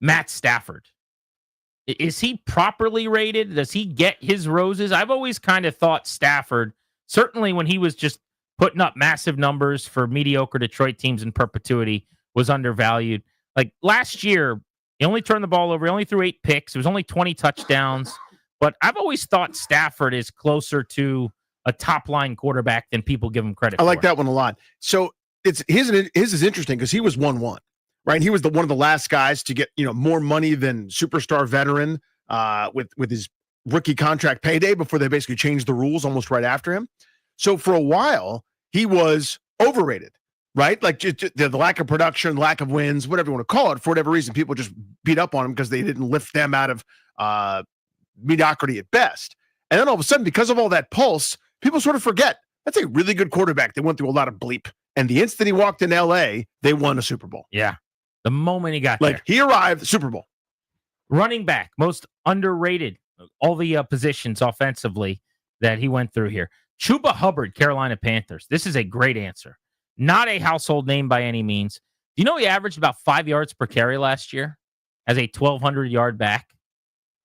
Matt Stafford? Is he properly rated? Does he get his roses? I've always kind of thought Stafford, certainly when he was just putting up massive numbers for mediocre Detroit teams in perpetuity, was undervalued. Like last year, he only turned the ball over. He only threw 8 picks. It was only 20 touchdowns. But I've always thought Stafford is closer to a top-line quarterback than people give him credit for. I like that one a lot. So his is interesting because he was 1-1. Right, he was one of the last guys to get more money than superstar veteran with his rookie contract payday before they basically changed the rules almost right after him. So for a while he was overrated, right? Like the lack of production, lack of wins, whatever you want to call it. For whatever reason, people just beat up on him because they didn't lift them out of mediocrity at best. And then all of a sudden, because of all that pulse, people sort of forget that's a really good quarterback that went through a lot of bleep. And the instant he walked in LA, they won a Super Bowl. Yeah. The moment he got there. He arrived, Super Bowl. Running back, most underrated, all the positions offensively that he went through here. Chuba Hubbard, Carolina Panthers. This is a great answer. Not a household name by any means. Do you know he averaged about 5 yards per carry last year as a 1,200-yard back?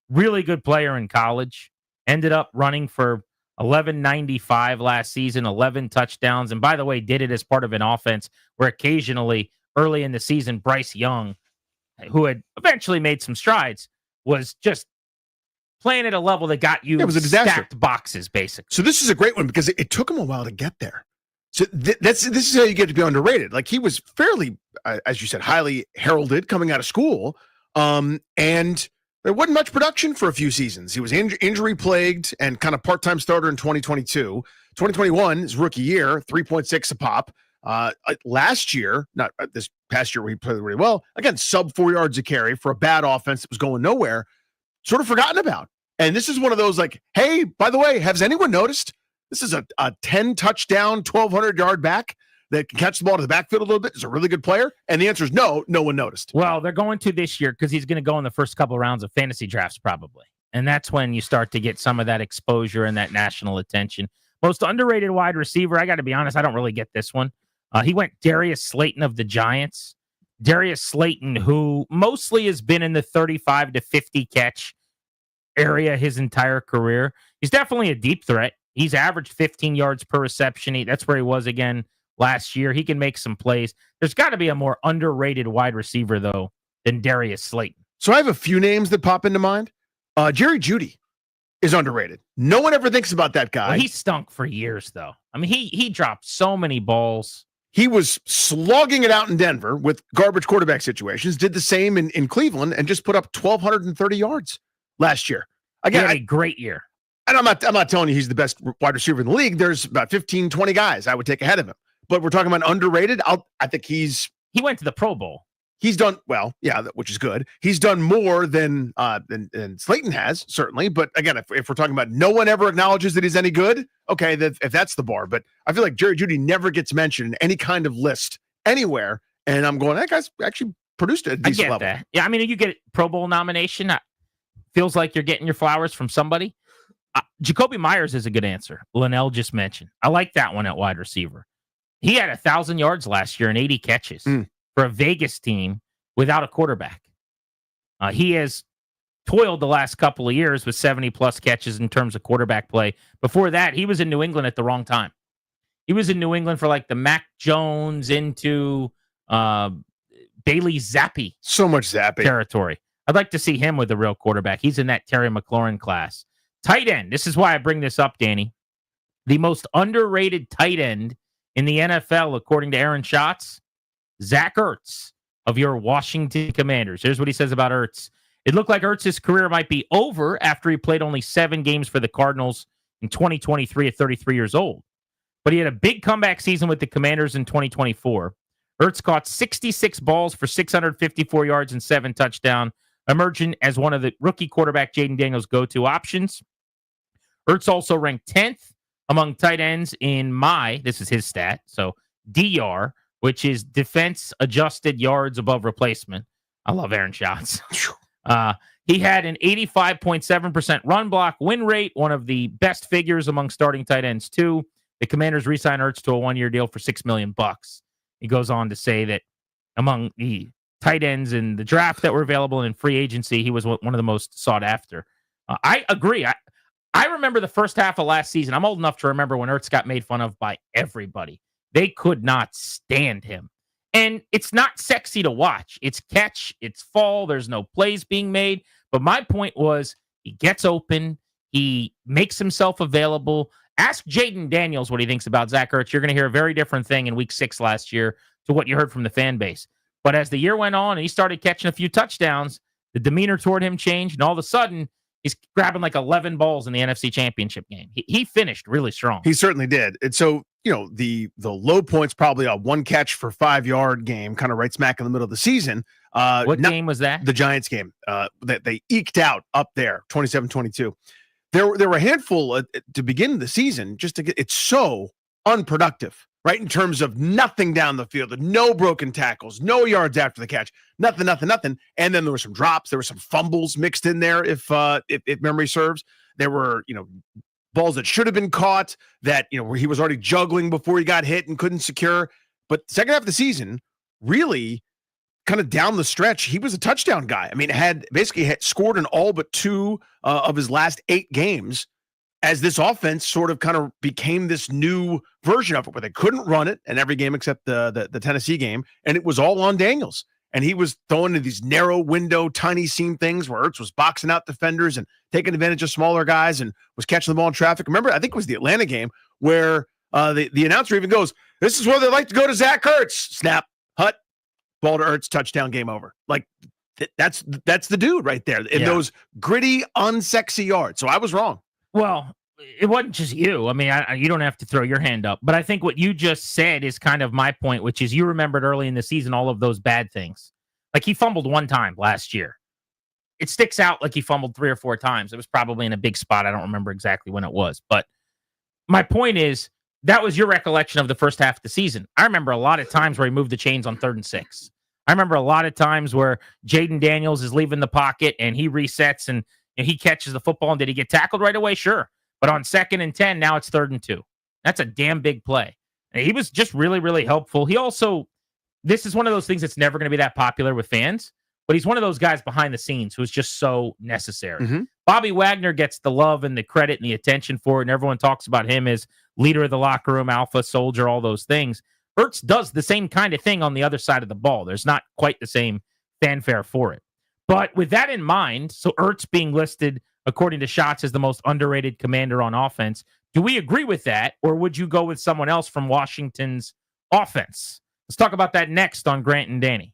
Really good player in college. Ended up running for 1195 last season, 11 touchdowns. And by the way, did it as part of an offense where occasionally early in the season, Bryce Young, who had eventually made some strides, was just playing at a level that got you stacked boxes, basically. So this is a great one because it took him a while to get there. So this is how you get to be underrated. Like he was fairly, as you said, highly heralded coming out of school. And There wasn't much production for a few seasons. He was injury plagued and kind of part-time starter in 2022. 2021, his rookie year, 3.6 a pop. Last year, not this past year where he played really well, again, sub 4 yards a carry for a bad offense that was going nowhere, sort of forgotten about. And this is one of those like, hey, by the way, has anyone noticed? This is a 10 touchdown, 1,200 yard back that can catch the ball to the backfield a little bit. Is a really good player. And the answer is no one noticed. Well, they're going to this year because he's going to go in the first couple of rounds of fantasy drafts probably. And that's when you start to get some of that exposure and that national attention. Most underrated wide receiver, I got to be honest, I don't really get this one. He went Darius Slayton of the Giants. Darius Slayton, who mostly has been in the 35 to 50 catch area his entire career. He's definitely a deep threat. He's averaged 15 yards per reception. That's where he was again last year. He can make some plays. There's got to be a more underrated wide receiver, though, than Darius Slayton. So I have a few names that pop into mind. Jerry Jeudy is underrated. No one ever thinks about that guy. Well, he stunk for years, though. I mean, he dropped so many balls. He was slogging it out in Denver with garbage quarterback situations, did the same in Cleveland, and just put up 1,230 yards last year. Again, he had a great year. And I'm not telling you he's the best wide receiver in the league. There's about 15, 20 guys I would take ahead of him. But we're talking about underrated. I think he went to the Pro Bowl. He's done well, yeah, which is good. He's done more than Slayton has, certainly. But again, if we're talking about no one ever acknowledges that he's any good, okay, if that's the bar. But I feel like Jerry Jeudy never gets mentioned in any kind of list anywhere. And I'm going, that guy's actually produced at a decent level. That. Yeah, I mean, you get Pro Bowl nomination. Feels like you're getting your flowers from somebody. Jacoby Myers is a good answer. Linnell just mentioned. I like that one at wide receiver. He had 1,000 yards last year and 80 catches for a Vegas team without a quarterback. He has toiled the last couple of years with 70-plus catches in terms of quarterback play. Before that, he was in New England at the wrong time. He was in New England for like the Mac Jones into Bailey Zappi. So much Zappi territory. I'd like to see him with a real quarterback. He's in that Terry McLaurin class. Tight end. This is why I bring this up, Danny. The most underrated tight end in the NFL, according to Aaron Schatz, Zach Ertz of your Washington Commanders. Here's what he says about Ertz. It looked like Ertz's career might be over after he played only 7 games for the Cardinals in 2023 at 33 years old. But he had a big comeback season with the Commanders in 2024. Ertz caught 66 balls for 654 yards and 7 touchdowns, emerging as one of the rookie quarterback Jaden Daniels' go-to options. Ertz also ranked 10th among tight ends in this is his stat, so DR, which is defense-adjusted yards above replacement. I love Aaron Schatz. He had an 85.7% run block win rate, one of the best figures among starting tight ends, too. The Commanders re-signed Ertz to a 1-year deal for $6 million. He goes on to say that among the tight ends in the draft that were available in free agency, he was one of the most sought after. I agree. I remember the first half of last season. I'm old enough to remember when Ertz got made fun of by everybody. They could not stand him. And it's not sexy to watch. It's catch, it's fall, there's no plays being made. But my point was he gets open, he makes himself available. Ask Jaden Daniels what he thinks about Zach Ertz. You're going to hear a very different thing in week 6 last year to what you heard from the fan base. But as the year went on and he started catching a few touchdowns, the demeanor toward him changed. And all of a sudden, he's grabbing like 11 balls in the NFC Championship game. He finished really strong. He certainly did. And so, the low point's probably a 1 catch for 5-yard game, kind of right smack in the middle of the season. What game was that? The Giants game that they eked out up there, 27-22. There were a handful to begin the season just to get it's so unproductive, right? In terms of nothing down the field, no broken tackles, no yards after the catch, nothing. And then there were some drops, there were some fumbles mixed in there. If memory serves, there were, balls that should have been caught that, where he was already juggling before he got hit and couldn't secure. But second half of the season, really kind of down the stretch, he was a touchdown guy. I mean, had scored in all but 2 of his last 8 games as this offense sort of kind of became this new version of it where they couldn't run it in every game except the Tennessee game. And it was all on Daniels. And he was throwing into these narrow window, tiny seam things where Ertz was boxing out defenders and taking advantage of smaller guys and was catching the ball in traffic. Remember, I think it was the Atlanta game where the announcer even goes, "This is where they like to go to Zach Ertz." Snap, hut, ball to Ertz, touchdown, game over. Like that's the dude right there in those gritty, unsexy yards. So I was wrong. Well, it wasn't just you. I mean, you don't have to throw your hand up. But I think what you just said is kind of my point, which is you remembered early in the season all of those bad things. Like he fumbled one time last year. It sticks out like he fumbled 3 or 4 times. It was probably in a big spot. I don't remember exactly when it was. But my point is that was your recollection of the first half of the season. I remember a lot of times where he moved the chains on 3rd and 6. I remember a lot of times where Jaden Daniels is leaving the pocket and he resets and he catches the football. And did he get tackled right away? Sure. But on 2nd and 10, now it's 3rd and 2. That's a damn big play. And he was just really, really helpful. He also, this is one of those things that's never going to be that popular with fans, but he's one of those guys behind the scenes who's just so necessary. Bobby Wagner gets the love and the credit and the attention for it, and everyone talks about him as leader of the locker room, alpha, soldier, all those things. Ertz does the same kind of thing on the other side of the ball. There's not quite the same fanfare for it. But with that in mind, so Ertz being listed, according to Shots, as the most underrated commander on offense, do we agree with that, or would you go with someone else from Washington's offense? Let's talk about that next on Grant and Danny.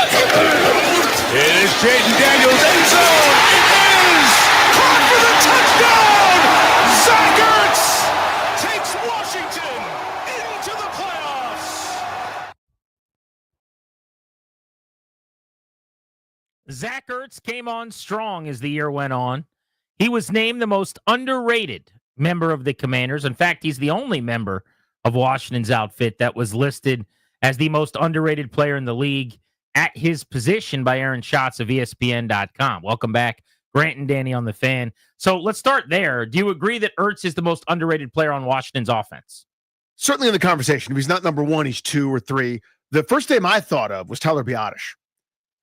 It is Jaden Daniels, end zone. It is caught for the touchdown. Zach Ertz takes Washington into the playoffs. Zach Ertz came on strong as the year went on. He was named the most underrated member of the Commanders. In fact, he's the only member of Washington's outfit that was listed as the most underrated player in the league at his position by Aaron Schatz of ESPN.com. Welcome back, Grant and Danny on the Fan. So let's start there. Do you agree that Ertz is the most underrated player on Washington's offense? Certainly in the conversation. If he's not number one, he's 2 or 3. The first name I thought of was Tyler Biadasz,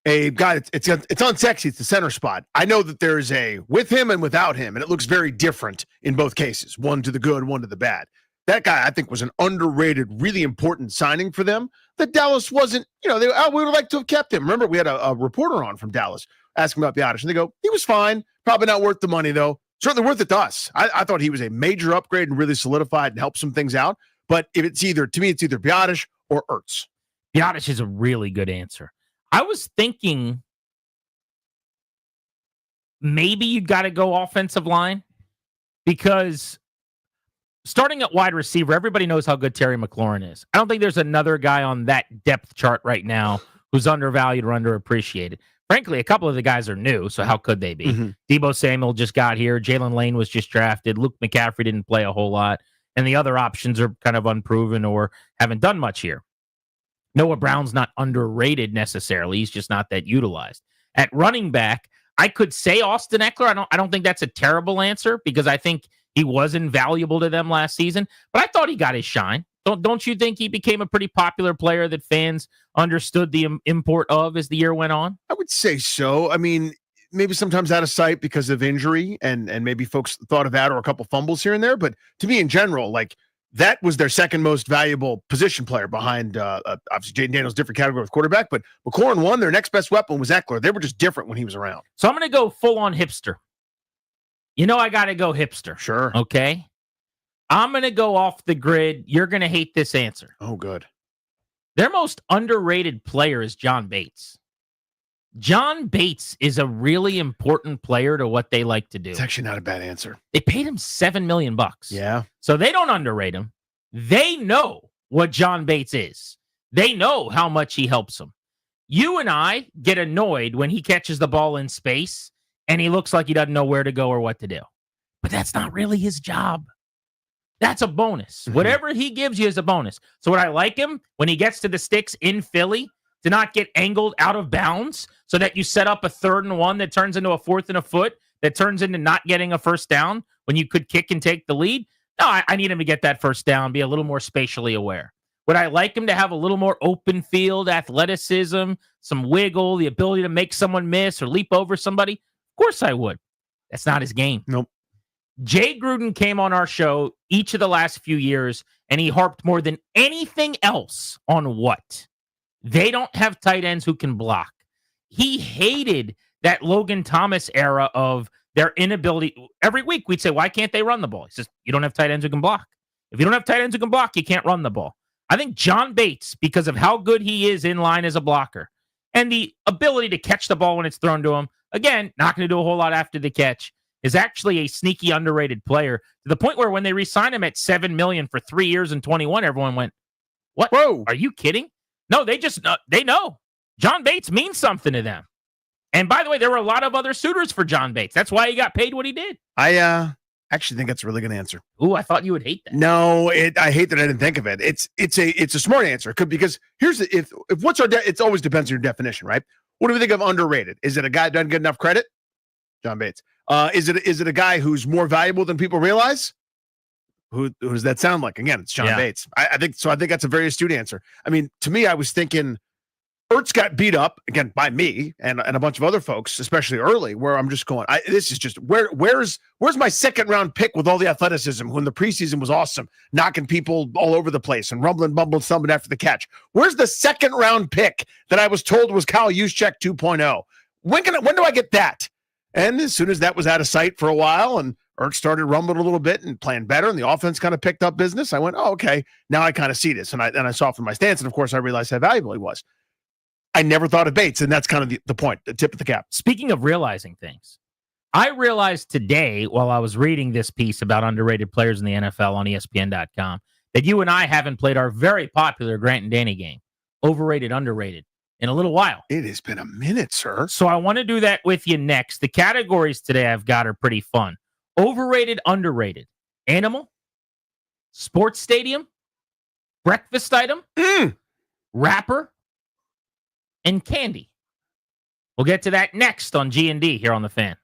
a guy that's it's unsexy. It's the center spot. I know that there's a with him and without him, and it looks very different in both cases, one to the good, one to the bad. That guy, I think, was an underrated, really important signing for them that Dallas wasn't, we would have liked to have kept him. Remember, we had a reporter on from Dallas asking about Biadasz, and they go, he was fine, probably not worth the money, though. Certainly worth it to us. I thought he was a major upgrade and really solidified and helped some things out. But if it's either Biadasz or Ertz. Biadasz is a really good answer. I was thinking maybe you got to go offensive line because starting at wide receiver, everybody knows how good Terry McLaurin is. I don't think there's another guy on that depth chart right now who's undervalued or underappreciated. Frankly, a couple of the guys are new, so how could they be? Mm-hmm. Deebo Samuel just got here. Jalen Lane was just drafted. Luke McCaffrey didn't play a whole lot. And the other options are kind of unproven or haven't done much here. Noah Brown's not underrated necessarily. He's just not that utilized. At running back, I could say Austin Eckler. I don't think that's a terrible answer because I think he was invaluable to them last season. But I thought he got his shine. Don't you think he became a pretty popular player that fans understood the import of as the year went on? I would say so. I mean, maybe sometimes out of sight because of injury and maybe folks thought of that or a couple fumbles here and there. But to me in general, like that was their second most valuable position player behind obviously Jaden Daniels, different category with quarterback, but McLaurin won. Their next best weapon was Eckler. They were just different when he was around. So I'm going to go full on hipster. I got to go hipster. Sure. Okay. I'm going to go off the grid. You're going to hate this answer. Oh, good. Their most underrated player is John Bates. John Bates is a really important player to what they like to do. It's actually not a bad answer. They paid him $7 million. Yeah. So they don't underrate him. They know what John Bates is. They know how much he helps them. You and I get annoyed when he catches the ball in space and he looks like he doesn't know where to go or what to do. But that's not really his job. That's a bonus. Mm-hmm. Whatever he gives you is a bonus. So what I like him when he gets to the sticks in Philly to not get angled out of bounds so that you set up a 3rd and 1 that turns into a 4th and a foot that turns into not getting a first down when you could kick and take the lead. No, I need him to get that first down, be a little more spatially aware. Would I like him to have a little more open field athleticism, some wiggle, the ability to make someone miss or leap over somebody? Of course I would. That's not his game. Nope. Jay Gruden came on our show each of the last few years, and he harped more than anything else on what? They don't have tight ends who can block. He hated that Logan Thomas era of their inability. Every week we'd say, why can't they run the ball? He says, you don't have tight ends who can block. If you don't have tight ends who can block, you can't run the ball. I think John Bates, because of how good he is in line as a blocker and the ability to catch the ball when it's thrown to him, again, not going to do a whole lot after the catch, is actually a sneaky underrated player to the point where when they re-signed him at $7 million for 3 years and 21, everyone went, what? Whoa. Are you kidding? No, they know. John Bates means something to them. And by the way, there were a lot of other suitors for John Bates. That's why he got paid what he did. I actually think that's a really good answer. Ooh, I thought you would hate that. No, I hate that I didn't think of it. It's a smart answer. Because here's if what's our it always depends on your definition, right? What do we think of underrated? Is it a guy who doesn't get enough credit? John Bates. Is it a guy who's more valuable than people realize? Who does that sound like? Again, it's John Bates. I think so. I think that's a very astute answer. I mean, to me, I was thinking Ertz got beat up again by me and a bunch of other folks, especially early, where I'm just going, this is just where's my 2nd round pick with all the athleticism when the preseason was awesome, knocking people all over the place and rumbling, bumbling, stumbling after the catch. Where's the 2nd round pick that I was told was Kyle Juszczyk 2.0? When do I get that? And as soon as that was out of sight for a while and Ertz started rumbling a little bit and playing better and the offense kind of picked up business, I went, oh, okay, now I kind of see this. And I saw from my stance, and of course I realized how valuable he was. I never thought of Bates, and that's kind of the point, the tip of the cap. Speaking of realizing things, I realized today while I was reading this piece about underrated players in the NFL on ESPN.com that you and I haven't played our very popular Grant and Danny game, Overrated, Underrated, in a little while. It has been a minute, sir. So I want to do that with you next. The categories today I've got are pretty fun. Overrated, underrated. Animal, sports stadium, breakfast item, rapper, and candy. We'll get to that next on G&D here on The Fan.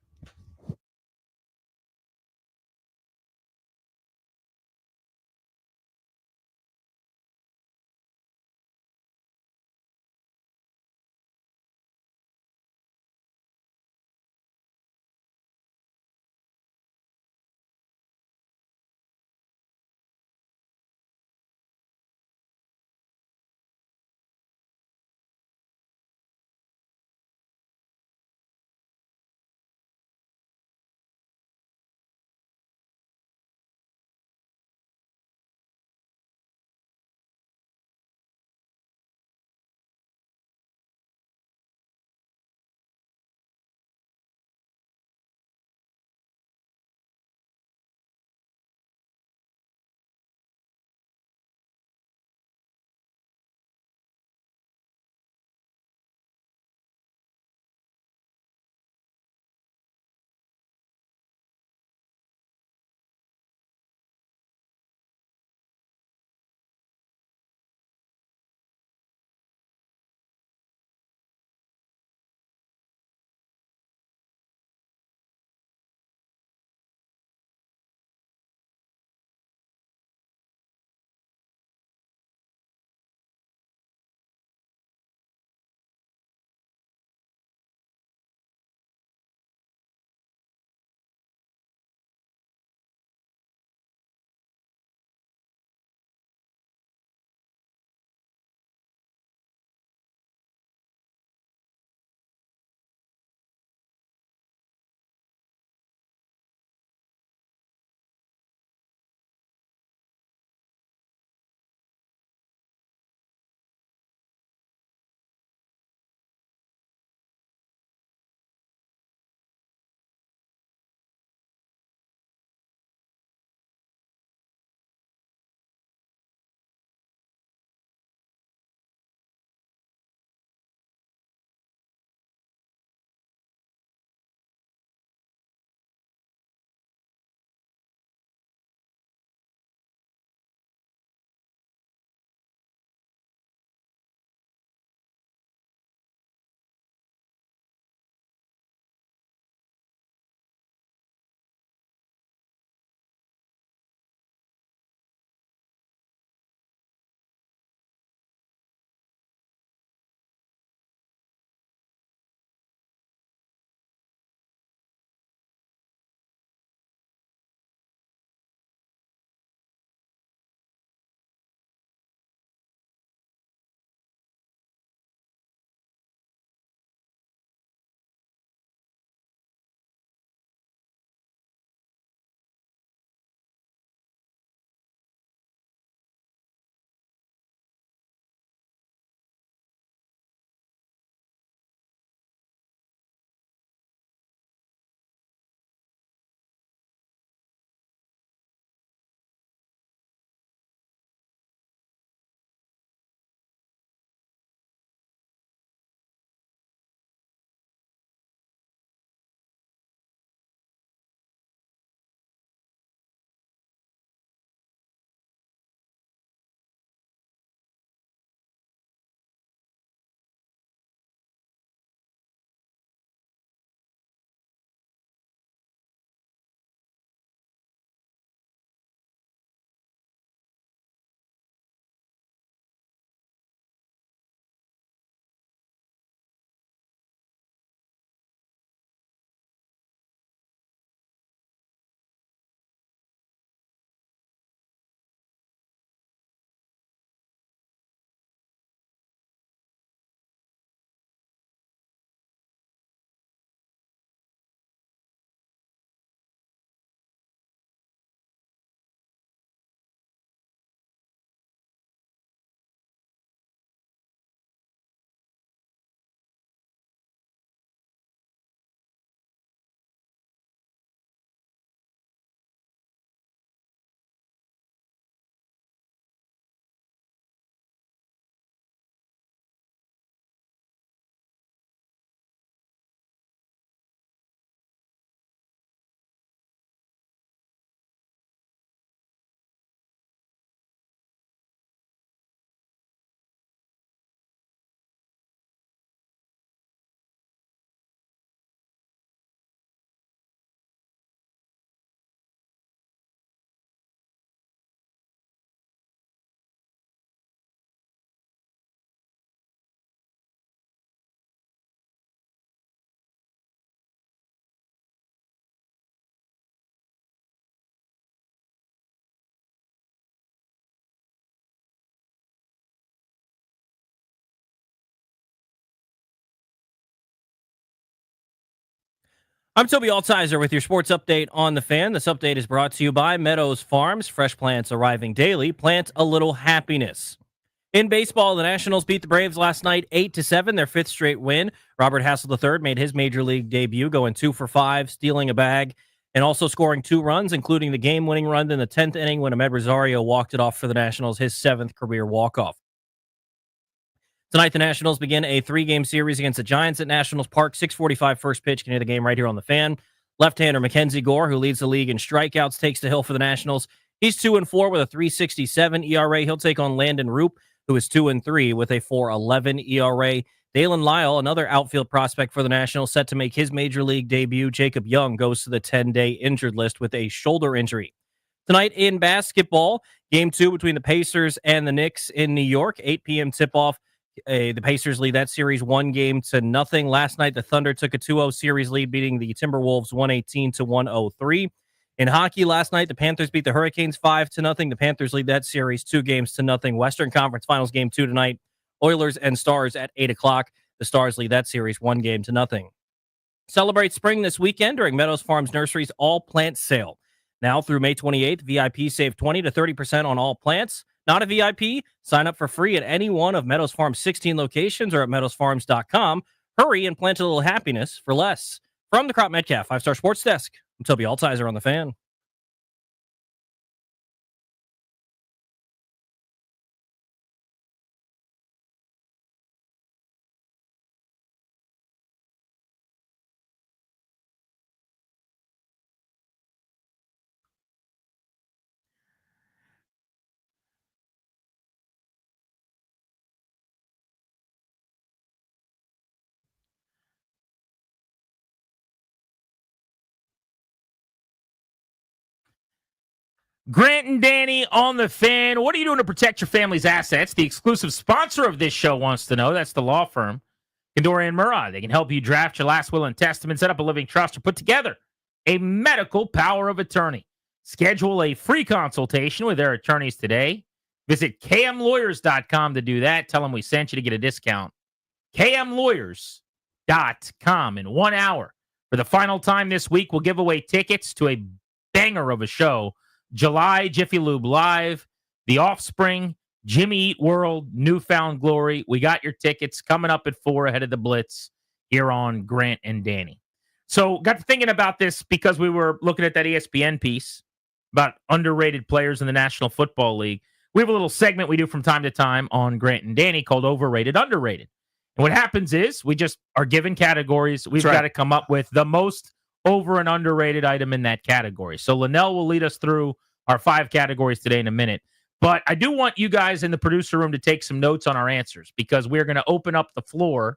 I'm Toby Altizer with your sports update on the Fan. This update is brought to you by Meadows Farms. Fresh plants arriving daily. Plant a little happiness. In baseball, the Nationals beat the Braves last night 8-7, their fifth straight win. Robert Hassel III made his major league debut, going 2 for 5, stealing a bag, and also scoring 2 runs, including the game-winning run in the 10th inning when Ahmed Rosario walked it off for the Nationals, his 7th career walk-off. Tonight, the Nationals begin a 3-game series against the Giants at Nationals Park. 6:45 first pitch. Can hear the game right here on the Fan. Left-hander Mackenzie Gore, who leads the league in strikeouts, takes the hill for the Nationals. He's 2-4 with a 3.67 ERA. He'll take on Landon Roop, who is 2-3 with a 4.11 ERA. Dalen Lyle, another outfield prospect for the Nationals, set to make his major league debut. Jacob Young goes to the 10-day injured list with a shoulder injury. Tonight in basketball, Game 2 between the Pacers and the Knicks in New York. 8 p.m. tip-off. The Pacers lead that series 1-0. Last night, the Thunder took a 2-0 series lead, beating the Timberwolves 118-103. In hockey last night, the Panthers beat the Hurricanes 5-0. The Panthers lead that series 2-0. Western Conference Finals Game 2 tonight. Oilers and Stars at 8 o'clock. The Stars lead that series 1-0. Celebrate spring this weekend during Meadows Farms Nursery's All Plant Sale. Now through May 28th, VIP save 20 to 30% on all plants. Not a VIP? Sign up for free at any one of Meadows Farms' 16 locations or at meadowsfarms.com. Hurry and plant a little happiness for less. From the Crop Metcalf 5-Star Sports Desk, I'm Toby Altizer on the Fan. Grant and Danny on the Fan. What are you doing to protect your family's assets? The exclusive sponsor of this show wants to know. That's the law firm, Kandori and Murrah. They can help you draft your last will and testament, set up a living trust, or put together a medical power of attorney. Schedule a free consultation with their attorneys today. Visit kmlawyers.com to do that. Tell them we sent you to get a discount. kmlawyers.com. In 1 hour, for the final time this week, we'll give away tickets to a banger of a show. July, Jiffy Lube Live, The Offspring, Jimmy Eat World, Newfound Glory. We got your tickets coming up at 4 ahead of the Blitz here on Grant and Danny. So got to thinking about this because we were looking at that ESPN piece about underrated players in the National Football League. We have a little segment we do from time to time on Grant and Danny called Overrated, Underrated. And what happens is we just are given categories. We've got to come up with the most over and underrated item in that category. So Linnell will lead us through our 5 categories today in a minute. But I do want you guys in the producer room to take some notes on our answers because we're going to open up the floor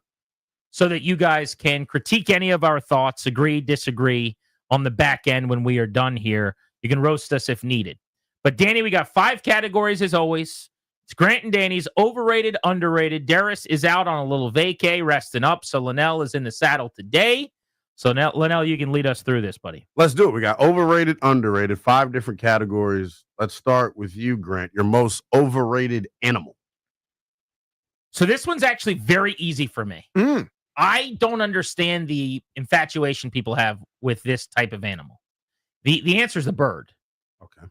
so that you guys can critique any of our thoughts, agree, disagree on the back end when we are done here. You can roast us if needed. But Danny, we got 5 categories as always. It's Grant and Danny's overrated, underrated. Darius is out on a little vacay, resting up. So Linnell is in the saddle today. So now, Linnell, you can lead us through this, buddy. Let's do it. We got overrated, underrated, 5 different categories. Let's start with you, Grant. Your most overrated animal. So this one's actually very easy for me. I don't understand the infatuation people have with this type of animal. The answer is a bird. Okay.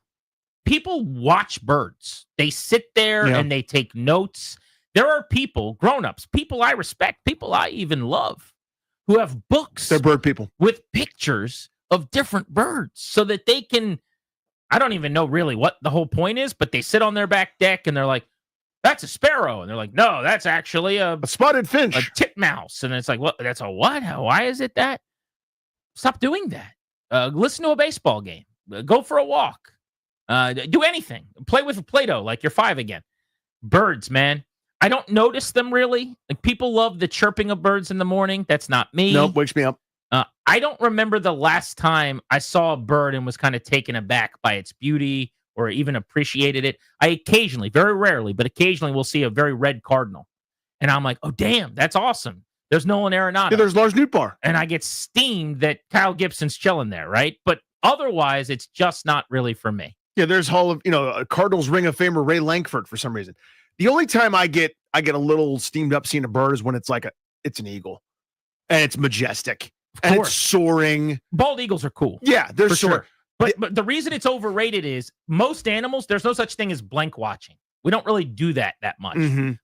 People watch birds. They sit there and they take notes. There are people, grown-ups, people I respect, people I even love, who have books. They're bird people. With pictures of different birds so that they can, I don't even know really what the whole point is, but they sit on their back deck and they're like, that's a sparrow. And they're like, no, that's actually a spotted finch, a titmouse. And it's like, what? That's a what? Why is it that? Stop doing that. Listen to a baseball game. Go for a walk. Do anything. Play with Play-Doh like you're 5 again. Birds, man. I don't notice them really. Like people love the chirping of birds in the morning. That's not me. Nope, wakes me up. I don't remember the last time I saw a bird and was kind of taken aback by its beauty or even appreciated it. I occasionally, very rarely, but occasionally will see a very red cardinal. And I'm like, oh, damn, that's awesome. There's Nolan Arenado. Yeah, there's Lars Nootbaar. And I get steamed that Kyle Gibson's chilling there, right? But otherwise, it's just not really for me. Yeah, there's Cardinals Ring of Famer Ray Lankford for some reason. The only time I get a little steamed up seeing a bird is when it's like it's an eagle and it's majestic. and it's soaring. Bald eagles are cool. Yeah, they're for soaring. sure. But the reason it's overrated is most animals, there's no such thing as blank watching. We don't really do that much.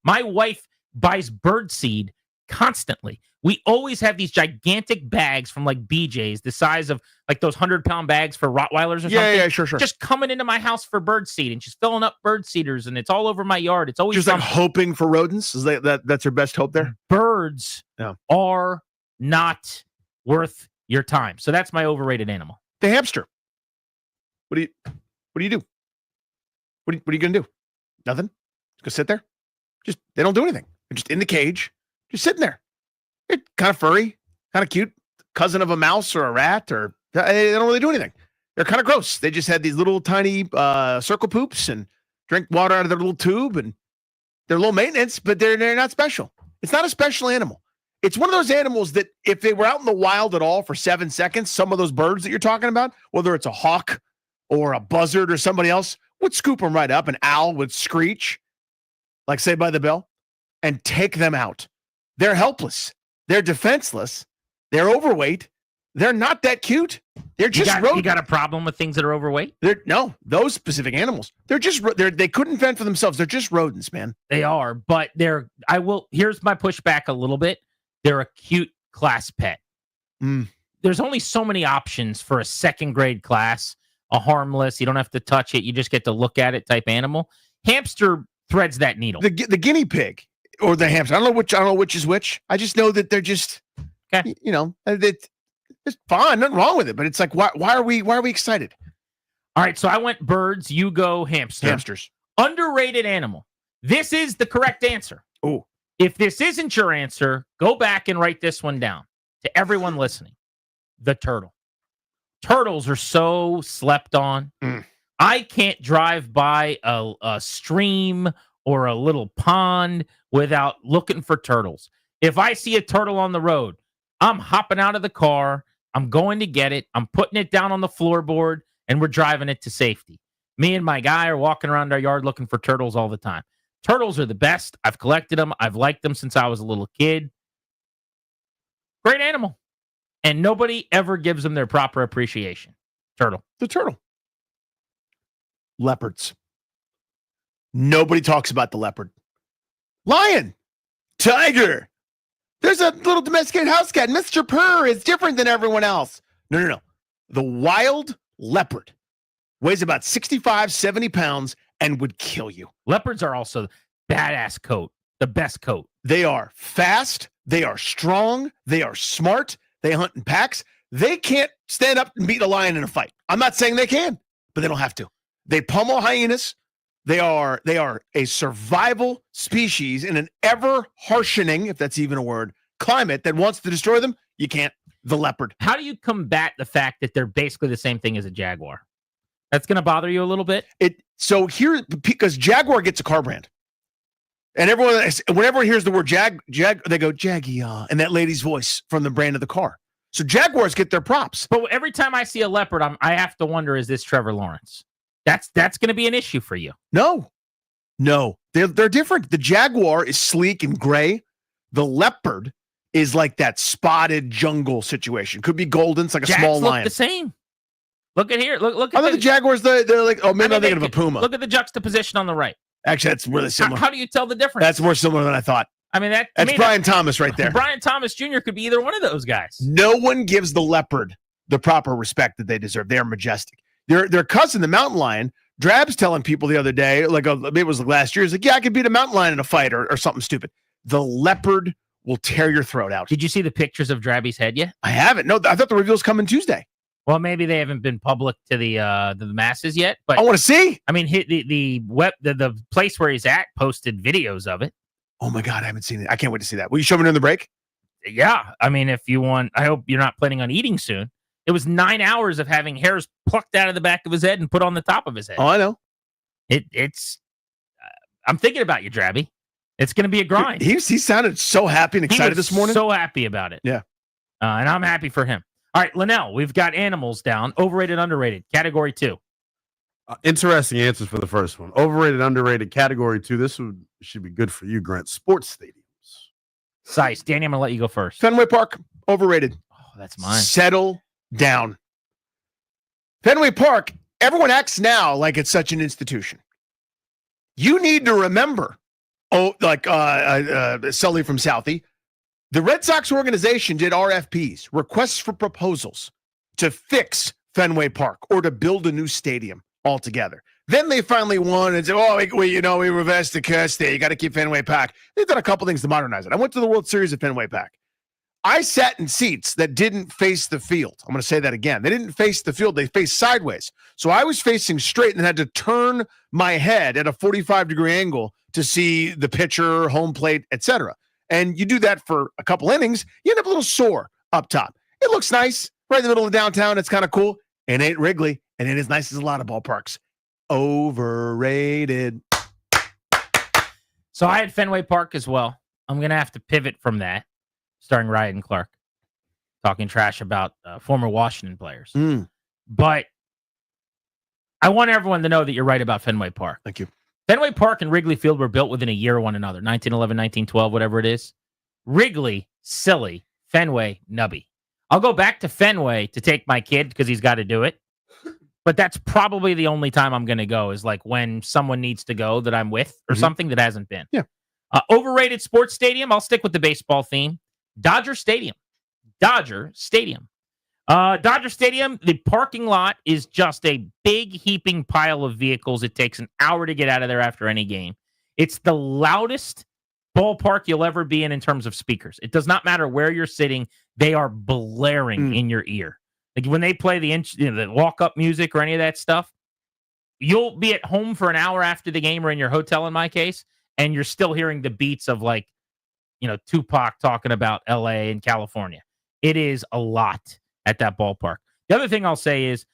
My wife buys bird seed constantly. We always have these gigantic bags from like BJ's, the size of like those 100-pound bags for Rottweilers or something. Yeah, sure. Just coming into my house for bird seed, and she's filling up bird seeders, and it's all over my yard. It's always just like hoping for rodents. Is that's her best hope there? Birds are not worth your time. So that's my overrated animal. The hamster. What do you do? What are you gonna do? Nothing. Just go sit there. They don't do anything. They're just in the cage, just sitting there. They're kind of furry, kind of cute, cousin of a mouse or a rat, or they don't really do anything. They're kind of gross. They just had these little tiny circle poops and drink water out of their little tube, and they're low maintenance, but they're not special. It's not a special animal. It's one of those animals that if they were out in the wild at all for 7 seconds, some of those birds that you're talking about, whether it's a hawk or a buzzard or somebody else, would scoop them right up. An owl would screech, like Saved by the Bell, and take them out. They're helpless. They're defenseless. They're overweight. They're not that cute. They're just rodents. You got a problem with things that are overweight? No, those specific animals. They couldn't fend for themselves. They're just rodents, man. They are, but here's my pushback a little bit. They're a cute class pet. There's only so many options for a second grade class, a harmless, you don't have to touch it, you just get to look at it type animal. Hamster threads that needle. The guinea pig or the hamster. I don't know which is which. I just know that they're just, it's fine, nothing wrong with it. But it's like, why are we excited? All right, so I went birds. You go hamster. Hamsters. Underrated animal. This is the correct answer. Oh, if this isn't your answer, go back and write this one down to everyone listening. The turtle. Turtles are so slept on. I can't drive by a stream or a little pond without looking for turtles. If I see a turtle on the road, I'm hopping out of the car. I'm going to get it. I'm putting it down on the floorboard, and we're driving it to safety. Me and my guy are walking around our yard looking for turtles all the time. Turtles are the best. I've collected them. I've liked them since I was a little kid. Great animal. And nobody ever gives them their proper appreciation. Turtle. The turtle. Leopards. Nobody talks about the leopard. Lion. Tiger. There's a little domesticated house cat. Mr. Purr is different than everyone else. No. The wild leopard weighs about 65, 70 pounds and would kill you. Leopards are also badass coat. The best coat. They are fast. They are strong. They are smart. They hunt in packs. They can't stand up and beat a lion in a fight. I'm not saying they can, but they don't have to. They pummel hyenas. They are a survival species in an ever harshening, if that's even a word, climate that wants to destroy them. You can't. The leopard. How do you combat the fact that they're basically the same thing as a jaguar? That's going to bother you a little bit? So here, because Jaguar gets a car brand. And everyone, when everyone hears the word jag, they go, Jaggy, and that lady's voice from the brand of the car. So Jaguars get their props. But every time I see a leopard, I have to wonder, is this Trevor Lawrence? That's going to be an issue for you. No, they're different. The Jaguar is sleek and gray. The leopard is like that spotted jungle situation. Could be golden. It's like a small look lion. The same. Look at here. Look. I thought the Jaguars. They're like. Oh, maybe I'm thinking of a puma. Look at the juxtaposition on the right. Actually, that's really similar. How do you tell the difference? That's more similar than I thought. I mean, that's Brian Thomas right there. Brian Thomas Jr. could be either one of those guys. No one gives the leopard the proper respect that they deserve. They are majestic. Their cousin, the mountain lion. Drab's telling people the other day, maybe it was last year, he's like, yeah, I could beat a mountain lion in a fight or something stupid. The leopard will tear your throat out. Did you see the pictures of Drabby's head yet? I haven't. No, I thought the reveal's coming Tuesday. Well, maybe they haven't been public to the masses yet. But I want to see. I mean, the place where he's at posted videos of it. Oh my God, I haven't seen it. I can't wait to see that. Will you show me during the break? Yeah, I mean, if you want, I hope you're not planning on eating soon. It was 9 hours of having hairs plucked out of the back of his head and put on the top of his head. Oh, I know. It's. I'm thinking about you, Drabby. It's going to be a grind. He sounded so happy and excited this morning. So happy about it. Yeah, and I'm happy for him. All right, Linnell, we've got animals down. Overrated, underrated. Category 2. Interesting answers for the first one. Overrated, underrated. Category 2. This should be good for you, Grant. Sports stadiums. Size. Danny, I'm going to let you go first. Fenway Park. Overrated. Oh, that's mine. Settle down. Fenway Park, everyone acts now like it's such an institution. You need to remember, Sully from Southie, the Red Sox organization did RFPs, requests for proposals, to fix Fenway Park or to build a new stadium altogether. Then they finally won and said, we reversed the curse there. You got to keep Fenway Park. They've done a couple things to modernize it. I went to the World Series at Fenway Park. I sat in seats that didn't face the field. I'm going to say that again. They didn't face the field. They faced sideways. So I was facing straight and had to turn my head at a 45-degree angle to see the pitcher, home plate, etc. And you do that for a couple innings, you end up a little sore up top. It looks nice right in the middle of downtown. It's kind of cool. It ain't Wrigley, and it is nice as a lot of ballparks. Overrated. So I had Fenway Park as well. I'm going to have to pivot from that, starring Ryan Clark, talking trash about former Washington players. But I want everyone to know that you're right about Fenway Park. Thank you. Fenway Park and Wrigley Field were built within a year of one another, 1911, 1912, whatever it is. Wrigley, silly. Fenway, nubby. I'll go back to Fenway to take my kid because he's got to do it. But that's probably the only time I'm going to go is like when someone needs to go that I'm with or something that hasn't been. Yeah. Overrated sports stadium. I'll stick with the baseball theme. Dodger Stadium. Dodger Stadium, the parking lot is just a big heaping pile of vehicles. It takes an hour to get out of there after any game. It's the loudest ballpark you'll ever be in terms of speakers. It does not matter where you're sitting. They are blaring in your ear. Like when they play the walk-up music or any of that stuff, you'll be at home for an hour after the game or in your hotel in my case, and you're still hearing the beats of Tupac talking about LA and California. It is a lot at that ballpark. The other thing I'll say is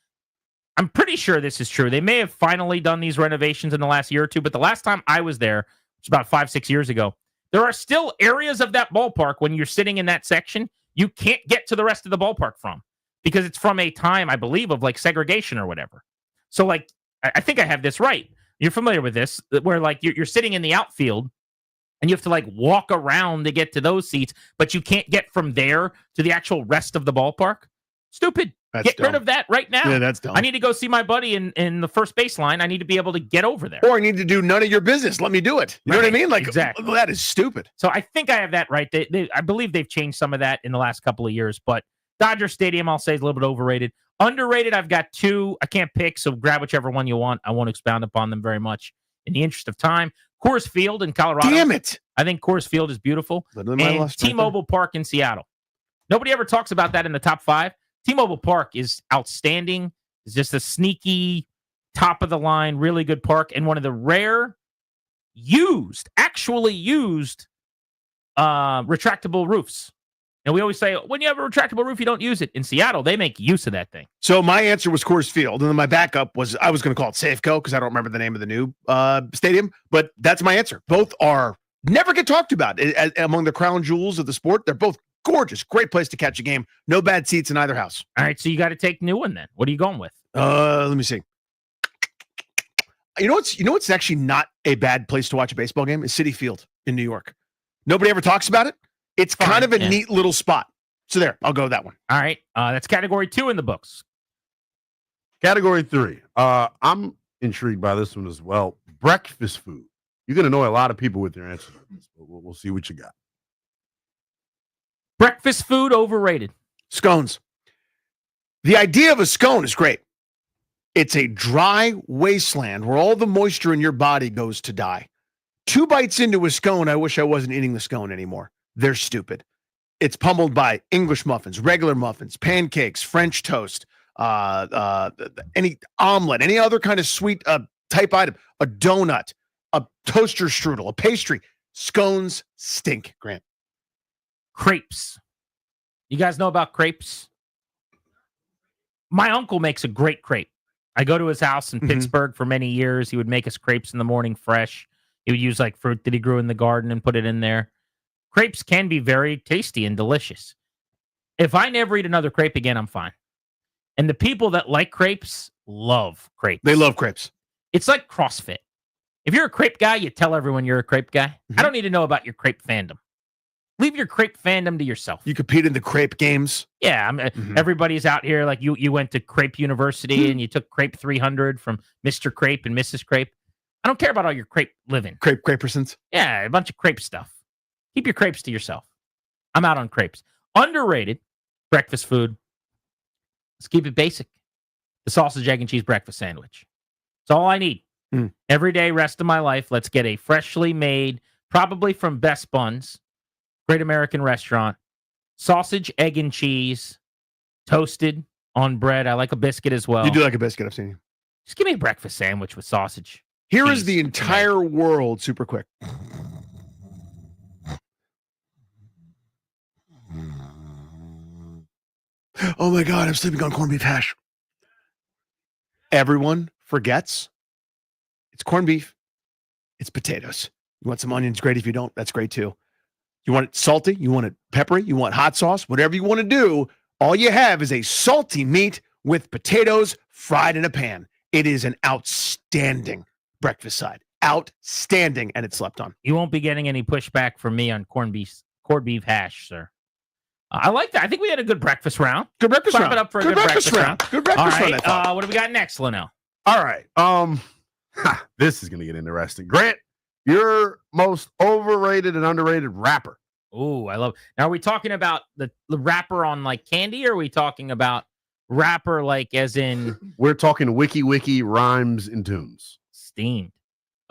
I'm pretty sure this is true. They may have finally done these renovations in the last year or two, but the last time I was there, which was about 5-6 years ago, there are still areas of that ballpark when you're sitting in that section you can't get to the rest of the ballpark from because it's from a time, I believe, of like segregation or whatever. So like, I think I have this right. You're familiar with this, where like you're sitting in the outfield and you have to like walk around to get to those seats, but you can't get from there to the actual rest of the ballpark. Stupid. Get rid of that right now. Yeah, that's dumb. I need to go see my buddy in the first baseline. I need to be able to get over there. Or I need to do none of your business. Let me do it. You know what I mean? Like, exactly. That is stupid. So I think I have that right. I believe they've changed some of that in the last couple of years, but Dodger Stadium, I'll say, is a little bit overrated. Underrated, I've got two. I can't pick, so grab whichever one you want. I won't expound upon them very much in the interest of time. Coors Field in Colorado. Damn it. I think Coors Field is beautiful. And T-Mobile Park in Seattle. Nobody ever talks about that in the top 5. T-Mobile Park is outstanding. It's just a sneaky, top-of-the-line, really good park, and one of the rare actually used retractable roofs. And we always say, when you have a retractable roof, you don't use it. In Seattle, they make use of that thing. So my answer was Coors Field, and then my backup was, I was going to call it Safeco because I don't remember the name of the new stadium, but that's my answer. Both never get talked about among the crown jewels of the sport. They're both gorgeous. Great place to catch a game. No bad seats in either house. All right, so you got to take new one then. What are you going with? Let me see. You know what's actually not a bad place to watch a baseball game is Citi Field in New York. Nobody ever talks about it. It's kind of a neat little spot. So there, I'll go with that one. All right, that's category 2 in the books. Category 3. I'm intrigued by this one as well. Breakfast food. You're going to know a lot of people with their answers, but we'll see what you got. Breakfast food overrated. Scones. The idea of a scone is great. It's a dry wasteland where all the moisture in your body goes to die. 2 bites into a scone, I wish I wasn't eating the scone anymore. They're stupid. It's pummeled by English muffins, regular muffins, pancakes, French toast, any omelet, any other kind of sweet type item, a donut, a toaster strudel, a pastry. Scones stink, Grant. Crepes. You guys know about crepes? My uncle makes a great crepe. I go to his house in Pittsburgh for many years. He would make us crepes in the morning fresh. He would use like fruit that he grew in the garden and put it in there. Crepes can be very tasty and delicious. If I never eat another crepe again, I'm fine. And the people that like crepes love crepes. They love crepes. It's like CrossFit. If you're a crepe guy, you tell everyone you're a crepe guy. I don't need to know about your crepe fandom. Leave your crepe fandom to yourself. You compete in the crepe games. Yeah, everybody's out here like you went to Crepe University and you took Crepe 300 from Mr. Crepe and Mrs. Crepe. I don't care about all your crepe living. Crepersons. Yeah, a bunch of crepe stuff. Keep your crepes to yourself. I'm out on crepes. Underrated breakfast food. Let's keep it basic. The sausage, egg, and cheese breakfast sandwich. It's all I need. Every day, rest of my life, let's get a freshly made, probably from Best Buns, Great American Restaurant, sausage, egg, and cheese, toasted on bread. I like a biscuit as well. You do like a biscuit, I've seen you. Just give me a breakfast sandwich with sausage. Here is the entire world super quick. Oh my God, I'm sleeping on corned beef hash. Everyone forgets it's corned beef, it's potatoes. You want some onions, great. If you don't, that's great too. You want it salty, you want it peppery, you want hot sauce, whatever you want to do. All you have is a salty meat with potatoes fried in a pan. It is an outstanding breakfast side. Outstanding, and it's slept on. You won't be getting any pushback from me on corned beef hash, sir. I like that. I think we had a good breakfast round. Good breakfast Clap round. it up for a good breakfast round. Good breakfast round. All right, what do we got next, Linnell? All right. This is going to get interesting. Grant, your most overrated and underrated rapper. Oh, I love. Now, are we talking about the rapper on like candy, or are we talking about rapper like as in? We're talking wiki rhymes and tunes. Steamed.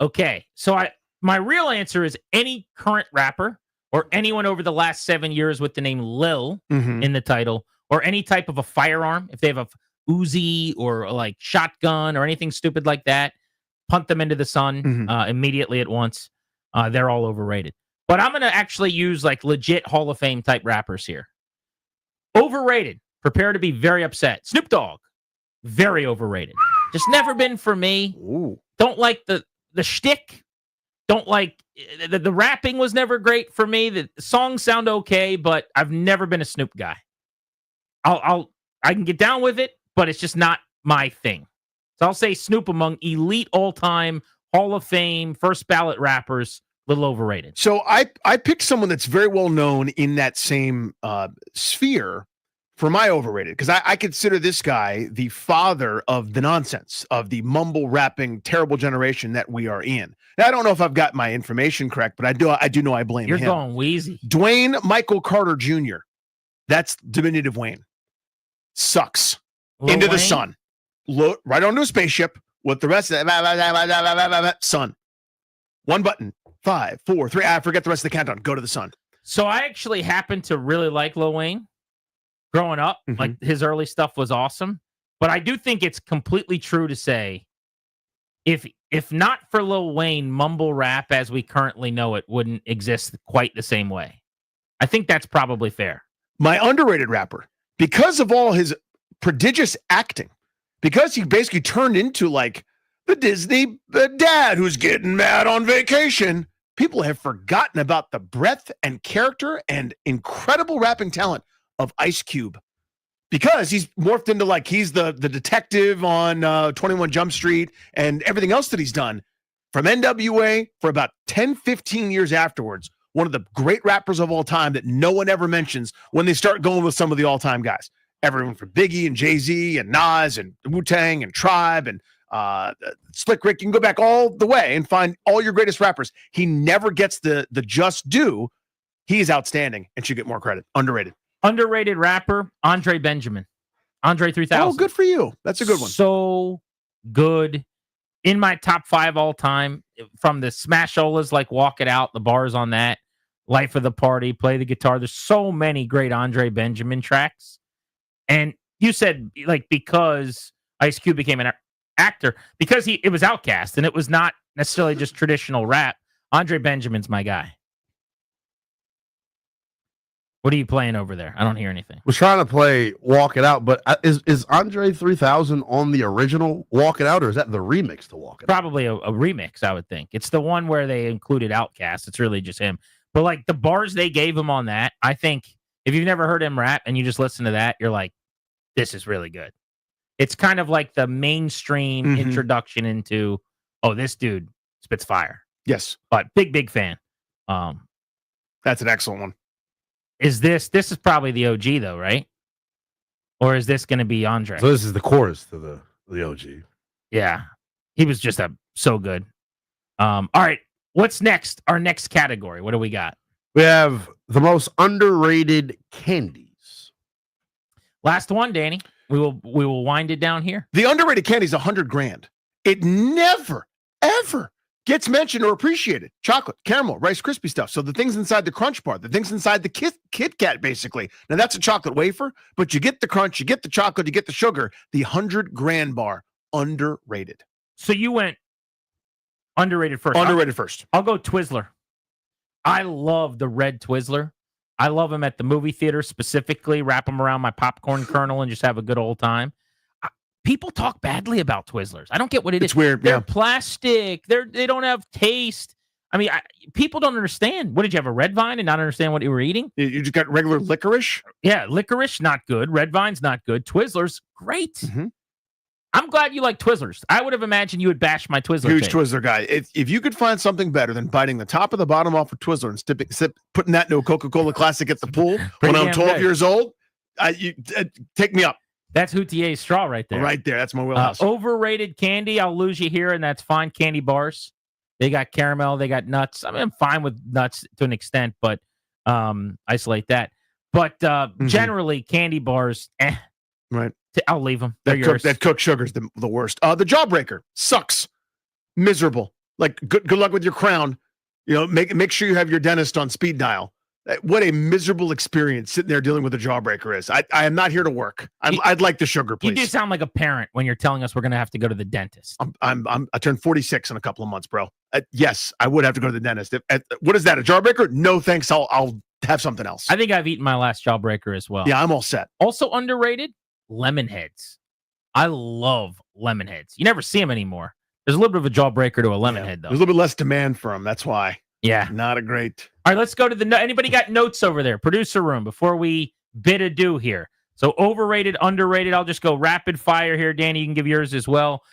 Okay, so my real answer is any current rapper or anyone over the last 7 years with the name Lil in the title, or any type of a firearm. If they have a Uzi or like shotgun or anything stupid like that, punt them into the sun immediately at once. They're all overrated. But I'm going to actually use like legit Hall of Fame type rappers here. Overrated. Prepare to be very upset. Snoop Dogg. Very overrated. Just never been for me. Ooh. Don't like the shtick. Don't like the rapping was never great for me. The songs sound okay, but I've never been a Snoop guy. I can get down with it, but it's just not my thing. So I'll say Snoop among elite all-time Hall of Fame first ballot rappers, little overrated. So I picked someone that's very well known in that same sphere for my overrated, because I consider this guy the father of the nonsense, of the mumble rapping terrible generation that we are in. Now, I don't know if I've got my information correct, but I do know I blame him. You're going wheezy. Dwayne Michael Carter Jr. That's diminutive Wayne. Sucks. Lil Into the Wayne? sun. Look right onto a spaceship with the rest of the sun. One button. 5, 4, 3. I forget the rest of the countdown. Go to the sun. So I actually happen to really like Lil Wayne. Growing up, like his early stuff was awesome. But I do think it's completely true to say, if not for Lil Wayne, mumble rap as we currently know it wouldn't exist quite the same way. I think that's probably fair. My underrated rapper, because of all his prodigious acting, because he basically turned into like the Disney dad who's getting mad on vacation, people have forgotten about the breadth and character and incredible rapping talent of Ice Cube, because he's morphed into like he's the detective on 21 Jump Street and everything else that he's done from NWA for about 10, 15 years afterwards. One of the great rappers of all time that no one ever mentions when they start going with some of the all-time guys. Everyone from Biggie and Jay-Z and Nas and Wu-Tang and Tribe and Slick Rick. You can go back all the way and find all your greatest rappers. He never gets the just due. He is outstanding and should get more credit. Underrated. Underrated rapper, Andre Benjamin. Andre 3000. Oh, good for you. That's a good one. So good. In my top 5 all time, from the Smasholas like Walk It Out, the bars on that, Life of the Party, Play the Guitar. There's so many great Andre Benjamin tracks. And you said, like, because Ice Cube became an actor, because it was Outkast and it was not necessarily just traditional rap. Andre Benjamin's my guy. What are you playing over there? I don't hear anything. Was trying to play Walk It Out, but is Andre 3000 on the original Walk It Out, or is that the remix to Walk It Out? Probably a remix, I would think. It's the one where they included Outkast. It's really just him. But like the bars they gave him on that, I think if you've never heard him rap and you just listen to that, you're like, this is really good. It's kind of like the mainstream introduction into, oh, this dude spits fire. Yes. But big fan. That's an excellent one. Is this is probably the OG though, right? Or is this going to be Andre? So this is the chorus to the OG. Yeah, he was just so good. All right, what's next? Our next category. What do we got? We have the most underrated candies. Last one, Danny. We will wind it down here. The underrated candy is $100,000. It never, ever gets mentioned or appreciated. Chocolate, caramel, Rice Krispie stuff. So the things inside the Crunch Bar, the things inside the Kit Kat, basically. Now that's a chocolate wafer, but you get the crunch, you get the chocolate, you get the sugar. The $100,000 bar, underrated. So you went underrated first. Underrated first. I'll go Twizzler. I love the red Twizzler. I love them at the movie theater specifically. Wrap them around my popcorn kernel and just have a good old time. People talk badly about Twizzlers. I don't get what it is. It's weird. They're plastic. They don't have taste. I mean, people don't understand. What did you have, a red vine and not understand what you were eating? You just got regular licorice? Yeah, licorice, not good. Red vine's not good. Twizzlers, great. Mm-hmm. I'm glad you like Twizzlers. I would have imagined you would bash my Twizzler. Huge tape. Twizzler guy. If you could find something better than biting the top of the bottom off a Twizzler and putting that into a Coca-Cola Classic at the pool when I'm 12 years old, take me up. That's Houtier's straw right there. Right there. That's my wheelhouse. Overrated candy. I'll lose you here, and that's fine. Candy bars. They got caramel. They got nuts. I mean, I'm fine with nuts to an extent, but isolate that. But generally, candy bars, right. I'll leave them. They're yours. That cooked sugar's the worst. The Jawbreaker sucks. Miserable. Like, good luck with your crown. You know, make sure you have your dentist on speed dial. What a miserable experience sitting there dealing with a Jawbreaker is. I am not here to work. I'd like the sugar, please. You do sound like a parent when you're telling us we're going to have to go to the dentist. I turned 46 in a couple of months, bro. Yes, I would have to go to the dentist. What is that? A Jawbreaker? No, thanks. I'll have something else. I think I've eaten my last Jawbreaker as well. Yeah, I'm all set. Also underrated, lemon heads. I love lemon heads. You never see them anymore. There's a little bit of a Jawbreaker to a lemon head, though. There's a little bit less demand for them. That's why. Yeah. Not a great. All right, let's go to anybody got notes over there? Producer room before we bid adieu here. So overrated, underrated. I'll just go rapid fire here. Danny, you can give yours as well.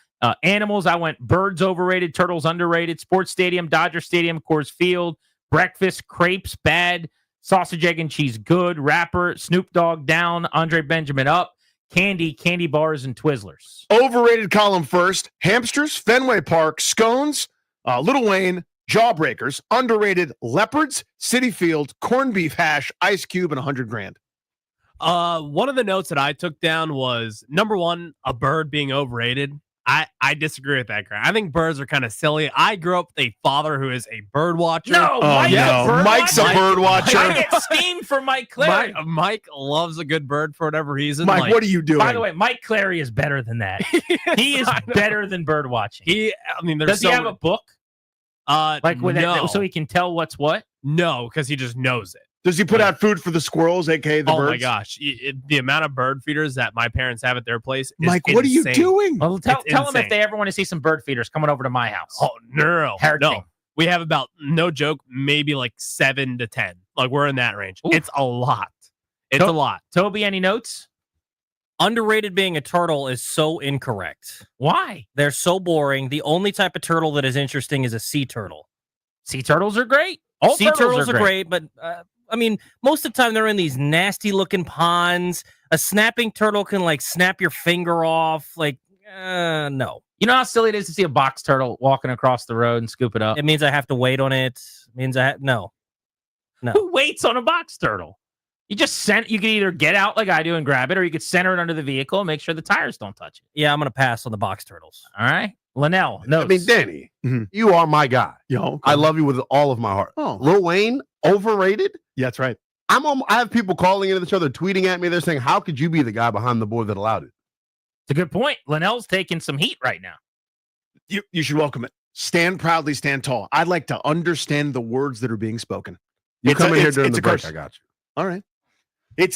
Animals, I went birds overrated, turtles underrated, sports stadium, Dodger Stadium, Coors Field, breakfast, crepes, bad, sausage, egg, and cheese, good, rapper, Snoop Dogg down, Andre Benjamin up, candy bars, and Twizzlers. Overrated column first, hamsters, Fenway Park, scones, Little Wayne, Jawbreakers, underrated leopards, City Field, corned beef hash, Ice Cube, and $100,000. One of the notes that I took down was number one, a bird being overrated. I disagree with that, I think birds are kind of silly. I grew up with a father who is a bird watcher. No, Mike's a bird watcher. I get steamed for Mike Clary. Mike loves a good bird for whatever reason. Mike, what are you doing? By the way, Mike Clary is better than that. He is better than bird watching. Does he have a book? So he can tell what's what? No, because he just knows it. Does he put out food for the squirrels, aka the birds? Oh my gosh, the amount of bird feeders that my parents have at their place is Mike, what are you doing? Well, tell them if they ever want to see some bird feeders coming over to my house. Oh no. We have about, no joke, maybe like 7 to 10. Like, we're in that range. Ooh. It's a lot. It's a lot. Toby, any notes? Underrated being a turtle is so incorrect. Why? They're so boring. The only type of turtle that is interesting is a sea turtle. Sea turtles are great. Sea turtles are great, but I mean, most of the time they're in these nasty looking ponds. A snapping turtle can like snap your finger off. Like, no. You know how silly it is to see a box turtle walking across the road and scoop it up? It means I have to wait on it. It means no. Who waits on a box turtle? You just you can either get out like I do and grab it, or you could center it under the vehicle and make sure the tires don't touch it. Yeah, I'm going to pass on the box turtles. All right. Linnell, no. I mean, Danny, you are my guy. Yo, I love you with all of my heart. Oh. Lil Wayne, overrated? Yeah, that's right. I have people calling in each other, tweeting at me. They're saying, how could you be the guy behind the board that allowed it? It's a good point. Linnell's taking some heat right now. You should welcome it. Stand proudly, stand tall. I'd like to understand the words that are being spoken. You come in here during the break, I got you. All right.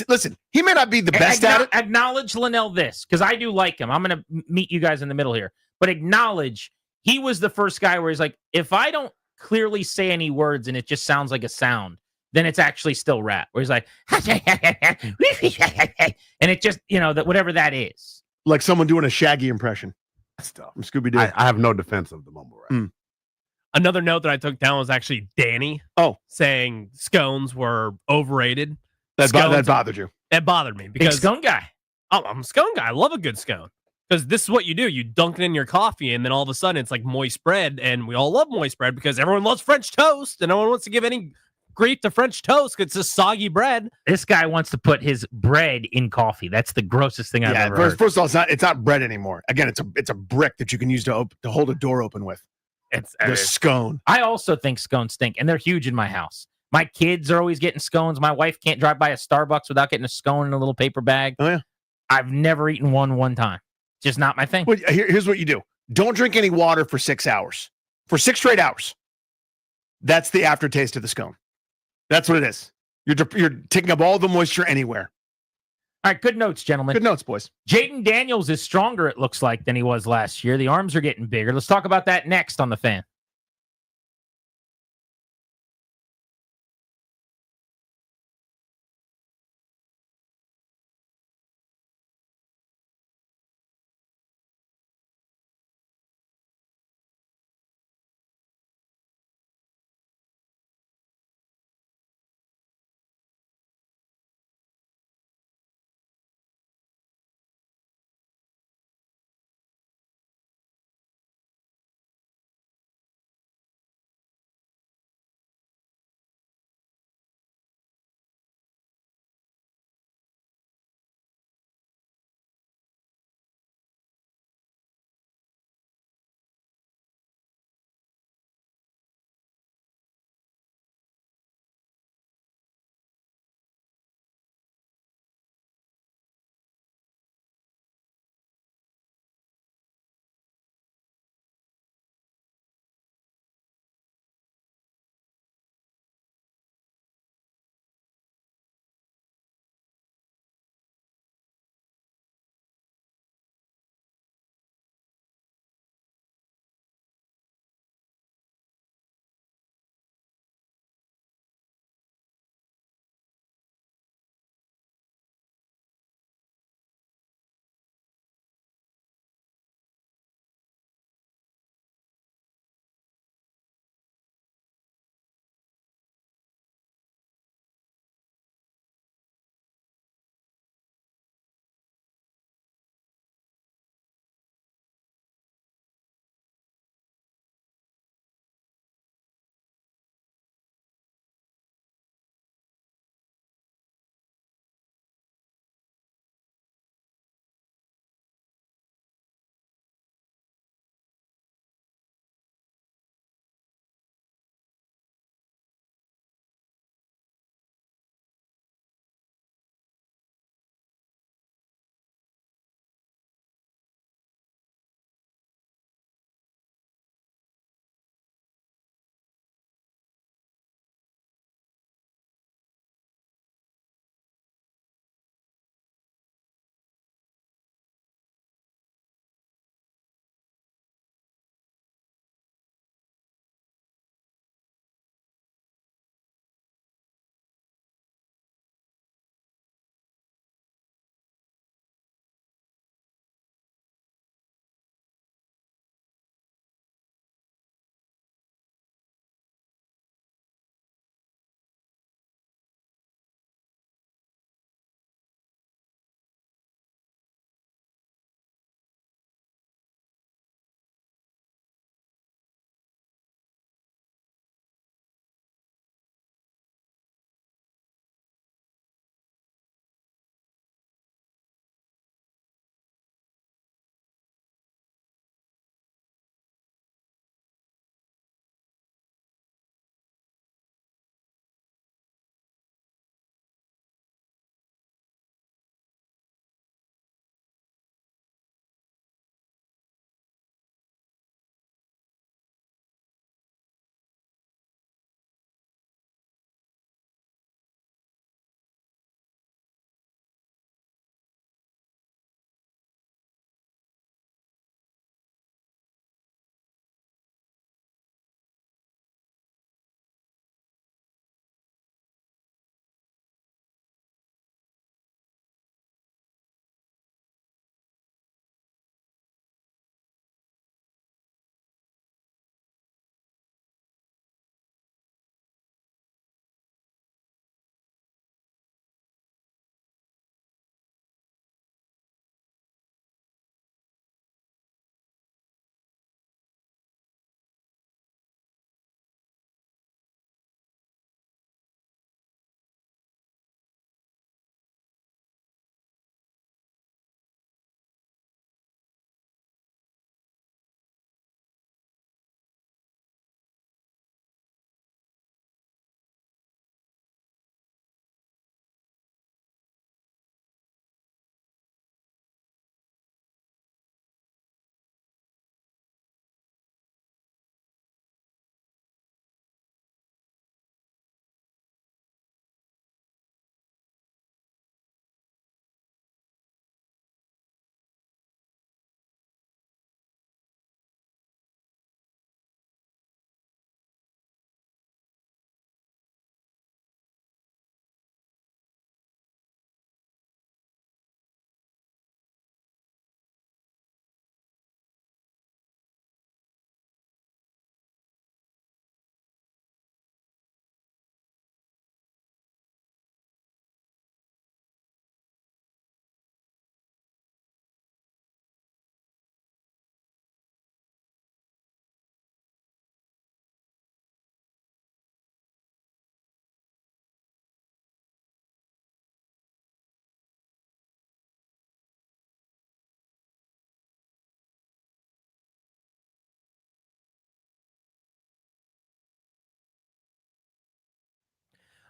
Listen, he may not be the best at it. Acknowledge Linnell this, because I do like him. I'm going to meet you guys in the middle here. But acknowledge he was the first guy where he's like, if I don't clearly say any words and it just sounds like a sound, then it's actually still rap. Where he's like, and it just, whatever that is. Like someone doing a Shaggy impression. Stuff. From Scooby-Doo. I have no defense of the mumble rap. Another note that I took down was actually Danny saying scones were overrated. That Scones- bothered you. That bothered me Big because scone guy. I'm a scone guy. I love a good scone because this is what you do. You dunk it in your coffee, and then all of a sudden it's like moist bread, and we all love moist bread because everyone loves French toast, and no one wants to give any grief to French toast because it's just soggy bread. This guy wants to put his bread in coffee. That's the grossest thing I've ever heard. First of all, it's not bread anymore. Again, it's a brick that you can use to hold a door open with. It's The scone. I also think scones stink, and they're huge in my house. My kids are always getting scones. My wife can't drive by a Starbucks without getting a scone in a little paper bag. Oh, yeah. I've never eaten one time. Just not my thing. Well, here's what you do. Don't drink any water for 6 hours. For 6 straight hours. That's the aftertaste of the scone. That's what it is. You're taking up all the moisture anywhere. All right, good notes, gentlemen. Good notes, boys. Jaden Daniels is stronger, it looks like, than he was last year. The arms are getting bigger. Let's talk about that next on The Fan.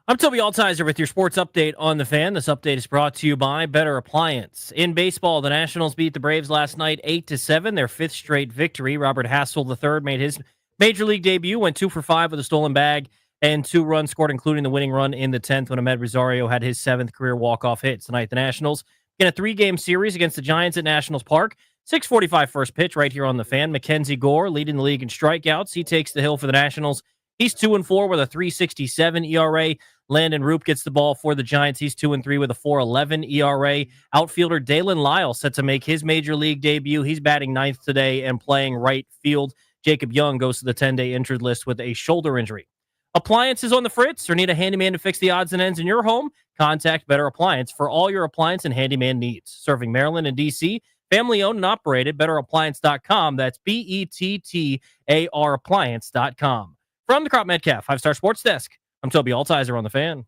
I'm Toby Altizer with your sports update on the Fan. This update is brought to you by Better Appliance. In baseball, the Nationals beat the Braves last night 8-7, their fifth straight victory. Robert Hassel III made his major league debut, went 2 for 5 with a stolen bag and 2 runs scored, including the winning run in the 10th when Ahmed Rosario had his 7th career walk-off hit. Tonight, the Nationals in a 3-game series against the Giants at Nationals Park. 6:45 first pitch right here on the Fan. Mackenzie Gore leading the league in strikeouts. He takes the hill for the Nationals. He's 2-4 with a 3.67 ERA. Landon Roop gets the ball for the Giants. He's 2-3 with a 4.11 ERA. Outfielder Dalen Lyle set to make his major league debut. He's batting ninth today and playing right field. Jacob Young goes to the 10-day injured list with a shoulder injury. Appliances on the fritz or need a handyman to fix the odds and ends in your home? Contact Better Appliance for all your appliance and handyman needs. Serving Maryland and D.C., family owned and operated, betterappliance.com. That's BETTAR appliance.com. From the Crop Metcalf 5-Star Sports Desk, I'm Toby Altizer on the Fan.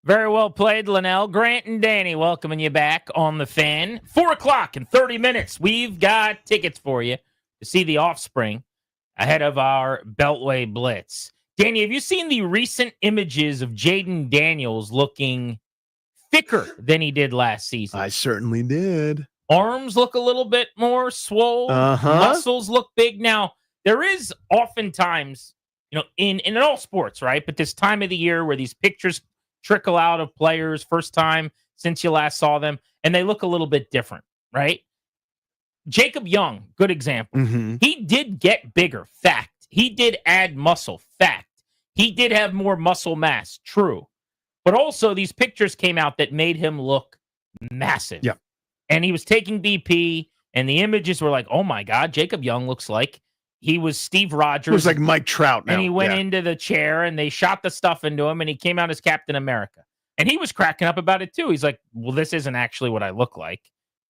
Very well played, Linnell. Grant and Danny welcoming you back on the Fan. 4 o'clock in 30 minutes. We've got tickets for you to see the Offspring ahead of our Beltway Blitz. Danny, have you seen the recent images of Jaden Daniels looking thicker than he did last season? I certainly did. Arms look a little bit more swole. Muscles look big. Now, there is oftentimes, in all sports, right? But this time of the year where these pictures trickle out of players first time since you last saw them, and they look a little bit different, right? Jacob Young, good example. He did get bigger, fact. He did add muscle, fact. He did have more muscle mass, true. But also these pictures came out that made him look massive. Yeah. And he was taking BP, and the images were like, oh my God, Jacob Young looks like he was Steve Rogers. It was like Mike Trout now. And he went into the chair, and they shot the stuff into him, and he came out as Captain America. And he was cracking up about it, too. He's like, well, this isn't actually what I look like.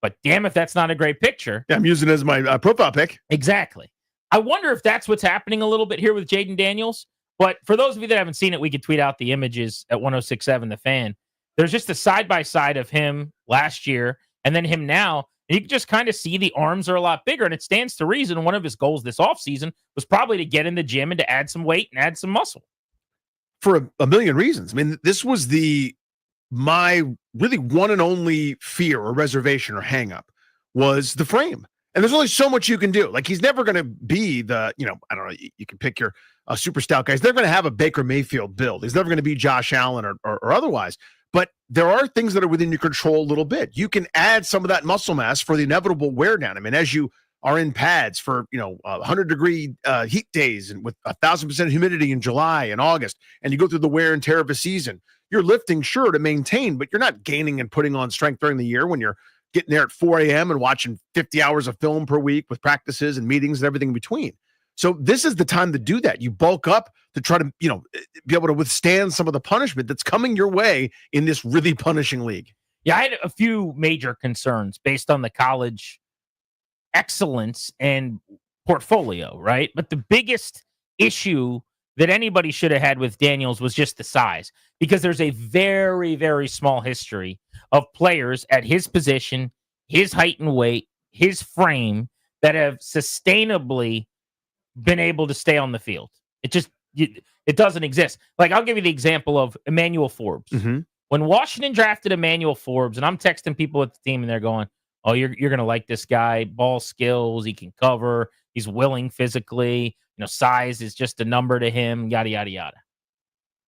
But damn if that's not a great picture. Yeah, I'm using it as my profile pic. Exactly. I wonder if that's what's happening a little bit here with Jaden Daniels. But for those of you that haven't seen it, we could tweet out the images at 106.7 The Fan. There's just a side-by-side of him last year and then him now. And you can just kind of see the arms are a lot bigger. And it stands to reason one of his goals this offseason was probably to get in the gym and to add some weight and add some muscle. For a million reasons. I mean, this was my really one and only fear or reservation or hang up was the frame. And there's only so much you can do. Like, he's never going to be the, I don't know, you can pick your super stout guy. He's never going to have a Baker Mayfield build. He's never going to be Josh Allen or otherwise. But there are things that are within your control a little bit. You can add some of that muscle mass for the inevitable wear down. I mean, as you are in pads for, 100-degree heat days and with 1,000% humidity in July and August, and you go through the wear and tear of a season, you're lifting, sure, to maintain, but you're not gaining and putting on strength during the year when you're getting there at 4 a.m. and watching 50 hours of film per week with practices and meetings and everything in between. So this is the time to do that. You bulk up to try to, be able to withstand some of the punishment that's coming your way in this really punishing league. Yeah, I had a few major concerns based on the college excellence and portfolio, right? But the biggest issue that anybody should have had with Daniels was just the size, because there's a very, very small history of players at his position, his height and weight, his frame that have sustainably been able to stay on the field. It doesn't exist. Like, I'll give you the example of Emmanuel Forbes. When Washington drafted Emmanuel Forbes, and I'm texting people at the team and they're going, oh, you're going to like this guy, ball skills, he can cover, he's willing physically, size is just a number to him, yada, yada, yada.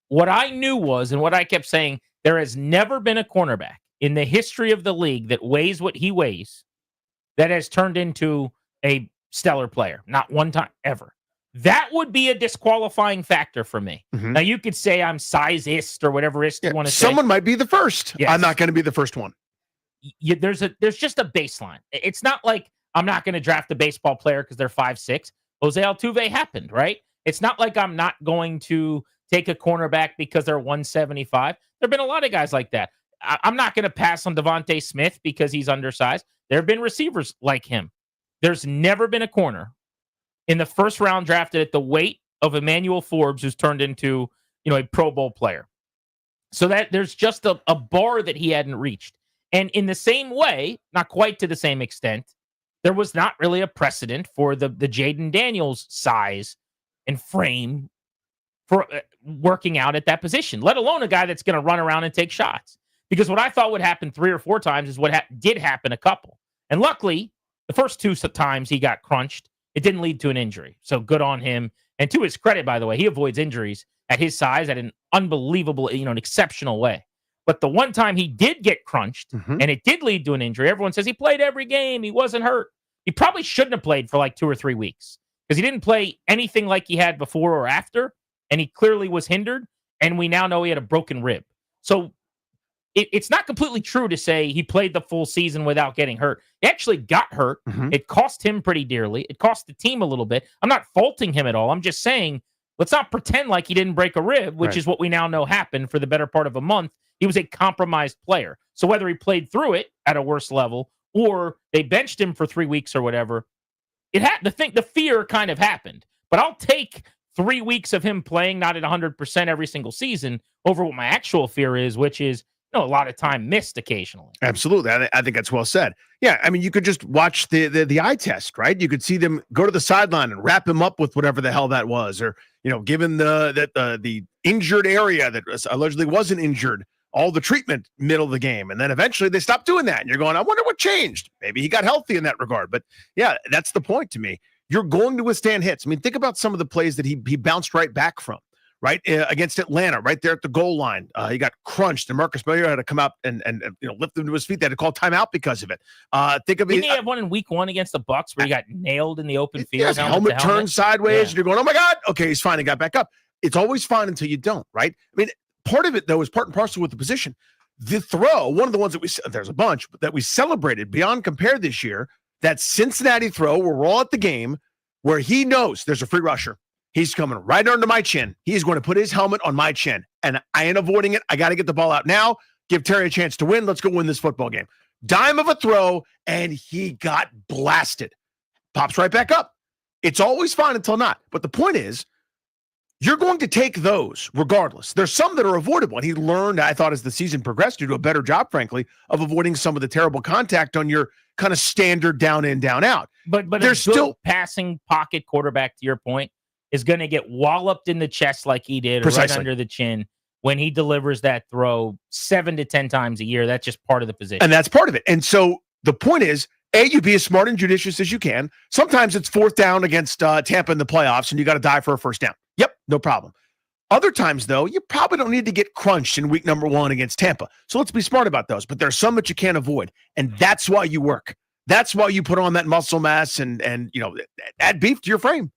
What I knew was, and what I kept saying, there has never been a cornerback in the history of the league that weighs what he weighs that has turned into a stellar player. Not one time, ever. That would be a disqualifying factor for me. Now, you could say I'm sizeist or whatever you want to say. Someone might be the first. Yes. I'm not going to be the first one. There's just a baseline. It's not like I'm not going to draft a baseball player because they're 5'6". Jose Altuve happened, right? It's not like I'm not going to take a cornerback because they're 175. There have been a lot of guys like that. I'm not going to pass on Devontae Smith because he's undersized. There have been receivers like him. There's never been a corner in the first round drafted at the weight of Emmanuel Forbes, who's turned into, a Pro Bowl player. So that there's just a bar that he hadn't reached. And in the same way, not quite to the same extent, there was not really a precedent for the Jaden Daniels size and frame for working out at that position, let alone a guy that's going to run around and take shots. Because what I thought would happen 3 or 4 times is what did happen a couple. And luckily, the first 2 times he got crunched, it didn't lead to an injury. So good on him. And to his credit, by the way, he avoids injuries at his size at an unbelievable, an exceptional way. But the one time he did get crunched and it did lead to an injury, everyone says he played every game. He wasn't hurt. He probably shouldn't have played for like 2 or 3 weeks because he didn't play anything like he had before or after. And he clearly was hindered. And we now know he had a broken rib. So it's not completely true to say he played the full season without getting hurt. He actually got hurt. It cost him pretty dearly. It cost the team a little bit. I'm not faulting him at all. I'm just saying, let's not pretend like he didn't break a rib, which is what we now know happened for the better part of a month. He was a compromised player. So whether he played through it at a worse level or they benched him for 3 weeks or whatever, the fear kind of happened. But I'll take 3 weeks of him playing not at 100% every single season over what my actual fear is, which is a lot of time missed occasionally. Absolutely. I think that's well said. Yeah. I mean, you could just watch the eye test, right? You could see them go to the sideline and wrap him up with whatever the hell that was, or, given the injured area that allegedly wasn't injured, all the treatment middle of the game. And then eventually they stopped doing that. And you're going, I wonder what changed. Maybe he got healthy in that regard. But yeah, that's the point to me. You're going to withstand hits. I mean, think about some of the plays that he bounced right back from. Right against Atlanta, right there at the goal line, he got crunched, and Marcus Mariota had to come out and lift him to his feet. They had to call timeout because of it. Think of it. Didn't he have one in week 1 against the Bucs where he got nailed in the open field? Yes, helmet turned sideways, and you're going, "Oh my God!" Okay, he's fine. He got back up. It's always fine until you don't, right? I mean, part of it though is part and parcel with the position. The throw, one of the ones that there's a bunch that we celebrated beyond compare this year. That Cincinnati throw, where we're all at the game, where he knows there's a free rusher. He's coming right under my chin. He's going to put his helmet on my chin, and I ain't avoiding it. I got to get the ball out now. Give Terry a chance to win. Let's go win this football game. Dime of a throw, and he got blasted. Pops right back up. It's always fine until not. But the point is, you're going to take those regardless. There's some that are avoidable. And he learned, I thought, as the season progressed, to do a better job, frankly, of avoiding some of the terrible contact on your kind of standard down in, down out. But there's still passing pocket quarterback, to your point, is going to get walloped in the chest like he did, right under the chin, when he delivers that throw 7 to 10 times a year. That's just part of the position. And that's part of it. And so the point is, you be as smart and judicious as you can. Sometimes it's 4th down against Tampa in the playoffs, and you got to die for a 1st down. Yep, no problem. Other times, though, you probably don't need to get crunched in week number 1 against Tampa. So let's be smart about those. But there's some that you can't avoid, and that's why you work. That's why you put on that muscle mass and add beef to your frame.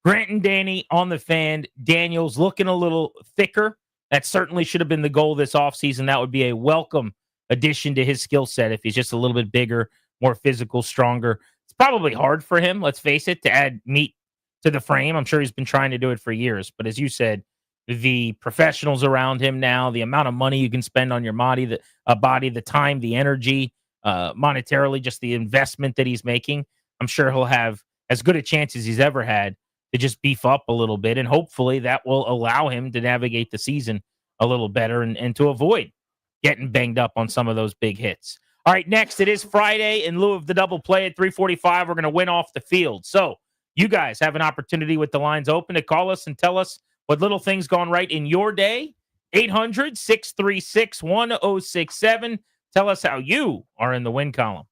Grant and Danny on the Fan. Daniels looking a little thicker. That certainly should have been the goal this offseason. That would be a welcome addition to his skill set if he's just a little bit bigger, more physical, stronger. It's probably hard for him, let's face it, to add meat to the frame. I'm sure he's been trying to do it for years. But as you said, the professionals around him now, the amount of money you can spend on your body, the time, the energy, monetarily, just the investment that he's making, I'm sure he'll have as good a chance as he's ever had to just beef up a little bit. And hopefully that will allow him to navigate the season a little better and to avoid getting banged up on some of those big hits. All right, next, it is Friday. In lieu of the double play at 3:45, we're going to win off the field. So you guys have an opportunity with the lines open to call us and tell us what little things gone right in your day. 800-636-1067. Tell us how you are in the win column.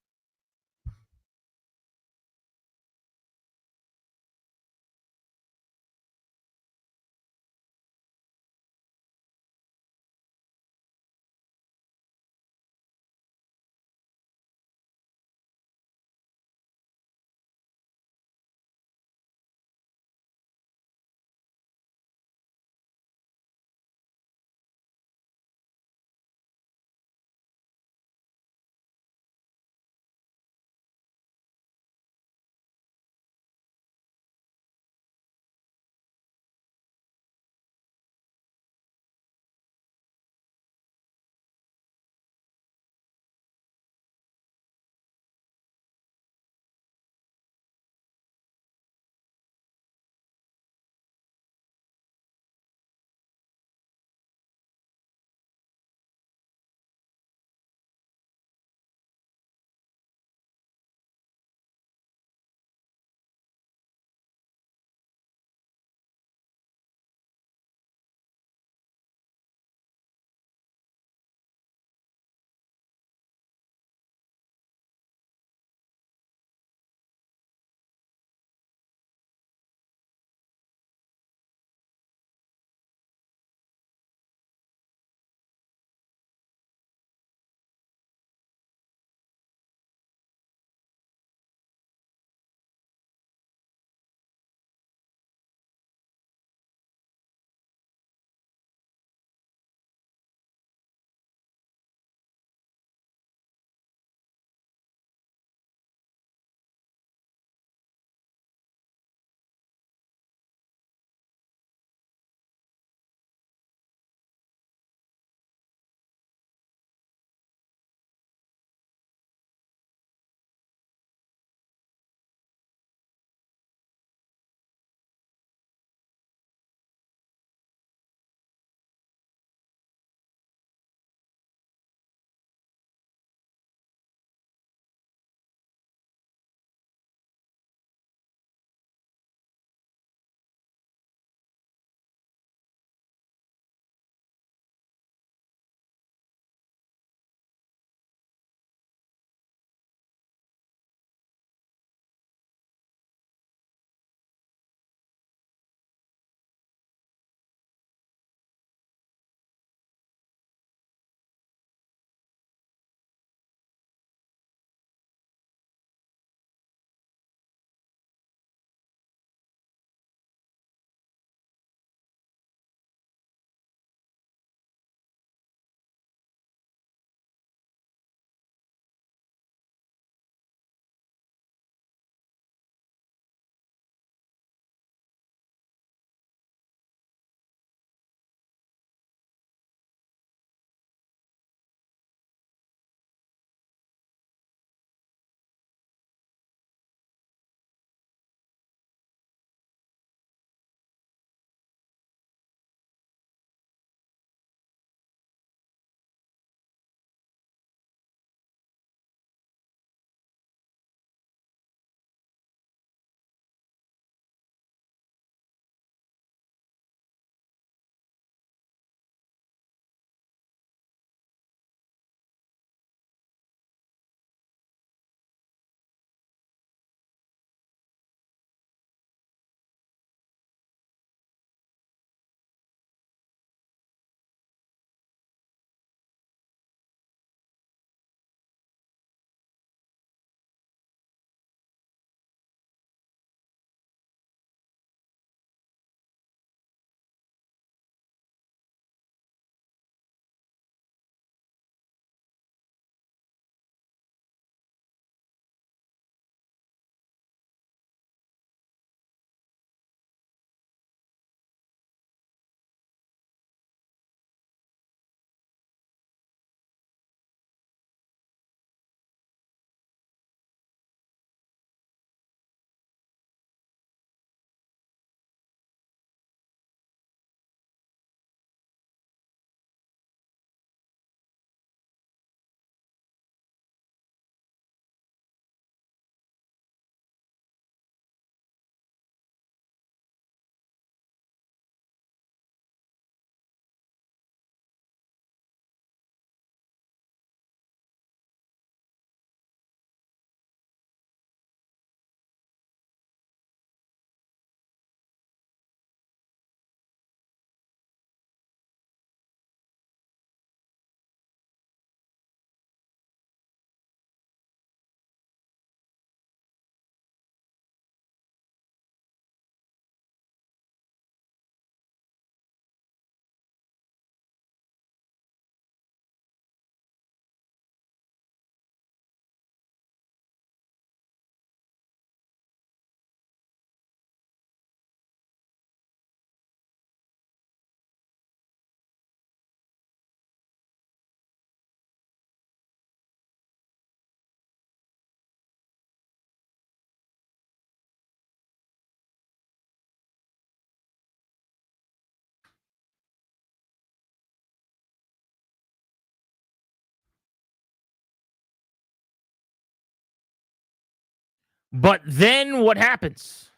But then what happens?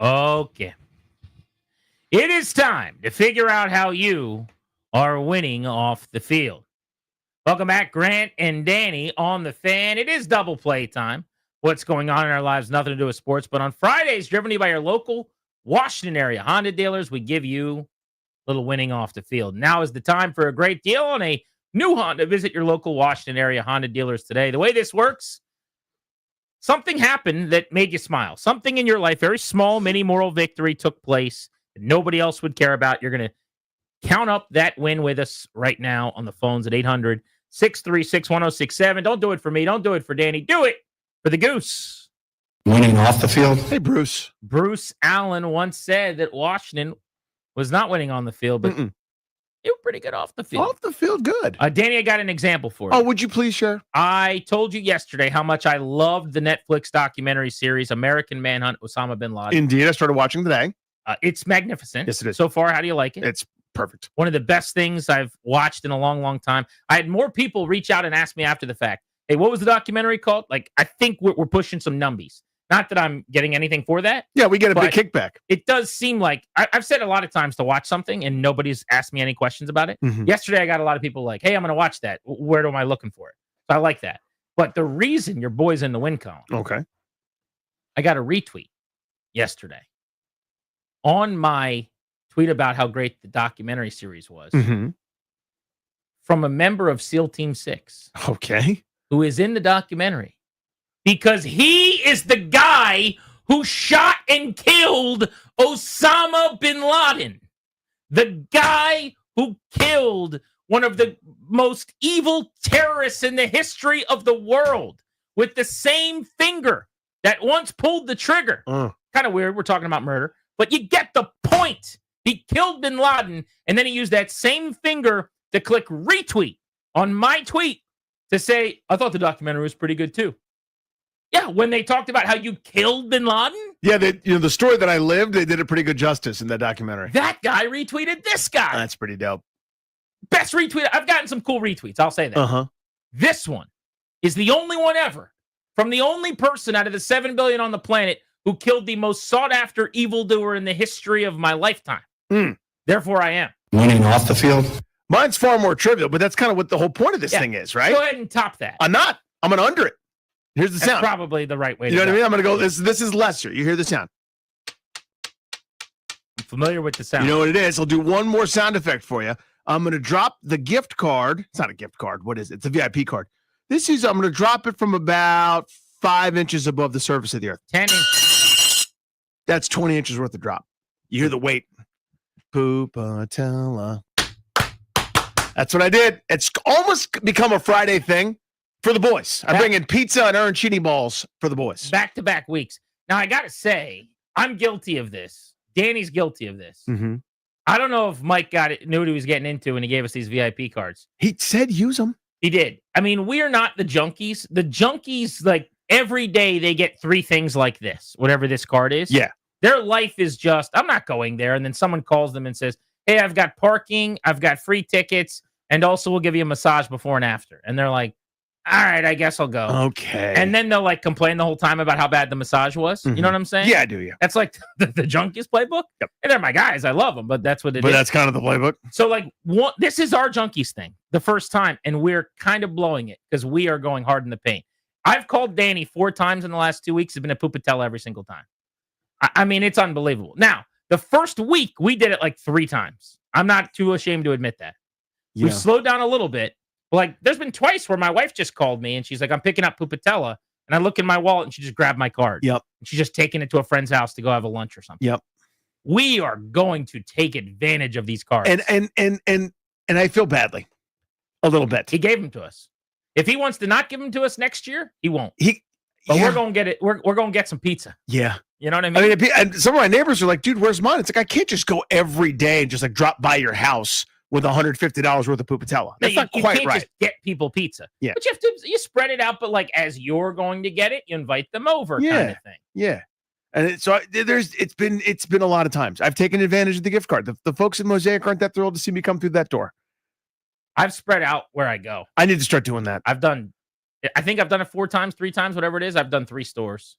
Okay. It is time to figure out how you are winning off the field. Welcome back, Grant and Danny on the Fan. It is double play time. What's going on in our lives, nothing to do with sports. But on Fridays, driven to you by your local Washington area Honda dealers, we give you a little winning off the field. Now is the time for a great deal on a new Honda. Visit your local Washington area Honda dealers today. The way this works, something happened that made you smile. Something in your life, very small mini moral victory took place that nobody else would care about. You're going to count up that win with us right now on the phones at 800-636-1067. Don't do it for me. Don't do it for Danny. Do it for the Goose. Winning off the field. Hey, Bruce. Bruce Allen once said that Washington was not winning on the field, but they were pretty good off the field. Off the field, good. Danny, I got an example for you. Oh, would you please share? I told you yesterday how much I loved the Netflix documentary series American Manhunt, Osama bin Laden. Indeed, I started watching today. It's magnificent. Yes, it is. So far, how do you like it? It's perfect. One of the best things I've watched in a long, long time. I had more people reach out and ask me after the fact, hey, what was the documentary called? Like, I think we're pushing some numbies. Not that I'm getting anything for that. Yeah, we get a big kickback. It does seem like I've said a lot of times to watch something and nobody's asked me any questions about it. Mhm. Yesterday, I got a lot of people like, hey, I'm going to watch that. Where am I looking for it? So I like that. But the reason your boy's in the win column, Okay. I got a retweet yesterday on my tweet about how great the documentary series was Mhm. from a member of SEAL Team 6. Okay. Who is in the documentary because he is the guy who shot and killed Osama bin Laden. The guy who killed one of the most evil terrorists in the history of the world with the same finger that once pulled the trigger. Kind of weird. We're talking about murder, but you get the point. He killed bin Laden, and then he used that same finger to click retweet on my tweet to say, I thought the documentary was pretty good too. Yeah, when they talked about how you killed bin Laden, Yeah, the story that I lived, they did a pretty good justice in that documentary. that guy retweeted this guy. That's pretty dope. Best retweet. I've gotten some cool retweets. I'll say that. Uh-huh. This one is the only one ever from the only person out of the 7 billion on the planet who killed the most sought-after evildoer in the history of my lifetime. Therefore, I am. Winning off the field. Mine's far more trivial, but that's kind of what the whole point of this thing is, right? Go ahead and top that. I'm not. I'm going to under it. Here's the That's sound. probably the right way You know to what I go. mean? I'm going to go, this is lesser. You hear the sound. I'm familiar with the sound. You know what it is? I'll do one more sound effect for you. I'm going to drop the gift card. It's not a gift card. What is it? It's a VIP card. I'm going to drop it from about 5 inches above the surface of the earth. 10 inches. That's 20 inches worth of drop. You hear the weight. Poopatella. That's what I did. It's almost become a Friday thing for the boys. I bring in pizza and arancini balls for the boys. Back-to-back weeks. Now, I got to say, I'm guilty of this. Danny's guilty of this. Mm-hmm. I don't know if Mike knew what he was getting into when he gave us these VIP cards. He said use them. He did. I mean, we are not the junkies. The junkies, like, every day they get 3 things like this, whatever this card is. Yeah. Their life is just, I'm not going there. And then someone calls them and says, hey, I've got parking, I've got free tickets, and also we'll give you a massage before and after. And they're like, all right, I guess I'll go. Okay. And then they'll like complain the whole time about how bad the massage was. You know what I'm saying? Yeah, I do. Yeah. That's like the junkies playbook. Yep. And they're my guys. I love them, but that's what it is. But that's kind of the playbook. So like this is our junkies thing the first time. And we're kind of blowing it because we are going hard in the paint. I've called Danny 4 times in the last 2 weeks. It's been a Pupatella every single time. I mean, it's unbelievable. Now, the first week we did it like 3 times. I'm not too ashamed to admit that. Yeah. We've slowed down a little bit. Like, there's been twice where my wife just called me and she's like, I'm picking up Pupatella. And I look in my wallet and she just grabbed my card. Yep. And she's just taking it to a friend's house to go have a lunch or something. Yep. We are going to take advantage of these cards. And I feel badly. A little bit. He gave them to us. If he wants to not give them to us next year, he won't. But yeah. we're going to get it. We're going to get some pizza. Yeah. You know what I mean? And some of my neighbors are like, dude, where's mine? It's like, I can't just go every day and just like drop by your house with $150 worth of Pupatella. That's not you quite can't right. just get people pizza. Yeah. But you spread it out, but like as you're going to get it, you invite them over kind of thing. Yeah. And it's been a lot of times. I've taken advantage of the gift card. The folks at Mosaic aren't that thrilled to see me come through that door. I've spread out where I go. I need to start doing that. I think I've done it 4 times, 3 times, whatever it is. I've done 3 stores.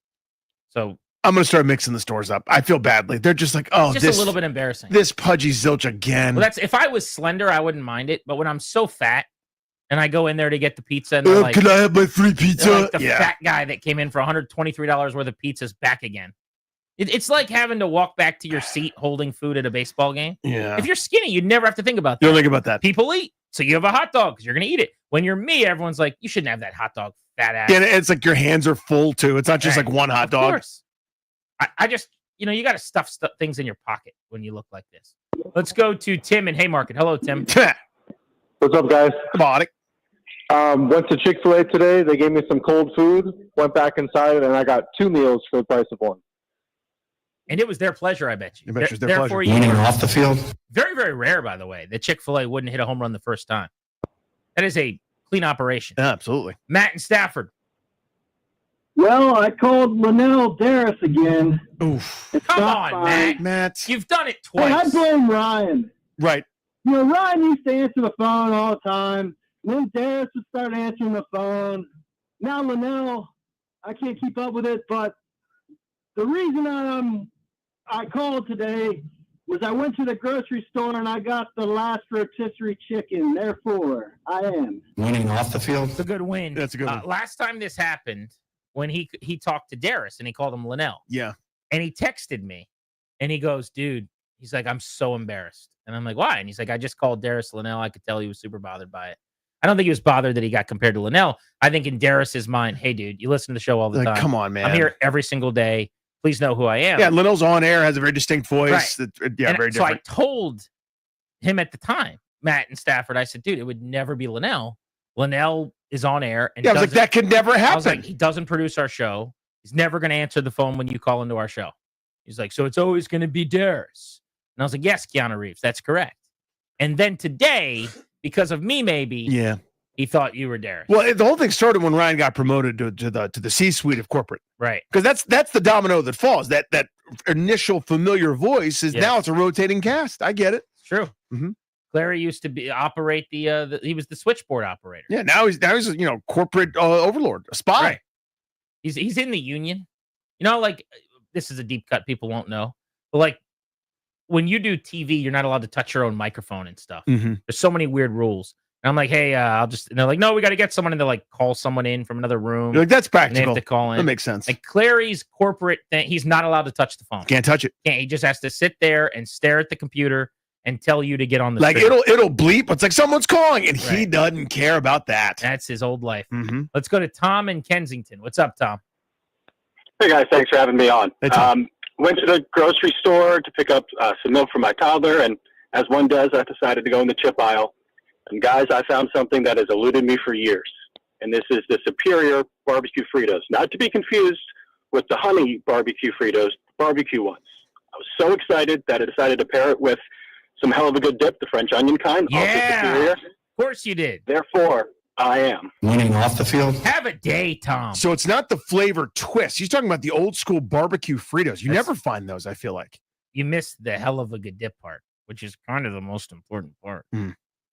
So I'm going to start mixing the stores up. I feel badly. They're just like, oh, it's just a little bit embarrassing. This pudgy zilch again. Well, if I was slender, I wouldn't mind it. But when I'm so fat and I go in there to get the pizza, and they're like, can I have my free pizza? like the fat guy that came in for $123 worth of pizzas back again. It's like having to walk back to your seat holding food at a baseball game. Yeah. If you're skinny, you'd never have to think about that. You don't think about that. People eat. So you have a hot dog because you're going to eat it. When you're me, everyone's like, you shouldn't have that hot dog, fat ass. Yeah, it's like your hands are full, too. It's not just Right. like one hot Of dog. course. I just, you got to stuff things in your pocket when you look like this. Let's go to Tim in Haymarket. Hello, Tim. What's up, guys? Come on. Went to Chick-fil-A today. They gave me some cold food. Went back inside, and I got 2 meals for the price of one. And it was their pleasure, I bet you. I bet it was their Therefore, pleasure. you off the field. very, very rare, by the way, that Chick-fil-A wouldn't hit a home run the first time. That is a clean operation. Yeah, absolutely. Matt in Stafford. Well, I called Linnell Darris again. Oof. Come on, Matt. Matt. You've done it Hey, I twice. blame Ryan. Right. Ryan used to answer the phone all the time. Then Darris would start answering the phone. Now Linnell, I can't keep up with it, but the reason I called today was I went to the grocery store and I got the last rotisserie chicken. Therefore, I am Winning off the field. It's a good win. That's a good one. Last time this happened, when he talked to Darris and he called him Linnell. Yeah. And he texted me and he goes, dude, he's like, I'm so embarrassed. And I'm like, why? And he's like, I just called Darris Linnell. I could tell he was super bothered by it. I don't think he was bothered that he got compared to Linnell. I think in Darris's mind, hey, dude, you listen to the show all the Like, time. come on, man. I'm here every single day. Please know who I am. Yeah, Linnell's on air, has a very distinct voice. Right. Yeah, And very so different. I told him at the time, Matt in Stafford, I said, dude, it would never be Linnell. Linnell is on air. And Yeah, I was like, that could never I was happen. like, he doesn't produce our show. He's never going to answer the phone when you call into our show. He's like, so it's always going to be Darris. And I was like, yes, Keanu Reeves, that's correct. And then today, because of me, maybe, Yeah. he thought you were Darris. Well, the whole thing started when Ryan got promoted to the C-suite of corporate. Right. Because that's the domino that falls. That initial familiar voice is Yes. now it's a rotating cast. I get it. It's true. Mm-hmm. Clary used to operate he was the switchboard operator. Yeah, now he's corporate overlord, a spy. Right. He's in the union. Like this is a deep cut people won't know. But like when you do TV, you're not allowed to touch your own microphone and stuff. Mm-hmm. There's so many weird rules. And I'm like, hey, and they're like, no, we got to get someone in to like call someone in from another room. You're like, that's And they practical. have to call in. That makes sense. Like Clary's corporate thing, he's not allowed to touch the phone. Can't touch it. He just has to sit there and stare at the computer and tell you to get on the Like screen. it'll bleep. It's like someone's calling, and he Right. doesn't care about that. That's his old life. Mm-hmm. Let's go to Tom in Kensington. What's up, Tom? Hey, guys. Thanks for having me on. Hey, Tom. Went to the grocery store to pick up some milk for my toddler, and as one does, I decided to go in the chip aisle. And, guys, I found something that has eluded me for years, and this is the Superior Barbecue Fritos, not to be confused with the honey barbecue Fritos, barbecue ones. I was so excited that I decided to pair it with some hell of a good dip, the French onion kind, also Superior. Of course you did. Therefore, I am. Winning off the field. Have a day, Tom. So it's not the flavor twist. He's talking about the old school barbecue Fritos. You never find those, I feel like. You missed the hell of a good dip part, which is kind of the most important part.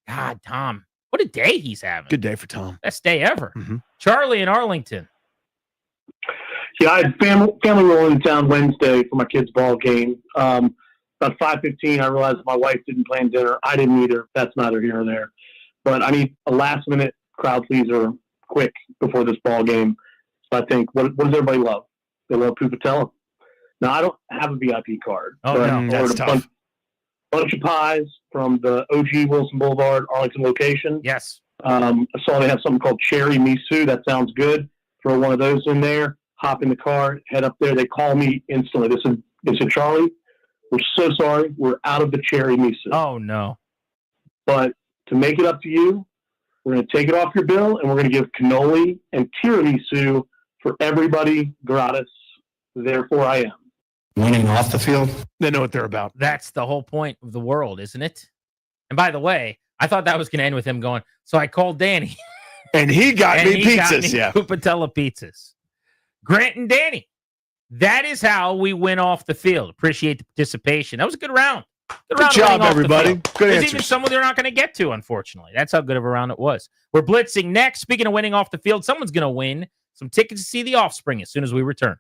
God, Tom, what a day he's having. Good day for Tom. Best day ever. Mm-hmm. Charlie in Arlington. Yeah, I had family rolling in town Wednesday for my kids' ball game. About 5:15, I realized my wife didn't plan dinner. I didn't either. That's neither here nor there. But I need a last-minute crowd pleaser quick before this ball game. So I think, what does everybody love? They love Pupatella. Now, I don't have a VIP card. Oh, but no. I ordered That's a tough. bunch of pies from the OG Wilson Boulevard, Arlington location. Yes. I saw they have something called Cherry Misu. That sounds good. Throw one of those in there. Hop in the car. Head up there. They call me instantly. They said, Charlie, we're so sorry. We're out of the Cherry Misu. Oh, no. But to make it up to you, we're going to take it off your bill, and we're going to give cannoli and tiramisu for everybody gratis. Therefore, I am. Winning off the field. They know what they're about. That's the whole point of the world, isn't it? And by the way, I thought that was going to end with him going, so I called Danny. And he got And me he got pizzas. me Yeah. Pupatella pizzas. Grant and Danny. That is how we went off the field. Appreciate the participation. That was a good round. Good round of job, winning off the everybody. field. Good There's answers. even some they're not going to get to, unfortunately. That's how good of a round it was. We're blitzing next. Speaking of winning off the field, someone's going to win some tickets to see The Offspring as soon as we return.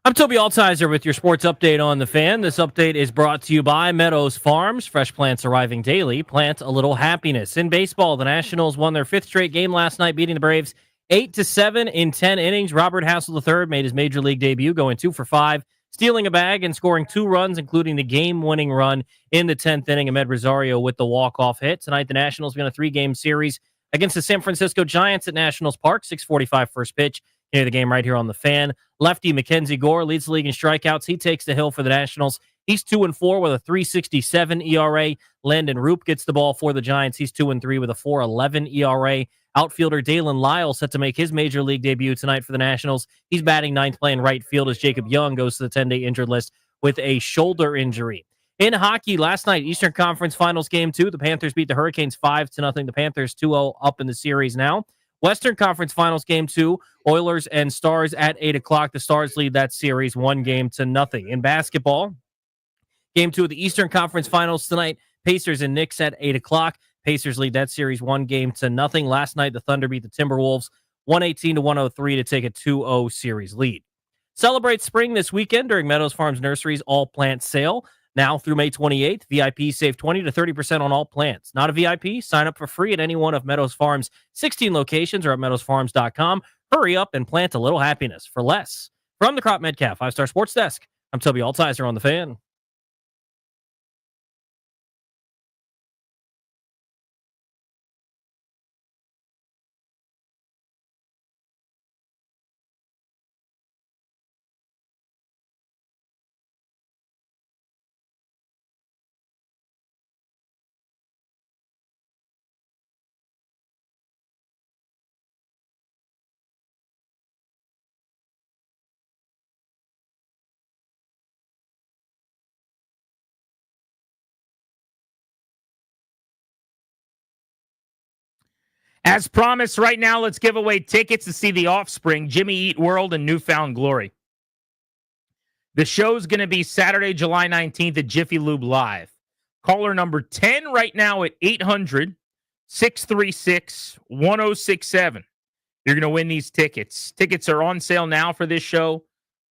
I'm Toby Altizer with your sports update on the Fan. This update is brought to you by Meadows Farms. Fresh plants arriving daily. Plant a little happiness. In baseball, the Nationals won their 5th straight game last night, beating the Braves 8-7 in 10 innings. Robert Hassel III made his major league debut, going 2 for 5, stealing a bag and scoring 2 runs, including the game-winning run in the 10th inning. Ahmed Rosario with the walk-off hit. Tonight, the Nationals win a 3-game series against the San Francisco Giants at Nationals Park. 6:45 first pitch. Hear the game right here on the Fan. Lefty Mackenzie Gore leads the league in strikeouts. He takes the hill for the Nationals. He's 2-4 with a 3.67 ERA. Landon Roop gets the ball for the Giants. He's 2-3 with a 4.11 ERA. Outfielder Dalen Lyle set to make his major league debut tonight for the Nationals. He's batting 9th, playing right field as Jacob Young goes to the 10-day injured list with a shoulder injury. In hockey, last night, Eastern Conference Finals Game 2. The Panthers beat the Hurricanes 5-0. The Panthers 2-0 up in the series now. Western Conference Finals Game 2, Oilers and Stars at 8 o'clock. The Stars lead that series 1-0. In basketball, Game 2 of the Eastern Conference Finals tonight, Pacers and Knicks at 8 o'clock. Pacers lead that series 1-0. Last night, the Thunder beat the Timberwolves 118-103 to take a 2-0 series lead. Celebrate spring this weekend during Meadows Farms Nursery's All Plant Sale. Now through May 28th, VIP save 20 to 30% on all plants. Not a VIP? Sign up for free at any one of Meadows Farms' 16 locations or at meadowsfarms.com. Hurry up and plant a little happiness for less. From the Crop Metcalf 5-Star Sports Desk, I'm Toby Altizer on the Fan. As promised, right now, let's give away tickets to see The Offspring, Jimmy Eat World, and Newfound Glory. The show's going to be Saturday, July 19th at Jiffy Lube Live. Caller number 10 right now at 800-636-1067. You're going to win these tickets. Tickets are on sale now for this show.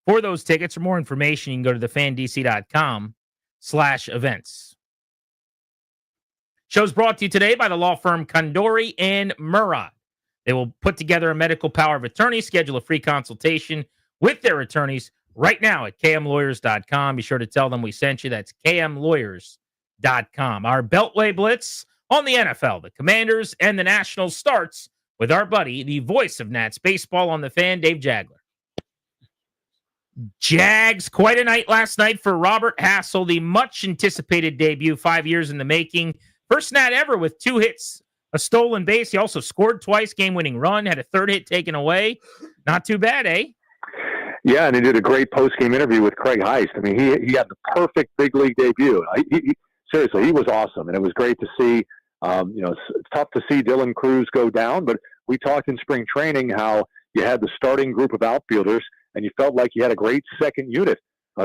For those tickets, for more information, you can go to thefandc.com/events. Show's brought to you today by the law firm Condori and Murad. They will put together a medical power of attorney, schedule a free consultation with their attorneys right now at kmlawyers.com. Be sure to tell them we sent you. That's kmlawyers.com. Our Beltway Blitz on the NFL, the Commanders, and the Nationals starts with our buddy, the voice of Nats baseball on the Fan, Dave Jagler. Jags, quite a night last night for Robert Hassel, the much-anticipated debut, 5 years in the making. First Nat ever with 2 hits, a stolen base. He also scored twice, game-winning run, had a 3rd hit taken away. Not too bad, eh? Yeah, and he did a great post-game interview with Craig Heist. I mean, he had the perfect big league debut. Seriously, he was awesome, and it was great to see. It's tough to see Dylan Cruz go down, but we talked in spring training how you had the starting group of outfielders, and you felt like you had a great second unit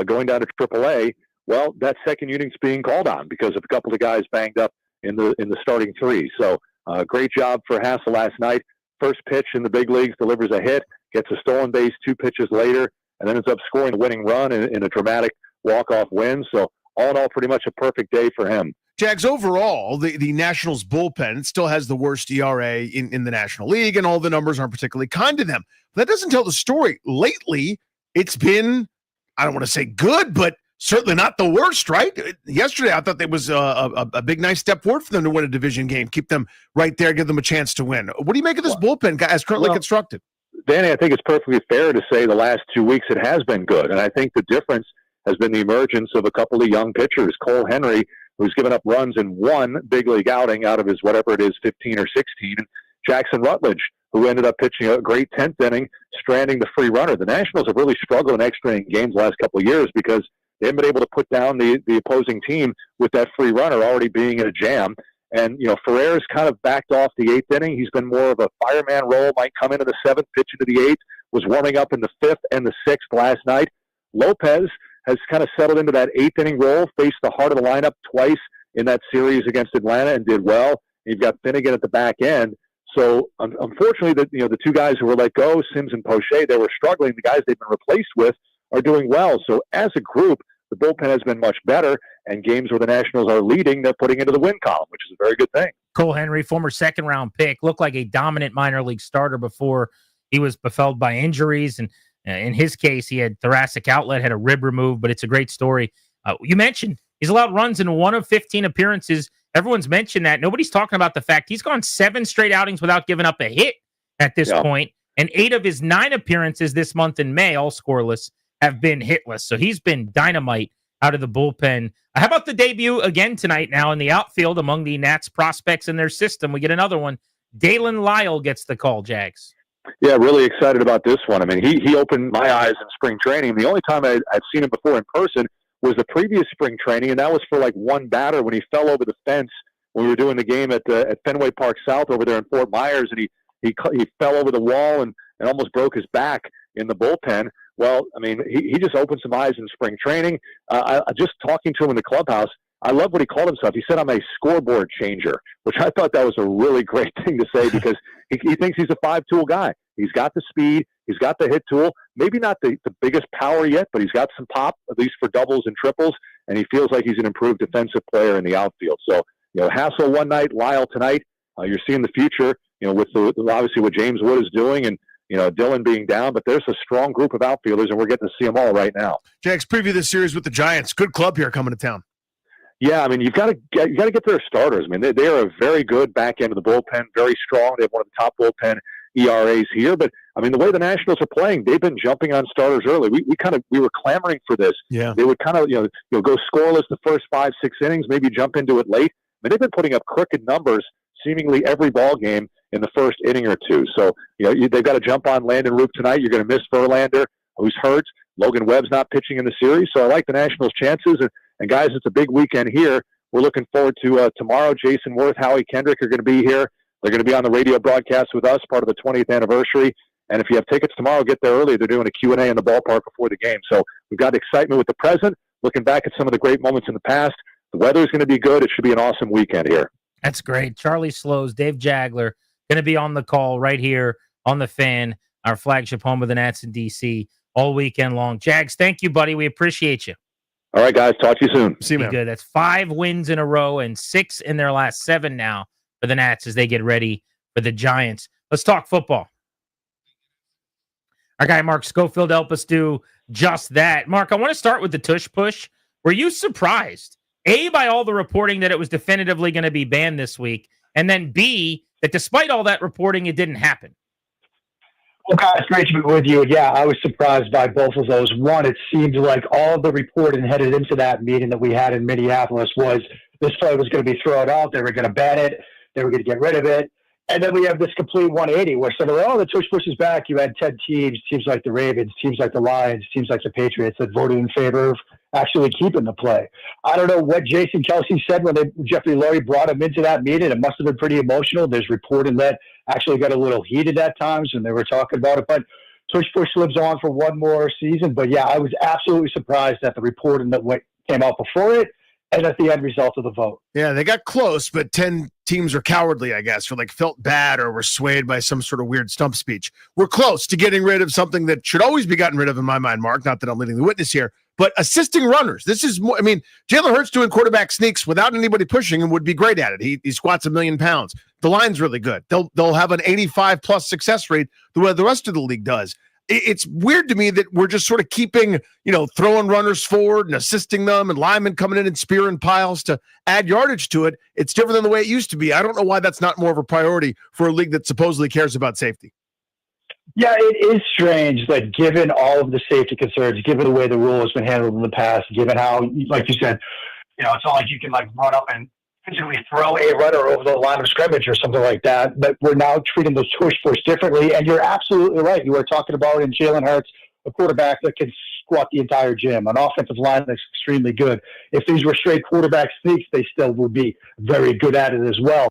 going down to AAA. Well, that second unit's being called on because of a couple of guys banged up in the starting 3. So great job for Hassel last night. First pitch in the big leagues, delivers a hit, gets a stolen base 2 pitches later, and then ends up scoring a winning run in a dramatic walk-off win. So all in all, pretty much a perfect day for him. Jags, overall, the Nationals bullpen still has the worst ERA in the National League, and all the numbers aren't particularly kind to them. But that doesn't tell the story. Lately, it's been, I don't want to say good, but certainly not the worst, right? Yesterday, I thought there was a big, nice step forward for them to win a division game, keep them right there, give them a chance to win. What do you make of this bullpen as currently constructed? Danny, I think it's perfectly fair to say the last 2 weeks it has been good. And I think the difference has been the emergence of a couple of young pitchers. Cole Henry, who's given up runs in 1 big league outing out of his whatever it is, 15 or 16. And Jackson Rutledge, who ended up pitching a great 10th inning, stranding the free runner. The Nationals have really struggled in extra inning games the last couple of years because they haven't been able to put down the opposing team with that free runner already being in a jam. And, Ferrer's kind of backed off the 8th inning. He's been more of a fireman role, might come into the 7th, pitch into the 8th, was warming up in the 5th and the 6th last night. Lopez has kind of settled into that 8th inning role, faced the heart of the lineup twice in that series against Atlanta and did well. And you've got Finnegan at the back end. So unfortunately, the 2 guys who were let go, Sims and Poche, they were struggling. The guys they've been replaced with are doing well. So as a group, the bullpen has been much better, and games where the Nationals are leading, they're putting into the win column, which is a very good thing. Cole Henry, former second-round pick, looked like a dominant minor league starter before he was befelled by injuries. And in his case, he had thoracic outlet, had a rib removed, but it's a great story. You mentioned he's allowed runs in 1 of 15 appearances. Everyone's mentioned that. Nobody's talking about the fact he's gone 7 straight outings without giving up a hit at this point. And 8 of his 9 appearances this month in May, all scoreless, have been hitless. So he's been dynamite out of the bullpen. How about the debut again tonight now in the outfield among the Nats prospects in their system? We get another one. Dalen Lyle gets the call, Jags. Yeah, really excited about this one. I mean, he opened my eyes in spring training. The only time I'd seen him before in person was the previous spring training, and that was for like one batter when he fell over the fence when we were doing the game at Fenway Park South over there in Fort Myers, and he fell over the wall and almost broke his back in the bullpen. Well, I mean, he just opened some eyes in spring training. Just talking to him in the clubhouse, I love what he called himself. He said, I'm a scoreboard changer, which I thought that was a really great thing to say because he thinks he's a 5-tool guy. He's got the speed. He's got the hit tool. Maybe not the biggest power yet, but he's got some pop, at least for doubles and triples, and he feels like he's an improved defensive player in the outfield. So, Hassel one night, Lyle tonight. You're seeing the future, with obviously what James Wood is doing and, Dylan being down, but there's a strong group of outfielders, and we're getting to see them all right now. Jags, preview this series with the Giants. Good club here coming to town. Yeah, I mean, you got to get their starters. I mean, they are a very good back end of the bullpen, very strong. They have one of the top bullpen ERAs here. But I mean, the way the Nationals are playing, they've been jumping on starters early. We were clamoring for this. Yeah, they would kind of go scoreless the first 5-6 innings, maybe jump into it late. I mean, they've been putting up crooked numbers seemingly every ball game in the first inning or two. So they've got to jump on Landon Roop tonight. You're going to miss Verlander, who's hurt. Logan Webb's not pitching in the series, so I like the Nationals' chances. And guys, it's a big weekend here. We're looking forward to tomorrow. Jason Worth, Howie Kendrick are going to be here. They're going to be on the radio broadcast with us, part of the 20th anniversary. And if you have tickets tomorrow, get there early. They're doing a Q&A in the ballpark before the game. So we've got excitement with the present, looking back at some of the great moments in the past. The weather's going to be good. It should be an awesome weekend here. That's great. Charlie Slows, Dave Jagler, going to be on the call right here on The Fan, our flagship home of the Nats in D.C., all weekend long. Jags, thank you, buddy. We appreciate you. All right, guys. Talk to you soon. See you, man. Good. That's 5 wins in a row and 6 in their last 7 now for the Nats as they get ready for the Giants. Let's talk football. Our guy Mark Schofield helped us do just that. Mark, I want to start with the tush push. Were you surprised, A, by all the reporting that it was definitively going to be banned this week, and then B, that despite all that reporting, it didn't happen? Well, guys, great to be with you. Yeah, I was surprised by both of those. One, it seemed like all the reporting headed into that meeting that we had in Minneapolis was this play was going to be thrown out. They were going to ban it. They were going to get rid of it. And then we have this complete 180 where suddenly, the tush push is back. You had 10 teams like the Ravens, teams like the Lions, teams like the Patriots that voted in favor of actually keeping the play. I don't know what Jason Kelsey said when Jeffrey Lurie brought him into that meeting. It must have been pretty emotional. There's reporting that actually got a little heated at times when they were talking about it. But tush push lives on for one more season. But, yeah, I was absolutely surprised at the reporting that came out before it and at the end result of the vote. Yeah, they got close, but 10 teams are cowardly, I guess, or felt bad or were swayed by some sort of weird stump speech. We're close to getting rid of something that should always be gotten rid of in my mind, Mark, not that I'm leading the witness here, but assisting runners. This is more, Jalen Hurts doing quarterback sneaks without anybody pushing him would be great at it. He squats 1,000,000 pounds. The line's really good. They'll have an 85+ success rate the way the rest of the league does. It's weird to me that we're just sort of keeping, throwing runners forward and assisting them and linemen coming in and spearing piles to add yardage to it. It's different than the way it used to be. I don't know why that's not more of a priority for a league that supposedly cares about safety. Yeah, it is strange that given all of the safety concerns, given the way the rule has been handled in the past, given how, like you said, it's not like you can run up and physically throw a runner over the line of scrimmage or something like that, but we're now treating the tush push differently. And you're absolutely right. You were talking about in Jalen Hurts, a quarterback that can squat the entire gym, an offensive line that's extremely good. If these were straight quarterback sneaks, they still would be very good at it as well.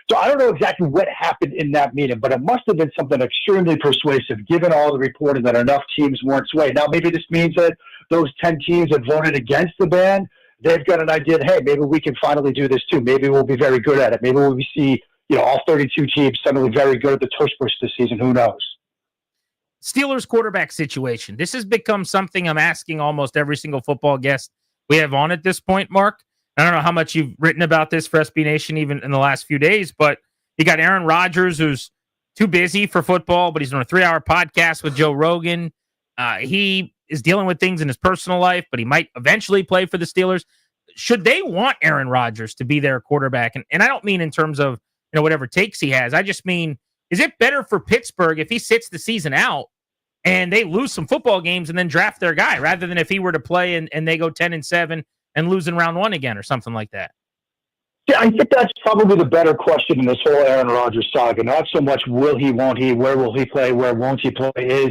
So I don't know exactly what happened in that meeting, but it must have been something extremely persuasive, given all the reporting that enough teams weren't swayed. Now, maybe this means that those 10 teams that voted against the ban, they've got an idea that, hey, maybe we can finally do this too. Maybe we'll be very good at it. Maybe we'll see, all 32 teams suddenly very good at the tush push this season. Who knows? Steelers quarterback situation. This has become something I'm asking almost every single football guest we have on at this point, Mark. I don't know how much you've written about this for SB Nation even in the last few days, but you got Aaron Rodgers, who's too busy for football, but he's on a 3-hour podcast with Joe Rogan. He is dealing with things in his personal life, but he might eventually play for the Steelers. Should they want Aaron Rodgers to be their quarterback? And I don't mean in terms of whatever takes he has. I just mean, is it better for Pittsburgh if he sits the season out and they lose some football games and then draft their guy, rather than if he were to play and they go 10-7 and lose in round 1 again or something like that? Yeah, I think that's probably the better question in this whole Aaron Rodgers saga. Not so much will he, won't he, where will he play, where won't he play, is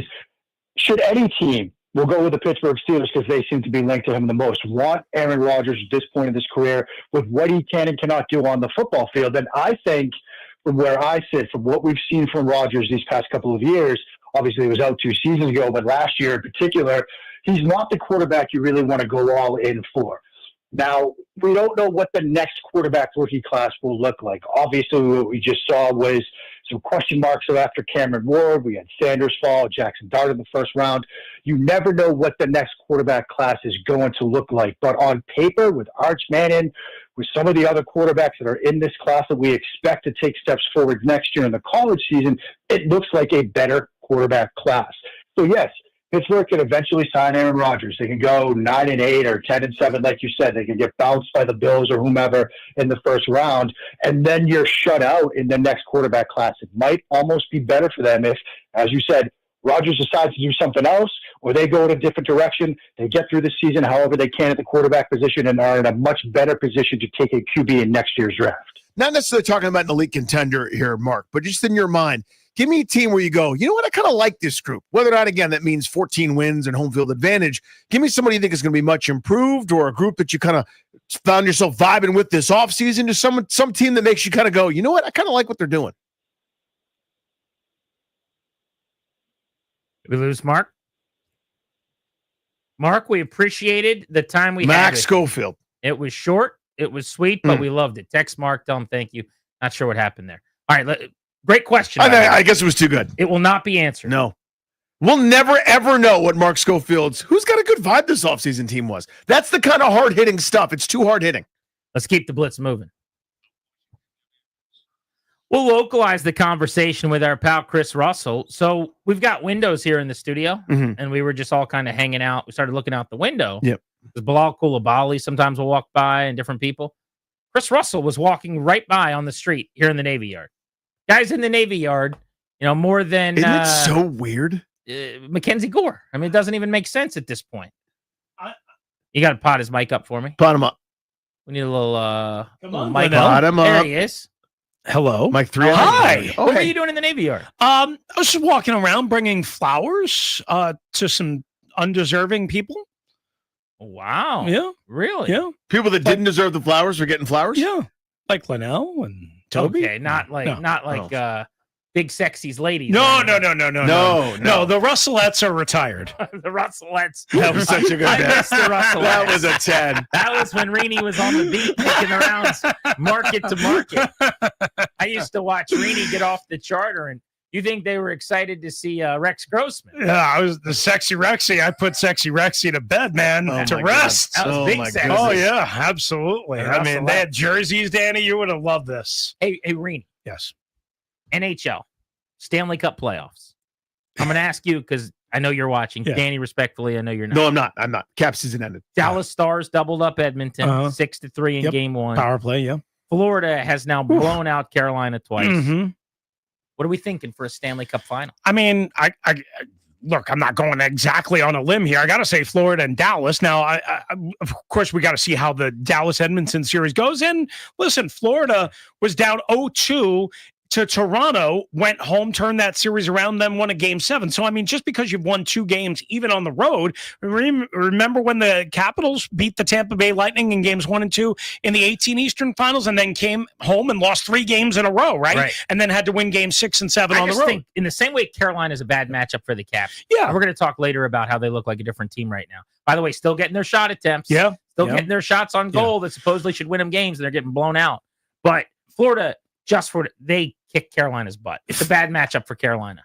should any team, we'll go with the Pittsburgh Steelers because they seem to be linked to him the most, want Aaron Rodgers at this point in his career with what he can and cannot do on the football field? And I think from where I sit, from what we've seen from Rodgers these past couple of years, obviously he was out 2 seasons ago, but last year in particular, he's not the quarterback you really want to go all in for. Now, we don't know what the next quarterback rookie class will look like. Obviously, what we just saw was some question marks after Cameron Ward. We had Sanders fall, Jackson Dart in the first round. You never know what the next quarterback class is going to look like. But on paper, with Arch Manning, with some of the other quarterbacks that are in this class that we expect to take steps forward next year in the college season, it looks like a better quarterback class. So, yes, Pittsburgh can eventually sign Aaron Rodgers. They can go 9-8 or 10-7, like you said. They can get bounced by the Bills or whomever in the first round, and then you're shut out in the next quarterback class. It might almost be better for them if, as you said, Rodgers decides to do something else, or they go in a different direction. They get through the season however they can at the quarterback position and are in a much better position to take a QB in next year's draft. Not necessarily talking about an elite contender here, Mark, but just in your mind, give me a team where you go, you know what, I kind of like this group. Whether or not, again, that means 14 wins and home field advantage. Give me somebody you think is going to be much improved, or a group that you kind of found yourself vibing with this offseason, to some team that makes you kind of go, you know what, I kind of like what they're doing. Did we lose Mark? Mark, we appreciated the time we had. Max Schofield. It was short. It was sweet, but we loved it. Text Mark, tell him thank you. Not sure what happened there. All right, great question. I guess it was too good. It will not be answered. No. We'll never, ever know what Mark Schofield's, who's got a good vibe this offseason team was. That's the kind of hard-hitting stuff. It's too hard-hitting. Let's keep the blitz moving. We'll localize the conversation with our pal Chris Russell. So we've got windows here in the studio, and we were just all kind of hanging out. We started looking out the window. Yep. Because Bilal Coulibaly sometimes will walk by, and different people. Chris Russell was walking right by on the street here in the Navy Yard. Guys in the Navy Yard, more than... Isn't it so weird? Mackenzie Gore. I mean, it doesn't even make sense at this point. You got to pot his mic up for me. Pot him up. We need a little, mic up. Pot him up. There he is. Hello. Mike 3. Hi. What were you doing in the Navy Yard? I was just walking around bringing flowers to some undeserving people. Wow. Yeah. Really? Yeah. People that didn't deserve the flowers were getting flowers? Yeah. Like Linnell and Toby. Okay, not like big sexy's ladies. No. No. The Russellettes are retired. The Russellettes. That was such a good I missed the Russellettes. That was a 10. That was when Reenie was on the beat making the rounds market to market. I used to watch Reenie get off the charter, and you think they were excited to see Rex Grossman? Yeah, I was the Sexy Rexy. I put Sexy Rexy to bed, man, to rest. That was big sexy. Oh, yeah, absolutely. The I mean, they Russellettes. had jerseys, Danny. You would have loved this. Hey, Reenie. Yes. NHL, Stanley Cup playoffs. I'm going to ask you because I know you're watching. Yeah. Danny, respectfully, I know you're not. No, I'm not. Cap season ended. Dallas Stars doubled up Edmonton 6-3 in game 1. Power play, yeah. Florida has now blown out Carolina twice. Mhm. What are we thinking for a Stanley Cup final? I mean, I look, I'm not going exactly on a limb here. I got to say Florida and Dallas. Now, I of course, we got to see how the Dallas-Edmonton series goes. And listen, Florida was down 0-2 to Toronto, went home, turned that series around, then won a game 7. So, I mean, just because you've won 2 games, even on the road, remember when the Capitals beat the Tampa Bay Lightning in games 1 and 2 in the 18 Eastern Finals and then came home and lost 3 games in a row, right? And then had to win game 6 and 7 on the road. Think in the same way Carolina is a bad matchup for the Caps. Yeah. We're going to talk later about how they look like a different team right now. By the way, still getting their shot attempts. Yeah. Still getting their shots on goal that supposedly should win them games, and they're getting blown out. But Florida, they kick Carolina's butt. It's a bad matchup for Carolina.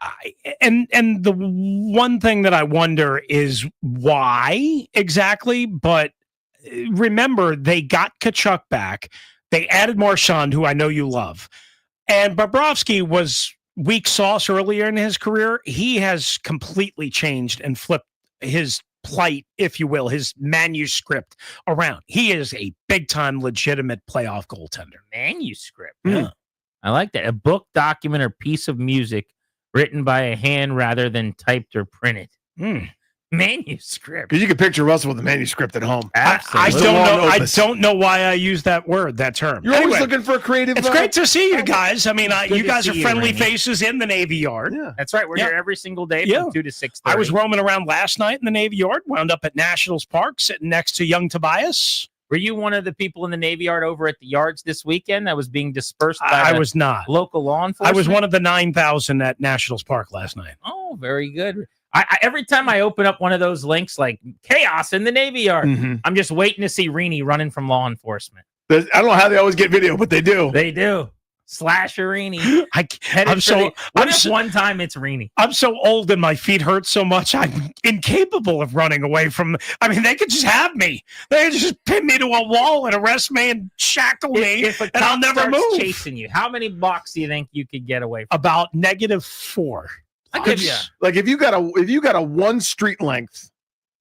And the one thing that I wonder is why exactly, but remember, they got Kachuk back. They added Marchand, who I know you love. And Bobrovsky was weak sauce earlier in his career. He has completely changed and flipped his plight, if you will, his manuscript around. He is a big-time, legitimate playoff goaltender. Manuscript. Yeah. I like that. A book, document, or piece of music written by a hand rather than typed or printed. Manuscript. Because you can picture Russell with a manuscript at home. I don't know why I use that word, that term. You're always looking for a creative. It's great to see you guys. I mean, you guys are friendly Rainey. faces in the Navy Yard. Yeah. That's right. We're here every single day from 2 to 6:30. I was roaming around last night in the Navy Yard, wound up at Nationals Park, sitting next to young Tobias. Were you one of the people in the Navy Yard over at the yards this weekend that was being dispersed by I was not. Local law enforcement? I was one of the 9,000 at Nationals Park last night. Oh, very good. I every time I open up one of those links like chaos in the Navy Yard, I'm just waiting to see Rainey running from law enforcement. I don't know how they always get video, but they do. They do. Slasherini. One time it's Rainey. I'm so old and my feet hurt so much. I'm incapable of running away from. I mean, they could just have me. They could just pin me to a wall and arrest me and shackle me, If a and I'll cop never starts move. chasing you, how many blocks do you think you could get away from? About -4. I give you. Like if you got a 1 street length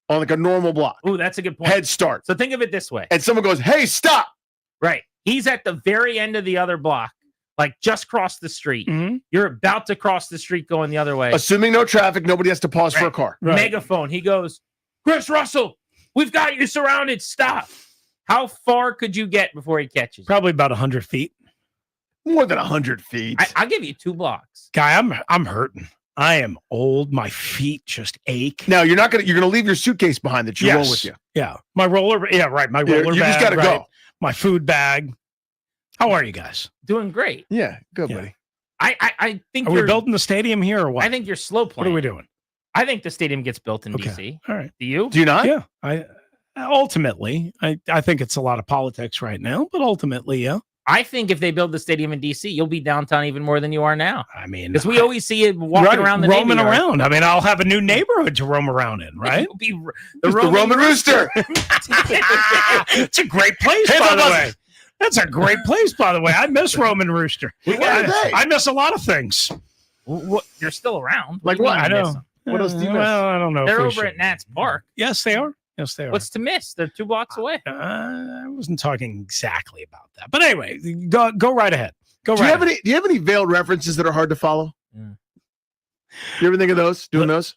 on like a normal block. Ooh, that's a good point. Head start. So think of it this way. And someone goes, "Hey, stop!" Right. He's at the very end of the other block, like just cross the street. You're about to cross the street going the other way. Assuming no traffic, nobody has to pause for a car. Megaphone. He goes, Chris Russell, we've got you surrounded. Stop. How far could you get before he catches you? Probably about 100 feet. More than 100 feet. I'll give you 2 blocks. Guy, I'm hurting. I am old. My feet just ache. Now you're gonna leave your suitcase behind that you roll with you. Yeah, my roller. Yeah, right. My roller. You bag, just gotta right. go. My food bag. How are you guys? Doing great. Yeah, good, buddy. I think Are we building the stadium here or what? I think you're slow What playing. are we doing? I think the stadium gets built in Okay. DC. All right. Do you? Do you not? Yeah. Ultimately, I think it's a lot of politics right now, but ultimately, yeah. I think if they build the stadium in DC, you'll be downtown even more than you are now. I mean, because we always see you walking around the roaming Navy Yard. around. I mean, I'll have a new neighborhood to roam around in, right? You'll be The Roman Rooster. It's a great place, Hey, by the Bubba. way. That's a great place, by the way. I miss Roman Rooster. I miss a lot of things. You're still around. Like do you what? mean I you miss know. them? What else do you miss? Well, I don't know. if They're we over should. at Nats Park. Yes, they are. Yes, they are. What's to miss? They're 2 blocks away. I wasn't talking exactly about that, but anyway, go right ahead. Go Do right. you have any veiled references that are hard to follow? You ever think of those? Doing those?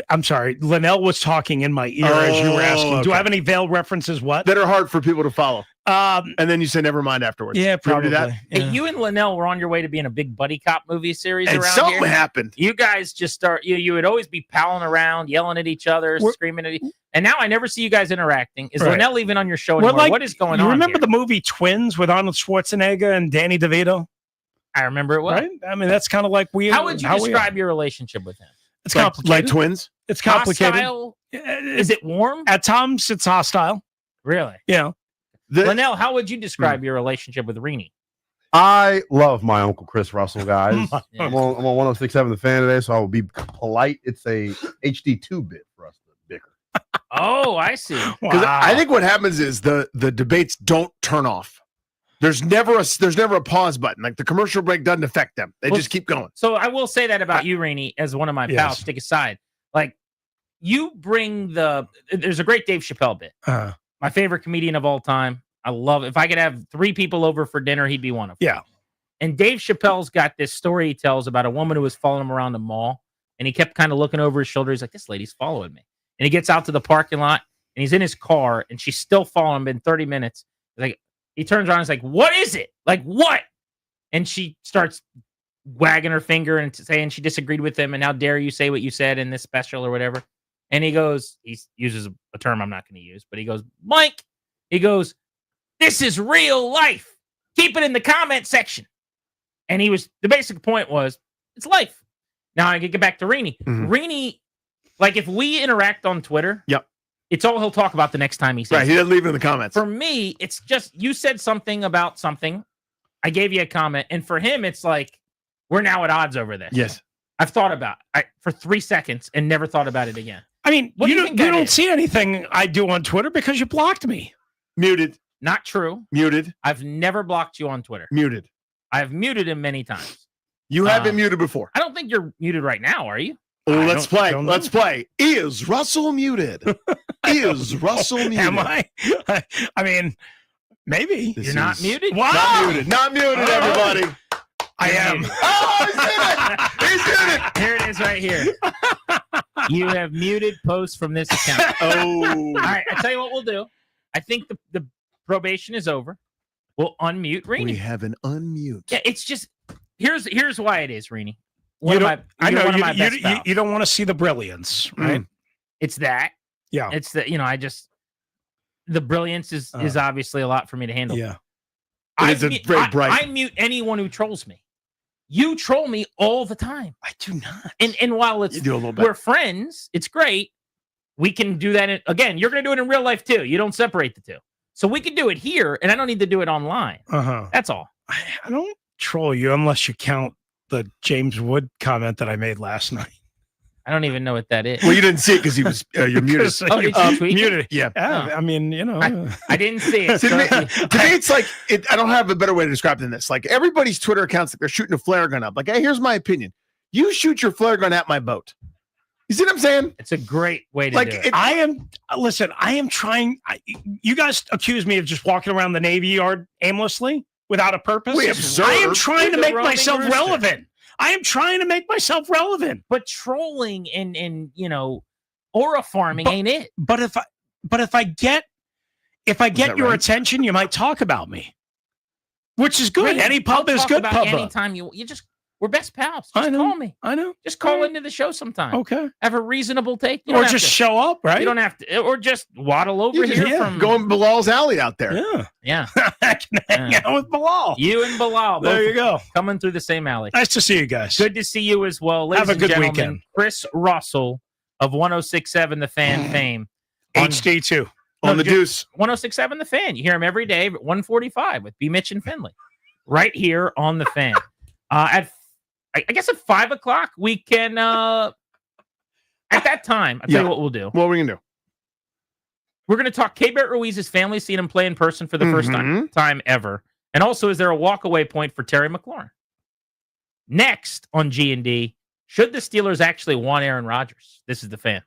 I'm sorry. Linnell was talking in my ear as you were asking. Do okay. I have any veiled references? What? That are hard for people to follow. And then you say never mind afterwards. Yeah, You ever probably. do that? Hey, you and Linnell were on your way to being a big buddy cop movie series And around something here. happened. You guys just start. You would always be palling around, yelling at each other, screaming at each. And now I never see you guys interacting. Is Right. Linnell even on your show We're anymore? like- What is going you on? remember here? the movie Twins with Arnold Schwarzenegger and Danny DeVito? I remember it well. Right? I mean, that's kind of like we. How would you we are. describe your relationship with him? It's Like complicated. twins? It's complicated. Hostile? Is it warm? At times, it's hostile. Really? Yeah. Linnell, how would you describe your relationship with Rini? I love my Uncle Chris Russell, guys. I'm on 106.7 The Fan today, so I will be polite. It's a HD2 bit for us to bicker. Oh, I see. Because I think what happens is the debates don't turn off. There's never a pause button. Like the commercial break doesn't affect them. They just keep going. So I will say that about you, Rini, as one of my Yes. pals. Stick aside, like you bring There's a great Dave Chappelle bit. My favorite comedian of all time. I love. If I could have 3 people over for dinner, he'd be one of them. Yeah. And Dave Chappelle's got this story he tells about a woman who was following him around the mall, and he kept kind of looking over his shoulder. He's like, "This lady's following me." And he gets out to the parking lot, and he's in his car, and she's still following him. Been 30 minutes. Like he turns around, and is like, "What is it? Like what?" And she starts wagging her finger and saying she disagreed with him, and how dare you say what you said in this special or whatever. And he uses a term I'm not going to use, but he goes, "Mike," he goes, "This is real life. Keep it in the comment section." And the basic point was, it's life. Now I can get back to Rini. Rini, like if we interact on Twitter, it's all he'll talk about the next time he says. Right, he doesn't leave it in the comments. For me, it's just you said something about something. I gave you a comment, and for him, it's like We're now at odds over this. Yes. I've thought about it for 3 seconds and never thought about it again. I mean, What do you you think don't that is? see anything I do on Twitter because you blocked me. Muted. Not true. Muted. I've never blocked you on Twitter. Muted. I've muted him many times. You have been muted before. I don't think you're muted right now, are you? Oh, let's play. Let's play. Is Russell muted? Is Russell muted? Am I? I mean, maybe. You're not muted? Wow. Not muted. Not muted, everybody. I am. Oh, he's in it. He's in it. Here it is right here. You have muted posts from this account. Oh. All right, I tell you what we'll do. I think the probation is over. We'll unmute Rini. We have an unmute. Yeah, it's just here's why it is, Rini. I know one of my best pals. you don't want to see the brilliance, right? It's that. Yeah. It's the the brilliance is obviously a lot for me to handle. Yeah. It is very bright. I mute anyone who trolls me. You troll me all the time. I do not. And while You do a little bit. we're friends, it's great. We can do that. Again, you're going to do it in real life too. You don't separate the two. So we can do it here, and I don't need to do it online. That's all. I don't troll you unless you count the James Wood comment that I made last night. I don't even know what that is. Well, you didn't see it because he was you're muted. Oh, did you tweet it? Muted. Yeah. I mean, I didn't see it. To me, it's like I don't have a better way to describe it than this. Like everybody's Twitter accounts, like they're shooting a flare gun up. Like, hey, here's my opinion. You shoot your flare gun at my boat. You see what I'm saying? It's a great way to do it. I am trying. You guys accuse me of just walking around the Navy Yard aimlessly without a purpose. We observe. I am trying to The make roaming myself rooster. relevant. I am trying to make myself relevant. But trolling and aura farming ain't it. But if I get that your right? attention, you might talk about me, which is good. Really? Any pub I'll is talk good. about Pub. anytime you just. We're best pals. Just I know. call me. I know. Just call into the show sometime. Okay. Have a reasonable take. You Or don't have just to- show up, right? You don't have to, or just waddle over You just here from. go in Bilal's alley out there. Yeah. Yeah. I can hang out with Bilal. You and Bilal. There both you go. Coming through the same alley. Nice to see you guys. Good to see you as well. Ladies Have a and good gentlemen, weekend. Chris Russell of 106.7 The Fan fame. HD2 on the deuce. 106.7 The Fan. You hear him every day at 1:45 with B. Mitch and Finley. Right here on The Fan. I guess at 5 o'clock we can at that time. I'll tell you what we'll do. What are we gonna do? We're gonna talk K-Bert Ruiz's family seen him play in person for the first time ever. And also, is there a walkaway point for Terry McLaurin? Next on G&D, should the Steelers actually want Aaron Rodgers? This is The Fan.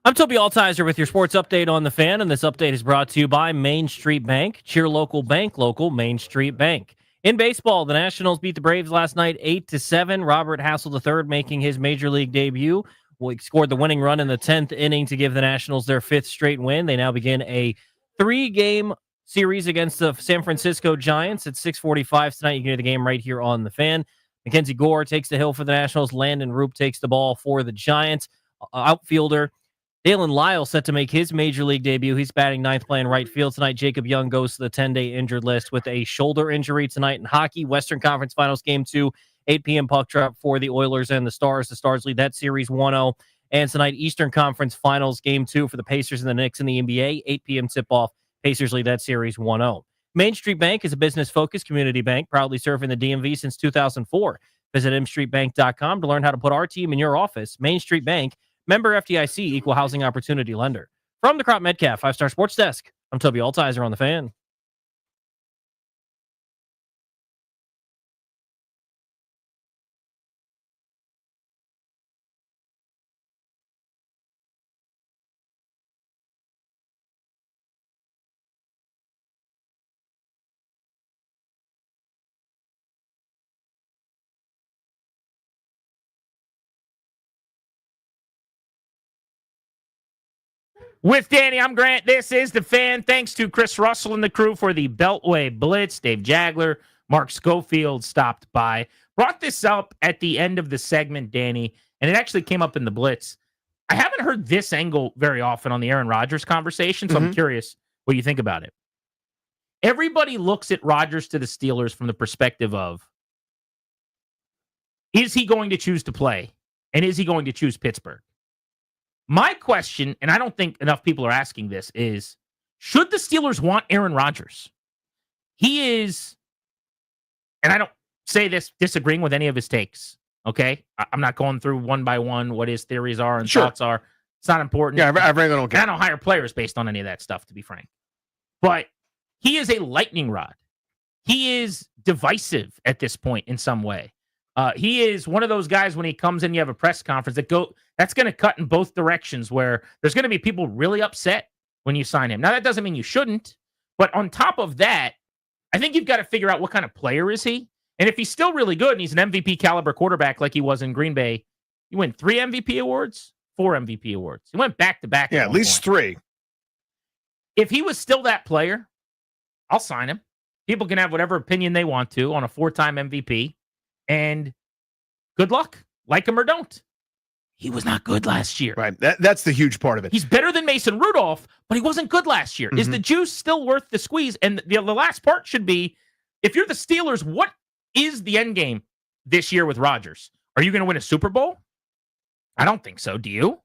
I'm Toby Altizer with your sports update on the Fan, and this update is brought to you by Main Street Bank. Cheer local, bank local, Main Street Bank. In baseball, the Nationals beat the Braves last night 8-7. Robert Hassel III making his major league debut. He scored the winning run in the 10th inning to give the Nationals their 5th straight win. They now begin a 3-game series against the San Francisco Giants at 6:45 tonight. You can hear the game right here on the Fan. Mackenzie Gore takes the hill for the Nationals. Landon Roop takes the ball for the Giants. Outfielder Dalen Lyle set to make his major league debut. He's batting 9th, playing right field tonight. Jacob Young goes to the 10-day injured list with a shoulder injury tonight in hockey. Western Conference Finals Game 2, 8 p.m. puck drop for the Oilers and the Stars. The Stars lead that series 1-0. And tonight, Eastern Conference Finals Game 2 for the Pacers and the Knicks in the NBA, 8 p.m. tip-off. Pacers lead that series 1-0. Main Street Bank is a business-focused community bank, proudly serving the DMV since 2004. Visit mstreetbank.com to learn how to put our team in your office. Main Street Bank, member FDIC, equal housing opportunity lender. From the Crop Metcalf 5-Star Sports Desk, I'm Toby Altizer on the Fan. With Danny, I'm Grant. This is the Fan. Thanks to Chris Russell and the crew for the Beltway Blitz. Dave Jagler, Mark Schofield stopped by. Brought this up at the end of the segment, Danny, and it actually came up in the Blitz. I haven't heard this angle very often on the Aaron Rodgers conversation, so I'm curious what you think about it. Everybody looks at Rodgers to the Steelers from the perspective of, is he going to choose to play, and is he going to choose Pittsburgh? My question, and I don't think enough people are asking this, is should the Steelers want Aaron Rodgers? He is, and I don't say this disagreeing with any of his takes, okay? I'm not going through one by one what his theories are and thoughts are. It's not important. Yeah, I really don't care. I don't hire players based on any of that stuff, to be frank. But he is a lightning rod. He is divisive at this point in some way. He is one of those guys when he comes in, you have a press conference that's going to cut in both directions where there's going to be people really upset when you sign him. Now, that doesn't mean you shouldn't, but on top of that, I think you've got to figure out what kind of player is he. And if he's still really good and he's an MVP caliber quarterback like he was in Green Bay, you win 3 MVP awards, 4 MVP awards. He went back-to-back. Yeah, at least 3. If he was still that player, I'll sign him. People can have whatever opinion they want to on a 4-time MVP. And good luck. Like him or don't. He was not good last year. Right. That's the huge part of it. He's better than Mason Rudolph, but he wasn't good last year. Is the juice still worth the squeeze? And the last part should be, if you're the Steelers, what is the end game this year with Rodgers? Are you going to win a Super Bowl? I don't think so. Do you?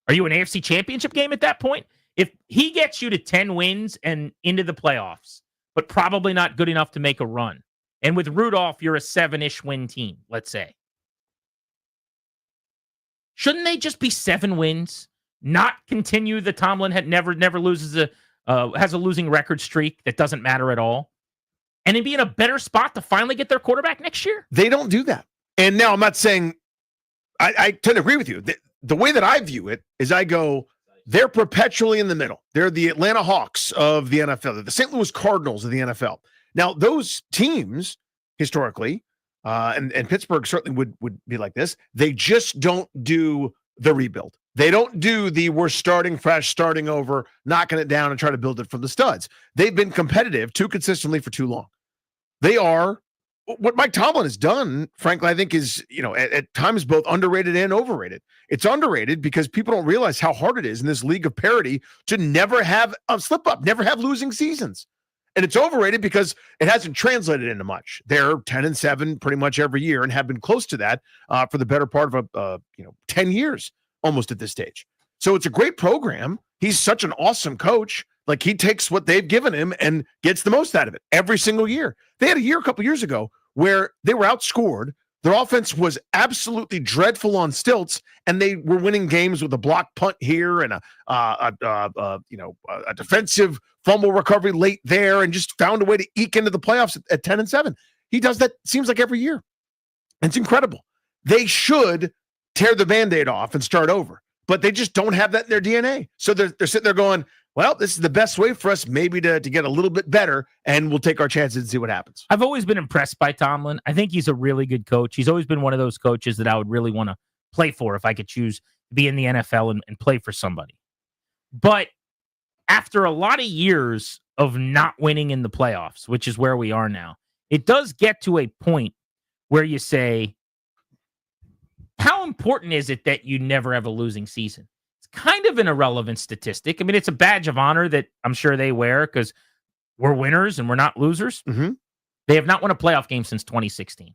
Are you an AFC championship game at that point? If he gets you to 10 wins and into the playoffs, but probably not good enough to make a run. And with Rudolph, you're a 7-ish win team, let's say. Shouldn't they just be 7 wins? Not continue the Tomlin never loses has a losing record streak that doesn't matter at all, and then be in a better spot to finally get their quarterback next year? They don't do that. And now I'm not saying I tend to agree with you. The way that I view it is I go, they're perpetually in the middle. They're the Atlanta Hawks of the NFL. They're the St. Louis Cardinals of the NFL. Now, those teams, historically, and Pittsburgh certainly would be like this, they just don't do the rebuild. They don't do the we're starting fresh, starting over, knocking it down and try to build it from the studs. They've been competitive too consistently for too long. They are what Mike Tomlin has done, frankly, I think is, at times both underrated and overrated. It's underrated because people don't realize how hard it is in this league of parity to never have a slip up, never have losing seasons. And it's overrated because it hasn't translated into much. They're 10-7 pretty much every year and have been close to that for the better part of 10 years almost at this stage. So it's a great program. He's such an awesome coach. Like, he takes what they've given him and gets the most out of it every single year. They had a year a couple years ago where they were outscored. Their offense was absolutely dreadful on stilts, and they were winning games with a block punt here and a defensive fumble recovery late there, and just found a way to eke into the playoffs at 10-7. He does that, seems like every year. It's incredible. They should tear the Band-Aid off and start over, but they just don't have that in their DNA. So they're sitting there going, well, this is the best way for us maybe to get a little bit better, and we'll take our chances and see what happens. I've always been impressed by Tomlin. I think he's a really good coach. He's always been one of those coaches that I would really want to play for if I could choose to be in the NFL and play for somebody. But after a lot of years of not winning in the playoffs, which is where we are now, it does get to a point where you say, how important is it that you never have a losing season? It's kind of an irrelevant statistic. I mean, it's a badge of honor that I'm sure they wear because we're winners and we're not losers. Mm-hmm. They have not won a playoff game since 2016.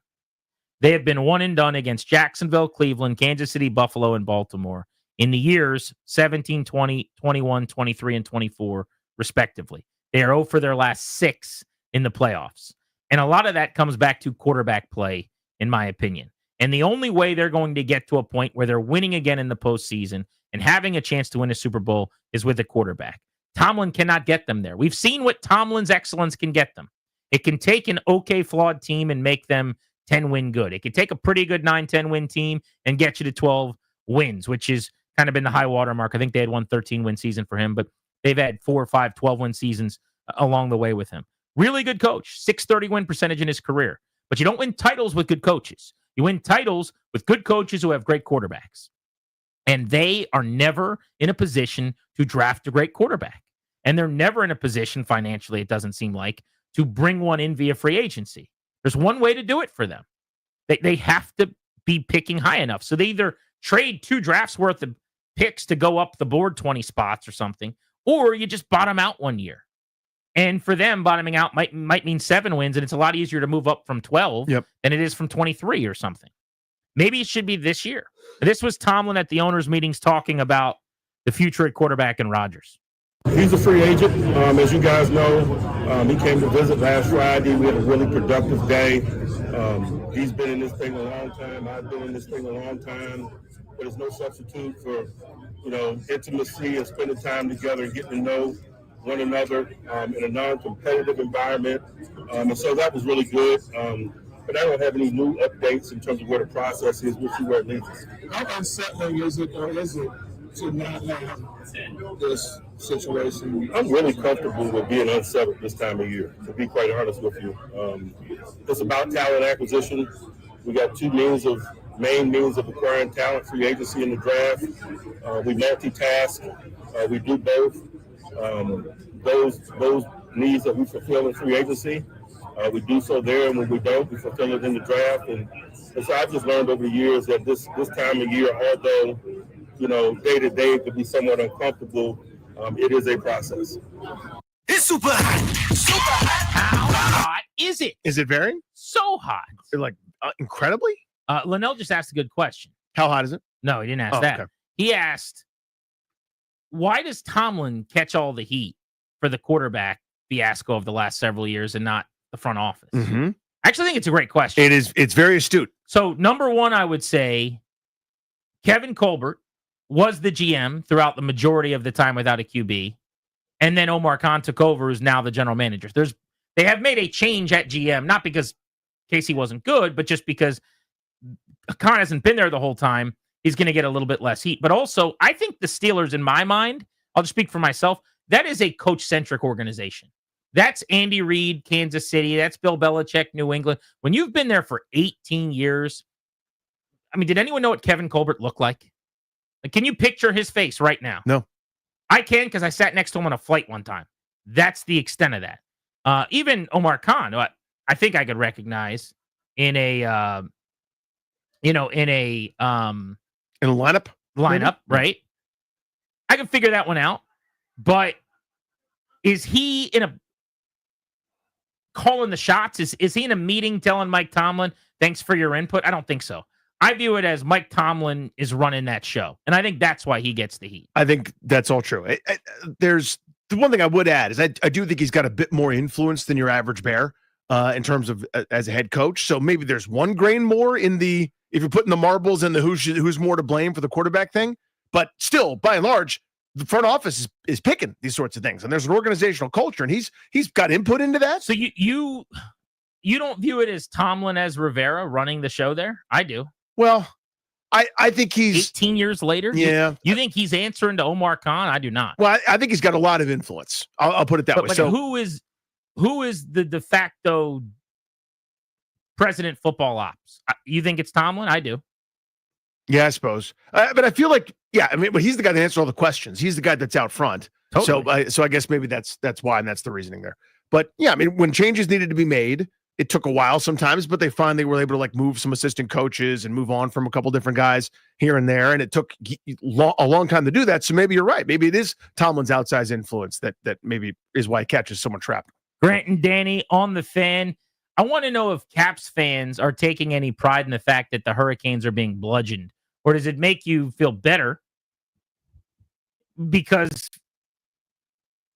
They have been one and done against Jacksonville, Cleveland, Kansas City, Buffalo, and Baltimore in the years 17, 20, 21, 23, and 24, respectively. They are 0 for their last 6 in the playoffs. And a lot of that comes back to quarterback play, in my opinion. And the only way they're going to get to a point where they're winning again in the postseason and having a chance to win a Super Bowl is with a quarterback. Tomlin cannot get them there. We've seen what Tomlin's excellence can get them. It can take an okay, flawed team and make them 10-win good. It can take a pretty good 9-10 win team and get you to 12 wins, which is kind of been the high water mark. I think they had one 13-win season for him, but they've had 4 or 5 12-win seasons along the way with him. Really good coach, 630 win percentage in his career. But you don't win titles with good coaches. You win titles with good coaches who have great quarterbacks. And they are never in a position to draft a great quarterback. And they're never in a position financially, it doesn't seem like, to bring one in via free agency. There's one way to do it for them. They have to be picking high enough. So they either trade 2 drafts worth of picks to go up the board 20 spots or something, or you just bottom out one year. And for them, bottoming out might mean 7 wins, and it's a lot easier to move up from 12 than it is from 23 or something. Maybe it should be this year. This was Tomlin at the owners' meetings talking about the future at quarterback and Rodgers. He's a free agent. As you guys know, he came to visit last Friday. We had a really productive day. He's been in this thing a long time. I've been in this thing a long time. But there's no substitute for, intimacy and spending time together and getting to know one another in a non-competitive environment. And so that was really good. But I don't have any new updates in terms of where the process is. We'll see where it leads us. How unsettling is it to not have this situation? I'm really comfortable with being unsettled this time of year, to be quite honest with you. It's about talent acquisition. We got 2 main means of acquiring talent, free agency and the draft. We multitask. We do both. Those needs that we fulfill in free agency, we do so there, and when we don't, we fulfill it in the draft. And so I've just learned over the years that this time of year, although day to day could be somewhat uncomfortable, it is a process. It's super hot. Super hot. How hot is it? Is it very? So hot. Like incredibly? Linnell just asked a good question. How hot is it? No, he didn't ask that. Okay. He asked, why does Tomlin catch all the heat for the quarterback fiasco of the last several years and not the front office? Mm-hmm. I actually think it's a great question. It is. It's very astute. So, number one, I would say Kevin Colbert was the GM throughout the majority of the time without a QB. And then Omar Khan took over, who's now the general manager. They have made a change at GM, not because Casey wasn't good, but just because Khan hasn't been there the whole time. He's going to get a little bit less heat. But also, I think the Steelers, in my mind, I'll just speak for myself, that is a coach-centric organization. That's Andy Reid, Kansas City. That's Bill Belichick, New England. When you've been there for 18 years, I mean, did anyone know what Kevin Colbert looked like? Can you picture his face right now? No. I can, because I sat next to him on a flight one time. That's the extent of that. Even Omar Khan, I think I could recognize in a lineup, maybe? Right? I can figure that one out. But is he in a calling the shots? Is he in a meeting telling Mike Tomlin, thanks for your input? I don't think so. I view it as Mike Tomlin is running that show. And I think that's why he gets the heat. I think that's all true. There's the one thing I would add is I do think he's got a bit more influence than your average Bear in terms of as a head coach. So maybe there's one grain more in the, if you're putting the marbles in the who's more to blame for the quarterback thing. But still, by and large, the front office is picking these sorts of things. And there's an organizational culture, and he's got input into that. So you don't view it as Tomlin as Rivera running the show there? I do. Well, I think he's 18 years later. Yeah. You think he's answering to Omar Khan? I do not. Well, I think he's got a lot of influence. I'll put it that way. But So who is the de facto president football ops? You think it's Tomlin? I do. yeah, I suppose. But I feel like, but he's the guy that answers all the questions. He's the guy that's out front. Totally. So I guess maybe that's why, and that's the reasoning there. But yeah, I mean, when changes needed to be made, it took a while sometimes, but they finally were able to like move some assistant coaches and move on from a couple different guys here and there. And it took a long time to do that. So maybe you're right. Maybe it is Tomlin's outsized influence that maybe is why he catches someone trapped. Grant and Danny on the Fan. I want to know if Caps fans are taking any pride in the fact that the Hurricanes are being bludgeoned, or does it make you feel better because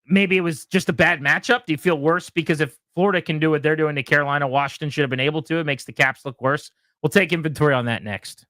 maybe it was just a bad matchup? Do you feel worse because if Florida can do what they're doing to Carolina, Washington should have been able to? It makes the Caps look worse. We'll take inventory on that next.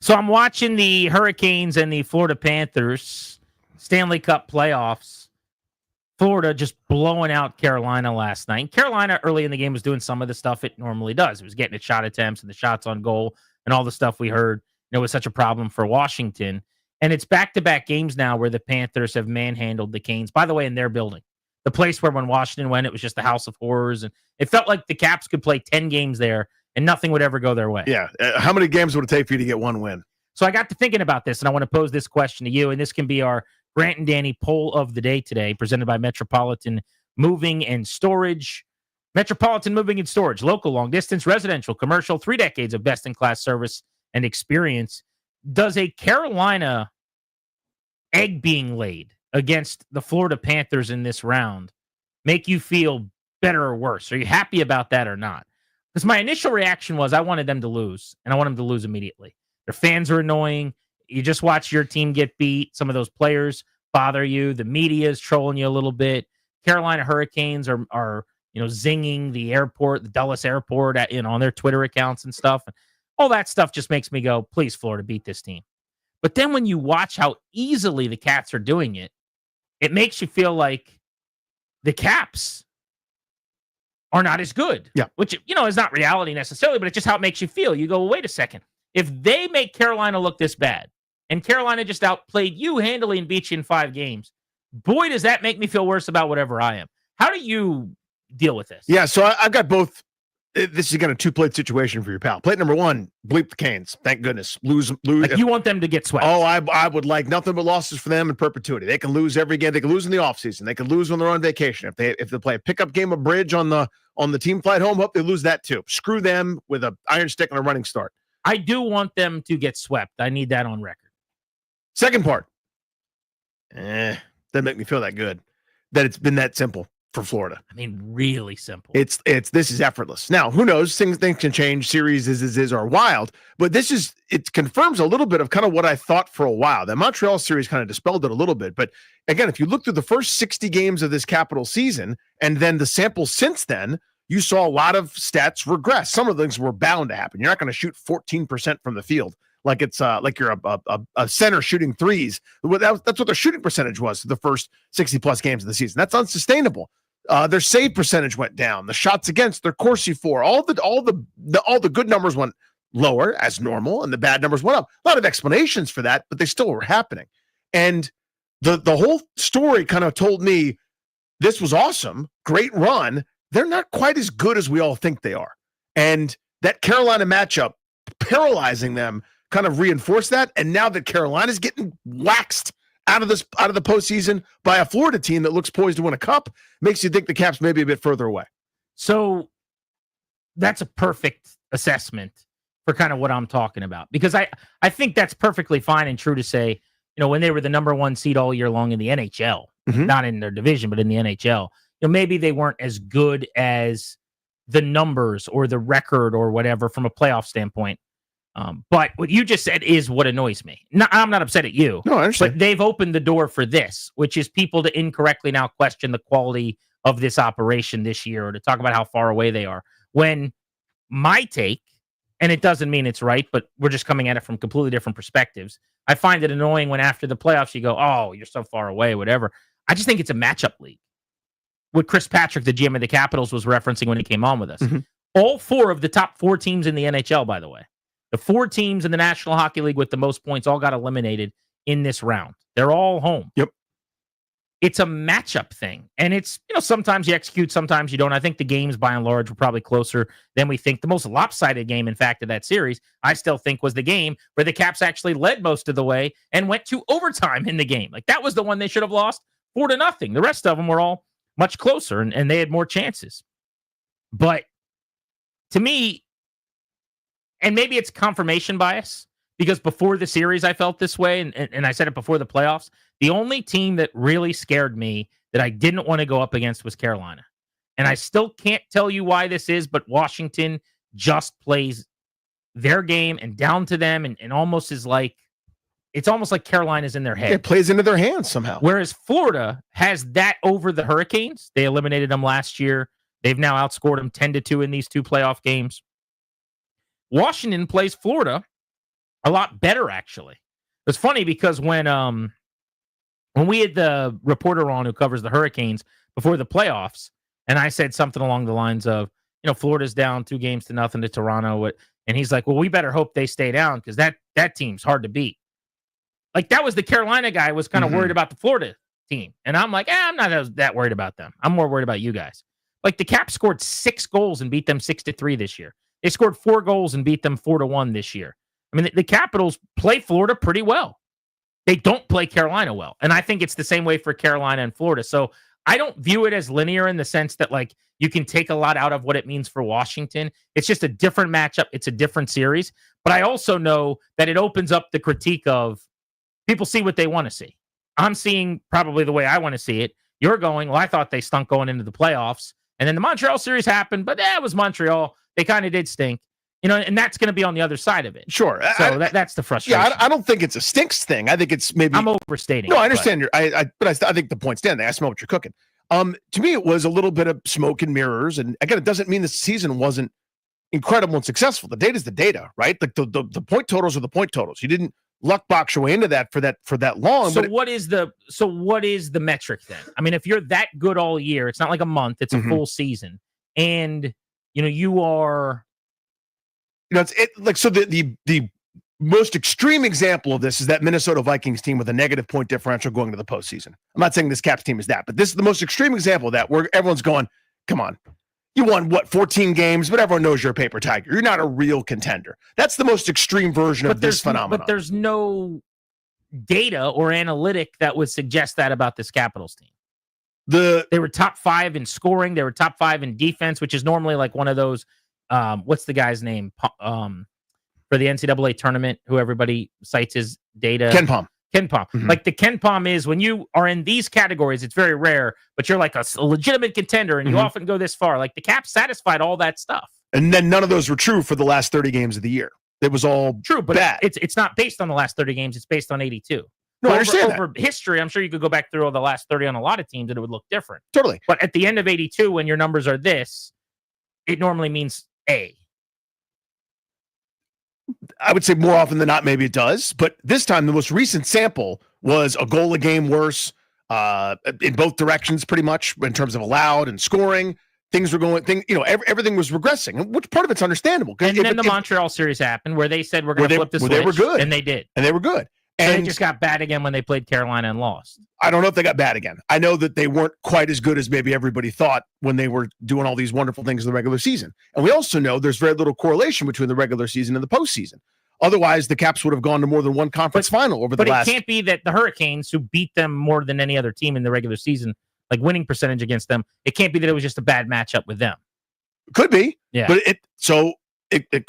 So I'm watching the Hurricanes and the Florida Panthers Stanley Cup playoffs. Florida just blowing out Carolina last night. Carolina early in the game was doing some of the stuff it normally does. It was getting its shot attempts and the shots on goal and all the stuff we heard. Was such a problem for Washington. And it's back-to-back games now where the Panthers have manhandled the Canes. By the way, in their building. The place where when Washington went, it was just a house of horrors. And it felt like the Caps could play 10 games there and nothing would ever go their way. Yeah. How many games would it take for you to get one win? So I got to thinking about this, and I want to pose this question to you, and this can be our Grant and Danny poll of the day today, presented by Metropolitan Moving and Storage. Metropolitan Moving and Storage, local, long-distance, residential, commercial, 3 decades of best-in-class service and experience. Does a Carolina egg being laid against the Florida Panthers in this round make you feel better or worse? Are you happy about that or not? Because my initial reaction was I wanted them to lose, and I want them to lose immediately. Their fans are annoying. You just watch your team get beat. Some of those players bother you. The media is trolling you a little bit. Carolina Hurricanes are zinging the airport, the Dulles airport, on their Twitter accounts and stuff. All that stuff just makes me go, please, Florida, beat this team. But then when you watch how easily the Cats are doing it, it makes you feel like the Caps are not as good. Yeah. Which, is not reality necessarily, but it's just how it makes you feel. You go, well, wait a second. If they make Carolina look this bad, and Carolina just outplayed you handily and beat you in 5 games, boy, does that make me feel worse about whatever I am. How do you deal with this? Yeah, so I've got both. This is kind of a 2-plate situation for your pal. Plate number 1, bleep the Canes. Thank goodness. Lose. Like you want them to get swept. Oh, I would like nothing but losses for them in perpetuity. They can lose every game. They can lose in the offseason. They can lose when they're on vacation. If they play a pickup game of bridge on the team flight home, they lose that too. Screw them with an iron stick and a running start. I do want them to get swept. I need that on record. Second part. Doesn't make me feel that good that it's been that simple for Florida. I mean, really simple. This is effortless. Now, who knows? Things can change. Series are wild, but it confirms a little bit of kind of what I thought for a while. The Montreal series kind of dispelled it a little bit. But again, if you look through the first 60 games of this Capital season and then the sample since then, you saw a lot of stats regress. Some of the things were bound to happen. You're not going to shoot 14% from the field like it's like you're a center shooting threes. That's what their shooting percentage was for the first 60+ games of the season. That's unsustainable. Their save percentage went down. The shots against, their Corsi for, all the good numbers went lower as normal, and the bad numbers went up. A lot of explanations for that, but they still were happening. And the whole story kind of told me this was awesome, great run. They're not quite as good as we all think they are. And that Carolina matchup, paralyzing them, kind of reinforced that. And now that Carolina's getting waxed out of the postseason by a Florida team that looks poised to win a cup, makes you think the Caps may be a bit further away. So that's a perfect assessment for kind of what I'm talking about, because I think that's perfectly fine and true to say, when they were the number 1 seed all year long in the NHL, not in their division, but in the NHL, maybe they weren't as good as the numbers or the record or whatever from a playoff standpoint. But what you just said is what annoys me. No, I'm not upset at you. No, I understand. But they've opened the door for this, which is people to incorrectly now question the quality of this operation this year, or to talk about how far away they are. When my take, and it doesn't mean it's right, but we're just coming at it from completely different perspectives. I find it annoying when after the playoffs you go, oh, you're so far away, whatever. I just think it's a matchup league. What Chris Patrick, the GM of the Capitals, was referencing when he came on with us. All 4 of the top 4 teams in the NHL, by the way. The 4 teams in the National Hockey League with the most points all got eliminated in this round. They're all home. Yep. It's a matchup thing. And it's, sometimes you execute, sometimes you don't. I think the games, by and large, were probably closer than we think. The most lopsided game, in fact, of that series, I still think was the game where the Caps actually led most of the way and went to overtime in the game. Like, that was the one they should have lost 4-0. The rest of them were all much closer, and they had more chances. But to me, and maybe it's confirmation bias, because before the series I felt this way, and I said it before the playoffs, the only team that really scared me that I didn't want to go up against was Carolina. And I still can't tell you why this is, but Washington just plays their game and down to them, and almost is like, it's almost like Carolina's in their head. It plays into their hands somehow. Whereas Florida has that over the Hurricanes. They eliminated them last year. They've now outscored them 10-2 in these 2 playoff games. Washington plays Florida a lot better, actually. It's funny because when we had the reporter on who covers the Hurricanes before the playoffs, and I said something along the lines of, Florida's down 2-0 to Toronto, and he's like, well, we better hope they stay down because that team's hard to beat. Like, that was the Carolina guy was kind of worried about the Florida team. And I'm like, I'm not that worried about them. I'm more worried about you guys. Like, the Caps scored 6 goals and beat them 6-3 this year. They scored 4 goals and beat them 4-1 this year. I mean, the Capitals play Florida pretty well. They don't play Carolina well. And I think it's the same way for Carolina and Florida. So I don't view it as linear in the sense that, like, you can take a lot out of what it means for Washington. It's just a different matchup. It's a different series. But I also know that it opens up the critique of people see what they want to see. I'm seeing probably the way I want to see it. You're going, well, I thought they stunk going into the playoffs. And then the Montreal series happened, but it was Montreal. They kind of did stink. And that's going to be on the other side of it. Sure. So that's the frustration. Yeah, I don't think it's a stinks thing. I think it's maybe I'm overstating. No, I understand. But I think the point's standing. I smell what you're cooking. To me, it was a little bit of smoke and mirrors. And again, it doesn't mean the season wasn't incredible and successful. The data's the data, right? Like the point totals are the point totals. You didn't luck box your way into that for that long. So what is the metric then? I mean, if you're that good all year, it's not like a month, it's a full season. And you are so the most extreme example of this is that Minnesota Vikings team with a negative point differential going to the postseason. I'm not saying this Caps team is that, but this is the most extreme example of that, where everyone's going, come on, you won 14 games, but everyone knows you're a paper tiger. You're not a real contender. That's the most extreme version of this phenomenon. But there's no data or analytic that would suggest that about this Capitals team. They were top 5 in scoring. They were top 5 in defense, which is normally like one of those. What's the guy's name for the NCAA tournament? Who everybody cites his data? Ken Pom. Like the Ken Pom is when you are in these categories, it's very rare, but you're like a legitimate contender, and you often go this far. Like the Caps satisfied all that stuff, and then none of those were true for the last 30 games of the year. It was all true, but bad. It's not based on the last 30 games. It's based on 82. No, I understand over history, I'm sure you could go back through all the last 30 on a lot of teams and it would look different. Totally. But at the end of 82, when your numbers are this, it normally means A. I would say more often than not, maybe it does. But this time, the most recent sample was a goal a game worse in both directions, pretty much, in terms of allowed and scoring. Things were going, everything was regressing, which part of it's understandable. And then the Montreal series happened where they said we're going to flip the switch. They were good. And they did. And they were good. And so they just got bad again when they played Carolina and lost. I don't know if they got bad again. I know that they weren't quite as good as maybe everybody thought when they were doing all these wonderful things in the regular season. And we also know there's very little correlation between the regular season and the postseason. Otherwise, the Caps would have gone to more than one conference final over the last. But it can't be that the Hurricanes, who beat them more than any other team in the regular season, like winning percentage against them, it can't be that it was just a bad matchup with them. Could be. Yeah.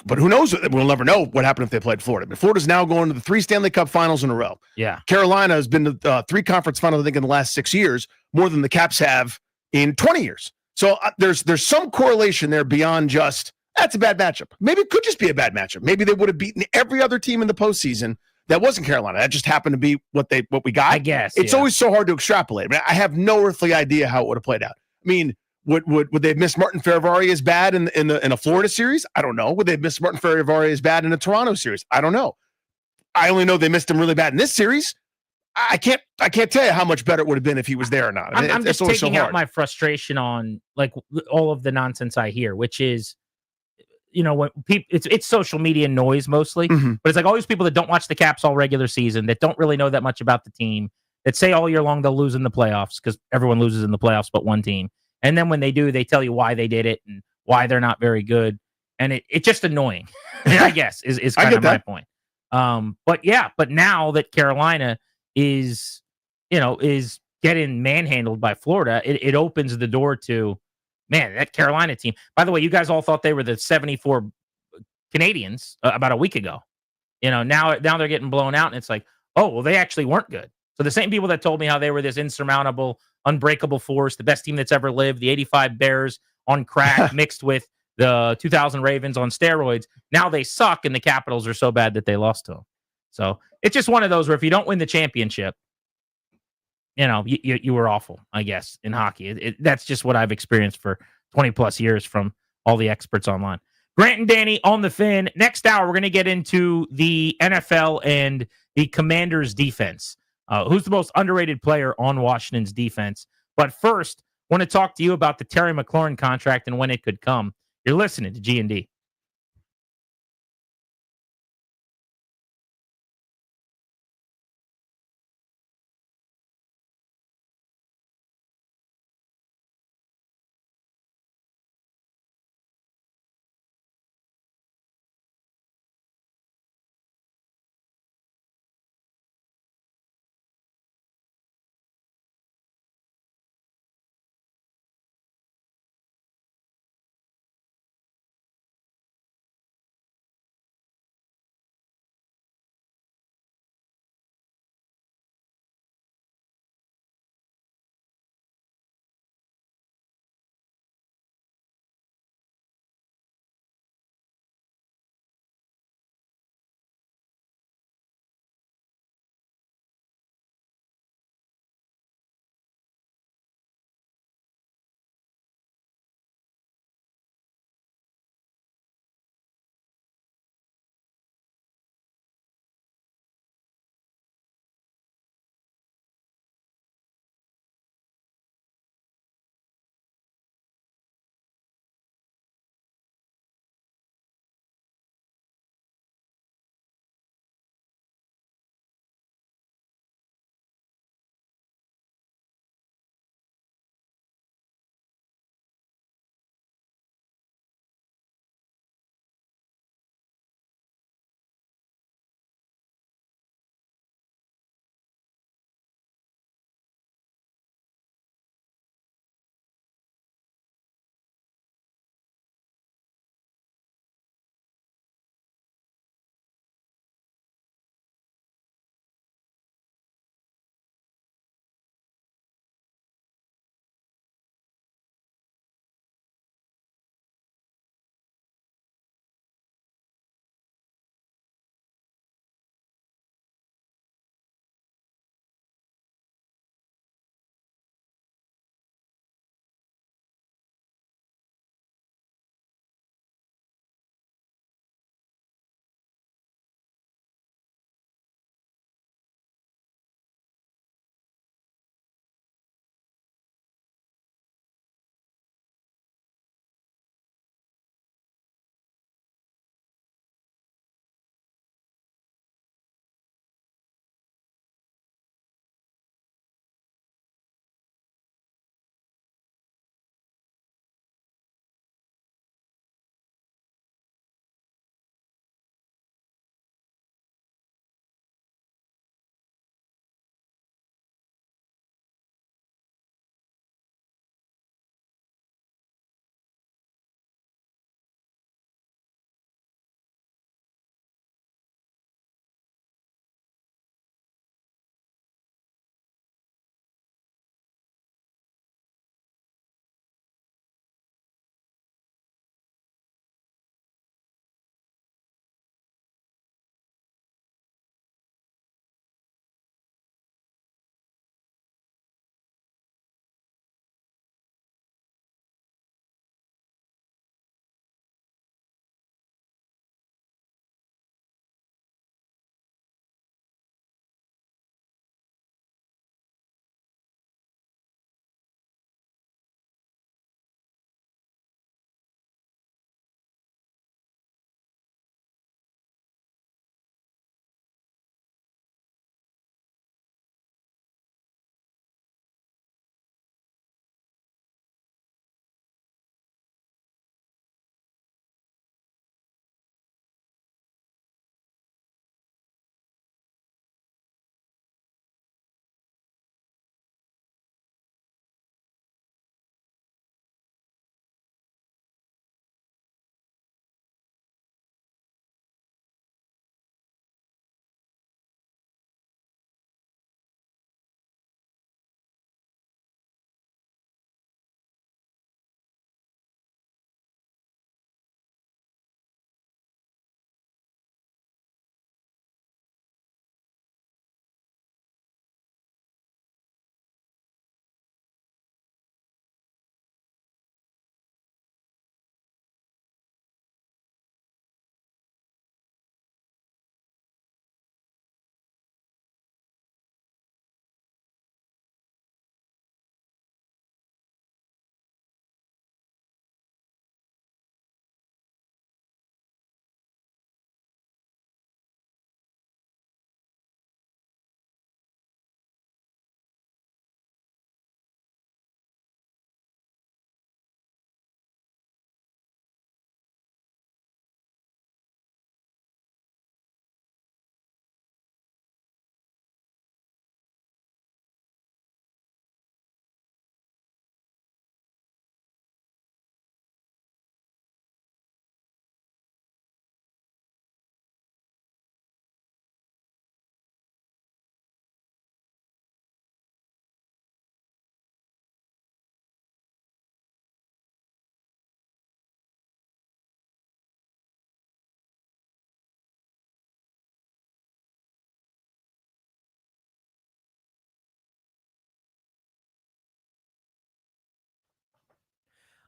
But who knows? We'll never know what happened if they played Florida. But Florida's now going to the 3 Stanley Cup finals in a row. Yeah. Carolina has been to 3 conference finals, I think, in the last 6 years, more than the Caps have in 20 years. So there's some correlation there beyond just, that's a bad matchup. Maybe it could just be a bad matchup. Maybe they would have beaten every other team in the postseason that wasn't Carolina. That just happened to be what we got. I guess. It's always so hard to extrapolate. I mean, I have no earthly idea how it would have played out. I mean, would they have missed Martin Ferravari as bad in a Florida series? I don't know. Would they have missed Martin Ferravari as bad in a Toronto series? I don't know. I only know they missed him really bad in this series. I can't tell you how much better it would have been if he was there or not. I'm just taking out my frustration on like all of the nonsense I hear, which is, when people, it's social media noise mostly, but it's like all these people that don't watch the Caps all regular season, that don't really know that much about the team, that say all year long they'll lose in the playoffs because everyone loses in the playoffs but one team. And then when they do, they tell you why they did it and why they're not very good. And it's just annoying, I guess, is kind of my point. But now that Carolina is getting manhandled by Florida, it opens the door to, man, that Carolina team. By the way, you guys all thought they were the 74 Canadians about a week ago. Now they're getting blown out, and it's like, oh, well, they actually weren't good. So the same people that told me how they were this insurmountable, unbreakable force, the best team that's ever lived, the 85 Bears on crack mixed with the 2000 Ravens on steroids, now they suck, and the Capitals are so bad that they lost to them. So it's just one of those where if you don't win the championship, you were awful, I guess, in hockey. That's just what I've experienced for 20 plus years from all the experts online. Grant and Danny on the Fin. Next hour, we're going to get into the NFL and the Commanders' defense. Who's the most underrated player on Washington's defense? But first, I want to talk to you about the Terry McLaurin contract and when it could come. You're listening to G&D.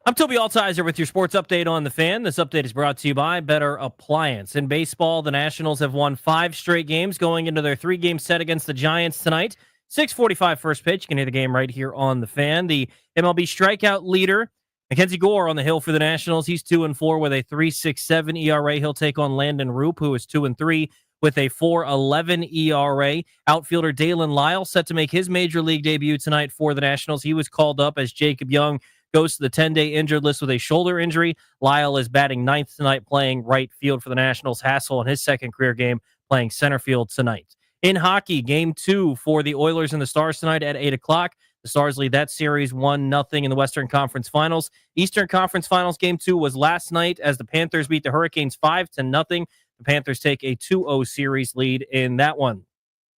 I'm Toby Altizer with your sports update on the Fan. This update is brought to you by Better Appliance. In baseball, the Nationals have won 5 straight games going into their 3-game set against the Giants tonight. 6:45 first pitch. You can hear the game right here on the Fan. The MLB strikeout leader, Mackenzie Gore, on the hill for the Nationals. He's 2-4 with a 3.67 ERA. He'll take on Landon Roop, who is 2-3 with a 4.11 ERA. Outfielder Dalen Lyle set to make his major league debut tonight for the Nationals. He was called up as Jacob Young goes to the 10-day injured list with a shoulder injury. Lyle is batting ninth tonight, playing right field for the Nationals. Hassel in his second career game playing center field tonight. In hockey, Game 2 for the Oilers and the Stars tonight at 8 o'clock. The Stars lead that series 1-0 in the Western Conference Finals. Eastern Conference Finals Game 2 was last night as the Panthers beat the Hurricanes 5-0. The Panthers take a 2-0 series lead in that one.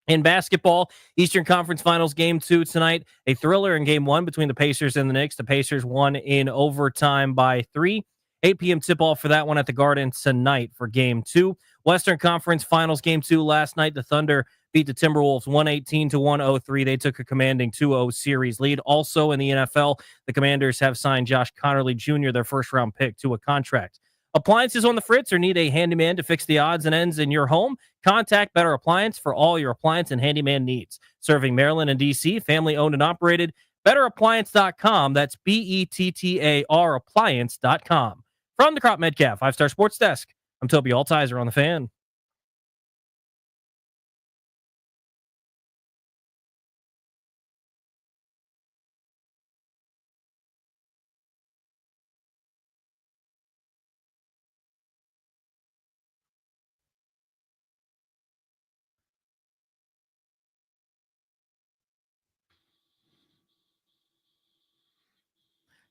In basketball, Eastern Conference Finals Game 2 tonight. A thriller in Game 1 between the Pacers and the Knicks. The Pacers won in overtime by 3. 8 p.m. tip-off for that one at the Garden tonight for Game 2. Western Conference Finals Game 2 last night. The Thunder beat the Timberwolves 118-103. They took a commanding 2-0 series lead. Also in the NFL, the Commanders have signed Josh Connerly Jr., their first-round pick, to a contract. Appliances on the fritz or need a handyman to fix the odds and ends in your home? Contact Better Appliance for all your appliance and handyman needs. Serving Maryland and D.C., family-owned and operated. BetterAppliance.com. That's BETTAR Appliance.com. From the Crop Medcalf 5-Star Sports Desk, I'm Toby Altizer on the Fan.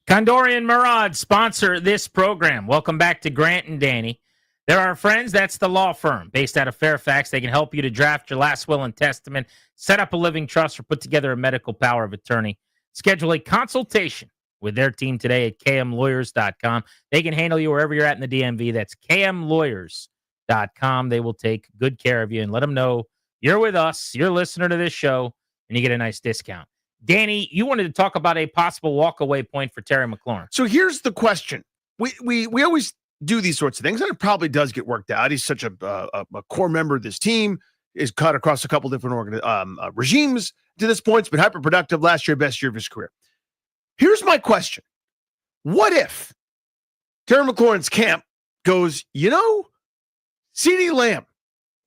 Condori and Murad sponsor this program. Welcome back to Grant and Danny. They're our friends. That's the law firm based out of Fairfax. They can help you to draft your last will and testament, set up a living trust, or put together a medical power of attorney. Schedule a consultation with their team today at kmlawyers.com. They can handle you wherever you're at in the DMV. That's kmlawyers.com. They will take good care of you and let them know you're with us, you're a listener to this show, and you get a nice discount. Danny, you wanted to talk about a possible walkaway point for Terry McLaurin. So here's the question. We always do these sorts of things, and it probably does get worked out. He's such a core member of this team, is cut across a couple different regimes to this point. It's been hyper-productive last year, best year of his career. Here's my question. What if Terry McLaurin's camp goes, CeeDee Lamb,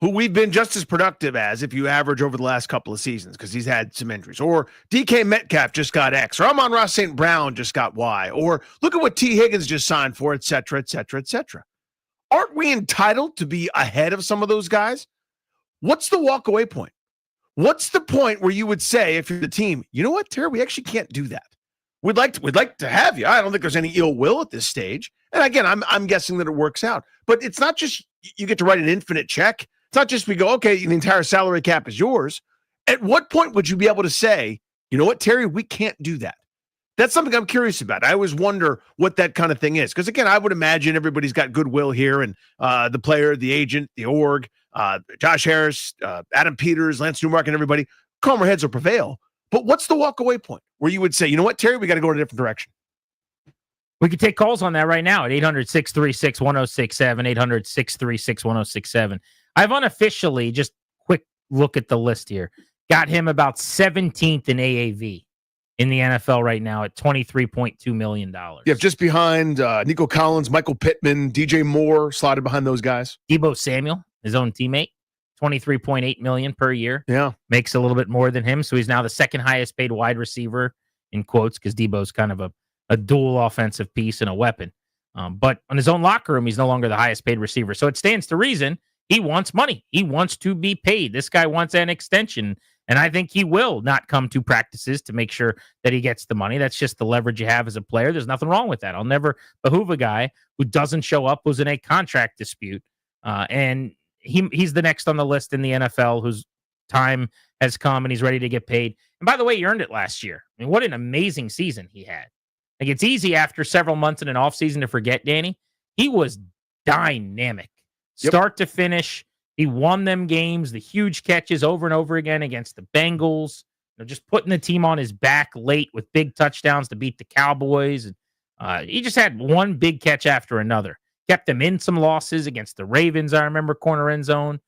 who we've been just as productive as if you average over the last couple of seasons because he's had some injuries, or DK Metcalf just got X, or Amon-Ra St. Brown just got Y, or look at what T. Higgins just signed for, et cetera, et cetera, et cetera. Aren't we entitled to be ahead of some of those guys? What's the walkaway point? What's the point where you would say, if you're the team, you know what, Terry, we actually can't do that. We'd like to have you. I don't think there's any ill will at this stage. And again, I'm guessing that it works out. But it's not just you get to write an infinite check. It's not just we go, okay, the entire salary cap is yours. At what point would you be able to say, you know what, Terry, we can't do that? That's something I'm curious about. I always wonder what that kind of thing is. Because, again, I would imagine everybody's got goodwill here, and the player, the agent, the org, Josh Harris, Adam Peters, Lance Newmark, and everybody, calmer heads will prevail. But what's the walk-away point where you would say, you know what, Terry, we got to go in a different direction? We could take calls on that right now at 800-636-1067, 800-636-1067. I've unofficially, just quick look at the list here, got him about 17th in AAV in the NFL right now at $23.2 million. Yeah, just behind Nico Collins, Michael Pittman, DJ Moore, slotted behind those guys. Deebo Samuel, his own teammate, $23.8 million per year. Yeah. Makes a little bit more than him, so he's now the second highest paid wide receiver, in quotes, because Deebo's kind of a dual offensive piece and a weapon. But on his own locker room, he's no longer the highest paid receiver. So it stands to reason he wants money. He wants to be paid. This guy wants an extension, and I think he will not come to practices to make sure that he gets the money. That's just the leverage you have as a player. There's nothing wrong with that. I'll never behoove a guy who doesn't show up, who's in a contract dispute. And he's the next on the list in the NFL whose time has come and he's ready to get paid. And by the way, he earned it last year. I mean, what an amazing season he had. Like, it's easy after several months in an offseason to forget, Danny. He was dynamic. Start to finish. He won them games, the huge catches over and over again against the Bengals. Just putting the team on his back late with big touchdowns to beat the Cowboys. And He just had one big catch after another. Kept him in some losses against the Ravens, I remember, corner end zone.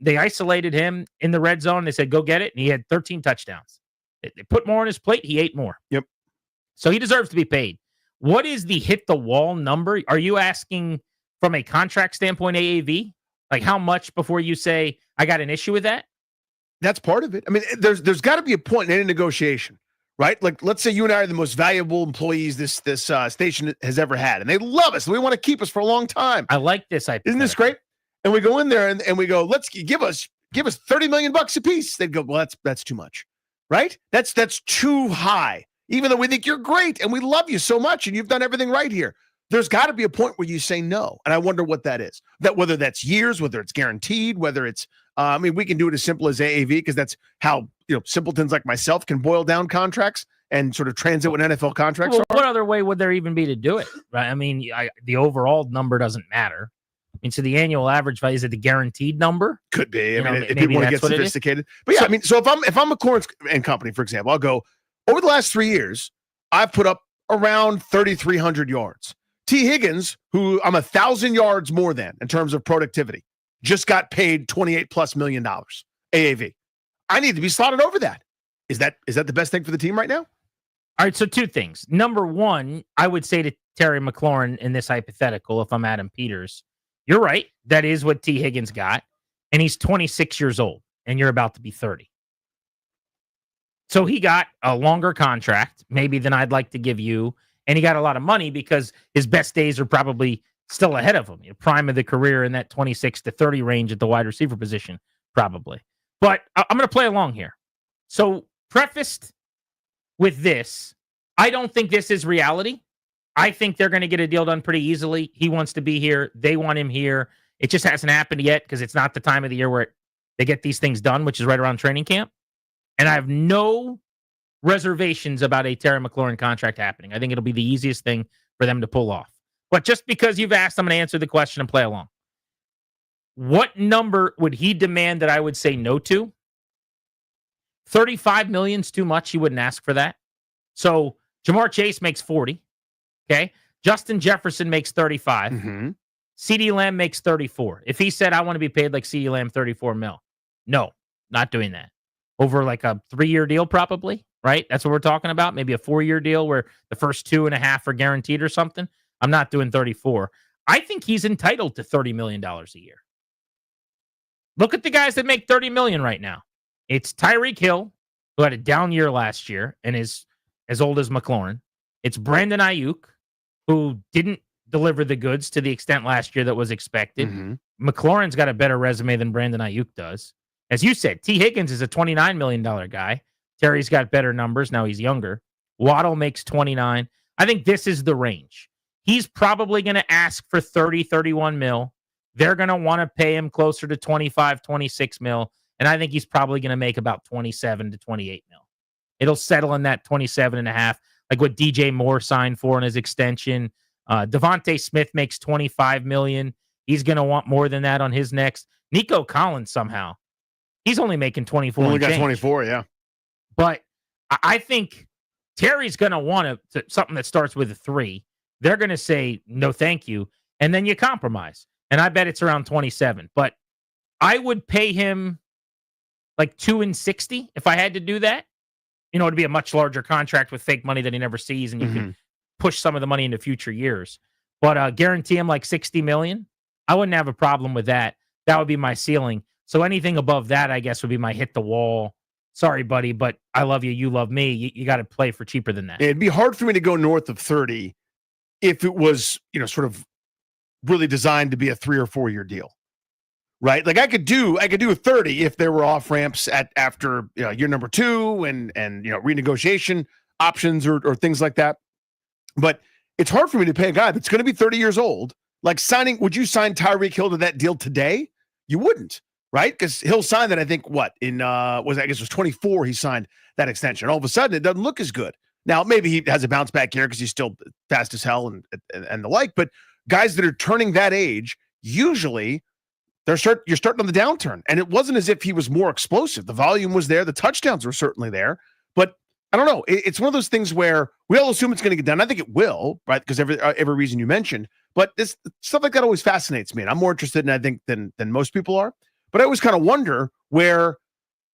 They isolated him in the red zone. They said, go get it. And he had 13 touchdowns. They put more on his plate. He ate more. Yep. So he deserves to be paid. What is the hit the wall number? Are you asking from a contract standpoint, AAV? Like how much before you say, I got an issue with that? That's part of it. I mean, there's got to be a point in any negotiation, right? Like, let's say you and I are the most valuable employees this station has ever had, and they love us, and we want to keep us for a long time. I like this. Isn't this great? And we go in there and we go, let's give us $30 million a piece. They'd go, well, that's too much, right? That's too high. Even though we think you're great and we love you so much and you've done everything right here. There's got to be a point where you say no. And I wonder what that is. That whether that's years, whether it's guaranteed, whether it's we can do it as simple as AAV because that's how simpletons like myself can boil down contracts and sort of transit what NFL contracts are. What other way would there even be to do it? Right? I mean, the overall number doesn't matter. I mean, so the annual average value, is it the guaranteed number? Could be. I mean, if people want to get sophisticated. But yeah, I mean, so if I'm a McLaurin and Company, for example, I'll go, over the last 3 years, I've put up around 3,300 yards. T. Higgins, who I'm 1,000 yards more than in terms of productivity, just got paid $28+ million AAV. I need to be slotted over that. Is that the best thing for the team right now? All right, so two things. Number one, I would say to Terry McLaurin in this hypothetical, if I'm Adam Peters, you're right. That is what T. Higgins got. And he's 26 years old, and you're about to be 30. So he got a longer contract, maybe than I'd like to give you. And he got a lot of money because his best days are probably still ahead of him. Prime of the career in that 26 to 30 range at the wide receiver position, probably. But I'm going to play along here. So prefaced with this, I don't think this is reality. I think they're going to get a deal done pretty easily. He wants to be here. They want him here. It just hasn't happened yet because it's not the time of the year where they get these things done, which is right around training camp. And I have no reservations about a Terry McLaurin contract happening. I think it'll be the easiest thing for them to pull off. But just because you've asked, I'm going to answer the question and play along. What number would he demand that I would say no to? $35 million is too much. He wouldn't ask for that. So Jamar Chase makes 40. Okay. Justin Jefferson makes 35. Mm-hmm. CeeDee Lamb makes 34. If he said, I want to be paid like CeeDee Lamb, 34 mil. No, not doing that. Over like a 3-year deal, probably, right? That's what we're talking about. Maybe a 4-year deal where the first 2.5 are guaranteed or something. I'm not doing 34. I think he's entitled to $30 million a year. Look at the guys that make $30 million right now. It's Tyreek Hill, who had a down year last year and is as old as McLaurin. It's Brandon Ayuk, who didn't deliver the goods to the extent last year that was expected. Mm-hmm. McLaurin's got a better resume than Brandon Ayuk does. As you said, T. Higgins is a $29 million guy. Terry's got better numbers. Now he's younger. Waddle makes 29. I think this is the range. He's probably going to ask for 30, 31 mil. They're going to want to pay him closer to 25, 26 mil. And I think he's probably going to make about 27 to 28 mil. It'll settle in that 27.5, like what DJ Moore signed for in his extension. Devontae Smith makes 25 million. He's going to want more than that on his next. Nico Collins somehow. He's only making 24. Only got 24, yeah. But I think Terry's going to want something that starts with a 3. They're going to say, no, thank you. And then you compromise. And I bet it's around 27. But I would pay him like $260 if I had to do that. It'd be a much larger contract with fake money that he never sees. And you can push some of the money into future years. But guarantee him like $60 million. I wouldn't have a problem with that. That would be my ceiling. So anything above that, I guess, would be my hit the wall. Sorry, buddy, but I love you. You love me. You got to play for cheaper than that. It'd be hard for me to go north of 30 if it was, sort of really designed to be a 3 or 4 year deal, right? Like I could do a 30 if there were off ramps after year number 2 and renegotiation options or things like that. But it's hard for me to pay a guy that's going to be 30 years old. Like would you sign Tyreek Hill to that deal today? You wouldn't. Right? Because Hill signed that, I think, it was 24, he signed that extension. All of a sudden, it doesn't look as good. Now, maybe he has a bounce back here because he's still fast as hell and the like, but guys that are turning that age, usually you're starting on the downturn. And it wasn't as if he was more explosive. The volume was there. The touchdowns were certainly there. But I don't know. It's one of those things where we all assume it's going to get done. I think it will, right? Because every reason you mentioned. But this stuff like that always fascinates me, and I'm more interested in, I think, than most people are. But I always kind of wonder where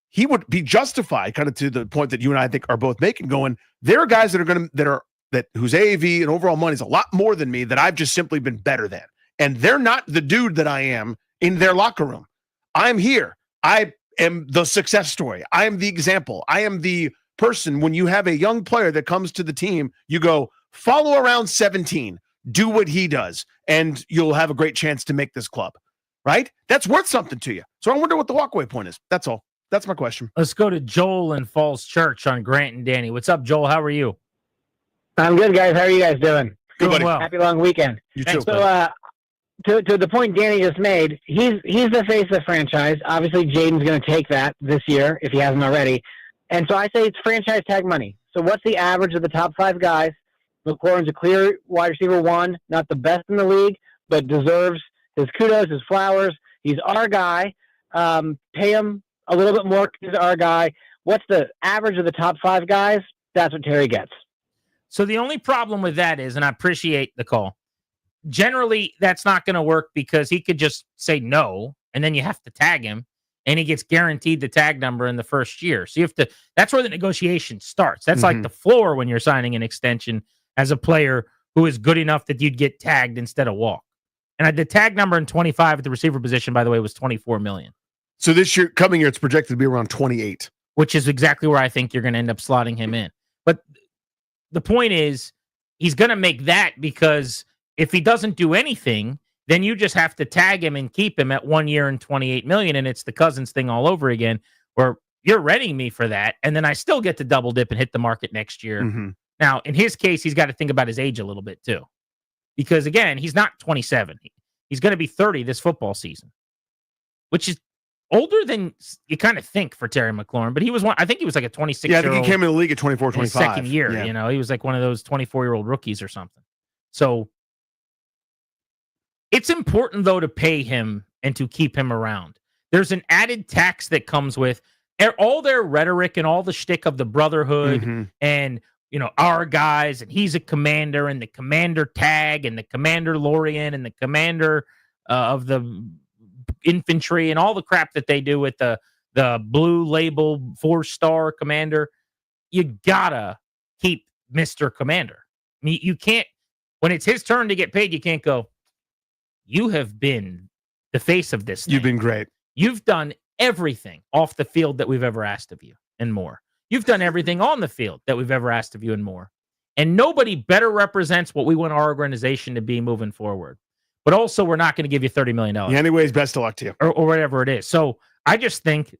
he would be justified, kind of to the point that you and I think are both making. Going, there are guys whose AAV and overall money is a lot more than me that I've just simply been better than, and they're not the dude that I am in their locker room. I'm here. I am the success story. I am the example. I am the person. When you have a young player that comes to the team, you go follow around 17, do what he does, and you'll have a great chance to make this club, right? That's worth something to you. So I wonder what the walkaway point is. That's all. That's my question. Let's go to Joel in Falls Church on Grant and Danny. What's up, Joel? How are you? I'm good, guys. How are you guys doing? Good, buddy. Well. Happy long weekend. You too. So, to the point Danny just made, he's the face of the franchise. Obviously, Jaden's going to take that this year if he hasn't already. And so I say it's franchise tag money. So what's the average of the top 5 guys? McLaurin's a clear wide receiver 1, not the best in the league, but deserves his kudos, his flowers. He's our guy. Pay him a little bit more because he's our guy. What's the average of the top 5 guys? That's what Terry gets. So the only problem with that is, and I appreciate the call, generally that's not going to work because he could just say no, and then you have to tag him, and he gets guaranteed the tag number in the first year. So you have to, that's where the negotiation starts. That's like the floor when you're signing an extension as a player who is good enough that you'd get tagged instead of walk. And the tag number in 25 at the receiver position, by the way, was $24 million. So this year, coming year, it's projected to be around 28. Which is exactly where I think you're going to end up slotting him in. But the point is, he's going to make that because if he doesn't do anything, then you just have to tag him and keep him at 1 year and $28 million. And it's the Cousins thing all over again, where you're renting me for that. And then I still get to double dip and hit the market next year. Now, in his case, he's got to think about his age a little bit too. Because again, he's not 27. He's going to be 30 this football season, which is older than you kind of think for Terry McLaurin. But he was I think he was like a 26-year-old. Yeah, I think he came in the league at 24, 25. Second year, Yeah. He was like one of those 24-year-old rookies or something. So it's important, though, to pay him and to keep him around. There's an added tax that comes with all their rhetoric and all the shtick of the brotherhood and, our guys, and he's a commander, and the commander tag, and the commander Lorien, and the commander of the infantry, and all the crap that they do with the blue label 4-star commander. You gotta keep Mr. Commander. I mean, you can't, when it's his turn to get paid, you can't go, you have been the face of this thing. You've been great. You've done everything off the field that we've ever asked of you and more. You've done everything on the field that we've ever asked of you and more. And nobody better represents what we want our organization to be moving forward. But also, we're not going to give you $30 million. Yeah, anyways, best of luck to you. Or whatever it is. So I just think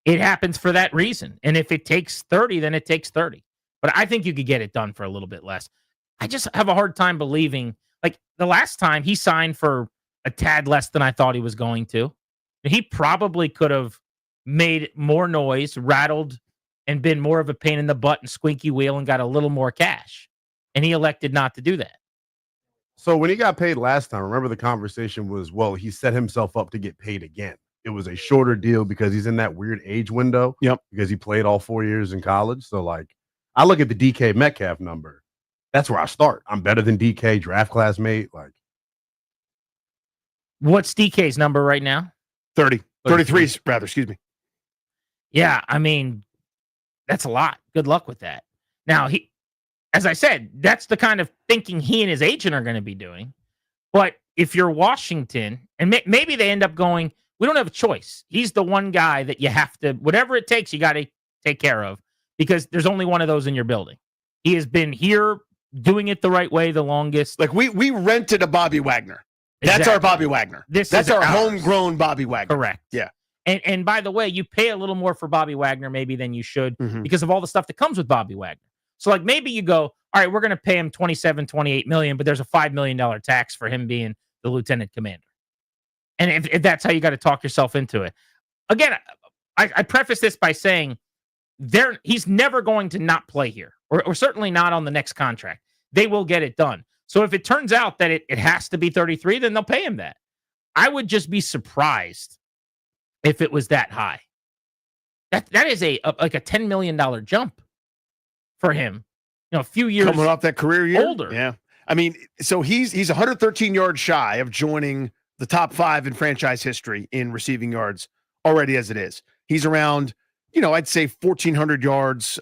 it happens for that reason. And if it takes 30, then it takes 30. But I think you could get it done for a little bit less. I just have a hard time believing, like the last time he signed for a tad less than I thought he was going to. He probably could have made more noise, rattled, and been more of a pain in the butt and squeaky wheel and got a little more cash. And he elected not to do that. So when he got paid last time, remember the conversation was, well, he set himself up to get paid again. It was a shorter deal because he's in that weird age window. Yep. Because he played all 4 years in college. So, like, I look at the DK Metcalf number. That's where I start. I'm better than DK, draft classmate. Like, what's DK's number right now? 30. 33, rather, excuse me. Yeah, I mean, that's a lot. Good luck with that. Now, as I said, that's the kind of thinking he and his agent are going to be doing. But if you're Washington, and maybe they end up going, we don't have a choice. He's the one guy that you have to, whatever it takes, you got to take care of because there's only one of those in your building. He has been here doing it the right way the longest. Like we rented a Bobby Wagner. That's Exactly. our Bobby Wagner. That's our homegrown Bobby Wagner. Correct. Yeah. And by the way, you pay a little more for Bobby Wagner maybe than you should because of all the stuff that comes with Bobby Wagner. So like maybe you go, all right, we're going to pay him $28 million, but there's a $5 million tax for him being the lieutenant commander. And if that's how you got to talk yourself into it. Again, I preface this by saying he's never going to not play here or certainly not on the next contract. They will get it done. So if it turns out that it has to be 33, then they'll pay him that. I would just be surprised if it was that high. That is like a $10 million jump for him. A few years coming off that career year. Older. Yeah. I mean, so he's 113 yards shy of joining the top 5 in franchise history in receiving yards already as it is. He's around, I'd say 1,400 yards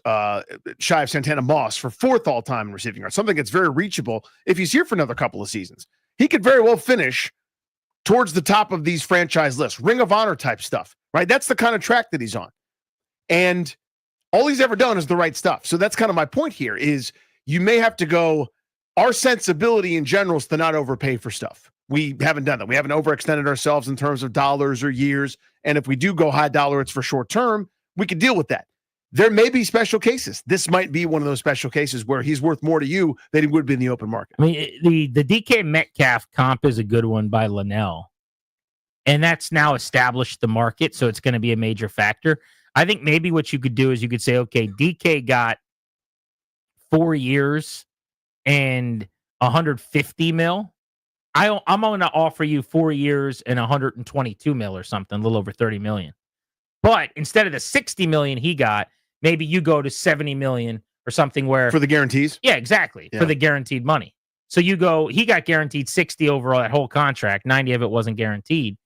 shy of Santana Moss for 4th all-time in receiving yards, something that's very reachable if he's here for another couple of seasons. He could very well finish towards the top of these franchise lists, Ring of Honor type stuff, right? That's the kind of track that he's on. And all he's ever done is the right stuff. So that's kind of my point here is you may have to go, our sensibility in general is to not overpay for stuff. We haven't done that. We haven't overextended ourselves in terms of dollars or years. And if we do go high dollar, it's for short term. We could deal with that. There may be special cases. This might be one of those special cases where he's worth more to you than he would be in the open market. I mean, the DK Metcalf comp is a good one by Linnell. And that's now established the market, so it's going to be a major factor. I think maybe what you could do is you could say, okay, DK got 4 years and 150 mil. I'm going to offer you 4 years and 122 mil or something, a little over 30 million. But instead of the 60 million he got, maybe you go to 70 million or something where for the guarantees. Yeah, exactly. Yeah. For the guaranteed money. So you go, he got guaranteed 60 overall that whole contract. 90 of it wasn't guaranteed.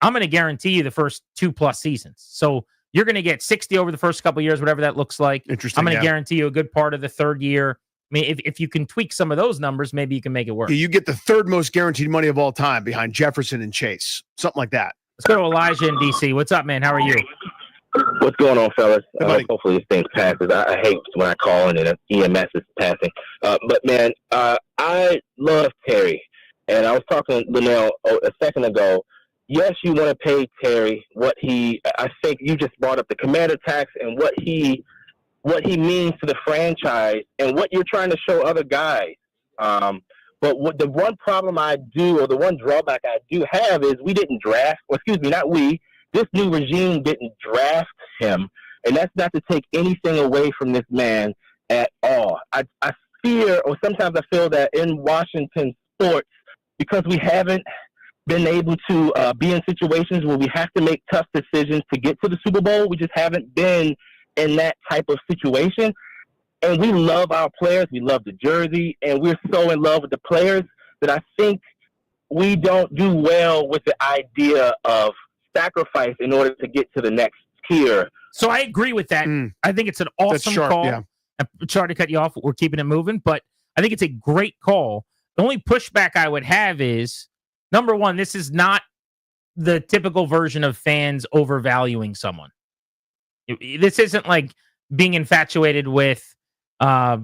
I'm going to guarantee you the first 2+ seasons. So you're going to get 60 over the first couple of years, whatever that looks like. Interesting. I'm going to guarantee you a good part of the 3rd year. I mean, if you can tweak some of those numbers, maybe you can make it work. You get the 3rd most guaranteed money of all time behind Jefferson and Chase, something like that. Let's go to Elijah in DC. What's up, man? How are you? What's going on, fellas? Hey, hopefully this thing passes. I hate when I call in and EMS is passing. But, man, I love Terry. And I was talking to Linnell a second ago. Yes, you want to pay Terry I think you just brought up the commander tax and what he means to the franchise and what you're trying to show other guys. But the one problem the one drawback I do have is we didn't draft, this new regime didn't draft him. And that's not to take anything away from this man at all. I fear, or sometimes I feel that in Washington sports, because we haven't been able to be in situations where we have to make tough decisions to get to the Super Bowl. We just haven't been in that type of situation. And we love our players. We love the jersey. And we're so in love with the players that I think we don't do well with the idea of sacrifice in order to get to the next tier. So I agree with that. I think it's an awesome call. Yeah. I'm sorry to cut you off. We're keeping it moving, but I think it's a great call. The only pushback I would have is, number one, this is not the typical version of fans overvaluing someone. This isn't like being infatuated with, a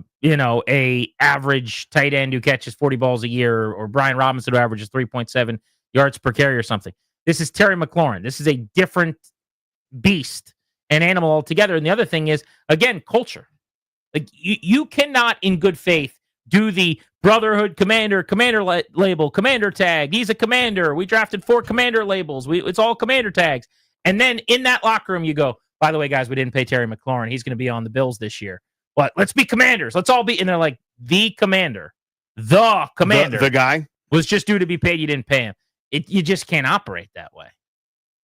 average tight end who catches 40 balls a year, or Brian Robinson who averages 3.7 yards per carry or something. This is Terry McLaurin. This is a different beast and animal altogether. And the other thing is, again, culture. Like you cannot, in good faith, do the Brotherhood commander label, commander tag. He's a commander. We drafted 4 commander labels. It's all commander tags. And then in that locker room, you go, by the way, guys, we didn't pay Terry McLaurin. He's going to be on the Bills this year. But let's be commanders. Let's all be. And they're like, the commander, the guy was just due to be paid. You didn't pay him. You just can't operate that way.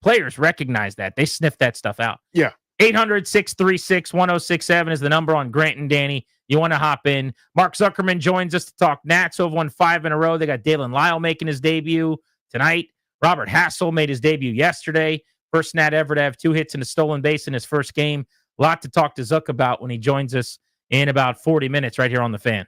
Players recognize that. They sniff that stuff out. Yeah. 800-636-1067 is the number on Grant and Danny. You want to hop in. Mark Zuckerman joins us to talk Nats, who have won 5 in a row. They got Dalen Lyle making his debut tonight. Robert Hassel made his debut yesterday. First Nat ever to have 2 hits and a stolen base in his first game. A lot to talk to Zuck about when he joins us in about 40 minutes right here on The Fan.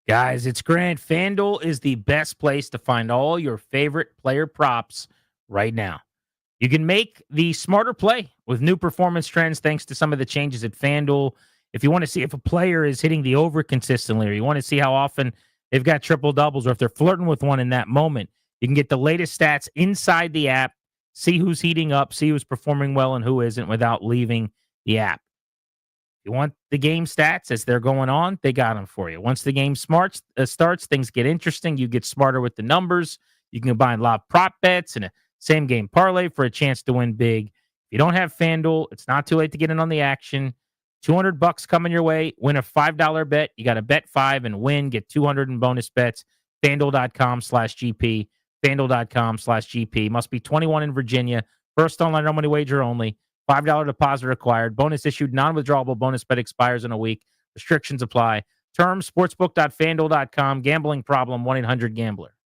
Guys, it's Grant. FanDuel is the best place to find all your favorite player props right now. You can make the smarter play with new performance trends thanks to some of the changes at FanDuel. If you want to see if a player is hitting the over consistently, or you want to see how often they've got triple doubles, or if they're flirting with one in that moment, you can get the latest stats inside the app, see who's heating up, see who's performing well and who isn't without leaving the app. You want the game stats as they're going on, they got them for you. Once the game starts, things get interesting. You get smarter with the numbers. You can combine live prop bets and a same game parlay for a chance to win big. If you don't have FanDuel, it's not too late to get in on the action. $200 coming your way. Win a $5 bet. You got to bet 5 and win. Get 200 in bonus bets. FanDuel.com/GP. FanDuel.com/GP. Must be 21 in Virginia. First online real money wager only. $5 deposit required. Bonus issued. Non-withdrawable bonus bet expires in a week. Restrictions apply. Terms, sportsbook.fanduel.com. Gambling problem, 1-800-GAMBLER.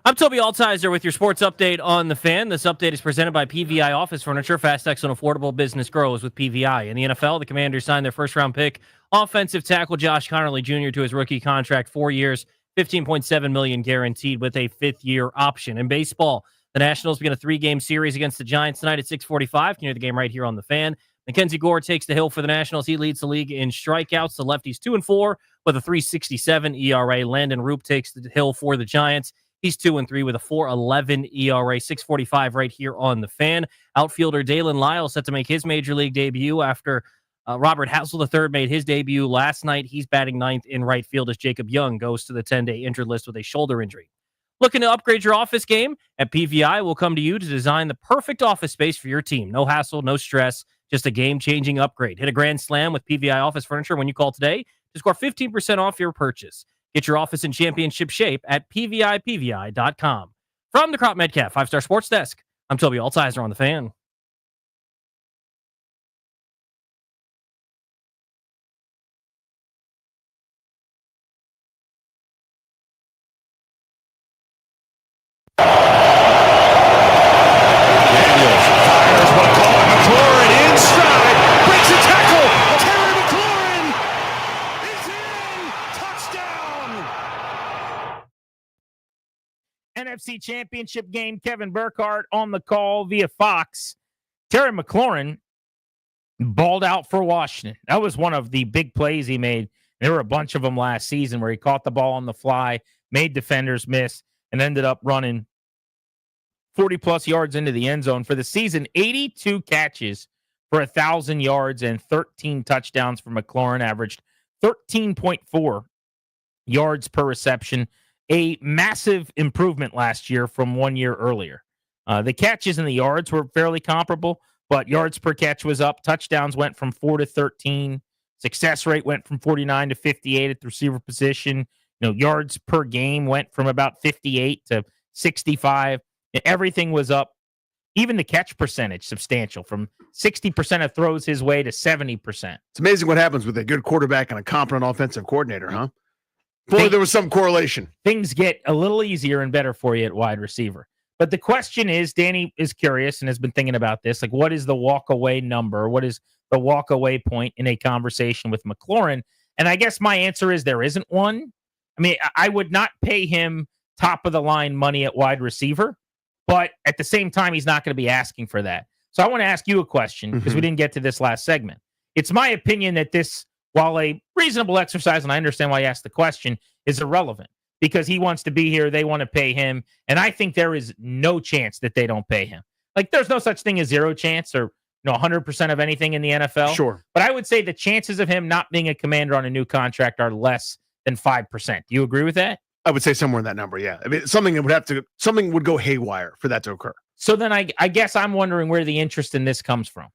I'm Toby Altizer with your sports update on the Fan. This update is presented by PVI Office Furniture. Fast, excellent, affordable business grows with PVI. In the NFL, the Commanders signed their first-round pick, offensive tackle Josh Connerly Jr. to his rookie contract, 4 years, $15.7 million guaranteed with a fifth-year option. In baseball, the Nationals begin a 3-game series against the Giants tonight at 6:45. You hear the game right here on the Fan. Mackenzie Gore takes the hill for the Nationals. He leads the league in strikeouts. The lefty's 2-4 with a 3.67 ERA. Landon Roop takes the hill for the Giants. He's 2-3 with a 4.11 ERA. 6:45 right here on the Fan. Outfielder Dalen Lyle set to make his major league debut after Robert Hassel III made his debut last night. He's batting ninth in right field as Jacob Young goes to the 10-day injured list with a shoulder injury. Looking to upgrade your office game? At PVI, we'll come to you to design the perfect office space for your team. No hassle, no stress, just a game-changing upgrade. Hit a grand slam with PVI Office Furniture when you call today to score 15% off your purchase. Get your office in championship shape at PVIPVI.com. From the Crop Metcalf 5-Star Sports Desk, I'm Toby Altizer on the Fan. NFC Championship game, Kevin Burkhardt on the call via Fox. Terry McLaurin balled out for Washington. That was one of the big plays he made. There were a bunch of them last season where he caught the ball on the fly, made defenders miss, and ended up running 40-plus yards into the end zone. For the season, 82 catches for 1,000 yards and 13 touchdowns for McLaurin, averaged 13.4 yards per reception. A massive improvement last year from 1 year earlier. The catches and the yards were fairly comparable, but yards per catch was up. Touchdowns went from 4 to 13. Success rate went from 49 to 58 at the receiver position. Yards per game went from about 58 to 65. Everything was up. Even the catch percentage, substantial, from 60% of throws his way to 70%. It's amazing what happens with a good quarterback and a competent offensive coordinator, huh? Boy, there was some correlation. Things get a little easier and better for you at wide receiver. But the question is, Danny is curious and has been thinking about this. Like, what is the walk-away number? What is the walk-away point in a conversation with McLaurin? And I guess my answer is there isn't one. I mean, I would not pay him top-of-the-line money at wide receiver, but at the same time, he's not going to be asking for that. So I want to ask you a question because we didn't get to this last segment. It's my opinion that this, while a reasonable exercise, and I understand why you asked the question, is irrelevant because he wants to be here. They want to pay him. And I think there is no chance that they don't pay him. Like, there's no such thing as zero chance or 100% of anything in the NFL. Sure. But I would say the chances of him not being a Commander on a new contract are less than 5%. Do you agree with that? I would say somewhere in that number, yeah. I mean, something would go haywire for that to occur. So then I guess I'm wondering where the interest in this comes from.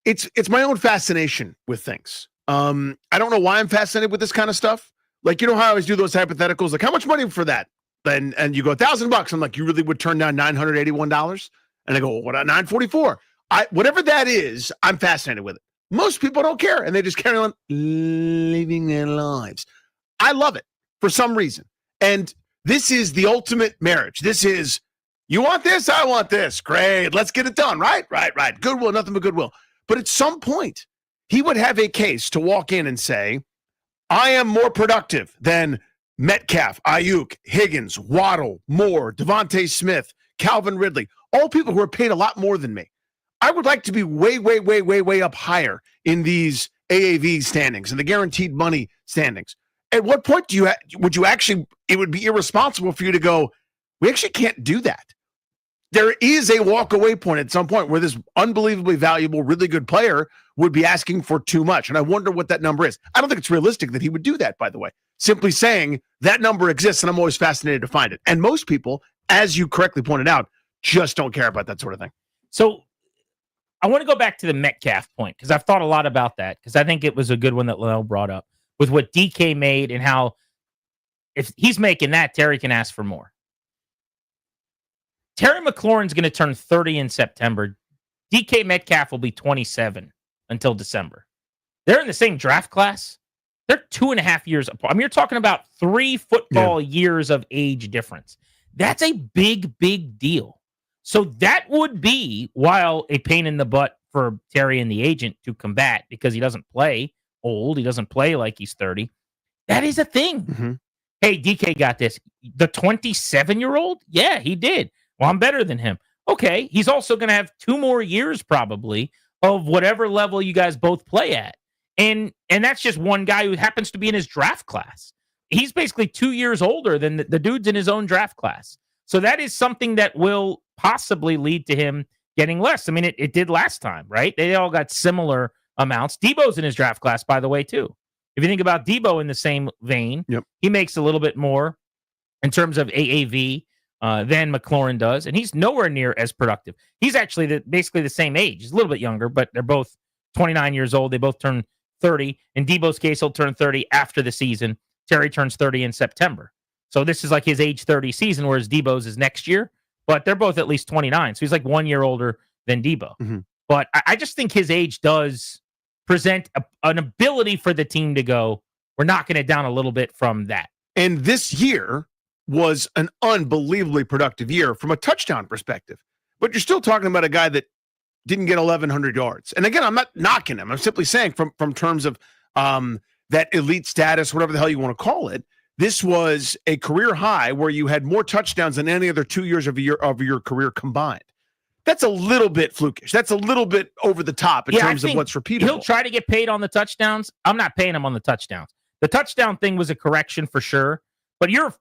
It's my own fascination with things. I don't know why I'm fascinated with this kind of stuff. Like, how I always do those hypotheticals, like, how much money for that? And you go $1,000. I'm like, you really would turn down $981? And I go, what, $944? Whatever that is, I'm fascinated with it. Most people don't care, and they just carry on living their lives. I love it for some reason. And this is the ultimate marriage. This is, you want this? I want this. Great. Let's get it done. Right. Goodwill, nothing but goodwill. But at some point, he would have a case to walk in and say, I am more productive than Metcalf, Ayuk, Higgins, Waddle, Moore, Devontae Smith, Calvin Ridley, all people who are paid a lot more than me. I would like to be way, way, way, way, way up higher in these AAV standings and the guaranteed money standings. At what point would you actually, it would be irresponsible for you to go, we actually can't do that. There is a walk-away point at some point where this unbelievably valuable, really good player would be asking for too much. And I wonder what that number is. I don't think it's realistic that he would do that, by the way. Simply saying that number exists, and I'm always fascinated to find it. And most people, as you correctly pointed out, just don't care about that sort of thing. So I want to go back to the Metcalf point because I've thought a lot about that because I think it was a good one that Lionel brought up with what DK made and how if he's making that, Terry can ask for more. Terry McLaurin's going to turn 30 in September. DK Metcalf will be 27 until December. They're in the same draft class. They're 2.5 years apart. I mean, you're talking about 3 football years of age difference. That's a big, big deal. So that would be, while a pain in the butt for Terry and the agent to combat because he doesn't play old, he doesn't play like he's 30. That is a thing. Hey, DK got this. The 27-year-old? Yeah, he did. Well, I'm better than him. Okay, he's also going to have 2 more years probably of whatever level you guys both play at. And that's just one guy who happens to be in his draft class. He's basically 2 years older than the dudes in his own draft class. So that is something that will possibly lead to him getting less. I mean, it did last time, right? They all got similar amounts. Debo's in his draft class, by the way, too. If you think about Debo in the same vein, he makes a little bit more in terms of AAV than McLaurin does, and he's nowhere near as productive. He's actually basically the same age. He's a little bit younger, but they're both 29 years old. They both turn 30. In Debo's case, he'll turn 30 after the season. Terry turns 30 in September. So this is like his age 30 season, whereas Debo's is next year. But they're both at least 29. So he's like 1 year older than Debo. But I just think his age does present an ability for the team to go, we're knocking it down a little bit from that. And this year was an unbelievably productive year from a touchdown perspective. But you're still talking about a guy that didn't get 1,100 yards. And again, I'm not knocking him. I'm simply saying from terms of that elite status, whatever the hell you want to call it, this was a career high where you had more touchdowns than any other 2 years of your career combined. That's a little bit flukish. That's a little bit over the top in terms of what's repeatable. He'll try to get paid on the touchdowns. I'm not paying him on the touchdowns. The touchdown thing was a correction for sure, but your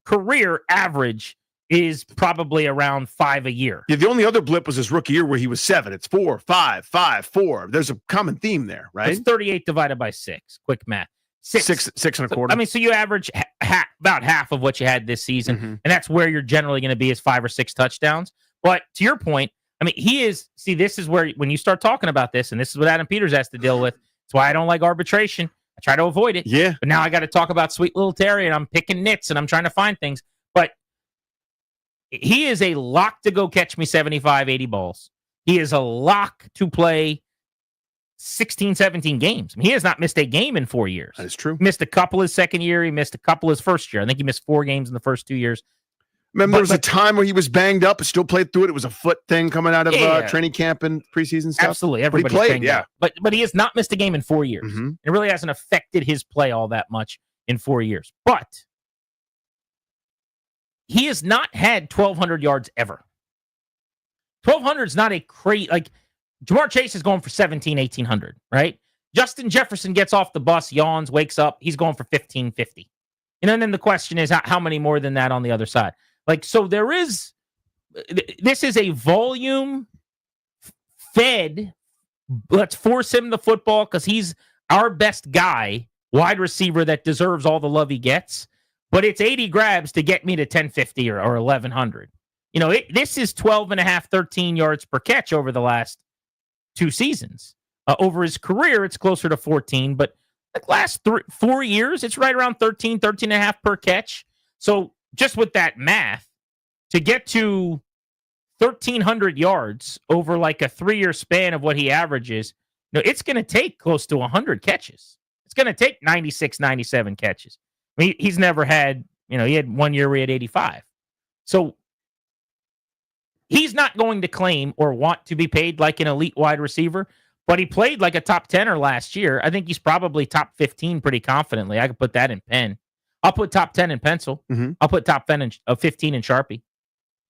career average is probably around 5 a year. Yeah, the only other blip was his rookie year where he was 7. It's 4, 5, 5, 4. There's a common theme there, right? It's 38 divided by 6. Quick math. Six and a quarter. I mean, so you average about half of what you had this season, and that's where you're generally going to be is 5 or 6 touchdowns. But to your point, I mean, this is where when you start talking about this, and this is what Adam Peters has to deal with. That's why I don't like arbitration. I try to avoid it. Yeah. But now I got to talk about sweet little Terry, and I'm picking nits, and I'm trying to find things. But he is a lock to go catch me 75, 80 balls. He is a lock to play 16, 17 games. I mean, he has not missed a game in 4 years. That is true. He missed a couple his second year. He missed a couple his first year. I think he missed 4 games in the first 2 years. Remember, there was a time where he was banged up, but still played through it. It was a foot thing coming out of training camp and preseason stuff. Absolutely. But he Everybody's played, banged yeah. up. But he has not missed a game in 4 years. It really hasn't affected his play all that much in 4 years. But he has not had 1,200 yards ever. 1,200 is not a crazy, like, Jamar Chase is going for 17, 1,800, right? Justin Jefferson gets off the bus, yawns, wakes up. He's going for 1,550. And then the question is, how many more than that on the other side? Like, so this is a volume fed, let's force him the football because he's our best guy, wide receiver that deserves all the love he gets. But it's 80 grabs to get me to 1,050 or 1,100. You know, this is 12 and a half, 13 yards per catch over the last 2 seasons. Over his career, it's closer to 14, but like last 4 years, it's right around 13 and a half per catch. So just with that math, to get to 1,300 yards over like a 3-year span of what he averages, it's going to take close to 100 catches. It's going to take 96, 97 catches. I mean, he's never had, he had 1 year where he had 85. So he's not going to claim or want to be paid like an elite wide receiver, but he played like a top 10er last year. I think he's probably top 15 pretty confidently. I could put that in pen. I'll put top 10 in pencil. I'll put top 10 of 15 in Sharpie.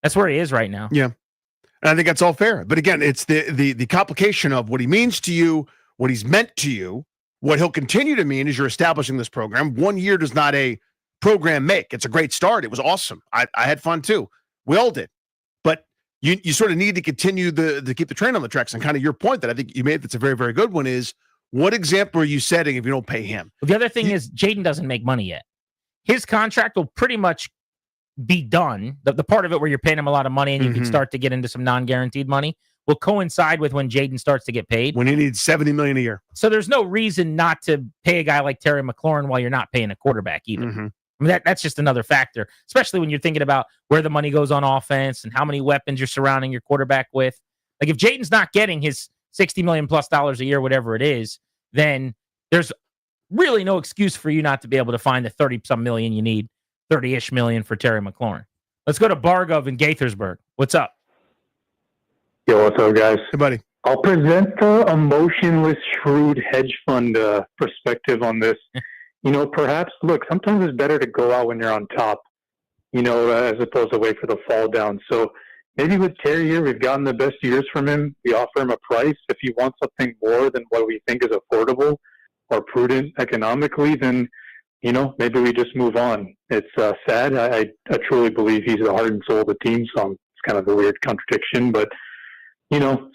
That's where he is right now. Yeah. And I think that's all fair. But again, it's the complication of what he means to you, what he's meant to you, what he'll continue to mean as you're establishing this program. 1 year does not a program make. It's a great start. It was awesome. I had fun too. We all did. But you sort of need to continue to keep the train on the tracks. And kind of your point that I think you made that's a very, very good one is, what example are you setting if you don't pay him? The other thing is Jaden doesn't make money yet. His contract will pretty much be done. The part of it where you're paying him a lot of money and you can start to get into some non-guaranteed money will coind with when Jaden starts to get paid. When he needs $70 million a year. So there's no reason not to pay a guy like Terry McLaurin while you're not paying a quarterback either. I mean, that's just another factor, especially when you're thinking about where the money goes on offense and how many weapons you're surrounding your quarterback with. Like if Jaden's not getting his $60 million plus a year, whatever it is, then there's really no excuse for you not to be able to find the 30-some million you need, 30-ish million for Terry McLaurin. Let's go to Bargov in Gaithersburg. What's up? Yo, what's up, guys? Hey, buddy. I'll present the emotionless, shrewd hedge fund perspective on this. Perhaps, look, sometimes it's better to go out when you're on top, as opposed to wait for the fall down. So maybe with Terry here, we've gotten the best years from him. We offer him a price. If he wants something more than what we think is affordable or prudent economically, then, maybe we just move on. It's sad. I truly believe he's the heart and soul of the team, so it's kind of a weird contradiction, but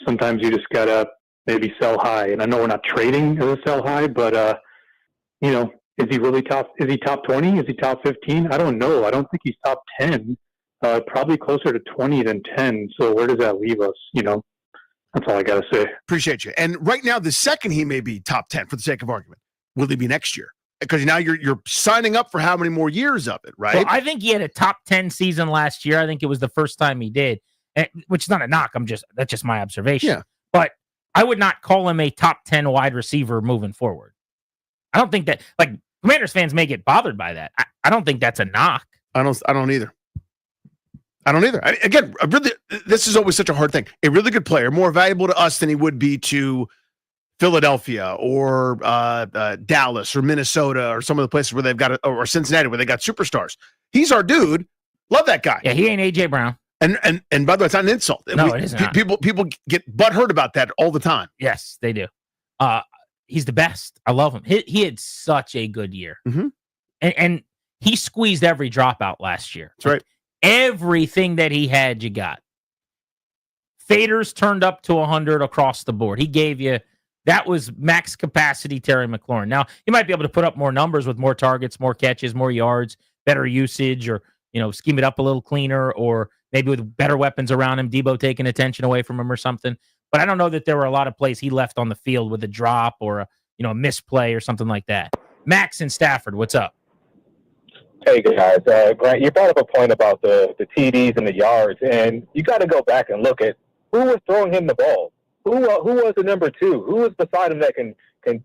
sometimes you just gotta maybe sell high. And I know we're not trading as a sell high, but is he really top? Is he top 20? Is he top 15? I don't know. I don't think he's top 10. Probably closer to 20 than 10. So where does that leave us? That's all I gotta say. Appreciate you. And right now, the second he may be top 10 for the sake of argument, will he be next year? Because now you're signing up for how many more years of it, right? Well, I think he had a top 10 season last year. I think it was the first time he did. Which is not a knock. That's just my observation. Yeah. But I would not call him a top 10 wide receiver moving forward. I don't think that, Commanders fans may get bothered by that. I don't think that's a knock. I don't either. This is always such a hard thing. A really good player, more valuable to us than he would be to Philadelphia or Dallas or Minnesota or some of the places where they've got or Cincinnati where they got superstars. He's our dude. Love that guy. Yeah, he ain't AJ Brown. And by the way, it's not an insult. No, it isn't. People get butthurt about that all the time. Yes, they do. He's the best. I love him. He had such a good year. Mm-hmm. And he squeezed every dropout last year. That's right. Everything that he had, you got. Faders turned up to 100 across the board. He gave you, that was max capacity Terry McLaurin. Now, he might be able to put up more numbers with more targets, more catches, more yards, better usage, or, scheme it up a little cleaner, or maybe with better weapons around him, Debo taking attention away from him or something. But I don't know that there were a lot of plays he left on the field with a drop or a misplay or something like that. Max in Stafford, what's up? Hey, guys. Grant, you brought up a point about the TDs and the yards, and you got to go back and look at who was throwing him the ball. Who was the number two? Who was beside him that can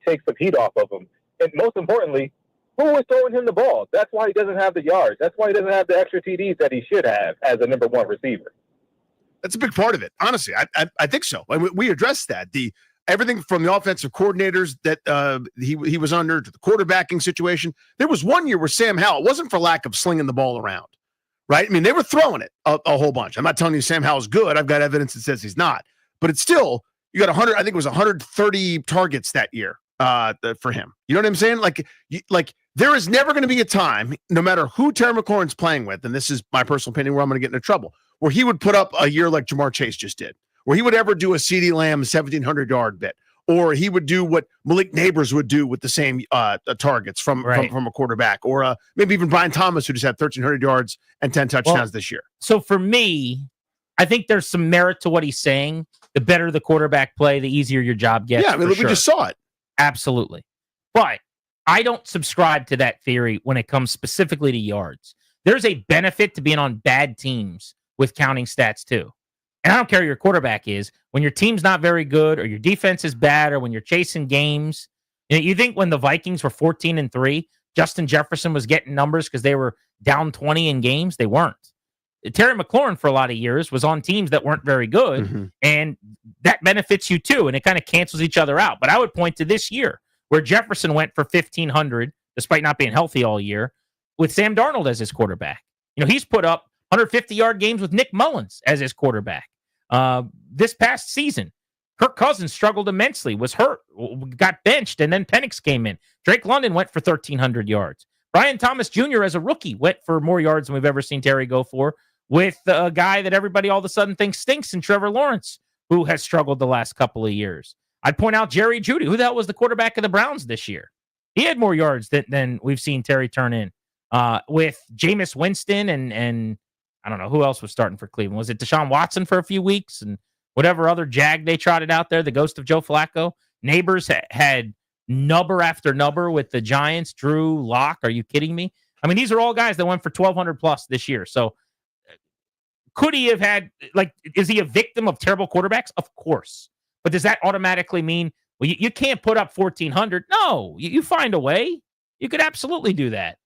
take some heat off of him? And most importantly, who was throwing him the ball? That's why he doesn't have the yards. That's why he doesn't have the extra TDs that he should have as a number one receiver. That's a big part of it. Honestly, I think so. We addressed that. Everything from the offensive coordinators that he was under to the quarterbacking situation. There was one year where Sam Howell, it wasn't for lack of slinging the ball around, right? I mean, they were throwing it a whole bunch. I'm not telling you Sam Howell's good. I've got evidence that says he's not. But it's still, you got 100, I think it was 130 targets that year for him. You know what I'm saying? There is never going to be a time, no matter who Terry McLaurin's playing with, and this is my personal opinion where I'm going to get into trouble, where he would put up a year like Jamar Chase just did, where he would ever do a CeeDee Lamb 1,700-yard bit, or he would do what Malik Neighbors would do with the same targets from a quarterback, or maybe even Brian Thomas, who just had 1,300 yards and 10 touchdowns this year. So for me, I think there's some merit to what he's saying. The better the quarterback play, the easier your job gets. Yeah, we just saw it. Absolutely. But I don't subscribe to that theory when it comes specifically to yards. There's a benefit to being on bad teams with counting stats too. And I don't care who your quarterback is. When your team's not very good, or your defense is bad, or when you're chasing games, you think when the Vikings were 14-3, Justin Jefferson was getting numbers because they were down 20 in games? They weren't. Terry McLaurin for a lot of years was on teams that weren't very good, and that benefits you too, and it kind of cancels each other out. But I would point to this year where Jefferson went for 1,500 despite not being healthy all year with Sam Darnold as his quarterback. He's put up 150-yard games with Nick Mullins as his quarterback. This past season, Kirk Cousins struggled immensely, was hurt, got benched, and then Penix came in. Drake London went for 1,300 yards. Brian Thomas Jr. as a rookie went for more yards than we've ever seen Terry go for, with a guy that everybody all of a sudden thinks stinks in Trevor Lawrence, who has struggled the last couple of years. I'd point out Jerry Jeudy. Who the hell was the quarterback of the Browns this year? He had more yards than we've seen Terry turn in. With Jameis Winston and I don't know who else was starting for Cleveland. Was it Deshaun Watson for a few weeks and whatever other jag they trotted out there, the ghost of Joe Flacco? Neighbors had nubber after nubber with the Giants. Drew Lock, are you kidding me? I mean, these are all guys that went for 1,200 plus this year. So could he have had, is he a victim of terrible quarterbacks? Of course. But does that automatically mean, well, you can't put up 1,400? No, you find a way. You could absolutely do that.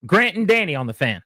Grant and Danny on the Fan.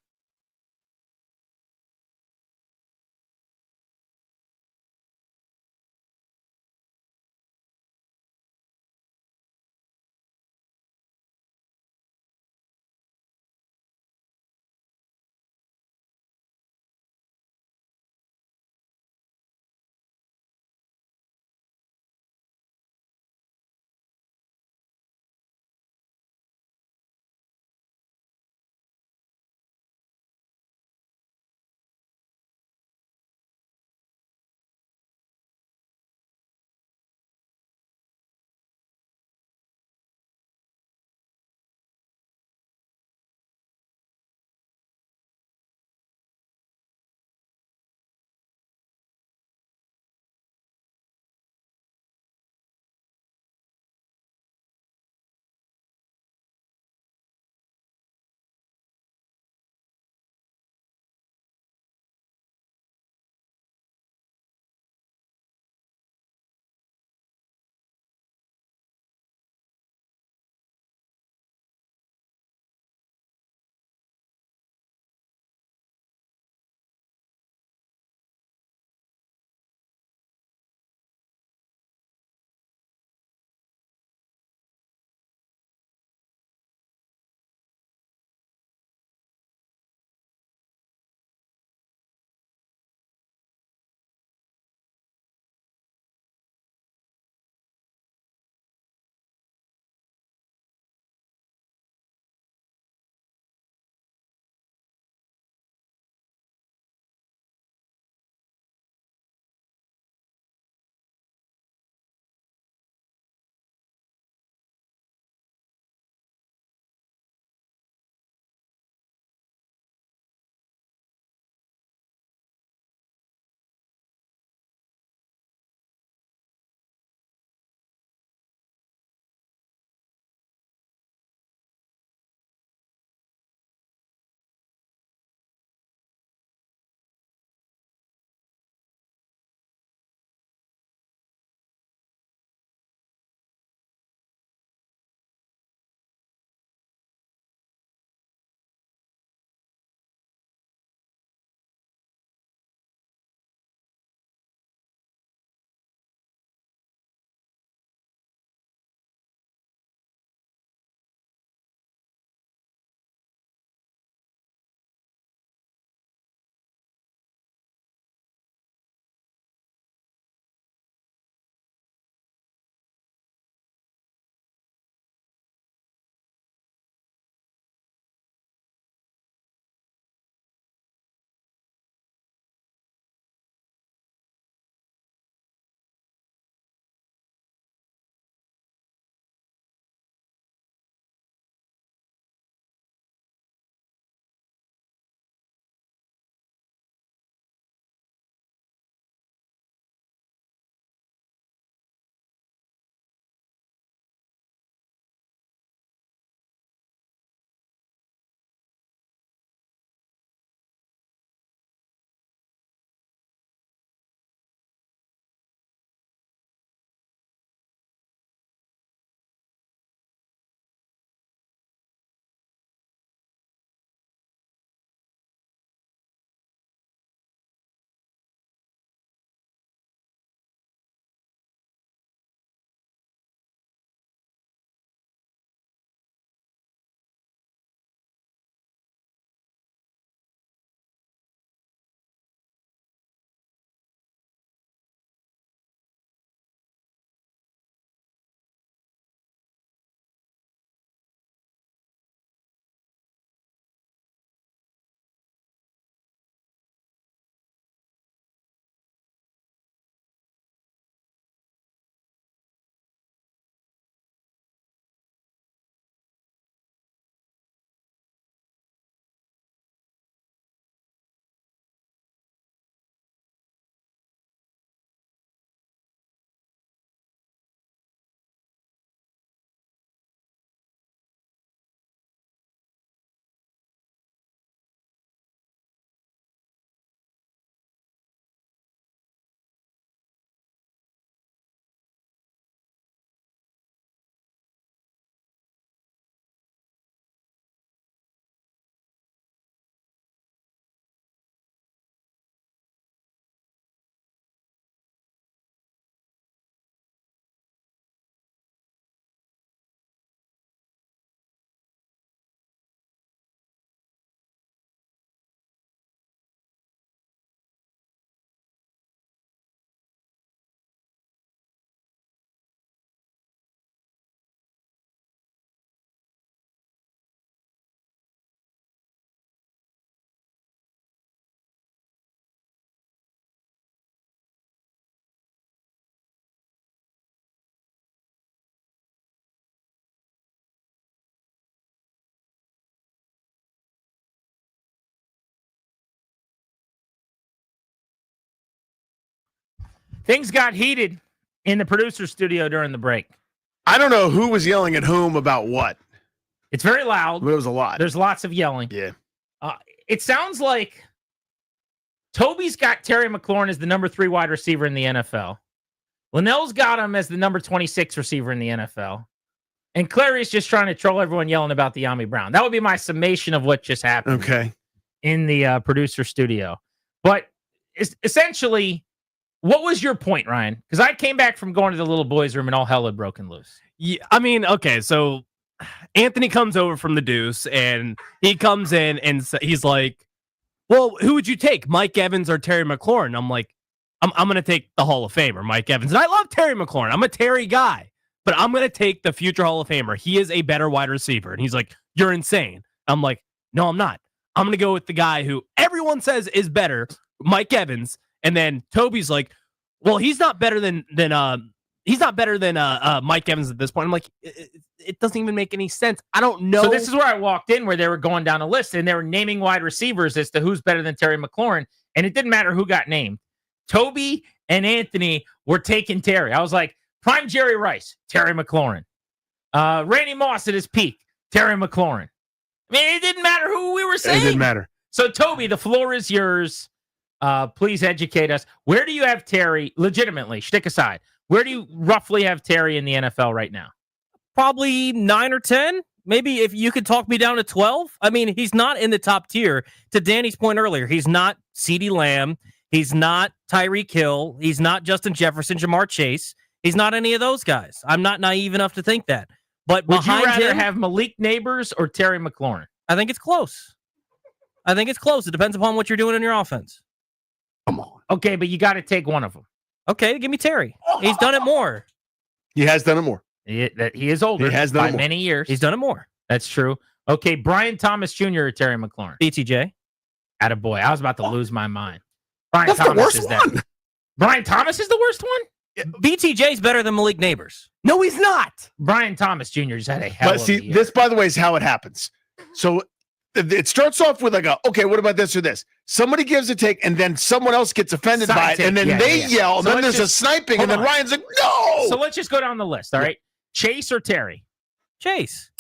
Things got heated in the producer studio during the break. I don't know who was yelling at whom about what. It's very loud. But it was a lot. There's lots of yelling. Yeah. It sounds like Toby's got Terry McLaurin as the number 3 wide receiver in the NFL. Linnell's got him as the number 26 receiver in the NFL. And Clary's just trying to troll everyone yelling about the De'Ami Brown. That would be my summation of what just happened in the producer studio. But essentially, what was your point, Ryan? Because I came back from going to the little boys' room and all hell had broken loose. Yeah, I mean, okay, so Anthony comes over from the Deuce, and he comes in, and he's like, well, who would you take, Mike Evans or Terry McLaurin? I'm like, I'm going to take the Hall of Famer, Mike Evans. And I love Terry McLaurin. I'm a Terry guy. But I'm going to take the future Hall of Famer. He is a better wide receiver. And he's like, you're insane. I'm like, no, I'm not. I'm going to go with the guy who everyone says is better, Mike Evans. And then Toby's like, well, he's not better than Mike Evans at this point. I'm like, it doesn't even make any sense. I don't know. So this is where I walked in, where they were going down a list and they were naming wide receivers as to who's better than Terry McLaurin. And it didn't matter who got named. Toby and Anthony were taking Terry. I was like, prime Jerry Rice, Terry McLaurin. Randy Moss at his peak, Terry McLaurin. I mean, it didn't matter who we were saying. It didn't matter. So, Toby, the floor is yours. Please educate us. Where do you have Terry, legitimately, shtick aside, where do you roughly have Terry in the NFL right now? Probably 9 or 10. Maybe if you could talk me down to 12. I mean, he's not in the top tier. To Danny's point earlier, he's not CeeDee Lamb. He's not Tyreek Hill. He's not Justin Jefferson, Jamar Chase. He's not any of those guys. I'm not naive enough to think that. But would you rather him, have Malik Neighbors or Terry McLaurin? I think it's close. It depends upon what you're doing in your offense. Come on. Okay, but you got to take one of them. Okay, give me Terry. He's done it more. He has done it more. He is older. He has done by it more. many years. He's done it more. That's true. Okay, Brian Thomas Jr. or Terry McLaurin? BTJ. Attaboy. I was about to lose my mind. Brian That's Thomas the worst is one. that. Brian Thomas is the worst one? BTJ's better than Malik Neighbors. No, he's not. Brian Thomas Jr. just had a hell But of see, a year. this, by the way, is how it happens. So it starts off with like okay, what about this or this? Somebody gives a take, and then someone else gets offended by it, and then they yell, and So then let's there's a sniping, and then hold on. Ryan's like, no! So let's just go down the list, all right? Chase or Terry? Chase.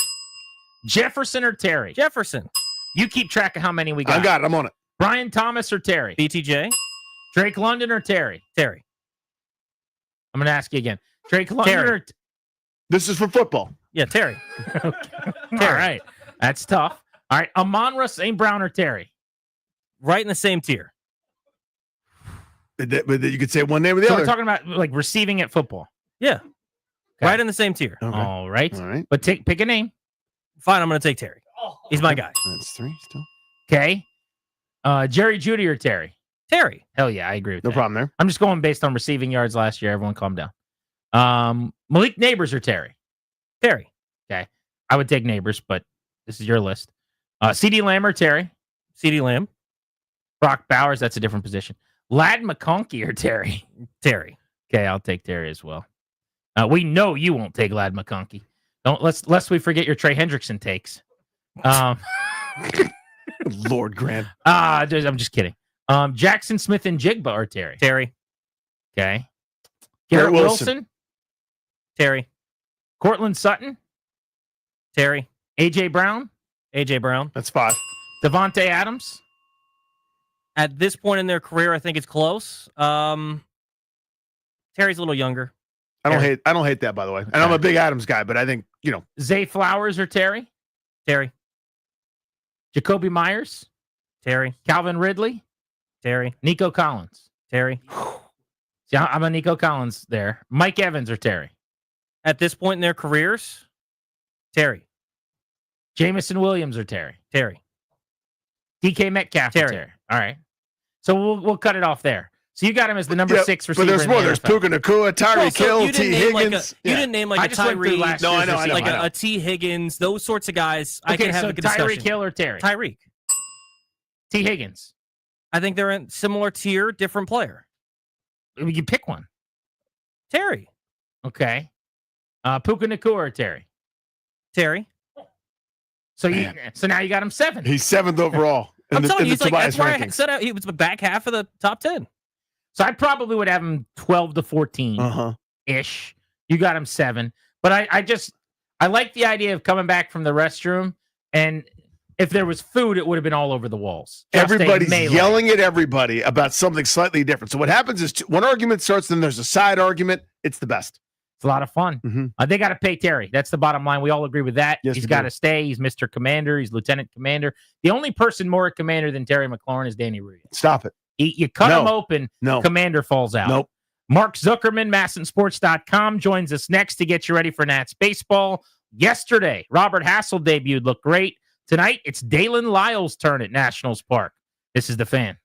Jefferson or Terry? Jefferson. You keep track of how many we got. I got it. I'm on it. Brian Thomas or Terry? BTJ. Drake London or Terry? Terry. I'm going to ask you again. Drake London Terry. or... This is for football. Yeah, Terry. All right. That's tough. All right. Amon-Ra St. Brown or Terry? Right in the same tier. But you could say one name or the So other. we're talking about like receiving at football. Yeah. Right in the same tier. Okay. All right. All right. But pick a name. Fine, I'm going to take Terry. He's my guy. That's 3 still. Okay. Jerry Jeudy or Terry? Terry. Hell yeah, I agree with No that. problem there. I'm just going based on receiving yards last year. Everyone calm down. Malik Neighbors or Terry? Terry. Okay. I would take Neighbors, but this is your list. CeeDee Lamb or Terry? CeeDee Lamb. Brock Bowers, that's a different position. Lad McConkey or Terry? Terry. Okay, I'll take Terry as well. We know you won't take Lad McConkey. Lest we forget your Trey Hendrickson takes. Lord Grant. I'm just kidding. Jackson Smith and Jigba or Terry? Terry. Okay. Garrett Garrett Wilson. Wilson? Terry. Cortland Sutton? Terry. AJ Brown? AJ Brown. That's 5. Devontae Adams? At this point in their career, I think it's close. Terry's a little younger. I don't hate that, by the way. And I'm a big Adams guy, but I think, Zay Flowers or Terry? Terry. Jacoby Myers? Terry. Calvin Ridley? Terry. Nico Collins? Terry. See, I'm a Nico Collins there. Mike Evans or Terry? At this point in their careers, Terry. Jamison Williams or Terry? Terry. DK Metcalf or Terry. Terry? All right. So we'll cut it off there. So you got him as the number 6 receiver. But there's in more. the There's NFL. Puka Nacua, Tyreek Hill, T. Higgins. You didn't name like I a just went through Tyree, last No, I year's know, I know, receiver. like a T. Higgins, those sorts of guys. I Okay, can have so a good discussion. Tyreek Hill or Terry? Tyreek. T. Higgins. I think they're in similar tier, different player. You pick one. Terry. Okay. Puka Nacua or Terry? Terry. So now you got him 7. He's 7th overall. I'm telling you, in the that's why I Tobias said he was the back half of the top 10. So I probably would have him 12 to 14 ish. You got him 7. But I like the idea of coming back from the restroom, and if there was food, it would have been all over the walls. Just Everybody's a melee. yelling at everybody about something slightly different. So what happens is one argument starts, then there's a side argument. It's the best. It's a lot of fun. They got to pay Terry. That's the bottom line. We all agree with that. Yes, He's we got do. to stay. He's Mr. Commander. He's Lieutenant Commander. The only person more a commander than Terry McLaurin is Danny Rubio. Stop it. You cut him open, No. Commander falls out. Nope. Mark Zuckerman, MASSonsports.com, joins us next to get you ready for Nats baseball. Yesterday, Robert Hassel debuted, looked great. Tonight, it's Dalen Lyle's turn at Nationals Park. This is The Fan.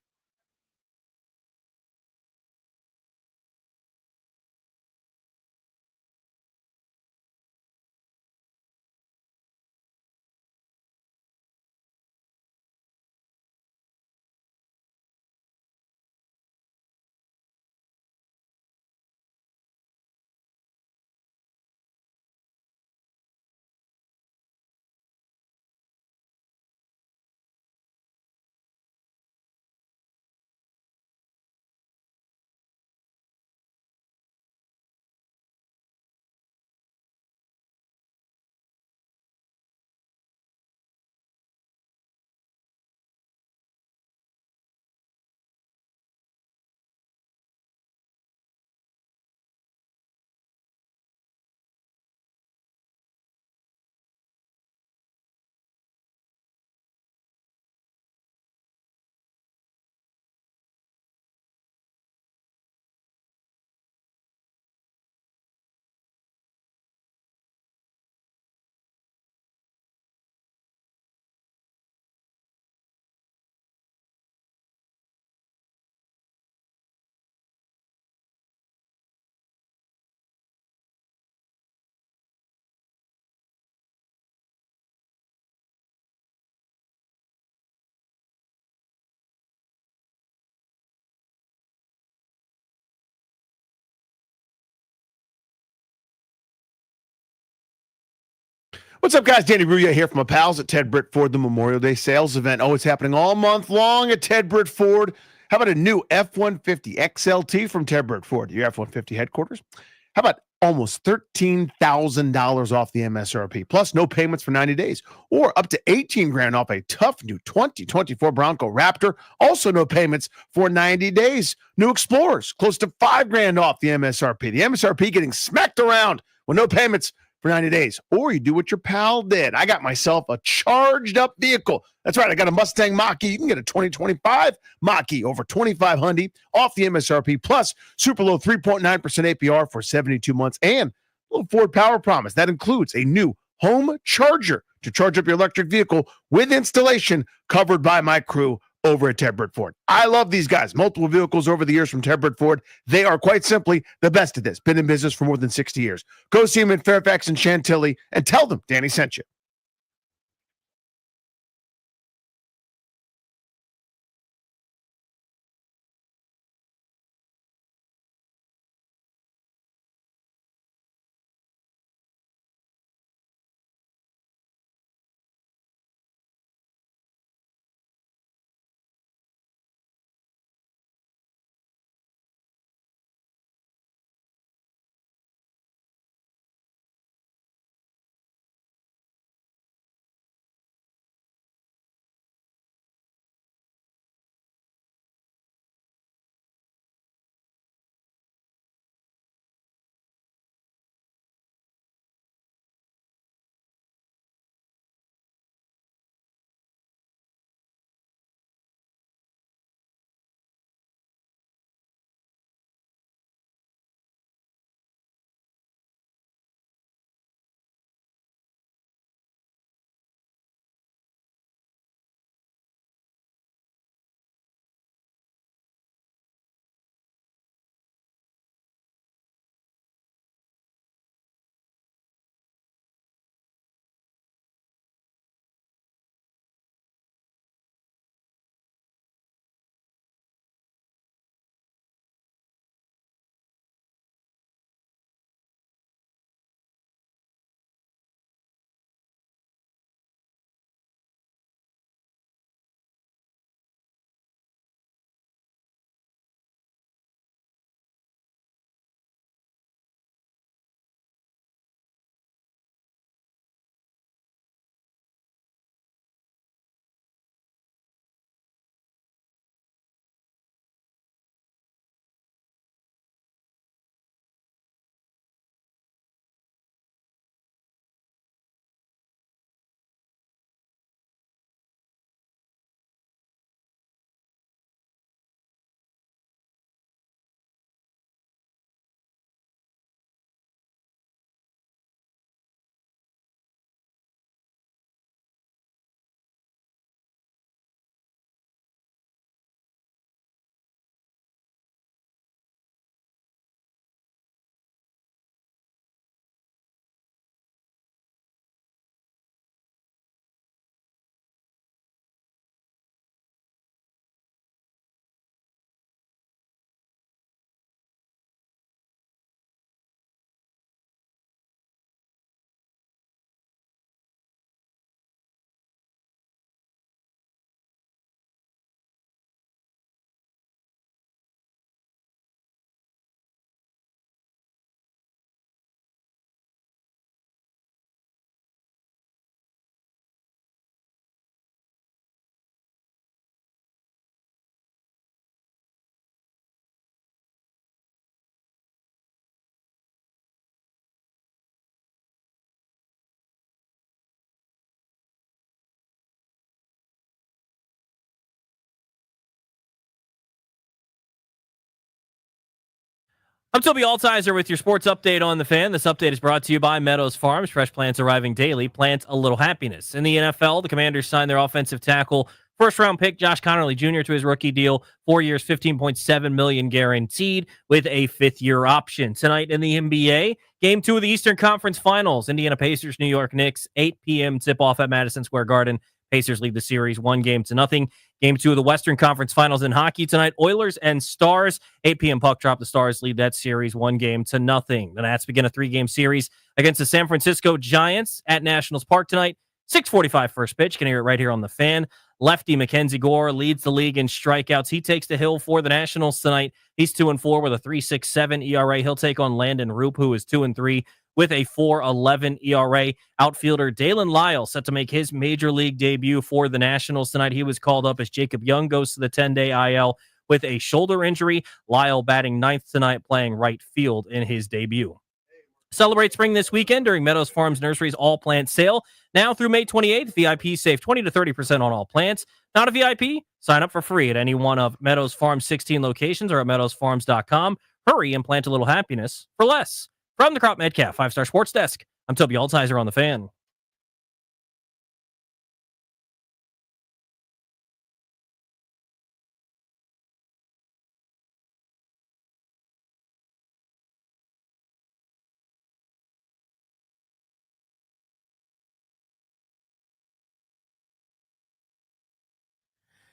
What's up, guys? Danny Rubio here from my pals at Ted Britt Ford, the Memorial Day sales event. Oh, it's happening all month long at Ted Britt Ford. How about a new F-150 XLT from Ted Britt Ford, your F-150 headquarters? How about almost $13,000 off the MSRP, plus no payments for 90 days, or up to $18,000 off a tough new 2024 Bronco Raptor, also no payments for 90 days. New Explorers, close to $5,000 off the MSRP. The MSRP getting smacked around with no payments for 90 days. Or you do what your pal did. I got myself a charged up vehicle. That's right. I got a Mustang Mach-E. You can get a 2025 Mach-E over $25,000 off the MSRP, plus super low 3.9% APR for 72 months and a little Ford Power Promise. That includes a new home charger to charge up your electric vehicle with installation covered by my crew over at Ted Britt Ford. I love these guys. Multiple vehicles over the years from Ted Britt Ford. They are quite simply the best at this. Been in business for more than 60 years. Go see them in Fairfax and Chantilly and tell them Danny sent you. I'm Toby Altizer with your sports update on the Fan. This update is brought to you by Meadows Farms. Fresh plants arriving daily. Plant a little happiness. In the NFL, the Commanders signed their offensive tackle, first-round pick Josh Connerly Jr. to his rookie deal, 4 years, $15.7 million guaranteed, with a fifth-year option. Tonight in the NBA, Game 2 of the Eastern Conference Finals, Indiana Pacers, New York Knicks, 8 p.m. tip-off at Madison Square Garden. Pacers lead the series 1-0. Game 2 of the Western Conference Finals in hockey tonight, Oilers and Stars. 8 p.m. puck drop. The Stars lead that series 1-0. The Nats begin a 3-game series against the San Francisco Giants at Nationals Park tonight. 6:45 first pitch. Can hear it right here on the Fan. Lefty Mackenzie Gore leads the league in strikeouts. He takes the hill for the Nationals tonight. He's 2-4 with a 3.67 ERA. He'll take on Landon Roop, who is 2-3 with a 4.11 ERA. Outfielder Dalen Lyle set to make his major league debut for the Nationals tonight. He was called up as Jacob Young goes to the 10-day IL with a shoulder injury. Lyle batting ninth tonight, playing right field in his debut. Celebrate spring this weekend during Meadows Farms Nursery's All Plant Sale. Now through May 28th, VIP save 20 to 30% on all plants. Not a VIP? Sign up for free at any one of Meadows Farms' 16 locations or at meadowsfarms.com. Hurry and plant a little happiness for less. From the Crop Metcalf 5-Star Sports Desk, I'm Toby Altizer on the Fan.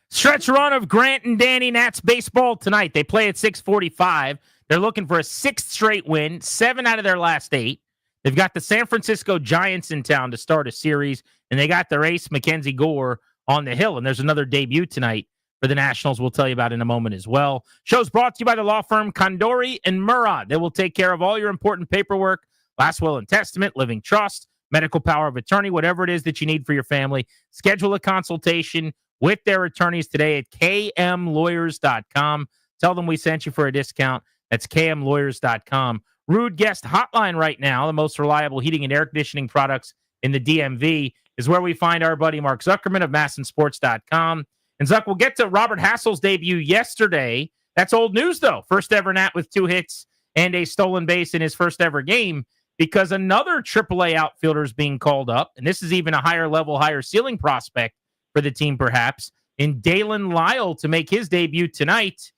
Stretch run of Grant and Danny Nats baseball tonight. They play at 6:45. They're looking for a sixth straight win, 7 out of their last 8. They've got the San Francisco Giants in town to start a series, and they got their ace, Mackenzie Gore, on the hill. And there's another debut tonight for the Nationals we'll tell you about in a moment as well. Show's brought to you by the law firm Condori and Murad. They will take care of all your important paperwork, last will and testament, living trust, medical power of attorney, whatever it is that you need for your family. Schedule a consultation with their attorneys today at kmlawyers.com. Tell them we sent you for a discount. That's kmlawyers.com. Rude Guest Hotline right now, the most reliable heating and air conditioning products in the DMV, is where we find our buddy Mark Zuckerman of massinsports.com. And Zuck, we'll get to Robert Hassel's debut yesterday. That's old news, though. First ever Nat with 2 hits and a stolen base in his first ever game, because another AAA outfielder is being called up, and this is even a higher level, higher ceiling prospect for the team, perhaps, in Dalen Lyle to make his debut tonight.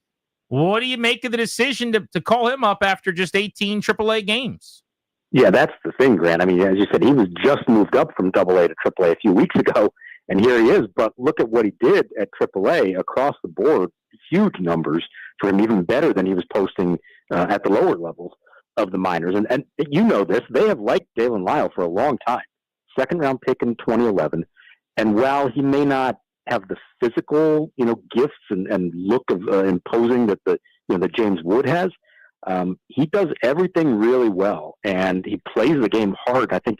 What do you make of the decision to call him up after just 18 AAA games? Yeah, that's the thing, Grant. I mean, as you said, he was just moved up from AA to AAA a few weeks ago, and here he is. But look at what he did at AAA across the board. Huge numbers for him, even better than he was posting at the lower levels of the minors. And you know this, they have liked Dalen Lyle for a long time. Second-round pick in 2011. And while he may not have the physical, gifts and look of imposing that that James Wood has, he does everything really well, and he plays the game hard. I think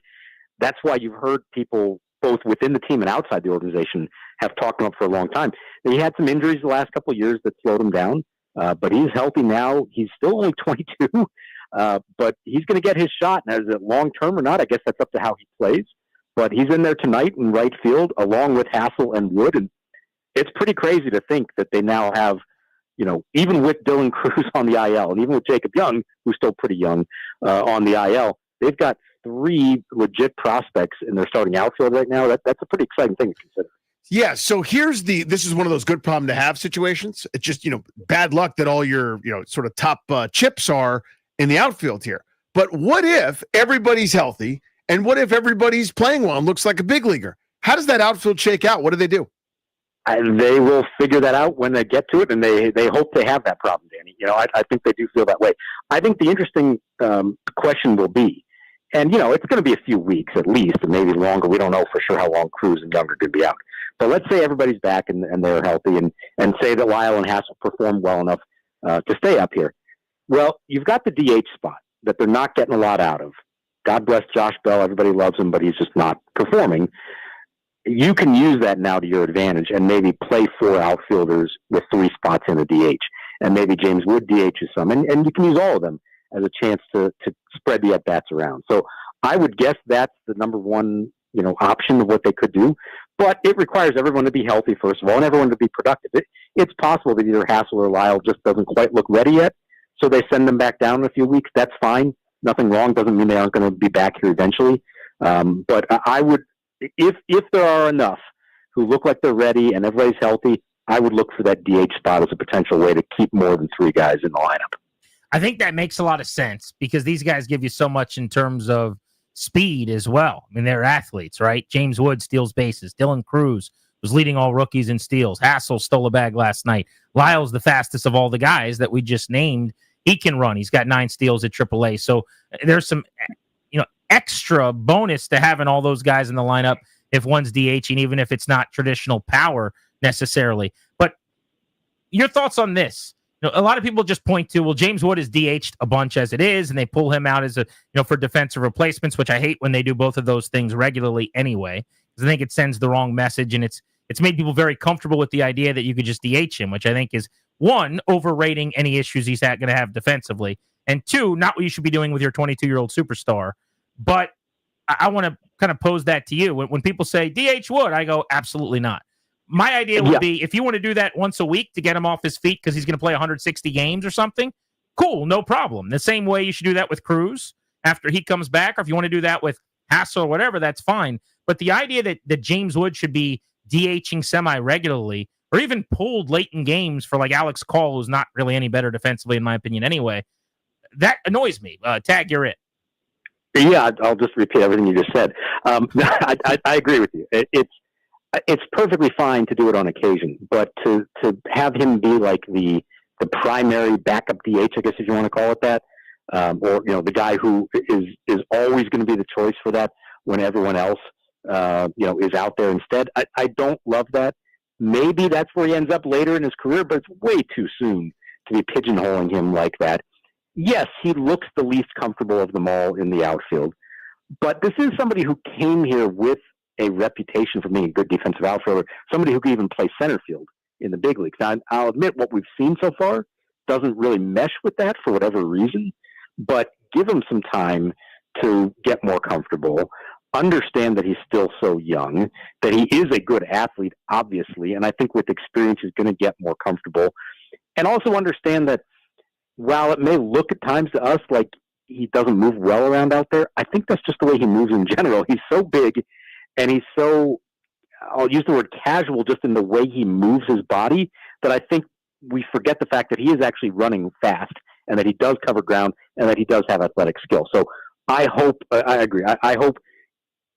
that's why you've heard people both within the team and outside the organization have talked him up for a long time. He had some injuries the last couple of years that slowed him down, but he's healthy now. He's still only 22, but he's going to get his shot. And is it long term or not? I guess that's up to how he plays. But he's in there tonight in right field along with Hassel and Wood. And it's pretty crazy to think that they now have, even with Dylan Cruz on the IL and even with Jacob Young, who's still pretty young, on the IL, they've got 3 legit prospects in their starting outfield right now. That's a pretty exciting thing to consider. Yeah, so this is one of those good problem to have situations. It's just, bad luck that all your, sort of top chips are in the outfield here. But what if everybody's healthy? And what if everybody's playing well and looks like a big leaguer? How does that outfield shake out? What do they do? And they will figure that out when they get to it, and they hope they have that problem, Danny. I think they do feel that way. I think the interesting question will be, and, it's going to be a few weeks at least, and maybe longer. We don't know for sure how long Cruz and Younger could be out. But let's say everybody's back and they're healthy, and say that Lyle and Hassel perform well enough to stay up here. Well, you've got the DH spot that they're not getting a lot out of. God bless Josh Bell. Everybody loves him, but he's just not performing. You can use that now to your advantage and maybe play 4 outfielders with 3 spots in the DH. And maybe James Wood DHs some. And you can use all of them as a chance to spread the at-bats around. So I would guess that's the number one, option of what they could do. But it requires everyone to be healthy, first of all, and everyone to be productive. It's possible that either Hassel or Lyle just doesn't quite look ready yet. so they send them back down in a few weeks. That's fine. Nothing wrong. Doesn't mean they aren't going to be back here eventually. But I would, if there are enough who look like they're ready and everybody's healthy, I would look for that DH spot as a potential way to keep more than 3 guys in the lineup. I think that makes a lot of sense because these guys give you so much in terms of speed as well. I mean, they're athletes, right? James Wood steals bases. Dylan Cruz was leading all rookies in steals. Hassel stole a bag last night. Lyle's the fastest of all the guys that we just named. He can run. He's got 9 steals at AAA. So there's some, extra bonus to having all those guys in the lineup if one's DHing, even if it's not traditional power necessarily. But your thoughts on this? A lot of people just point to, well, James Wood is DH'd a bunch as it is, and they pull him out as for defensive replacements, which I hate when they do both of those things regularly anyway, because I think it sends the wrong message, and it's made people very comfortable with the idea that you could just DH him, which I think is, 1, overrating any issues he's going to have defensively, and 2, not what you should be doing with your 22-year-old superstar. But I want to kind of pose that to you. When people say DH Wood, I go, absolutely not. My idea would be, if you want to do that once a week to get him off his feet because he's going to play 160 games or something, cool, no problem. The same way you should do that with Cruz after he comes back, or if you want to do that with Hassel or whatever, that's fine. But the idea that James Wood should be DHing semi-regularly or even pulled late in games for like Alex Call, who's not really any better defensively in my opinion anyway, that annoys me. Tag, you're it. Yeah, I'll just repeat everything you just said. I agree with you. It's perfectly fine to do it on occasion, but to have him be like the primary backup DH, I guess if you want to call it that, or the guy who is always going to be the choice for that when everyone else is out there instead. I don't love that. Maybe that's where he ends up later in his career, but it's way too soon to be pigeonholing him like that. Yes, he looks the least comfortable of them all in the outfield, but this is somebody who came here with a reputation for being a good defensive outfielder, somebody who could even play center field in the big leagues. Now, I'll admit what we've seen so far doesn't really mesh with that for whatever reason, but give him some time to get more comfortable, understand that he's still so young, that he is a good athlete, obviously, and I think with experience he's going to get more comfortable, and also understand that while it may look at times to us like he doesn't move well around out there, I think that's just the way he moves in general. He's so big, and he's so, I'll use the word casual just in the way he moves his body, that I think we forget the fact that he is actually running fast and that he does cover ground and that he does have athletic skill. So I hope, I agree, I hope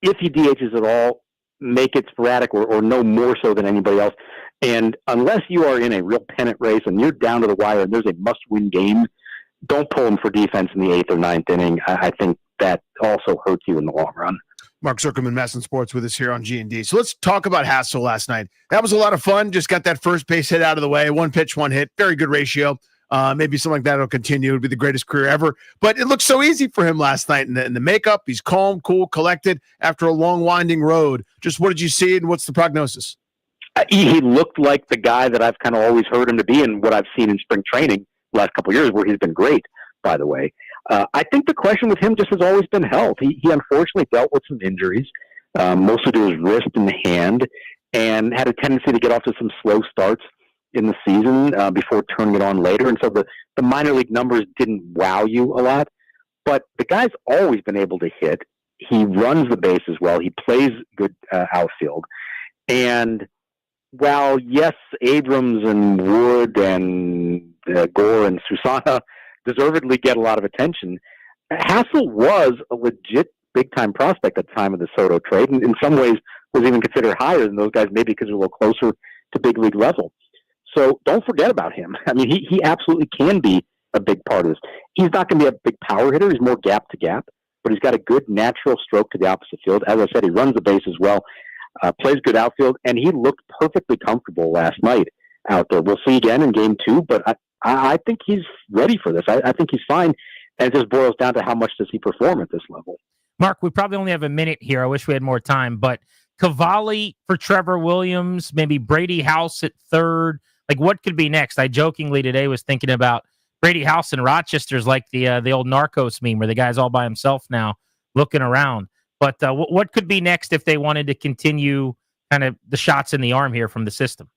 if he DHs at all, make it sporadic or no more so than anybody else. And unless you are in a real pennant race and you're down to the wire and there's a must-win game, don't pull him for defense in the 8th or 9th inning. I think that also hurts you in the long run. Mark Zuckerman, Masson Sports, with us here on G&D. So let's talk about Hassel last night. That was a lot of fun. Just got that first base hit out of the way. 1 pitch, 1 hit. Very good ratio. Maybe something like that will continue. It would be the greatest career ever. But it looked so easy for him last night in the makeup. He's calm, cool, collected after a long, winding road. Just what did you see and what's the prognosis? He looked like the guy that I've kind of always heard him to be and what I've seen in spring training the last couple of years, where he's been great, by the way. I think the question with him just has always been health. He unfortunately dealt with some injuries, mostly to his wrist and hand, and had a tendency to get off to some slow starts in the season before turning it on later. And so the minor league numbers didn't wow you a lot. But the guy's always been able to hit. He runs the bases well. He plays good outfield. And while, yes, Abrams and Wood and Gore and Susana deservedly get a lot of attention, Hassel was a legit big-time prospect at the time of the Soto trade, and in some ways was even considered higher than those guys, maybe because they're a little closer to big league level. So don't forget about him. I mean, he absolutely can be a big part of this. He's not going to be a big power hitter. He's more gap to gap, but he's got a good natural stroke to the opposite field. As I said, he runs the base as well, plays good outfield, and he looked perfectly comfortable last night out there. We'll see again in game 2, but I think he's ready for this. I think he's fine, and it just boils down to how much does he perform at this level. Mark, we probably only have a minute here. I wish we had more time, but Cavalli for Trevor Williams, maybe Brady House at third. Like, what could be next? I jokingly today was thinking about Brady House in Rochester's like the old Narcos meme where the guy's all by himself now looking around. But what could be next if they wanted to continue kind of the shots in the arm here from the system?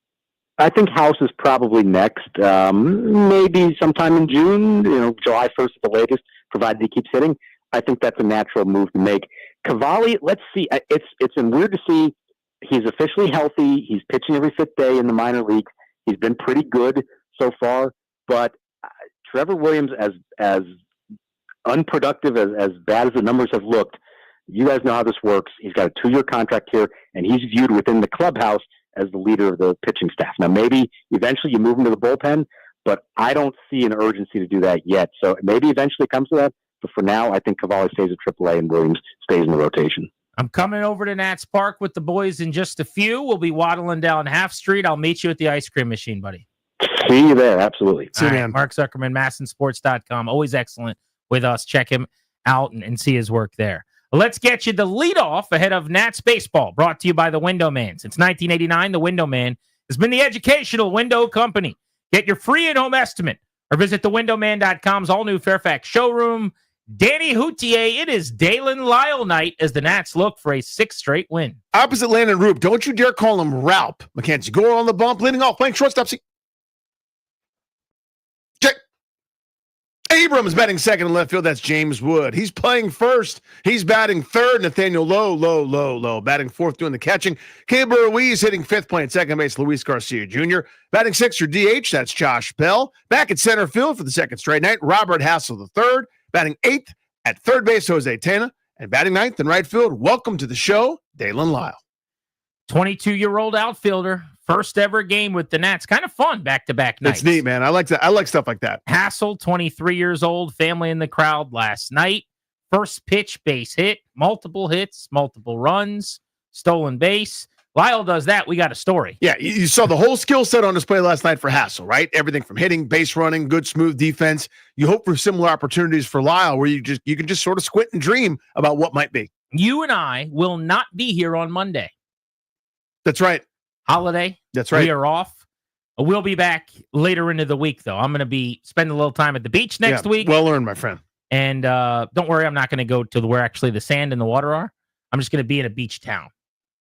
I think House is probably next. Maybe sometime in June, July 1st at the latest, provided he keeps hitting. I think that's a natural move to make. Cavalli, let's see. It's been weird to see. He's officially healthy. He's pitching every fifth day in the minor leagues. He's been pretty good so far. But Trevor Williams, as unproductive, as bad as the numbers have looked, you guys know how this works. He's got a 2-year contract here, and he's viewed within the clubhouse as the leader of the pitching staff. Now, maybe eventually you move him to the bullpen, but I don't see an urgency to do that yet. So maybe eventually it comes to that. But for now, I think Cavalli stays at AAA and Williams stays in the rotation. I'm coming over to Nats Park with the boys in just a few. We'll be waddling down Half Street. I'll meet you at the ice cream machine, buddy. See you there. Absolutely. See you, man. Mark Zuckerman, MASNsports.com. Always excellent with us. Check him out and see his work there. Let's get you the leadoff ahead of Nats baseball, brought to you by the Window Man. Since 1989, the Window Man has been the educational window company. Get your free in-home estimate or visit thewindowman.com's all-new Fairfax showroom. Danny Houtier, it is Dalen Lyle night as the Nats look for a 6th straight win. Opposite Landon Roop. Don't you dare call him Ralph. McKenzie Gore on the bump, leading off, playing shortstop. See. Check. Abrams batting second in left field. That's James Wood. He's playing first. He's batting third. Nathaniel Lowe. Batting fourth, doing the catching. Caber Ruiz hitting fifth, playing second base. Luis Garcia Jr. Batting sixth for DH. That's Josh Bell. Back at center field for the second straight night. Robert Hassel the third. Batting eighth at third base, Jose Tena. And batting ninth in right field, welcome to the show, Dalen Lyle. 22-year-old outfielder. First ever game with the Nats. Kind of fun back-to-back nights. It's neat, man. I like that. I like stuff like that. Hassel, 23 years old, family in the crowd last night. First pitch, base hit, multiple hits, multiple runs, stolen base. Lyle does that. We got a story. Yeah, you saw the whole skill set on display last night for Hassel, right? Everything from hitting, base running, good smooth defense. You hope for similar opportunities for Lyle where you can just sort of squint and dream about what might be. You and I will not be here on Monday. That's right. Holiday. That's right. We are off. We'll be back later into the week, though. I'm going to be spending a little time at the beach next week. Well earned, my friend. And don't worry, I'm not going to go to where actually the sand and the water are. I'm just going to be in a beach town.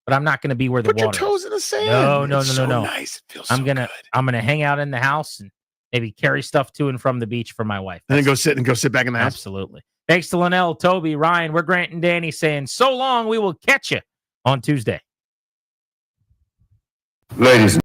But I'm not going to be where the water is. Put your toes in the sand. No. So nice. It feels I'm gonna hang out in the house and maybe carry stuff to and from the beach for my wife. And then go sit back in the house. Absolutely. Thanks to Linnell, Toby, Ryan. We're Grant and Danny saying so long. We will catch you on Tuesday. Ladies